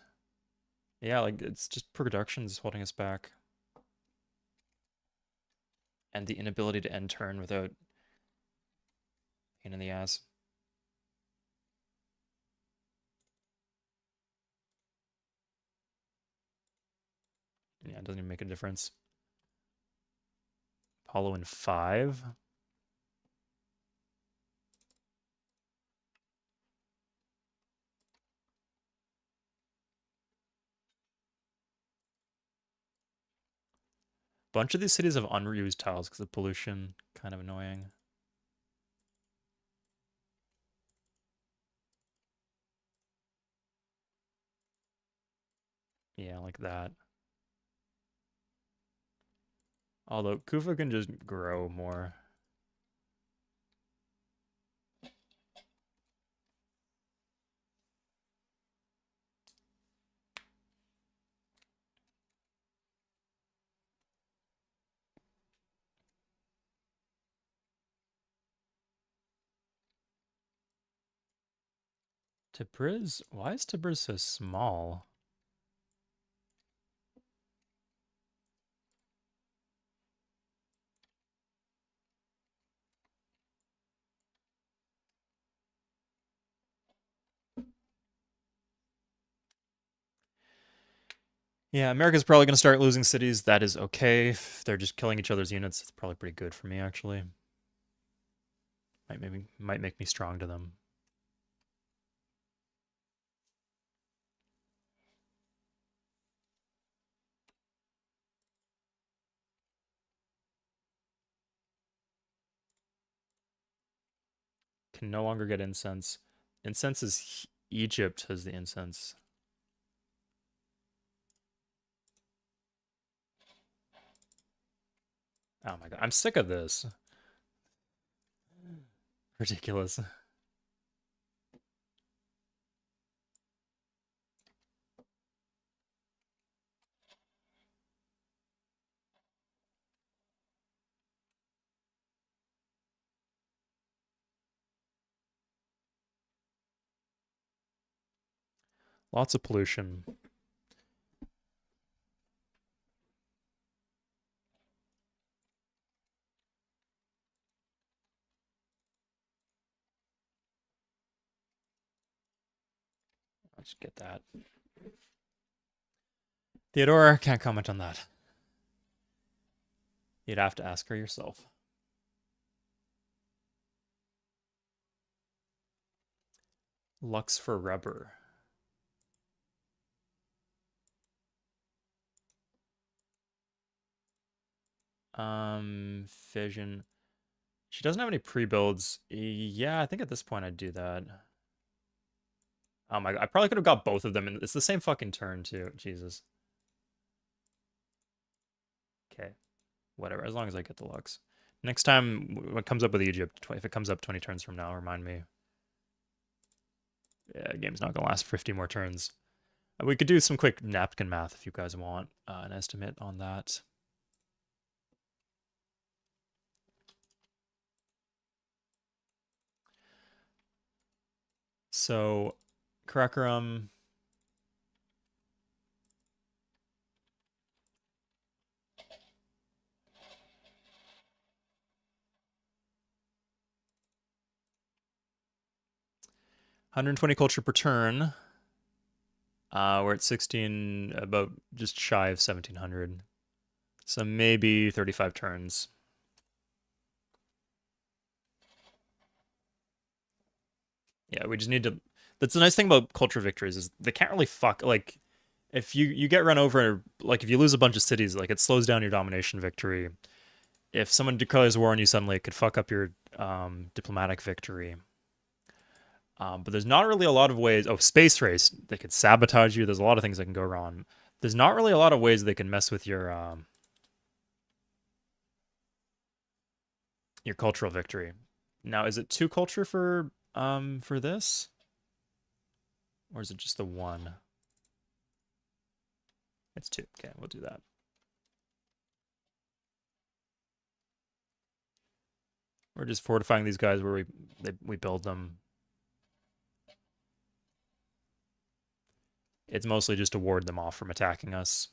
Yeah, like it's just production's holding us back. And the inability to end turn without pain in the ass. Yeah, it doesn't even make a difference. Apollo in 5. Bunch of these cities have unreused tiles because of pollution. Kind of annoying. Yeah, like that. Although Kufa can just grow more. Tabriz? Why is Tabriz so small? Yeah, America's probably going to start losing cities. That is okay. If they're just killing each other's units, it's probably pretty good for me, actually. Might make me strong to them. Can no longer get incense. Incense is Egypt has the incense. Oh my god, I'm sick of this. Ridiculous. Lots of pollution. Let's get that. Theodora, can't comment on that. You'd have to ask her yourself. Lux for rubber. Fission. She doesn't have any pre-builds. Yeah, I think at this point I'd do that. Oh my god, I probably could have got both of them, and it's the same fucking turn too. Jesus. Okay, whatever. As long as I get the Lux. Next time when it comes up with Egypt, if it comes up 20 turns from now, remind me. Yeah, game's not gonna last 50 more turns. We could do some quick napkin math if you guys want an estimate on that. So, Karakoram. $120 culture per turn. We're at 16, about just shy of 1700. So maybe 35 turns. Yeah, we just need to. That's the nice thing about culture victories is they can't really fuck. Like, if you get run over, like if you lose a bunch of cities, like it slows down your domination victory. If someone declares war on you suddenly, it could fuck up your diplomatic victory. But there's not really a lot of ways. Oh, space race. They could sabotage you. There's a lot of things that can go wrong. There's not really a lot of ways they can mess with your cultural victory. Now, is it 2 culture for this? Or is it just the 1? It's 2. Okay, we'll do that. We're just fortifying these guys where we build them. It's mostly just to ward them off from attacking us.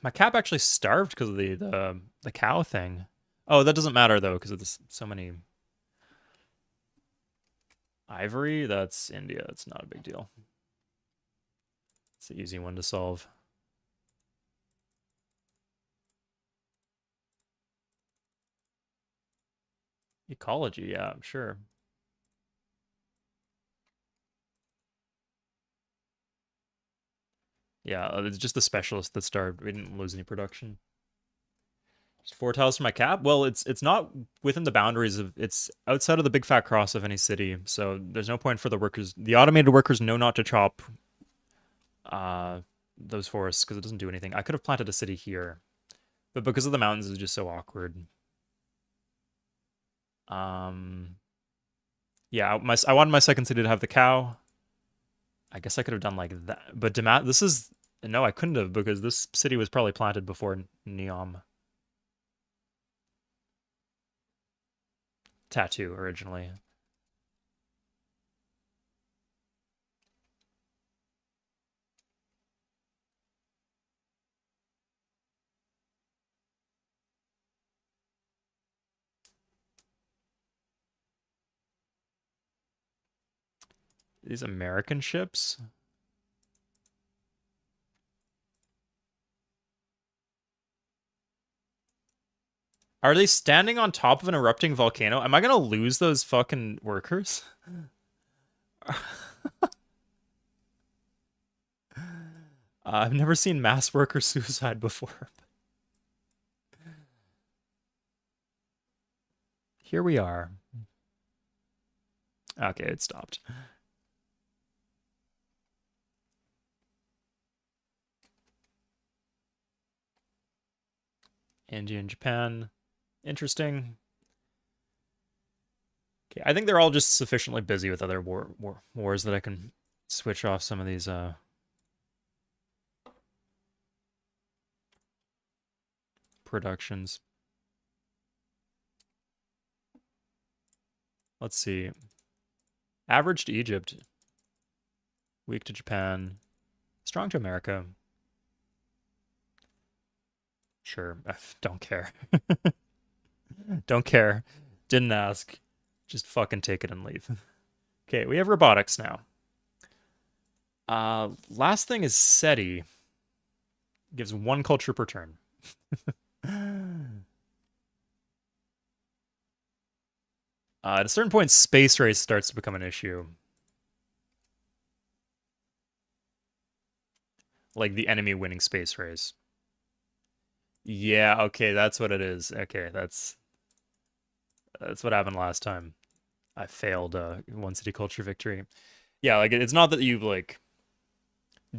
My cap actually starved because of the cow thing. Oh, that doesn't matter though, because of so many ivory. That's India. That's not a big deal. It's an easy one to solve. Ecology, yeah, I'm sure. Yeah, it's just the specialist that starved. We didn't lose any production. Just 4 tiles for my cap. Well, it's not within the boundaries of. It's outside of the big fat cross of any city, so there's no point for the workers. The automated workers know not to chop uh those forests because it doesn't do anything. I could have planted a city here, but because of the mountains, it's just so awkward. Yeah, I wanted my second city to have the cow. I guess I could have done like that, but this is no, I couldn't have because this city was probably planted before Neom. Tattoo originally. These American ships. Are they standing on top of an erupting volcano? Am I gonna lose those fucking workers? I've never seen mass worker suicide before. Here we are. Okay, it stopped. India and Japan. Interesting. Okay, I think they're all just sufficiently busy with other wars that I can switch off some of these productions. Let's see. Average to Egypt. Weak to Japan. Strong to America. Sure. Don't care. Don't care. Didn't ask. Just fucking take it and leave. Okay, we have robotics now. Last thing is SETI. Gives 1 culture per turn. At a certain point, space race starts to become an issue. Like the enemy winning space race. Yeah, okay, that's what it is. Okay, that's what happened last time. I failed 1 city culture victory. Yeah, like it's not that you like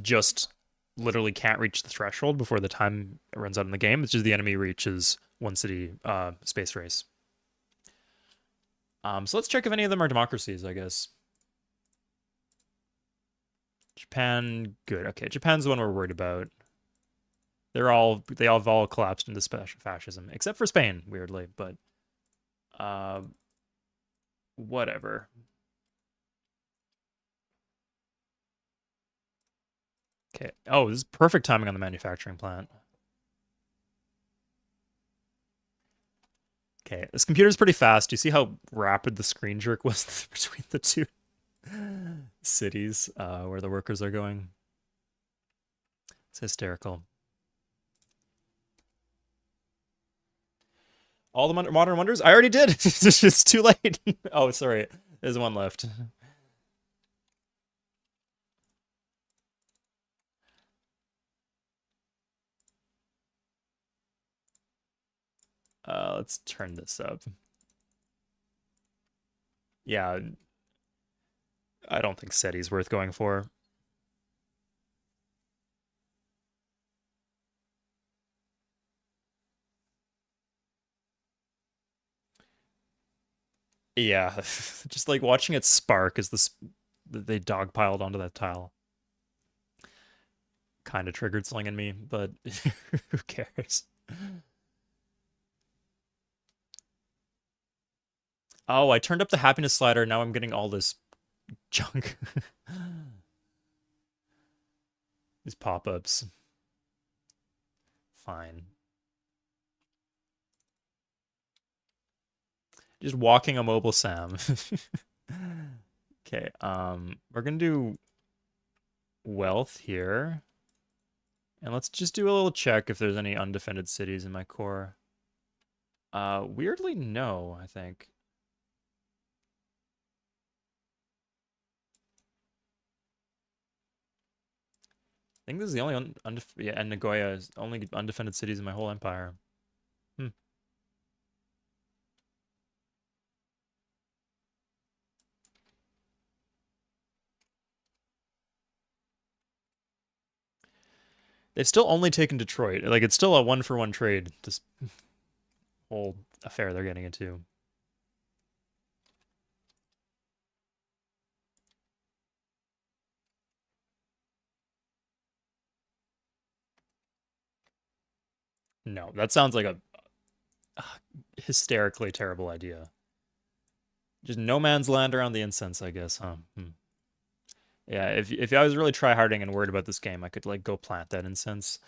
just literally can't reach the threshold before the time runs out in the game. It's just the enemy reaches 1 city space race. So let's check if any of them are democracies, I guess. Japan, good. Okay, Japan's the one we're worried about. They all collapsed into fascism, except for Spain, weirdly, but whatever. Okay. Oh, this is perfect timing on the manufacturing plant. Okay, this computer's pretty fast. Do you see how rapid the screen jerk was between the 2 cities where the workers are going? It's hysterical. All the modern wonders? I already did. It's just too late. Oh, sorry. There's one left. Let's turn this up. Yeah, I don't think SETI's worth going for. Yeah, just like watching it spark as they dogpiled onto that tile. Kind of triggered Sling in me, but who cares? Oh, I turned up the happiness slider. Now I'm getting all this junk. These pop-ups. Fine. Just walking a mobile Sam. Okay, we're gonna do wealth here. And let's just do a little check if there's any undefended cities in my core. Weirdly, no, I think. I think this is the only yeah, and Nagoya is only undefended cities in my whole empire. Hmm. They've still only taken Detroit. Like, it's still a one-for-one trade, this whole affair they're getting into. No, that sounds like a hysterically terrible idea. Just no man's land around the incense, I guess, huh? Hmm. Yeah, if I was really tryharding and worried about this game, I could like go plant that incense.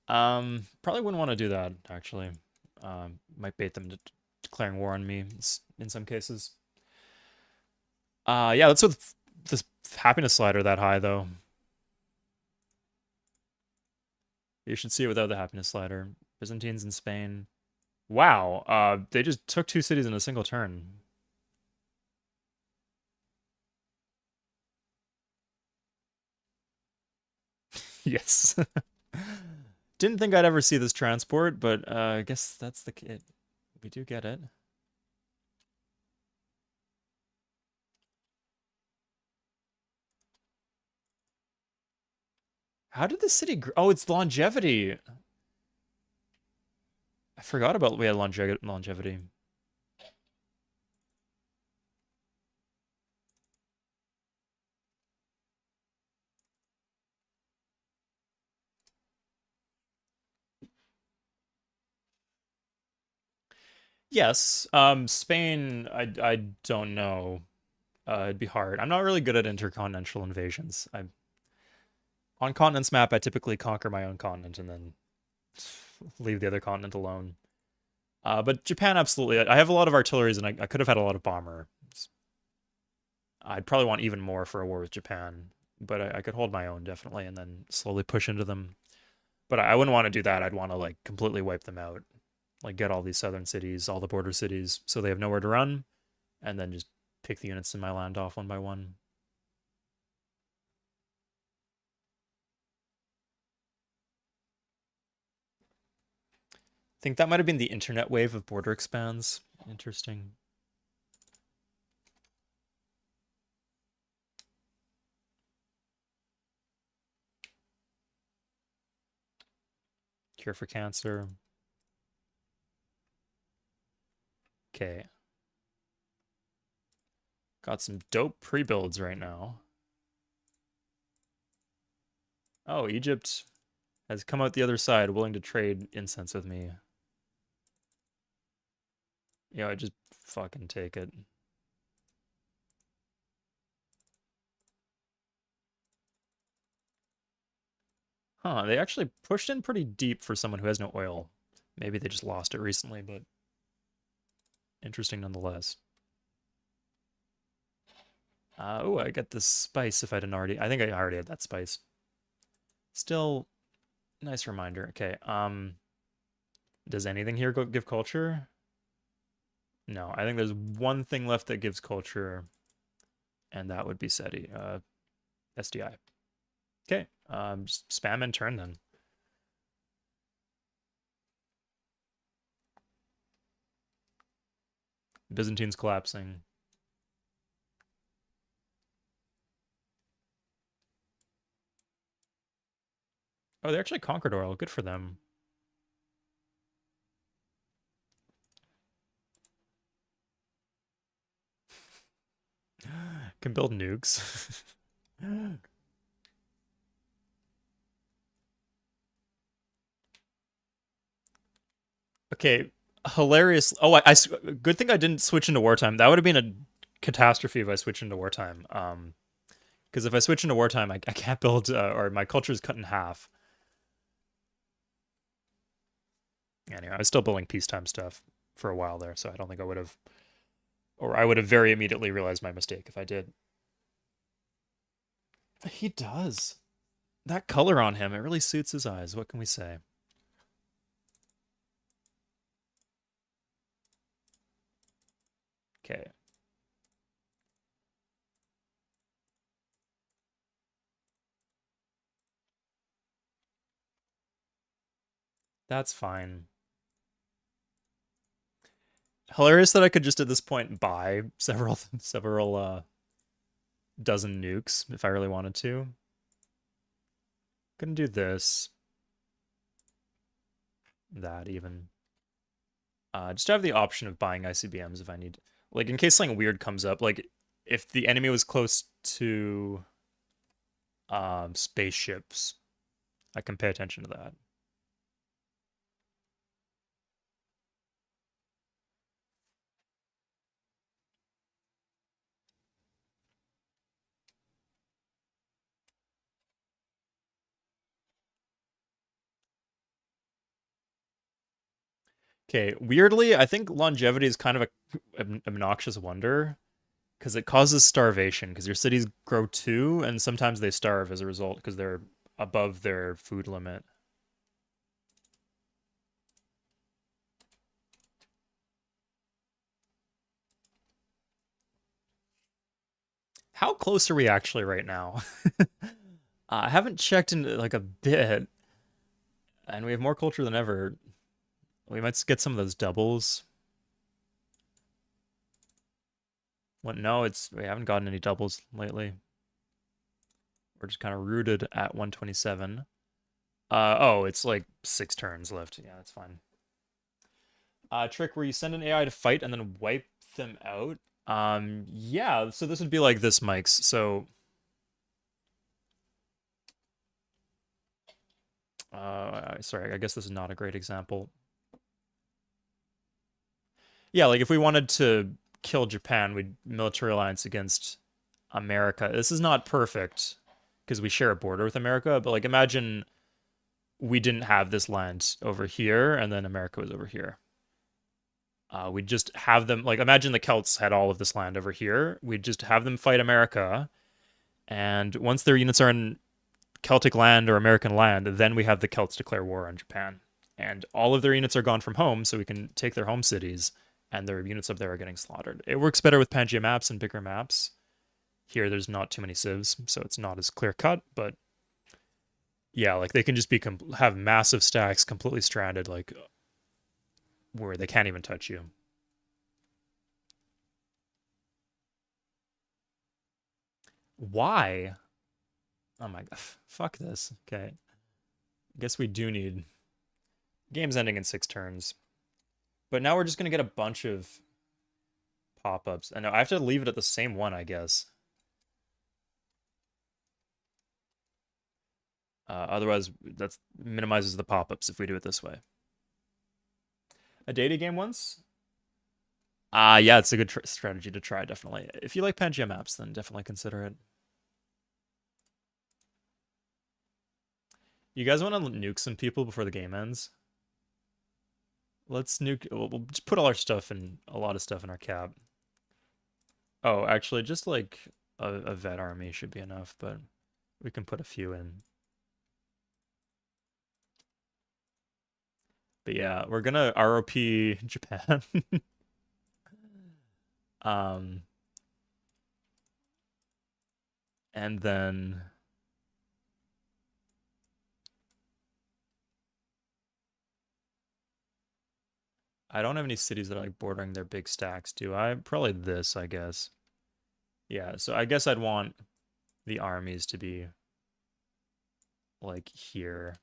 Probably wouldn't want to do that, actually. Might bait them to declaring war on me in some cases. Yeah, let's with this happiness slider that high, though. You should see it without the happiness slider. Byzantines in Spain. Wow, they just took two cities in a single turn. Yes. Didn't think I'd ever see this transport, but I guess that's the kid. We do get it. How did the city grow? Oh, it's longevity. I forgot about we had longevity. Yes. Spain, I don't know. It'd be hard. I'm not really good at intercontinental invasions. I'm on continents map, I typically conquer my own continent and then leave the other continent alone. But Japan, absolutely. I have a lot of artilleries, and I could have had a lot of bomber. I'd probably want even more for a war with Japan, but I could hold my own definitely, and then slowly push into them. But I wouldn't want to do that. I'd want to like completely wipe them out, like get all these southern cities, all the border cities, so they have nowhere to run, and then just pick the units in my land off one by one. I think that might have been the internet wave of border expands. Interesting. Cure for cancer. Okay. Got some dope pre-builds right now. Oh, Egypt has come out the other side, willing to trade incense with me. Yeah, I just fucking take it. Huh, they actually pushed in pretty deep for someone who has no oil. Maybe they just lost it recently, but interesting nonetheless. Oh, I got this spice if I didn't already. I think I already had that spice. Still, nice reminder. Okay, does anything here give culture? No, I think there's one thing left that gives culture, and that would be SETI, SDI. Okay, just spam and turn then. Byzantine's collapsing. Oh, they actually conquered oil. Good for them. Can build nukes. Okay, hilarious. Oh, good thing I didn't switch into wartime. That would have been a catastrophe if I switched into wartime. Because if I switch into wartime, I can't build, or my culture is cut in half. Anyway, I was still building peacetime stuff for a while there, so I don't think I would have, or I would have very immediately realized my mistake if I did. He does. That color on him, it really suits his eyes. What can we say? Okay. That's fine. Hilarious that I could just at this point buy several dozen nukes if I really wanted to. Gonna do this. That even. Just have the option of buying ICBMs if I need. Like in case something weird comes up, like if the enemy was close to spaceships, I can pay attention to that. Okay, weirdly, I think longevity is kind of a obnoxious wonder because it causes starvation because your cities grow too, and sometimes they starve as a result because they're above their food limit. How close are we actually right now? I haven't checked in like a bit, and we have more culture than ever. We might get some of those doubles. What? No, we haven't gotten any doubles lately. We're just kind of rooted at 127. Oh, it's like 6 turns left. Yeah, that's fine. Trick where you send an AI to fight and then wipe them out. Yeah, so this would be like this, Mike's. So, sorry, I guess this is not a great example. Yeah, like if we wanted to kill Japan, we'd military alliance against America. This is not perfect because we share a border with America, but like imagine we didn't have this land over here and then America was over here. We'd just have them, like, imagine the Celts had all of this land over here. We'd just have them fight America. And once their units are in Celtic land or American land, then we have the Celts declare war on Japan. And all of their units are gone from home, so we can take their home cities, and their units up there are getting slaughtered. It works better with Pangea maps and bigger maps. Here, there's not too many civs, so it's not as clear cut, but yeah, like they can just be have massive stacks completely stranded, like where they can't even touch you. Why? Oh my god, fuck this. Okay, guess we do need game's ending in 6 turns, but now we're just gonna get a bunch of pop-ups. I know I have to leave it at the same one, I guess. Otherwise, that minimizes the pop-ups if we do it this way. A data game once? Yeah, it's a good strategy to try, definitely. If you like Pangea maps, then definitely consider it. You guys want to nuke some people before the game ends? Let's nuke. We'll just put all our stuff and a lot of stuff in our cap. Oh, actually, just like a vet army should be enough, but we can put a few in. But yeah, we're gonna ROP Japan. Um, and then I don't have any cities that are like bordering their big stacks, do I? Probably this, I guess. Yeah, so I guess I'd want the armies to be like here.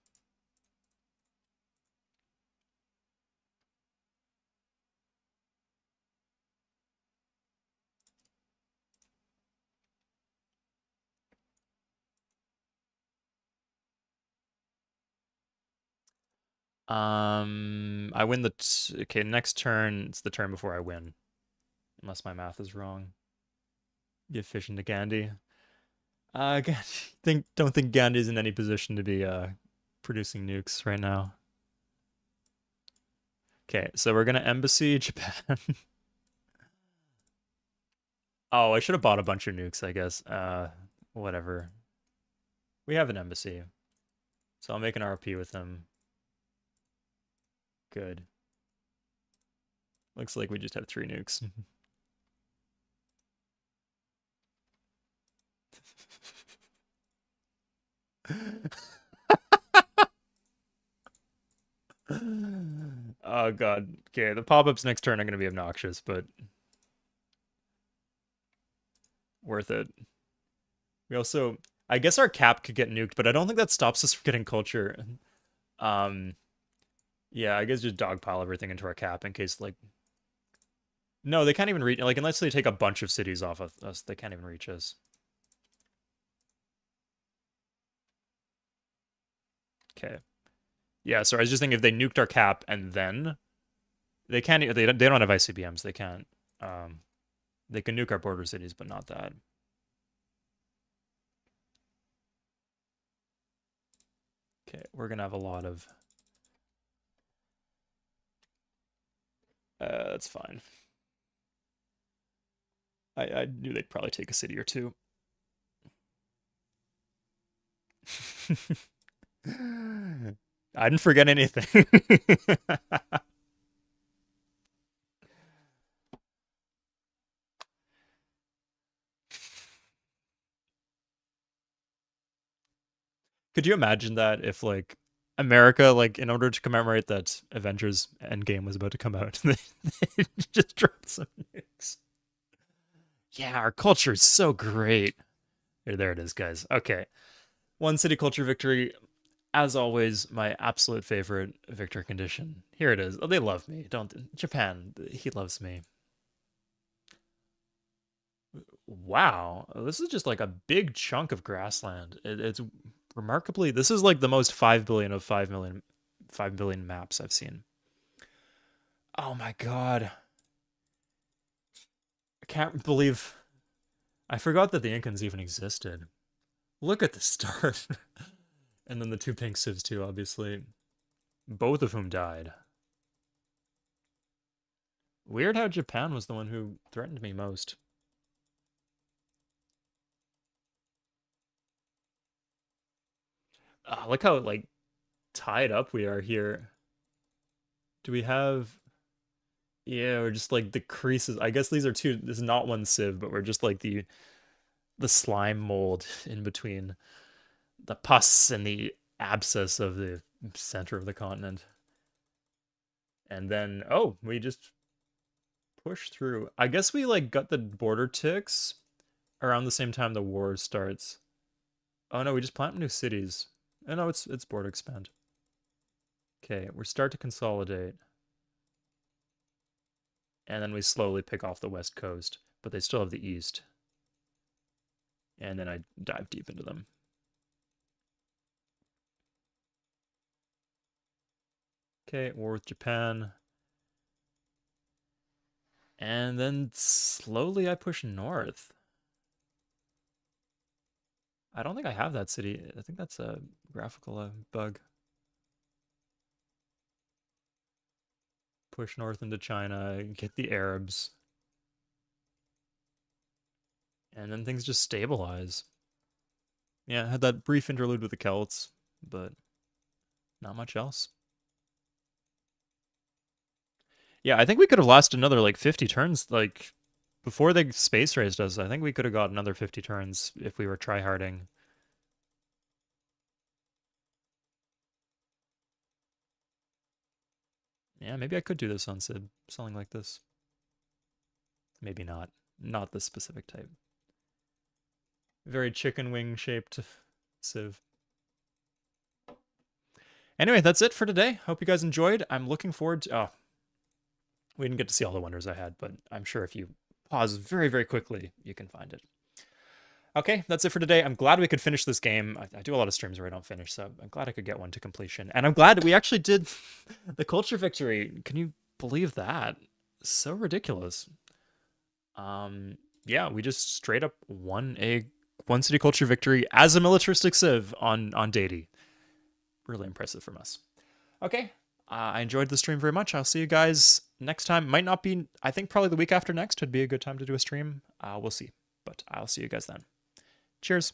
I win okay, next turn, it's the turn before I win. Unless my math is wrong. Give Fission to Gandhi. Don't think Gandhi's in any position to be producing nukes right now. Okay, so we're gonna embassy Japan. Oh, I should have bought a bunch of nukes, I guess. Whatever. We have an embassy. So I'll make an RP with them. Good. Looks like we just have 3 nukes. Oh god. Okay, the pop-ups next turn are going to be obnoxious, but worth it. We also, I guess our cap could get nuked, but I don't think that stops us from getting culture. Um, yeah, I guess just dogpile everything into our cap in case, like, no, they can't even reach, like, unless they take a bunch of cities off of us, they can't even reach us. Okay. Yeah, so I was just thinking if they nuked our cap and then they can't, they don't have ICBMs, they can't. They can nuke our border cities, but not that. Okay, we're gonna have a lot of. That's fine. I knew they'd probably take a city or two. I didn't forget anything. Could you imagine that if like America, like in order to commemorate that Avengers Endgame was about to come out, they just dropped some nukes. Yeah, our culture is so great. There it is, guys. Okay. One city culture victory. As always, my absolute favorite victor condition. Here it is. Oh, they love me, don't they? Japan, he loves me. Wow, this is just like a big chunk of grassland. It's remarkably, this is like the most 5 billion of 5 million, 5 billion maps I've seen. Oh my god. I can't believe I forgot that the Incans even existed. Look at the start. And then the 2 pink civs too, obviously. Both of whom died. Weird how Japan was the one who threatened me most. Look how like tied up we are here. Do we have? Yeah, we're just like the creases. I guess these are two. This is not one sieve, but we're just like the slime mold in between the pus and the abscess of the center of the continent. And then we just push through. I guess we like got the border ticks around the same time the war starts. Oh no, we just plant new cities. Oh no, it's border expand. Okay, we start to consolidate. And then we slowly pick off the west coast, but they still have the east. And then I dive deep into them. Okay, war with Japan. And then slowly I push north. I don't think I have that city. I think that's a graphical bug. Push north into China, get the Arabs. And then things just stabilize. Yeah, I had that brief interlude with the Celts, but not much else. Yeah, I think we could have lasted another like 50 turns, like before they space raced us, I think we could have got another 50 turns if we were tryharding. Yeah, maybe I could do this on Civ, something like this. Maybe not. Not this specific type. Very chicken wing shaped Civ. Anyway, that's it for today. Hope you guys enjoyed. I'm looking forward to... Oh, we didn't get to see all the wonders I had, but I'm sure if you pause very, very quickly, you can find it. Okay, that's it for today. I'm glad we could finish this game. I do a lot of streams where I don't finish, so I'm glad I could get one to completion. And I'm glad we actually did the culture victory. Can you believe that? So ridiculous. Yeah, we just straight up won a one city culture victory as a militaristic civ on deity. Really impressive from us. Okay, I enjoyed the stream very much. I'll see you guys next time. Might not be, I think probably the week after next would be a good time to do a stream. We'll see, but I'll see you guys then. Cheers.